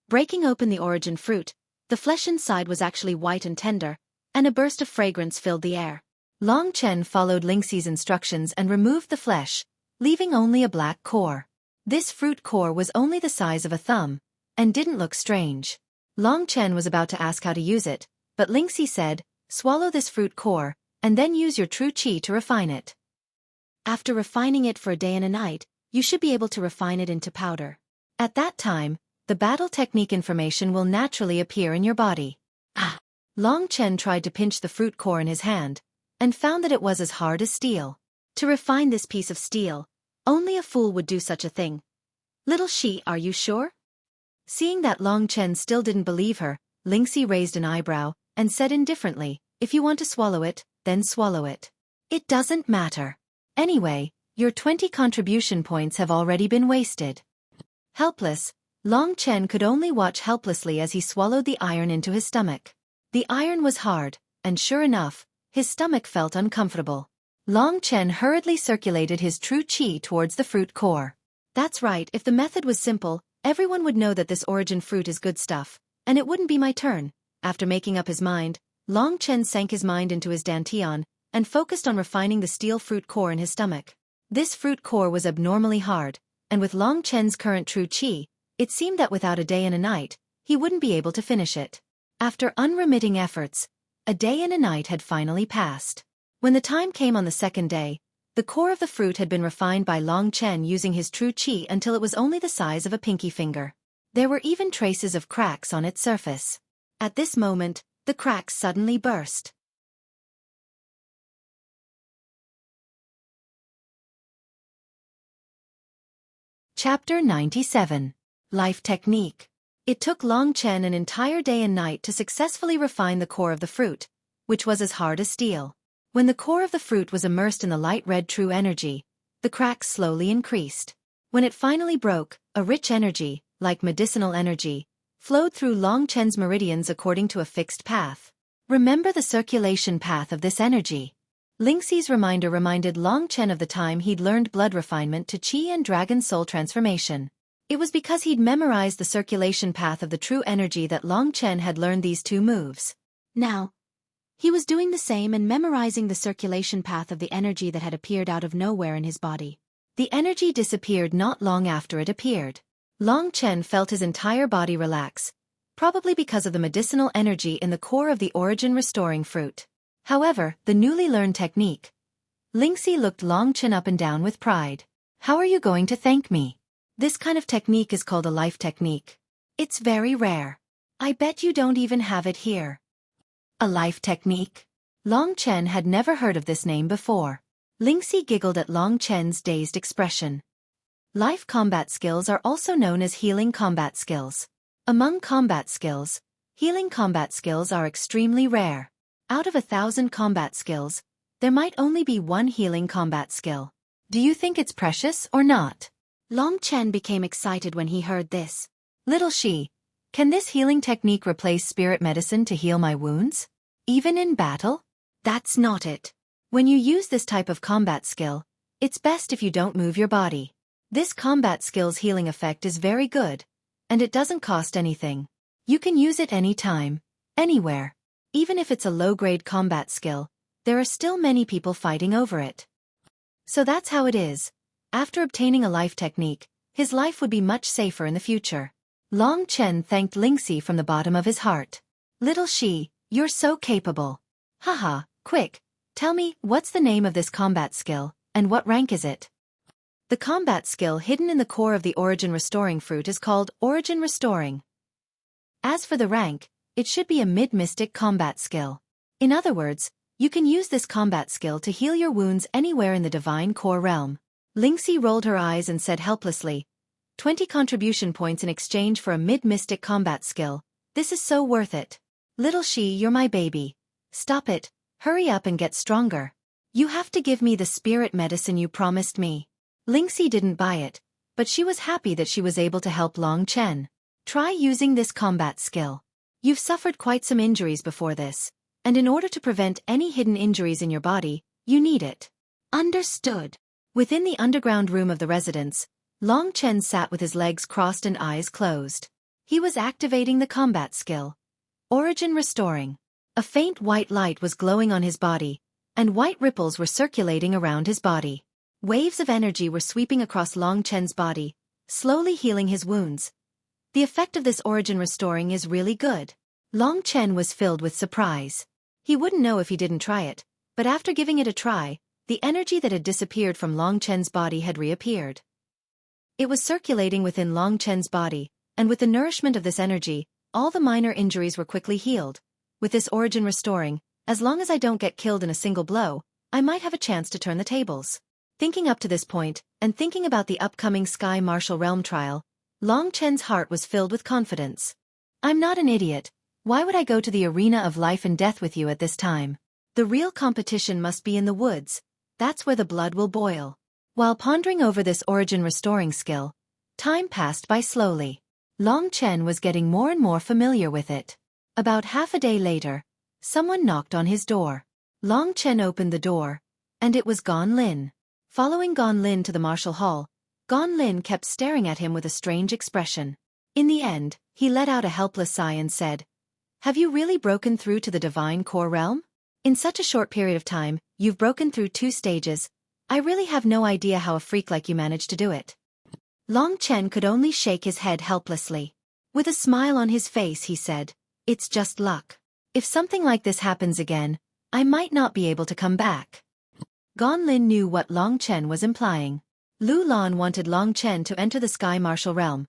Breaking open the origin fruit, the flesh inside was actually white and tender, and a burst of fragrance filled the air. Long Chen followed Lingxi's instructions and removed the flesh, leaving only a black core. This fruit core was only the size of a thumb, and didn't look strange. Long Chen was about to ask how to use it, but Lingxi said, swallow this fruit core, and then use your true qi to refine it. After refining it for a day and a night, you should be able to refine it into powder. At that time, the battle technique information will naturally appear in your body. Long Chen tried to pinch the fruit core in his hand, and found that it was as hard as steel. To refine this piece of steel, only a fool would do such a thing. Little Shi, are you sure? Seeing that Long Chen still didn't believe her, Lingxi raised an eyebrow, and said indifferently, if you want to swallow it, then swallow it. It doesn't matter. Anyway, your 20 contribution points have already been wasted. Helpless, Long Chen could only watch helplessly as he swallowed the iron into his stomach. The iron was hard, and sure enough, his stomach felt uncomfortable. Long Chen hurriedly circulated his true qi towards the fruit core. That's right, if the method was simple, everyone would know that this origin fruit is good stuff, and it wouldn't be my turn. After making up his mind, Long Chen sank his mind into his dantian, and focused on refining the steel fruit core in his stomach. This fruit core was abnormally hard, and with Long Chen's current true qi, it seemed that without a day and a night, he wouldn't be able to finish it. After unremitting efforts, a day and a night had finally passed. When the time came on the second day, the core of the fruit had been refined by Long Chen using his true qi until it was only the size of a pinky finger. There were even traces of cracks on its surface. At this moment, the cracks suddenly burst. Chapter 97. Life Technique. It took Long Chen an entire day and night to successfully refine the core of the fruit, which was as hard as steel. When the core of the fruit was immersed in the light red true energy, the cracks slowly increased. When it finally broke, a rich energy, like medicinal energy, flowed through Long Chen's meridians according to a fixed path. Remember the circulation path of this energy. Lingxi's reminder reminded Long Chen of the time he'd learned blood refinement to qi and dragon soul transformation. It was because he'd memorized the circulation path of the true energy that Long Chen had learned these two moves. Now, he was doing the same and memorizing the circulation path of the energy that had appeared out of nowhere in his body. The energy disappeared not long after it appeared. Long Chen felt his entire body relax, probably because of the medicinal energy in the core of the origin restoring fruit. However, the newly learned technique. Lingxi looked Long Chen up and down with pride. How are you going to thank me? This kind of technique is called a life technique. It's very rare. I bet you don't even have it here. A life technique? Long Chen had never heard of this name before. Lingxi giggled at Long Chen's dazed expression. Life combat skills are also known as healing combat skills. Among combat skills, healing combat skills are extremely rare. Out of 1,000 combat skills, there might only be one healing combat skill. Do you think it's precious or not? Long Chen became excited when he heard this. Little Shi, can this healing technique replace spirit medicine to heal my wounds? Even in battle? That's not it. When you use this type of combat skill, it's best if you don't move your body. This combat skill's healing effect is very good, and it doesn't cost anything. You can use it anytime, anywhere. Even if it's a low-grade combat skill, there are still many people fighting over it. So that's how it is. After obtaining a life technique, his life would be much safer in the future. Long Chen thanked Lingxi from the bottom of his heart. Little Shi, you're so capable. Haha, quick, tell me, what's the name of this combat skill, and what rank is it? The combat skill hidden in the core of the origin restoring fruit is called Origin Restoring. As for the rank, it should be a mid-mystic combat skill. In other words, you can use this combat skill to heal your wounds anywhere in the divine core realm. Lingxi rolled her eyes and said helplessly, 20 contribution points in exchange for a mid-mystic combat skill. This is so worth it. Little Shi, you're my baby. Stop it, hurry up and get stronger. You have to give me the spirit medicine you promised me. Lingxi didn't buy it, but she was happy that she was able to help Long Chen. Try using this combat skill. You've suffered quite some injuries before this, and in order to prevent any hidden injuries in your body, you need it. Understood. Within the underground room of the residence, Long Chen sat with his legs crossed and eyes closed. He was activating the combat skill. Origin Restoring. A faint white light was glowing on his body, and white ripples were circulating around his body. Waves of energy were sweeping across Long Chen's body, slowly healing his wounds. The effect of this Origin Restoring is really good. Long Chen was filled with surprise. He wouldn't know if he didn't try it, but after giving it a try, the energy that had disappeared from Long Chen's body had reappeared. It was circulating within Long Chen's body, and with the nourishment of this energy, all the minor injuries were quickly healed. With this Origin Restoring, as long as I don't get killed in a single blow, I might have a chance to turn the tables. Thinking up to this point, and thinking about the upcoming Sky Martial Realm trial, Long Chen's heart was filled with confidence. I'm not an idiot. Why would I go to the arena of life and death with you at this time? The real competition must be in the woods. That's where the blood will boil. While pondering over this Origin Restoring skill, time passed by slowly. Long Chen was getting more and more familiar with it. About half a day later, someone knocked on his door. Long Chen opened the door, and it was Gan Lin. Following Gan Lin to the martial hall, Gan Lin kept staring at him with a strange expression. In the end, he let out a helpless sigh and said, "Have you really broken through to the Divine Core Realm? In such a short period of time, you've broken through 2 stages. I really have no idea how a freak like you managed to do it." Long Chen could only shake his head helplessly. With a smile on his face he said, "It's just luck. If something like this happens again, I might not be able to come back." Gan Lin knew what Long Chen was implying. Lu Lan wanted Long Chen to enter the Sky Martial Realm,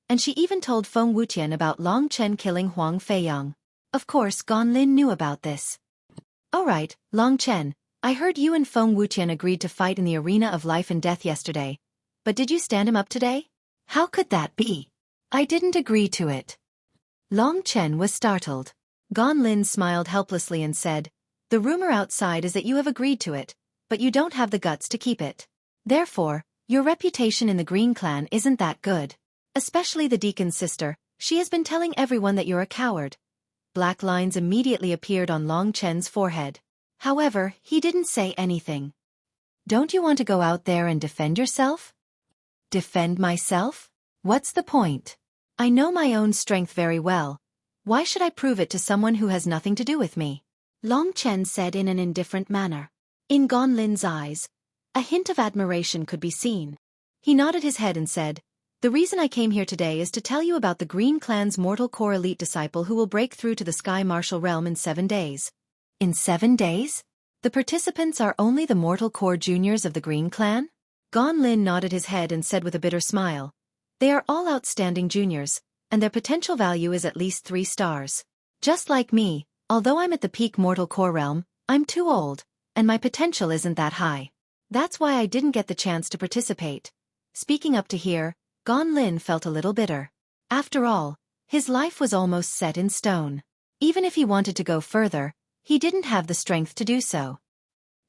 and she even told Feng Wutian about Long Chen killing Huang Feiyang. Of course Gan Lin knew about this. "Alright, Long Chen, I heard you and Feng Wutian agreed to fight in the arena of life and death yesterday. But did you stand him up today? How could that be? I didn't agree to it." Long Chen was startled. Gan Lin smiled helplessly and said, "The rumor outside is that you have agreed to it, but you don't have the guts to keep it. Therefore, your reputation in the Green Clan isn't that good. Especially the Deacon's sister, she has been telling everyone that you're a coward." Black lines immediately appeared on Long Chen's forehead. However, he didn't say anything. "Don't you want to go out there and defend yourself?" "Defend myself? What's the point? I know my own strength very well. Why should I prove it to someone who has nothing to do with me?" Long Chen said in an indifferent manner. In Gan Lin's eyes, a hint of admiration could be seen. He nodded his head and said, "The reason I came here today is to tell you about the Green Clan's Mortal Core elite disciple who will break through to the Sky Martial Realm in 7 days. In 7 days? The participants are only the Mortal Core juniors of the Green Clan?" Gan Lin nodded his head and said with a bitter smile, "They are all outstanding juniors, and their potential value is at least 3 stars. Just like me, although I'm at the peak Mortal Core realm, I'm too old, and my potential isn't that high. That's why I didn't get the chance to participate." Speaking up to here, Gan Lin felt a little bitter. After all, his life was almost set in stone. Even if he wanted to go further, he didn't have the strength to do so.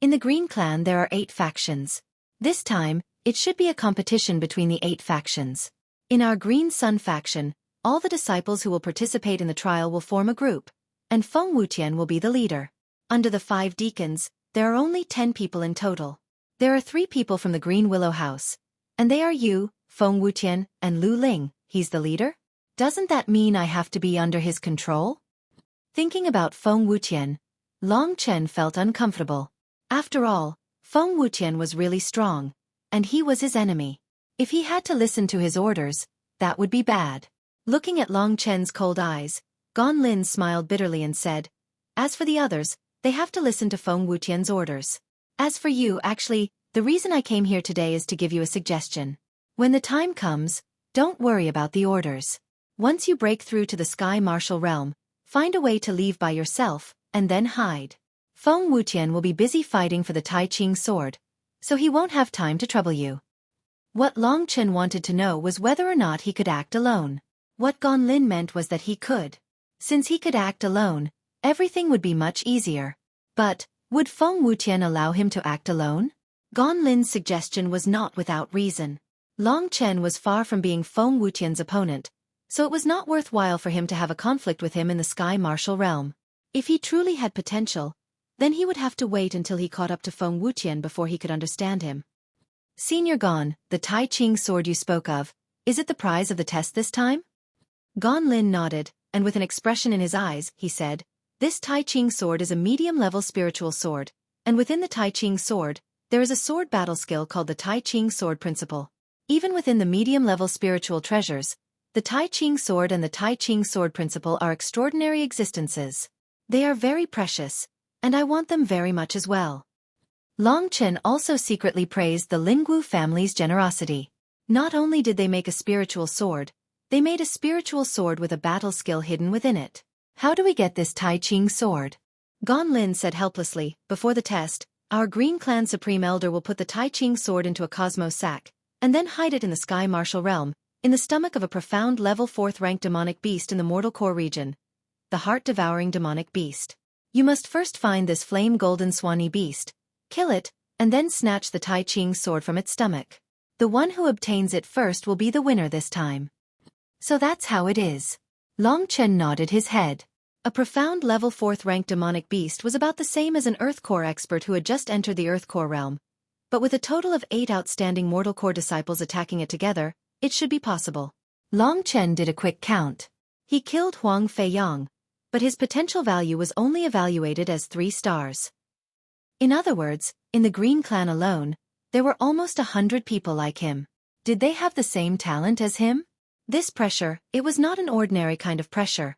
In the Green Clan there are 8 factions. This time, it should be a competition between the 8 factions. In our Green Sun faction, all the disciples who will participate in the trial will form a group, and Feng Wutian will be the leader. Under the 5 deacons, there are only 10 people in total. There are 3 people from the Green Willow House, and they are you, Feng Wutian, and Lu Ling. He's the leader? Doesn't that mean I have to be under his control? Thinking about Feng Wutian, Long Chen felt uncomfortable. After all, Feng Wutian was really strong, and he was his enemy. If he had to listen to his orders, that would be bad. Looking at Long Chen's cold eyes, Gan Lin smiled bitterly and said, "As for the others, they have to listen to Feng Wutian's orders. As for you, actually, the reason I came here today is to give you a suggestion. When the time comes, don't worry about the orders. Once you break through to the Sky Martial Realm, find a way to leave by yourself, and then hide. Feng Wutian will be busy fighting for the Tai Ching sword, so he won't have time to trouble you." What Long Chen wanted to know was whether or not he could act alone. What Gan Lin meant was that he could. Since he could act alone, everything would be much easier. But, would Feng Wutian allow him to act alone? Gan Lin's suggestion was not without reason. Long Chen was far from being Feng Wutian's opponent, so it was not worthwhile for him to have a conflict with him in the Sky Martial realm. If he truly had potential, then he would have to wait until he caught up to Feng Wuqian before he could understand him. Senior Gon, the Tai Ching sword you spoke of, is it the prize of the test this time? Gon Lin nodded, and with an expression in his eyes, he said, this Tai Ching sword is a medium-level spiritual sword, and within the Tai Ching sword, there is a sword battle skill called the Tai Ching sword principle. Even within the medium-level spiritual treasures, the Tai Ching sword and the Tai Ching sword principle are extraordinary existences. They are very precious, and I want them very much as well. Long Chen also secretly praised the Lingwu family's generosity. Not only did they make a spiritual sword, they made a spiritual sword with a battle skill hidden within it. How do we get this Tai Ching sword? Gon Lin said helplessly, before the test, our Green Clan Supreme Elder will put the Tai Ching sword into a cosmos sack, and then hide it in the Sky Martial realm, in the stomach of a profound level 4th rank demonic beast in the mortal core region. The heart-devouring demonic beast. You must first find this flame golden swanny beast, kill it, and then snatch the Tai Ching sword from its stomach. The one who obtains it first will be the winner this time. So that's how it is. Long Chen nodded his head. A profound level 4th rank demonic beast was about the same as an Earth Core expert who had just entered the Earth Core realm. But with a total of 8 outstanding Mortal Core disciples attacking it together, it should be possible. Long Chen did a quick count. He killed Huang Feiyang, but his potential value was only evaluated as 3 stars. In other words, in the Green Clan alone, there were almost 100 people like him. Did they have the same talent as him? This pressure, it was not an ordinary kind of pressure.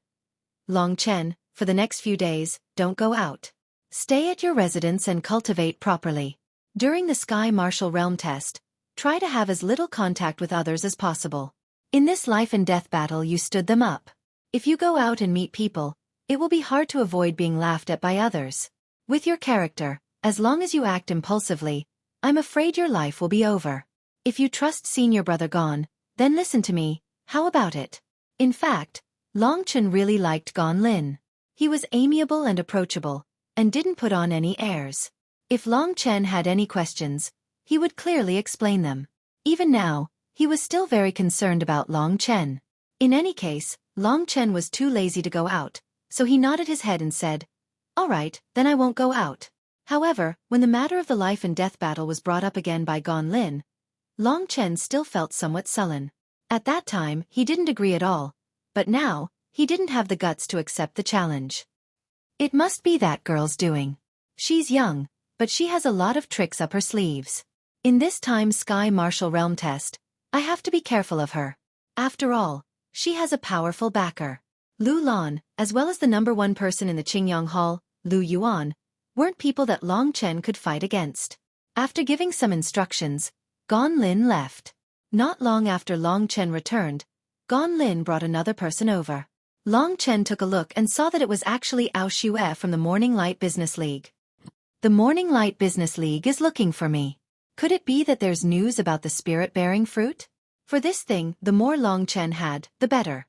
Long Chen, for the next few days, don't go out. Stay at your residence and cultivate properly. During the Sky Martial Realm test, try to have as little contact with others as possible. In this life and death battle you stood them up. If you go out and meet people, it will be hard to avoid being laughed at by others. With your character, as long as you act impulsively, I'm afraid your life will be over. If you trust Senior Brother Gon, then listen to me, how about it? In fact, Long Chen really liked Gon Lin. He was amiable and approachable, and didn't put on any airs. If Long Chen had any questions, he would clearly explain them. Even now, he was still very concerned about Long Chen. In any case, Long Chen was too lazy to go out, so he nodded his head and said, all right, then I won't go out. However, when the matter of the life and death battle was brought up again by Gon Lin, Long Chen still felt somewhat sullen. At that time, he didn't agree at all, but now, he didn't have the guts to accept the challenge. It must be that girl's doing. She's young, but she has a lot of tricks up her sleeves. In this time's Sky Martial Realm test, I have to be careful of her. After all, she has a powerful backer. Lu Lan, as well as the #1 person in the Qingyang Hall, Lu Yuan, weren't people that Long Chen could fight against. After giving some instructions, Gon Lin left. Not long after Long Chen returned, Gon Lin brought another person over. Long Chen took a look and saw that it was actually Xueqi from the Morning Light Business League. The Morning Light Business League is looking for me. Could it be that there's news about the spirit-bearing fruit? For this thing, the more Long Chen had, the better.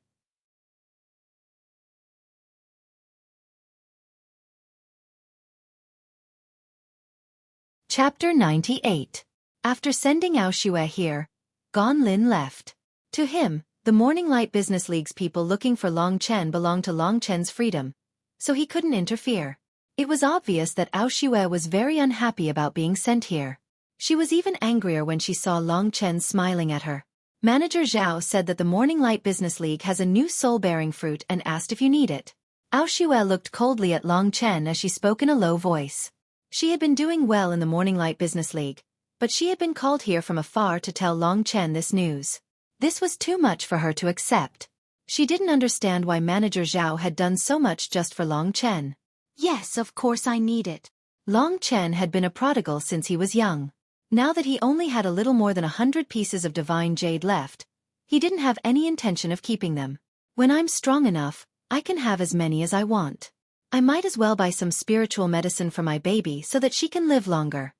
Chapter 98. After sending Xueqi here, Gon Lin left. To him, the Morning Light Business League's people looking for Long Chen belonged to Long Chen's freedom, so he couldn't interfere. It was obvious that Xueqi was very unhappy about being sent here. She was even angrier when she saw Long Chen smiling at her. Manager Zhao said that the Morning Light Business League has a new soul-bearing fruit and asked if you need it. Xueqi looked coldly at Long Chen as she spoke in a low voice. She had been doing well in the Morning Light Business League, but she had been called here from afar to tell Long Chen this news. This was too much for her to accept. She didn't understand why Manager Zhao had done so much just for Long Chen. Yes, of course I need it. Long Chen had been a prodigal since he was young. Now that he only had a little more than 100 pieces of divine jade left, he didn't have any intention of keeping them. When I'm strong enough, I can have as many as I want. I might as well buy some spiritual medicine for my baby so that she can live longer.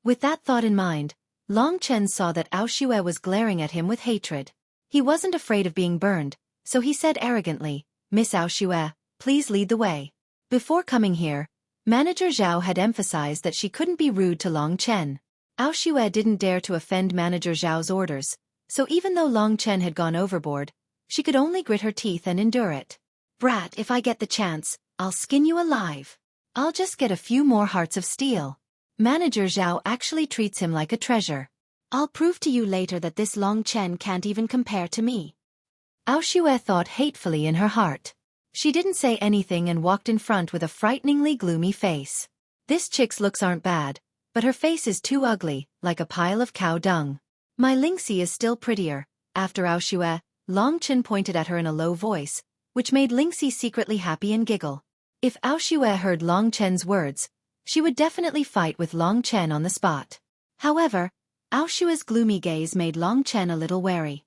With that thought in mind, Long Chen saw that Xueqi was glaring at him with hatred. He wasn't afraid of being burned, so he said arrogantly, Miss Xueqi, please lead the way. Before coming here, Manager Zhao had emphasized that she couldn't be rude to Long Chen. Xueqi didn't dare to offend Manager Zhao's orders, so even though Long Chen had gone overboard, She could only grit her teeth and endure it. Brat, if I get the chance, I'll skin you alive. I'll just get a few more hearts of steel. Manager Zhao actually treats him like a treasure. I'll prove to you later that this Long Chen can't even compare to me. Xueqi thought hatefully in her heart. She didn't say anything and walked in front with a frighteningly gloomy face. This chick's looks aren't bad, but her face is too ugly, like a pile of cow dung. My Lingxi is still prettier. After Xueqi, Long Chen pointed at her in a low voice, which made Lingxi secretly happy and giggle. If Xueqi heard Long Chen's words, she would definitely fight with Long Chen on the spot. However, Xueqi's gloomy gaze made Long Chen a little wary.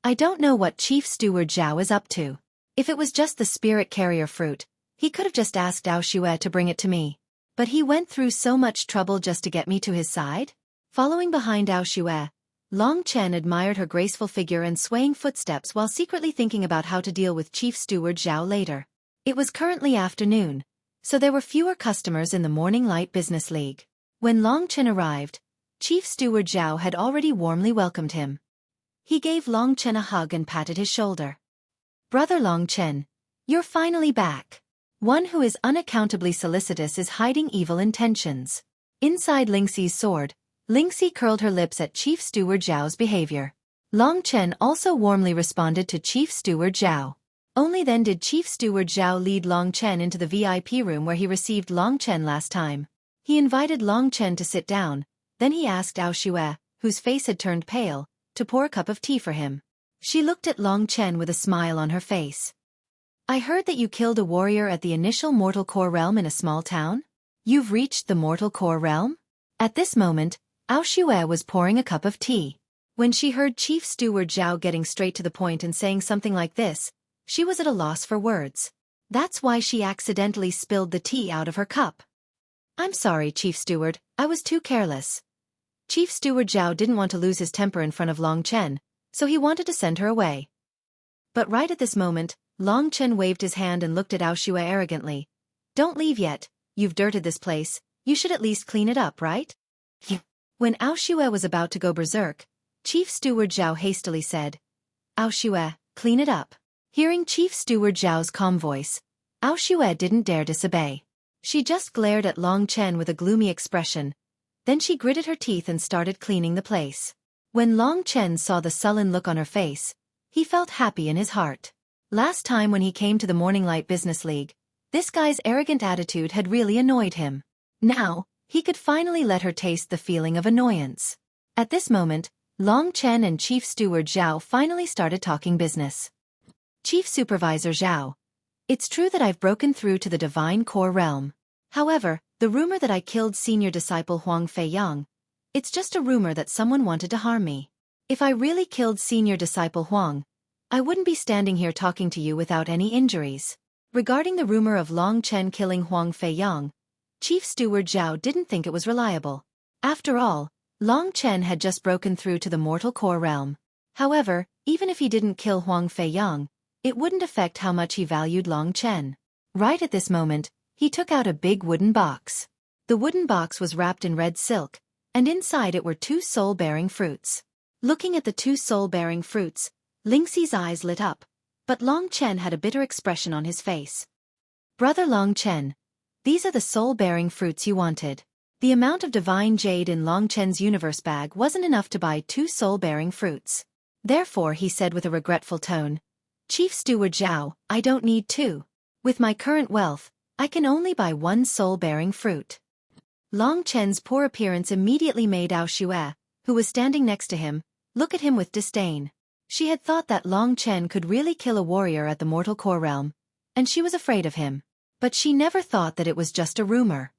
I don't know what Chief Steward Zhao is up to. If it was just the spirit carrier fruit, he could have just asked Xueqi to bring it to me. But he went through so much trouble just to get me to his side? Following behind Xueqi, Long Chen admired her graceful figure and swaying footsteps while secretly thinking about how to deal with Chief Steward Zhao later. It was currently afternoon, so there were fewer customers in the Morning Light Business League. When Long Chen arrived, Chief Steward Zhao had already warmly welcomed him. He gave Long Chen a hug and patted his shoulder. Brother Long Chen, you're finally back. One who is unaccountably solicitous is hiding evil intentions. Inside Lingxi's sword, Lingxi curled her lips at Chief Steward Zhao's behavior. Long Chen also warmly responded to Chief Steward Zhao. Only then did Chief Steward Zhao lead Long Chen into the VIP room where he received Long Chen last time. He invited Long Chen to sit down, then he asked Xueqi, whose face had turned pale, to pour a cup of tea for him. She looked at Long Chen with a smile on her face. I heard that you killed a warrior at the initial Mortal Core realm in a small town? You've reached the Mortal Core realm? At this moment, Xueqi was pouring a cup of tea. When she heard Chief Steward Zhao getting straight to the point and saying something like this, she was at a loss for words. That's why she accidentally spilled the tea out of her cup. I'm sorry, Chief Steward, I was too careless. Chief Steward Zhao didn't want to lose his temper in front of Long Chen, so he wanted to send her away. But right at this moment, Long Chen waved his hand and looked at Xueqi arrogantly. Don't leave yet, you've dirted this place, you should at least clean it up, right? When Xueqi was about to go berserk, Chief Steward Zhao hastily said, Xueqi, clean it up. Hearing Chief Steward Zhao's calm voice, Xueqi didn't dare disobey. She just glared at Long Chen with a gloomy expression. Then she gritted her teeth and started cleaning the place. When Long Chen saw the sullen look on her face, he felt happy in his heart. Last time when he came to the Morning Light Business League, this guy's arrogant attitude had really annoyed him. Now, he could finally let her taste the feeling of annoyance. At this moment, Long Chen and Chief Steward Zhao finally started talking business. Chief Supervisor Zhao, it's true that I've broken through to the Divine Core realm. However, the rumor that I killed senior disciple Huang Feiyang, it's just a rumor that someone wanted to harm me. If I really killed senior disciple Huang, I wouldn't be standing here talking to you without any injuries. Regarding the rumor of Long Chen killing Huang Feiyang, Chief Steward Zhao didn't think it was reliable. After all, Long Chen had just broken through to the Mortal Core realm. However, even if he didn't kill Huang Feiyang, it wouldn't affect how much he valued Long Chen. Right at this moment, he took out a big wooden box. The wooden box was wrapped in red silk, and inside it were 2 soul-bearing fruits. Looking at the 2 soul-bearing fruits, Lingxi's eyes lit up, but Long Chen had a bitter expression on his face. Brother Long Chen, these are the soul-bearing fruits you wanted. The amount of divine jade in Long Chen's universe bag wasn't enough to buy 2 soul-bearing fruits. Therefore, he said with a regretful tone, Chief Steward Zhao, I don't need 2. With my current wealth, I can only buy 1 soul-bearing fruit. Long Chen's poor appearance immediately made Xueqi, who was standing next to him, look at him with disdain. She had thought that Long Chen could really kill a warrior at the Mortal Core realm, and she was afraid of him. But she never thought that it was just a rumor.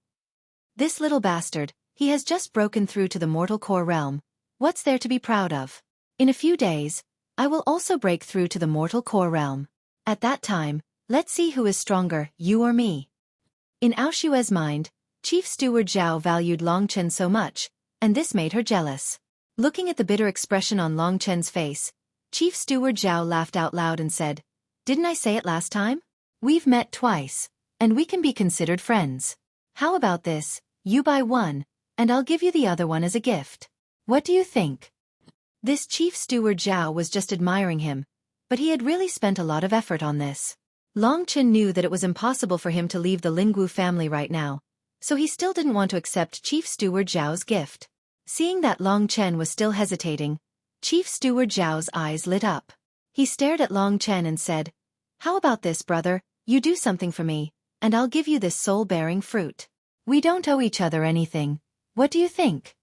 This little bastard, he has just broken through to the Mortal Core realm. What's there to be proud of? In a few days, I will also break through to the Mortal Core realm. At that time, let's see who is stronger, you or me. In Xueqi's mind, Chief Steward Zhao valued Long Chen so much, and this made her jealous. Looking at the bitter expression on Long Chen's face, Chief Steward Zhao laughed out loud and said, Didn't I say it last time? We've met twice, and we can be considered friends. How about this, you buy 1, and I'll give you the other one as a gift. What do you think? This Chief Steward Zhao was just admiring him. but he had really spent a lot of effort on this. Long Chen knew that it was impossible for him to leave the Lingwu family right now, so he still didn't want to accept Chief Steward Zhao's gift. Seeing that Long Chen was still hesitating, Chief Steward Zhao's eyes lit up. He stared at Long Chen and said, "How about this, brother? You do something for me, and I'll give you this soul-bearing fruit. We don't owe each other anything. What do you think?"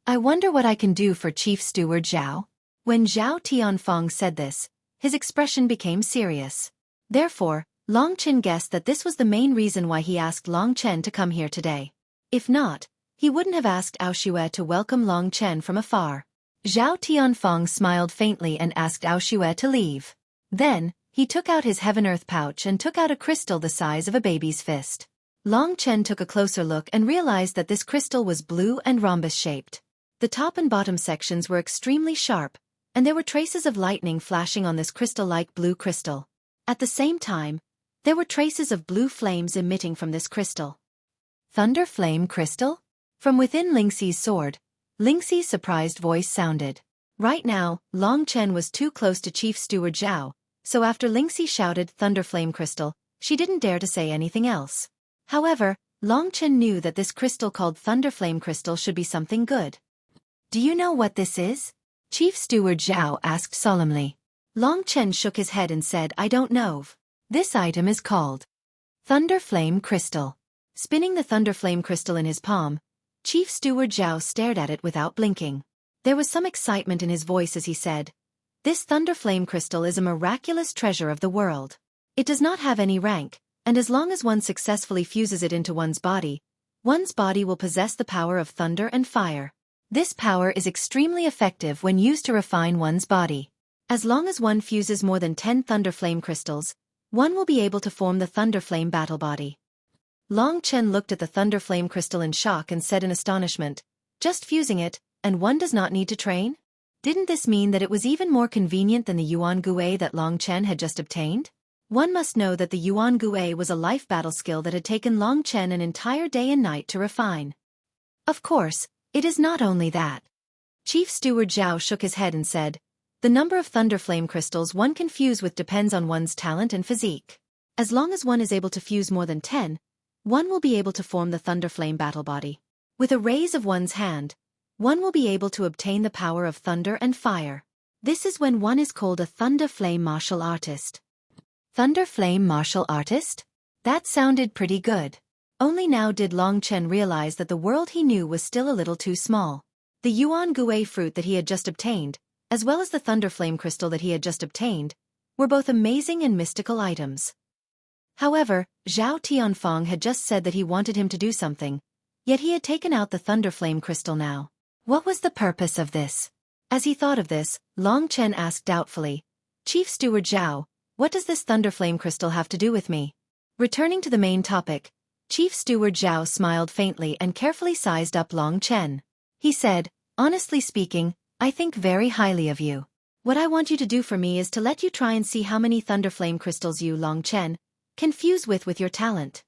"I wonder what I can do for Chief Steward Zhao." When Zhao Tianfeng said this, his expression became serious. Therefore, Long Chen guessed that this was the main reason why he asked Long Chen to come here today. If not, he wouldn't have asked Xueqi to welcome Long Chen from afar. Zhao Tianfeng smiled faintly and asked Xueqi to leave. Then, he took out his heaven-earth pouch and took out a crystal the size of a baby's fist. Long Chen took a closer look and realized that this crystal was blue and rhombus-shaped. The top and bottom sections were extremely sharp, and there were traces of lightning flashing on this crystal-like blue crystal. At the same time, there were traces of blue flames emitting from this crystal. Thunder Flame Crystal? From within Lingxi's sword, Lingxi's surprised voice sounded. Right now, Long Chen was too close to Chief Steward Zhao, so after Lingxi shouted Thunder Flame Crystal, she didn't dare to say anything else. However, Long Chen knew that this crystal called Thunder Flame Crystal should be something good. "Do you know what this is?" Chief Steward Zhao asked solemnly. Long Chen shook his head and said, "I don't know. This item is called Thunder Flame Crystal." Spinning the Thunder Flame Crystal in his palm, Chief Steward Zhao stared at it without blinking. There was some excitement in his voice as he said, "This Thunder Flame Crystal is a miraculous treasure of the world. It does not have any rank, and as long as one successfully fuses it into one's body will possess the power of thunder and fire. This power is extremely effective when used to refine one's body. As long as one fuses more than 10 Thunder Flame Crystals, one will be able to form the Thunder Flame Battle Body." Long Chen looked at the Thunder Flame Crystal in shock and said in astonishment, "Just fusing it, and one does not need to train? Didn't this mean that it was even more convenient than the Yuan Gui that Long Chen had just obtained?" One must know that the Yuan Gui was a life battle skill that had taken Long Chen an entire day and night to refine. Of course, it is not only that. Chief Steward Zhao shook his head and said, "The number of Thunder Flame Crystals one can fuse with depends on one's talent and physique. As long as one is able to fuse more than 10, one will be able to form the Thunder Flame Battle Body. With a raise of one's hand, one will be able to obtain the power of thunder and fire. This is when one is called a Thunder Flame Martial Artist." Thunder Flame Martial Artist? That sounded pretty good. Only now did Long Chen realize that the world he knew was still a little too small. The Yuan Gui fruit that he had just obtained, as well as the Thunder Flame Crystal that he had just obtained, were both amazing and mystical items. However, Zhao Tianfeng had just said that he wanted him to do something, yet he had taken out the Thunder Flame Crystal now. What was the purpose of this? As he thought of this, Long Chen asked doubtfully, "Chief Steward Zhao, what does this Thunder Flame Crystal have to do with me?" Returning to the main topic, Chief Steward Zhao smiled faintly and carefully sized up Long Chen. He said, "Honestly speaking, I think very highly of you. What I want you to do for me is to let you try and see how many Thunder Flame Crystals you, Long Chen, can fuse with your talent."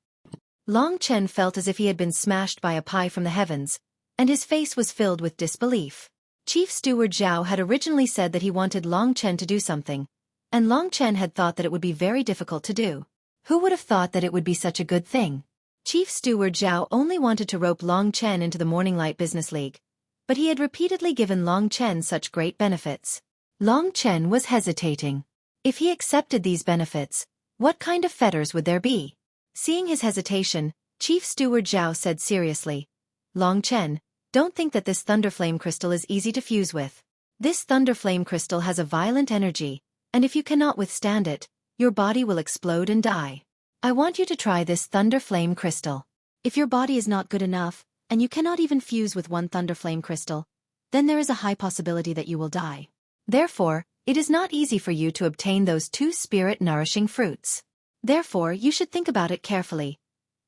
Long Chen felt as if he had been smashed by a pie from the heavens, and his face was filled with disbelief. Chief Steward Zhao had originally said that he wanted Long Chen to do something, and Long Chen had thought that it would be very difficult to do. Who would have thought that it would be such a good thing? Chief Steward Zhao only wanted to rope Long Chen into the Morning Light Business League, but he had repeatedly given Long Chen such great benefits. Long Chen was hesitating. If he accepted these benefits, what kind of fetters would there be? Seeing his hesitation, Chief Steward Zhao said seriously, "Long Chen, don't think that this Thunder Flame Crystal is easy to fuse with. This Thunder Flame Crystal has a violent energy, and if you cannot withstand it, your body will explode and die. I want you to try this Thunder Flame Crystal. If your body is not good enough, and you cannot even fuse with one Thunder Flame Crystal, then there is a high possibility that you will die. Therefore, it is not easy for you to obtain those 2 spirit-nourishing fruits. Therefore, you should think about it carefully."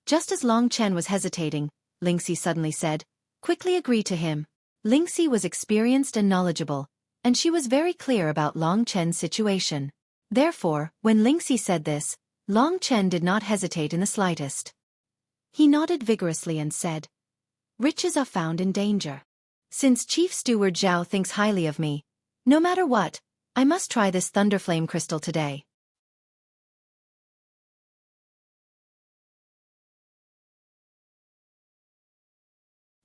Just as Long Chen was hesitating, Lingxi suddenly said, "Quickly agree to him." Lingxi was experienced and knowledgeable, and she was very clear about Long Chen's situation. Therefore, when Lingxi said this, Long Chen did not hesitate in the slightest. He nodded vigorously and said, "Riches are found in danger. Since Chief Steward Zhao thinks highly of me, no matter what, I must try this thunderflame crystal today.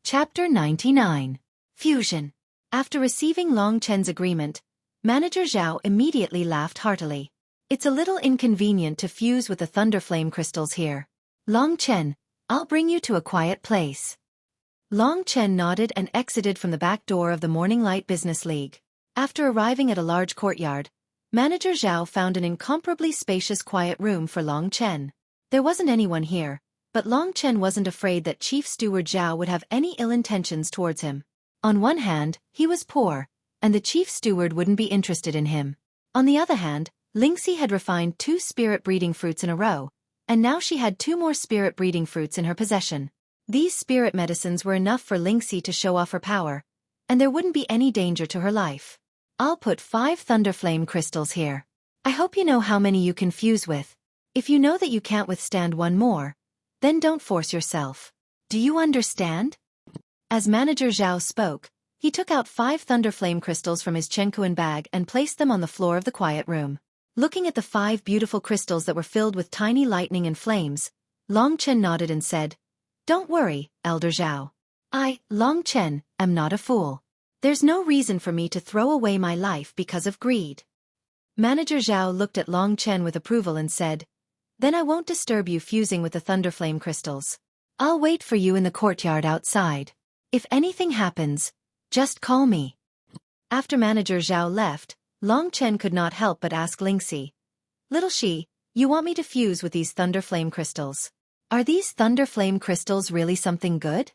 Chapter 99. Fusion. After receiving Long Chen's agreement, Manager Zhao immediately laughed heartily. It's a little inconvenient to fuse with the thunderflame crystals here. Long Chen, I'll bring you to a quiet place. Long Chen nodded and exited from the back door of the Morning Light Business League. After arriving at a large courtyard, Manager Zhao found an incomparably spacious quiet room for Long Chen. There wasn't anyone here, but Long Chen wasn't afraid that Chief Steward Zhao would have any ill intentions towards him. On one hand, he was poor, and the Chief Steward wouldn't be interested in him. On the other hand, Lingxi had refined 2 spirit-breeding fruits in a row, and now she had 2 more spirit-breeding fruits in her possession. These spirit medicines were enough for Lingxi to show off her power, and there wouldn't be any danger to her life. I'll put 5 thunderflame crystals here. I hope you know how many you can fuse with. If you know that you can't withstand one more, then don't force yourself. Do you understand? As Manager Zhao spoke, he took out 5 thunderflame crystals from his Chenkuan bag and placed them on the floor of the quiet room. Looking at the 5 beautiful crystals that were filled with tiny lightning and flames, Long Chen nodded and said, "Don't worry, Elder Zhao. I, Long Chen, am not a fool. There's no reason for me to throw away my life because of greed." Manager Zhao looked at Long Chen with approval and said, "Then I won't disturb you fusing with the thunderflame crystals. I'll wait for you in the courtyard outside. If anything happens, just call me." After Manager Zhao left, Long Chen could not help but ask Lingxi, "Little Shi, you want me to fuse with these thunderflame crystals? Are these thunderflame crystals really something good?"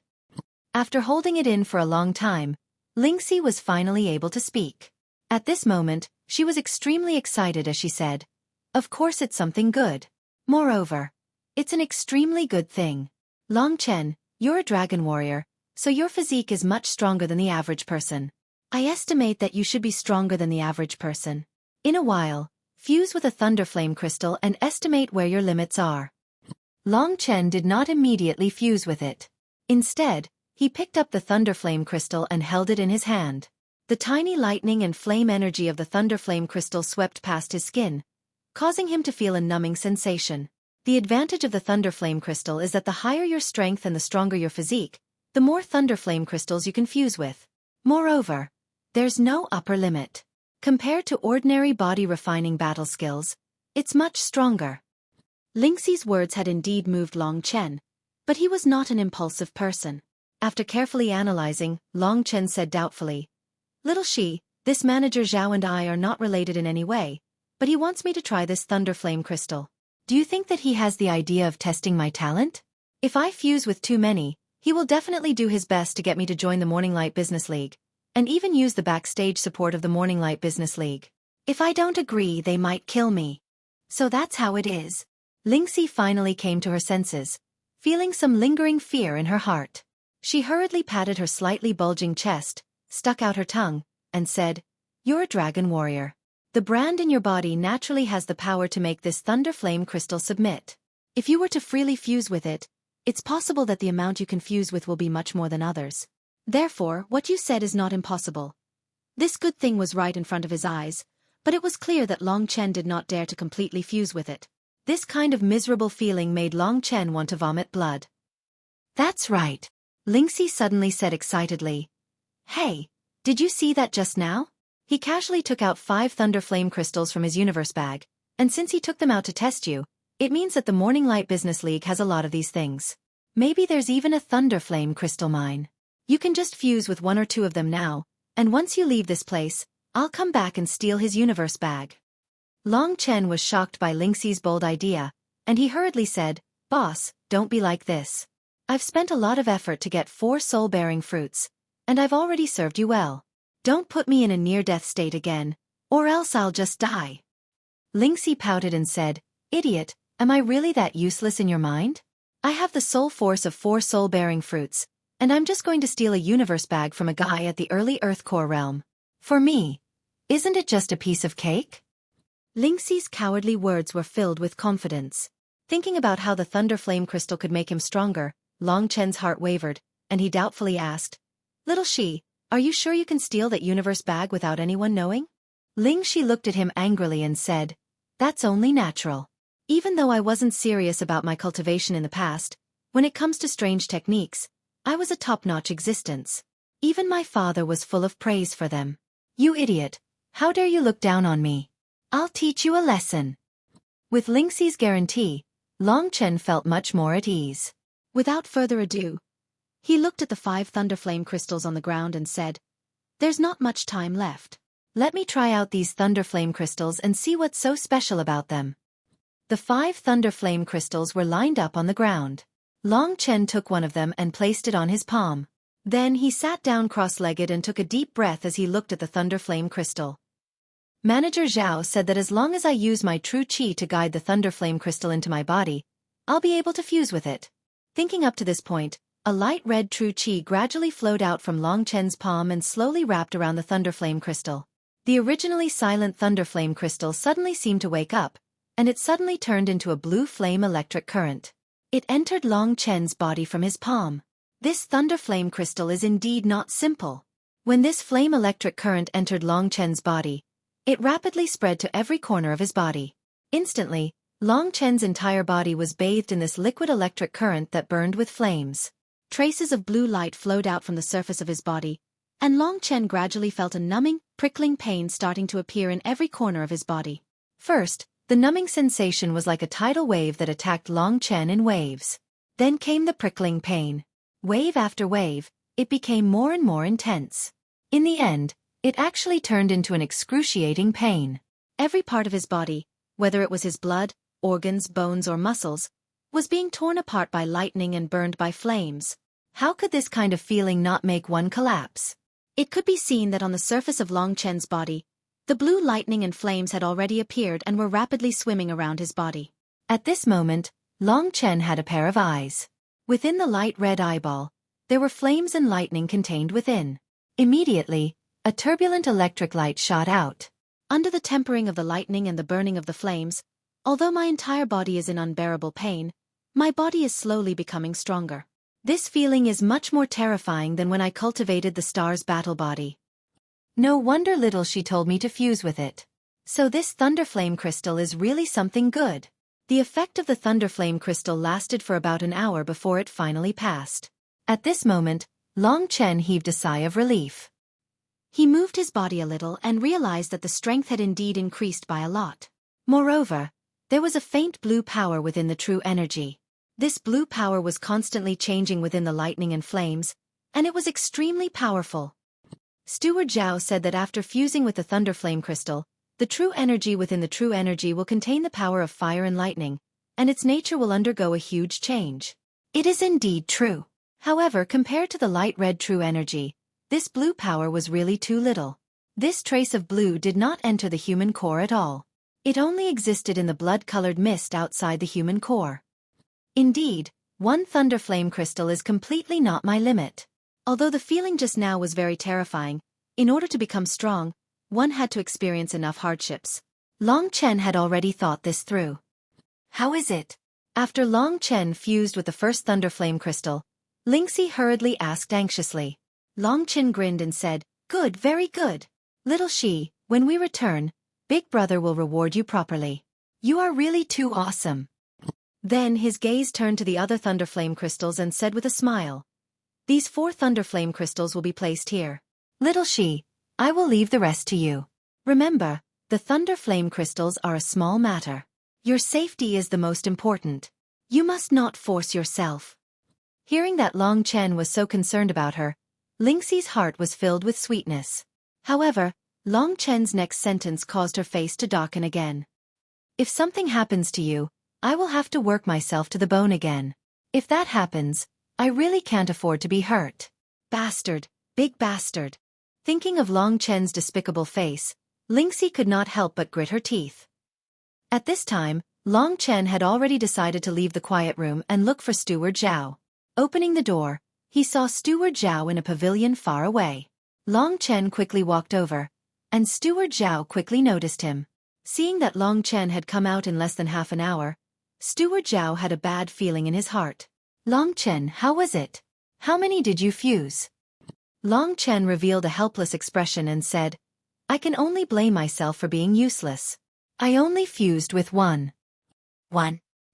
After holding it in for a long time, Lingxi was finally able to speak. At this moment, she was extremely excited as she said, "Of course it's something good. Moreover, it's an extremely good thing. Long Chen, you're a dragon warrior, so your physique is much stronger than the average person. I estimate that you should be stronger than the average person. In a while, fuse with a thunderflame crystal and estimate where your limits are." Long Chen did not immediately fuse with it. Instead, he picked up the thunderflame crystal and held it in his hand. The tiny lightning and flame energy of the thunderflame crystal swept past his skin, causing him to feel a numbing sensation. The advantage of the thunderflame crystal is that the higher your strength and the stronger your physique, the more thunderflame crystals you can fuse with. Moreover, there's no upper limit. Compared to ordinary body refining battle skills, it's much stronger. Lingxi's words had indeed moved Long Chen, but he was not an impulsive person. After carefully analyzing, Long Chen said doubtfully, "Little Shi, this Manager Zhao and I are not related in any way, but he wants me to try this thunderflame crystal. Do you think that he has the idea of testing my talent? If I fuse with too many, he will definitely do his best to get me to join the Morning Light Business League, and even use the backstage support of the Morning Light Business League. If I don't agree, they might kill me. So that's how it is." Lingxi finally came to her senses, feeling some lingering fear in her heart. She hurriedly patted her slightly bulging chest, stuck out her tongue, and said, "You're a dragon warrior. The brand in your body naturally has the power to make this thunderflame crystal submit. If you were to freely fuse with it, it's possible that the amount you can fuse with will be much more than others. Therefore, what you said is not impossible." This good thing was right in front of his eyes, but it was clear that Long Chen did not dare to completely fuse with it. This kind of miserable feeling made Long Chen want to vomit blood. "That's right," Lingxi suddenly said excitedly. "Hey, did you see that just now?" He casually took out 5 thunderflame crystals from his universe bag, and since he took them out to test you, it means that the Morning Light Business League has a lot of these things. Maybe there's even a thunderflame crystal mine. You can just fuse with 1 or 2 of them now, and once you leave this place, I'll come back and steal his universe bag. Long Chen was shocked by Lingxi's bold idea, and he hurriedly said, "Boss, don't be like this. I've spent a lot of effort to get 4 soul-bearing fruits, and I've already served you well. Don't put me in a near-death state again, or else I'll just die." Lingxi pouted and said, "Idiot, am I really that useless in your mind? I have the soul force of 4 soul-bearing fruits, and I'm just going to steal a universe bag from a guy at the early Earth Core realm. For me, isn't it just a piece of cake?" Lingxi's cowardly words were filled with confidence. Thinking about how the thunderflame crystal could make him stronger, Long Chen's heart wavered, and he doubtfully asked, "Little Shi, are you sure you can steal that universe bag without anyone knowing?" Ling Shi looked at him angrily and said, "That's only natural. Even though I wasn't serious about my cultivation in the past, when it comes to strange techniques, I was a top-notch existence. Even my father was full of praise for them. You idiot, how dare you look down on me? I'll teach you a lesson." With Ling Xi's guarantee, Long Chen felt much more at ease. Without further ado, he looked at the 5 Thunderflame crystals on the ground and said, "There's not much time left. Let me try out these Thunderflame crystals and see what's so special about them." The 5 Thunderflame crystals were lined up on the ground. Long Chen took one of them and placed it on his palm. Then he sat down cross-legged and took a deep breath as he looked at the Thunderflame crystal. Manager Zhao said that as long as I use my true qi to guide the Thunderflame crystal into my body, I'll be able to fuse with it. Thinking up to this point, a light red true qi gradually flowed out from Long Chen's palm and slowly wrapped around the Thunderflame crystal. The originally silent Thunderflame crystal suddenly seemed to wake up, and it suddenly turned into a blue flame electric current. It entered Long Chen's body from his palm. This Thunderflame crystal is indeed not simple. When this flame electric current entered Long Chen's body, it rapidly spread to every corner of his body. Instantly, Long Chen's entire body was bathed in this liquid electric current that burned with flames. Traces of blue light flowed out from the surface of his body, and Long Chen gradually felt a numbing, prickling pain starting to appear in every corner of his body. First, the numbing sensation was like a tidal wave that attacked Long Chen in waves. Then came the prickling pain. Wave after wave, it became more and more intense. In the end, it actually turned into an excruciating pain. Every part of his body, whether it was his blood, organs, bones or muscles, was being torn apart by lightning and burned by flames. How could this kind of feeling not make one collapse? It could be seen that on the surface of Long Chen's body, the blue lightning and flames had already appeared and were rapidly swimming around his body. At this moment, Long Chen had a pair of eyes. Within the light red eyeball, there were flames and lightning contained within. Immediately, a turbulent electric light shot out. Under the tempering of the lightning and the burning of the flames, although my entire body is in unbearable pain, my body is slowly becoming stronger. This feeling is much more terrifying than when I cultivated the star's battle body. No wonder little she told me to fuse with it. So this Thunderflame crystal is really something good. The effect of the Thunderflame crystal lasted for about an hour before it finally passed. At this moment, Long Chen heaved a sigh of relief. He moved his body a little and realized that the strength had indeed increased by a lot. Moreover, there was a faint blue power within the true energy. This blue power was constantly changing within the lightning and flames, and it was extremely powerful. Steward Zhao said that after fusing with the Thunderflame crystal, the true energy within the true energy will contain the power of fire and lightning, and its nature will undergo a huge change. It is indeed true. However, compared to the light red true energy, this blue power was really too little. This trace of blue did not enter the human core at all. It only existed in the blood-colored mist outside the human core. Indeed, one Thunderflame crystal is completely not my limit. Although the feeling just now was very terrifying, in order to become strong, one had to experience enough hardships. Long Chen had already thought this through. How is it? After Long Chen fused with the first Thunderflame crystal, Lingxi hurriedly asked anxiously. Long Chen grinned and said, "Good, very good. Little Shi, when we return, Big Brother will reward you properly. You are really too awesome." Then his gaze turned to the other Thunderflame crystals and said with a smile, "These 4 Thunderflame crystals will be placed here. Little Shi, I will leave the rest to you. Remember, the Thunderflame crystals are a small matter. Your safety is the most important. You must not force yourself." Hearing that Long Chen was so concerned about her, Lingxi's heart was filled with sweetness. However, Long Chen's next sentence caused her face to darken again. "If something happens to you, I will have to work myself to the bone again. If that happens, I really can't afford to be hurt." Bastard, big bastard. Thinking of Long Chen's despicable face, Lingxi could not help but grit her teeth. At this time, Long Chen had already decided to leave the quiet room and look for Steward Zhao. Opening the door, he saw Steward Zhao in a pavilion far away. Long Chen quickly walked over, and Steward Zhao quickly noticed him. Seeing that Long Chen had come out in less than half an hour, Steward Zhao had a bad feeling in his heart. "Long Chen, how was it? How many did you fuse?" Long Chen revealed a helpless expression and said, I can only blame myself for being useless. I only fused with one.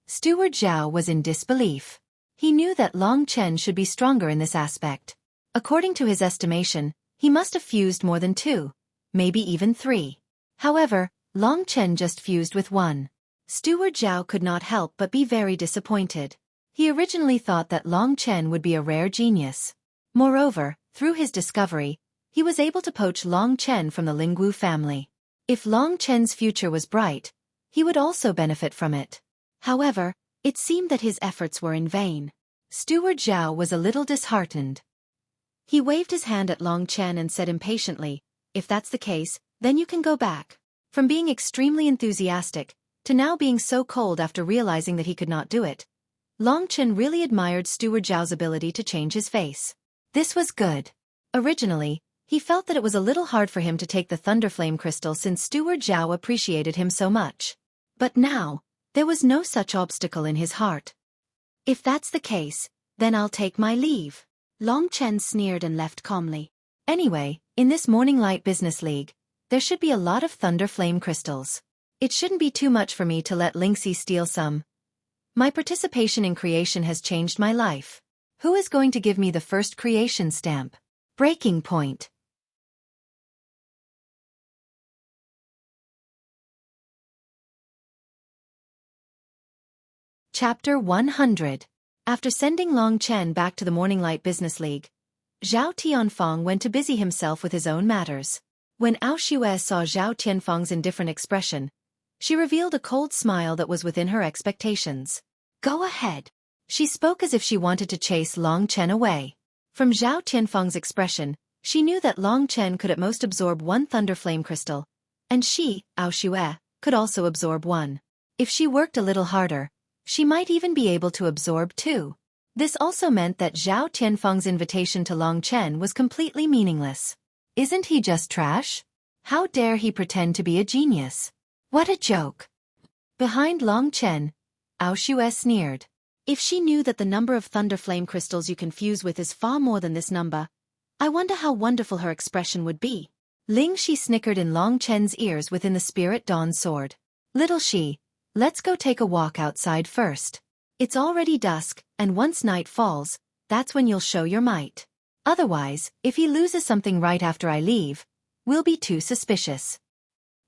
Steward Zhao was in disbelief. He knew that Long Chen should be stronger in this aspect. According to his estimation, he must have fused more than 2, maybe even 3. However, Long Chen just fused with 1. Steward Zhao could not help but be very disappointed. He originally thought that Long Chen would be a rare genius. Moreover, through his discovery, he was able to poach Long Chen from the Lingwu family. If Long Chen's future was bright, he would also benefit from it. However, it seemed that his efforts were in vain. Steward Zhao was a little disheartened. He waved his hand at Long Chen and said impatiently, "If that's the case, then you can go back." From being extremely enthusiastic, to now being so cold after realizing that he could not do it, Long Chen really admired Steward Zhao's ability to change his face. This was good. Originally, he felt that it was a little hard for him to take the Thunderflame crystal since Steward Zhao appreciated him so much. But now, there was no such obstacle in his heart. "If that's the case, then I'll take my leave." Long Chen sneered and left calmly. Anyway, in this Morning Light Business League, there should be a lot of Thunderflame crystals. It shouldn't be too much for me to let Lingxi steal some. My participation in creation has changed my life. Who is going to give me the first creation stamp? Breaking point. Chapter 100. After sending Long Chen back to the Morning Light Business League, Zhao Tianfeng went to busy himself with his own matters. When Xueqi saw Zhao Tianfeng's indifferent expression, she revealed a cold smile that was within her expectations. "Go ahead." She spoke as if she wanted to chase Long Chen away. From Zhao Tianfeng's expression, she knew that Long Chen could at most absorb 1 Thunderflame crystal, and she, Xueqi, could also absorb 1. If she worked a little harder, she might even be able to absorb 2. This also meant that Zhao Tianfeng's invitation to Long Chen was completely meaningless. Isn't he just trash? How dare he pretend to be a genius? What a joke. Behind Long Chen, Xueqi sneered. If she knew that the number of Thunderflame crystals you can fuse with is far more than this number, I wonder how wonderful her expression would be. Lingxi snickered in Long Chen's ears within the Spirit Dawn sword. "Little Shi, let's go take a walk outside first. It's already dusk, and once night falls, that's when you'll show your might. Otherwise, if he loses something right after I leave, we'll be too suspicious."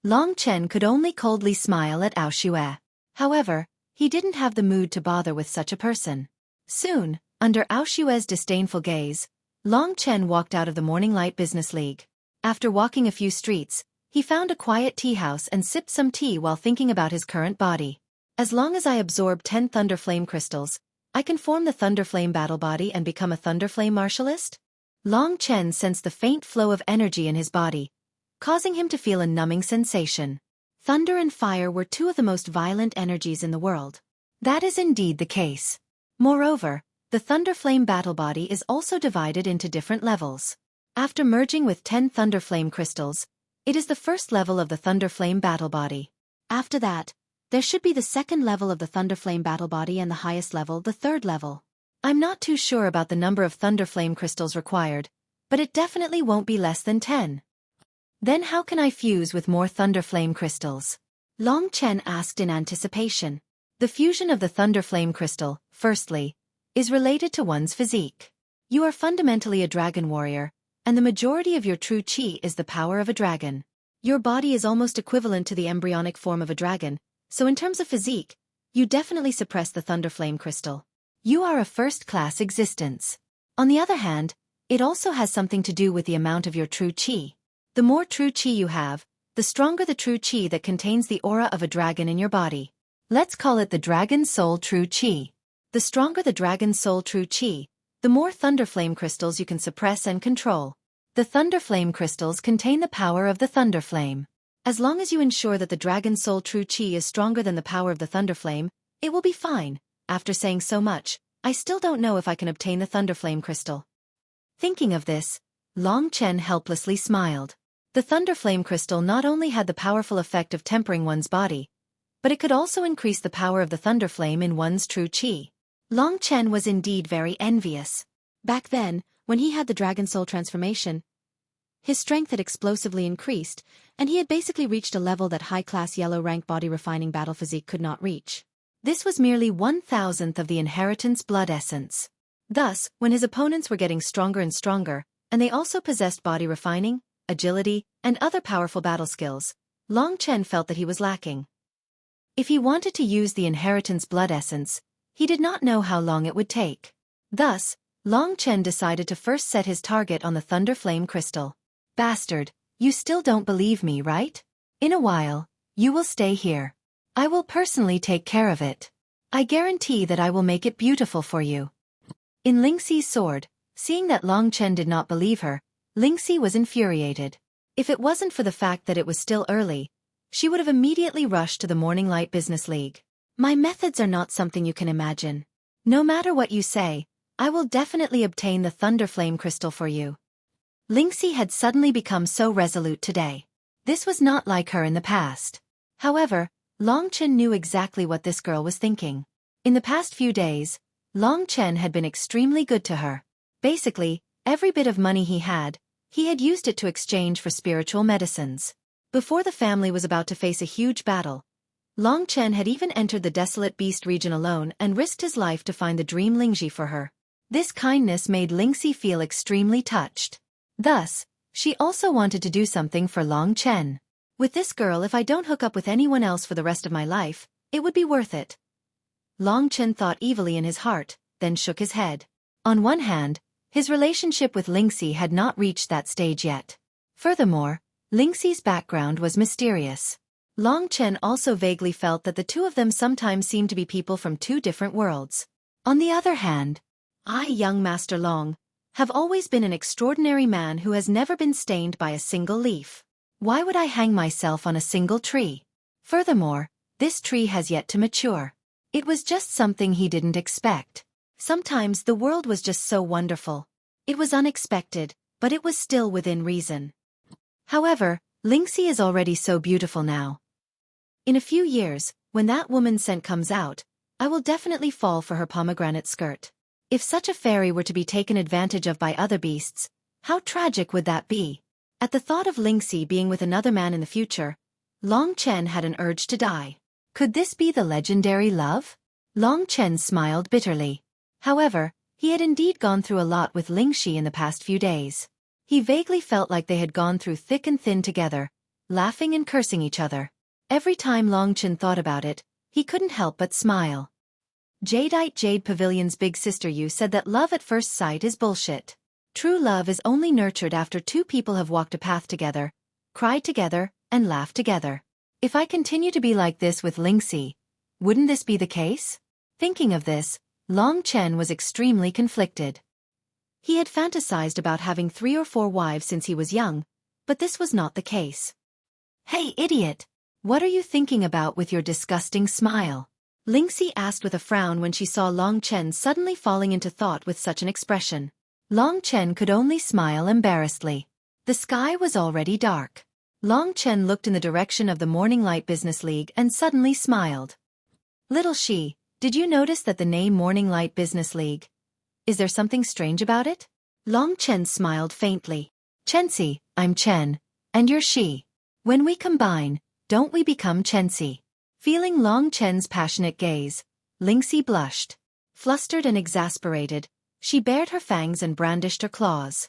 Long Chen could only coldly smile at Xueqi. However, he didn't have the mood to bother with such a person. Soon, under Xueqi's disdainful gaze, Long Chen walked out of the Morning Light Business League. After walking a few streets, he found a quiet tea house and sipped some tea while thinking about his current body. As long as I absorb 10 Thunderflame crystals, I can form the Thunderflame battle body and become a Thunderflame martialist? Long Chen sensed the faint flow of energy in his body, causing him to feel a numbing sensation. Thunder and fire were 2 of the most violent energies in the world. That is indeed the case. Moreover, the Thunderflame battle body is also divided into different levels. After merging with 10 Thunderflame crystals, it is the first level of the Thunderflame battle body. After that, there should be the second level of the Thunderflame battle body and the highest level, the third level. I'm not too sure about the number of Thunderflame crystals required, but it definitely won't be less than 10. Then how can I fuse with more Thunderflame crystals? Long Chen asked in anticipation. The fusion of the Thunderflame crystal, firstly, is related to one's physique. You are fundamentally a dragon warrior, and the majority of your true chi is the power of a dragon. Your body is almost equivalent to the embryonic form of a dragon, so in terms of physique, you definitely suppress the Thunderflame crystal. You are a first-class existence. On the other hand, it also has something to do with the amount of your true chi. The more true chi you have, the stronger the true chi that contains the aura of a dragon in your body. Let's call it the Dragon Soul True Chi. The stronger the Dragon Soul True Chi, the more Thunderflame crystals you can suppress and control. The Thunderflame crystals contain the power of the Thunderflame. As long as you ensure that the Dragon Soul True Chi is stronger than the power of the Thunderflame, it will be fine. After saying so much, I still don't know if I can obtain the Thunderflame crystal. Thinking of this, Long Chen helplessly smiled. The Thunderflame crystal not only had the powerful effect of tempering one's body, but it could also increase the power of the Thunderflame in one's true chi. Long Chen was indeed very envious. Back then, when he had the Dragon Soul transformation, His strength had explosively increased, and he had basically reached a level that high-class yellow-rank body-refining battle physique could not reach. This was merely 1/1000th of the inheritance blood essence. Thus, when his opponents were getting stronger and stronger, and they also possessed body refining, agility, and other powerful battle skills, Long Chen felt that he was lacking. If he wanted to use the inheritance blood essence, he did not know how long it would take. Thus, Long Chen decided to first set his target on the Thunder Flame Crystal. Bastard, you still don't believe me, right? In a while, you will stay here. I will personally take care of it. I guarantee that I will make it beautiful for you. In Lingxi's sword, seeing that Long Chen did not believe her, Lingxi was infuriated. If it wasn't for the fact that it was still early, she would have immediately rushed to the Morning Light Business League. My methods are not something you can imagine. No matter what you say, I will definitely obtain the Thunder Flame Crystal for you. Lingxi had suddenly become so resolute today. This was not like her in the past. However, Long Chen knew exactly what this girl was thinking. In the past few days, Long Chen had been extremely good to her. Basically, every bit of money he had used it to exchange for spiritual medicines. Before the family was about to face a huge battle, Long Chen had even entered the Desolate Beast region alone and risked his life to find the dream Lingxi for her. This kindness made Lingxi feel extremely touched. Thus, she also wanted to do something for Long Chen. With this girl, if I don't hook up with anyone else for the rest of my life, it would be worth it. Long Chen thought evilly in his heart, then shook his head. On one hand, his relationship with Lingxi had not reached that stage yet. Furthermore, Lingxi's background was mysterious. Long Chen also vaguely felt that the two of them sometimes seemed to be people from two different worlds. On the other hand, I, young Master Long, have always been an extraordinary man who has never been stained by a single leaf. Why would I hang myself on a single tree? Furthermore, this tree has yet to mature. It was just something he didn't expect. Sometimes the world was just so wonderful. It was unexpected, but it was still within reason. However, Lingxi is already so beautiful now. In a few years, when that woman's scent comes out, I will definitely fall for her pomegranate skirt. If such a fairy were to be taken advantage of by other beasts, how tragic would that be? At the thought of Lingxi being with another man in the future, Long Chen had an urge to die. Could this be the legendary love? Long Chen smiled bitterly. However, he had indeed gone through a lot with Lingxi in the past few days. He vaguely felt like they had gone through thick and thin together, laughing and cursing each other. Every time Long Chen thought about it, he couldn't help but smile. Jadeite Jade Pavilion's big sister Yu said that love at first sight is bullshit. True love is only nurtured after two people have walked a path together, cried together, and laughed together. If I continue to be like this with Lingxi, wouldn't this be the case? Thinking of this, Long Chen was extremely conflicted. He had fantasized about having 3 or 4 wives since he was young, but this was not the case. Hey, idiot! What are you thinking about with your disgusting smile? Lingxi asked with a frown when she saw Long Chen suddenly falling into thought with such an expression. Long Chen could only smile embarrassedly. The sky was already dark. Long Chen looked in the direction of the Morning Light Business League and suddenly smiled. Little she, did you notice that the name Morning Light Business League? Is there something strange about it? Long Chen smiled faintly. Chenxi, I'm Chen, and you're she. When we combine, don't we become Chenxi? Feeling Long Chen's passionate gaze, Lingxi blushed. Flustered and exasperated, she bared her fangs and brandished her claws.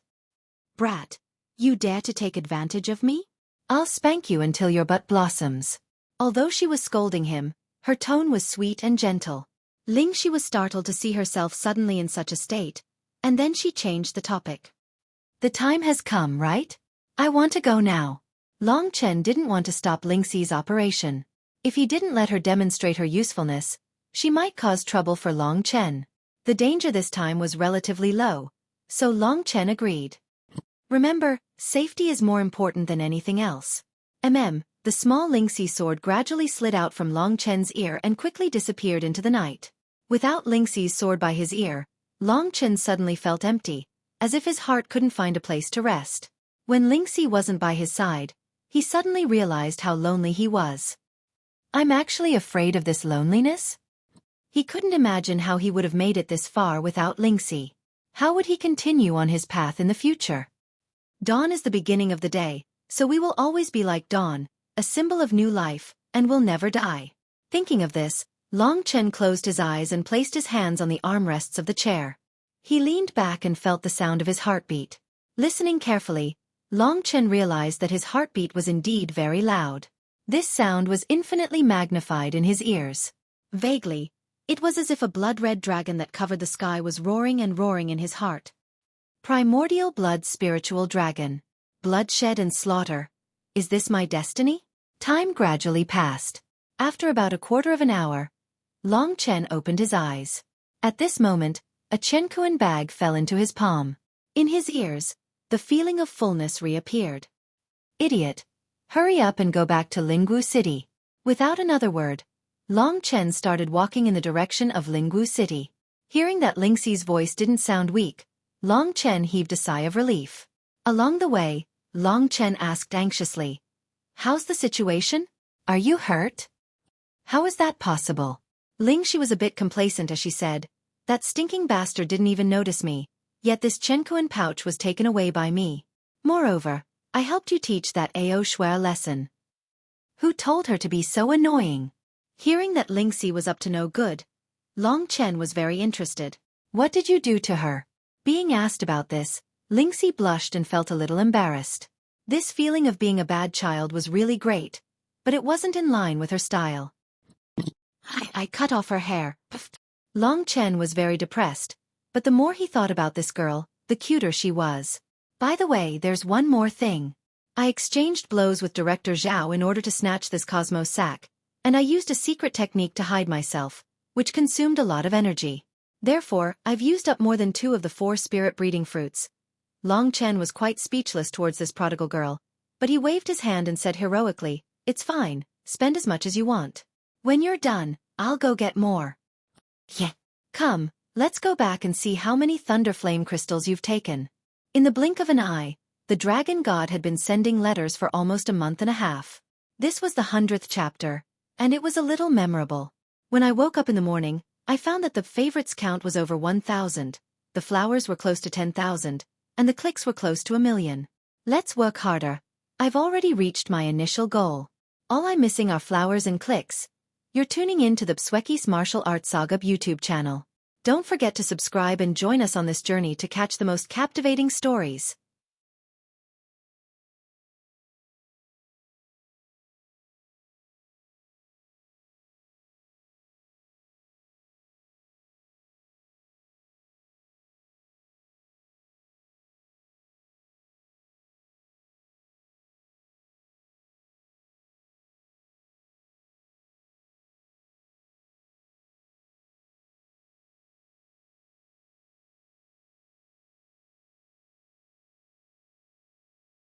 Brat, you dare to take advantage of me? I'll spank you until your butt blossoms. Although she was scolding him, her tone was sweet and gentle. Lingxi was startled to see herself suddenly in such a state, and then she changed the topic. The time has come, right? I want to go now. Long Chen didn't want to stop Lingxi's operation. If he didn't let her demonstrate her usefulness, she might cause trouble for Long Chen. The danger this time was relatively low, so Long Chen agreed. Remember, safety is more important than anything else. The small Lingxi sword gradually slid out from Long Chen's ear and quickly disappeared into the night. Without Lingxi's sword by his ear, Long Chen suddenly felt empty, as if his heart couldn't find a place to rest. When Lingxi wasn't by his side, he suddenly realized how lonely he was. I'm actually afraid of this loneliness? He couldn't imagine how he would have made it this far without Lingxi. How would he continue on his path in the future? Dawn is the beginning of the day, so we will always be like dawn, a symbol of new life, and will never die. Thinking of this, Long Chen closed his eyes and placed his hands on the armrests of the chair. He leaned back and felt the sound of his heartbeat. Listening carefully, Long Chen realized that his heartbeat was indeed very loud. This sound was infinitely magnified in his ears. Vaguely, it was as if a blood-red dragon that covered the sky was roaring and roaring in his heart. Primordial blood spiritual dragon. Bloodshed and slaughter. Is this my destiny? Time gradually passed. After about a quarter of an hour, Long Chen opened his eyes. At this moment, a Chenkuan bag fell into his palm. In his ears, the feeling of fullness reappeared. Idiot! Hurry up and go back to Lingwu City. Without another word, Long Chen started walking in the direction of Lingwu City. Hearing that Lingxi's voice didn't sound weak, Long Chen heaved a sigh of relief. Along the way, Long Chen asked anxiously, "How's the situation? Are you hurt?" "How is that possible?" Lingxi was a bit complacent as she said, "That stinking bastard didn't even notice me, yet this Chenkuan pouch was taken away by me. Moreover, I helped you teach that Ao Shui a lesson." Who told her to be so annoying? Hearing that Lingxi was up to no good, Long Chen was very interested. "What did you do to her?" Being asked about this, Lingxi blushed and felt a little embarrassed. This feeling of being a bad child was really great, but it wasn't in line with her style. I cut off her hair. Long Chen was very depressed, but the more he thought about this girl, the cuter she was. By the way, there's one more thing. I exchanged blows with Director Zhao in order to snatch this Cosmos sack, and I used a secret technique to hide myself, which consumed a lot of energy. Therefore, I've used up more than 2 of the 4 spirit breeding fruits. Long Chen was quite speechless towards this prodigal girl, but he waved his hand and said heroically, "It's fine, spend as much as you want. When you're done, I'll go get more." "Yeah. Come, let's go back and see how many thunder flame crystals you've taken." In the blink of an eye, the dragon god had been sending letters for almost a month and a half. This was the 100th chapter, and it was a little memorable. When I woke up in the morning, I found that the favorites count was over 1,000, the flowers were close to 10,000, and the clicks were close to 1,000,000. Let's work harder. I've already reached my initial goal. All I'm missing are flowers and clicks. You're tuning in to the Xueqi's Martial Arts Saga YouTube channel. Don't forget to subscribe and join us on this journey to catch the most captivating stories.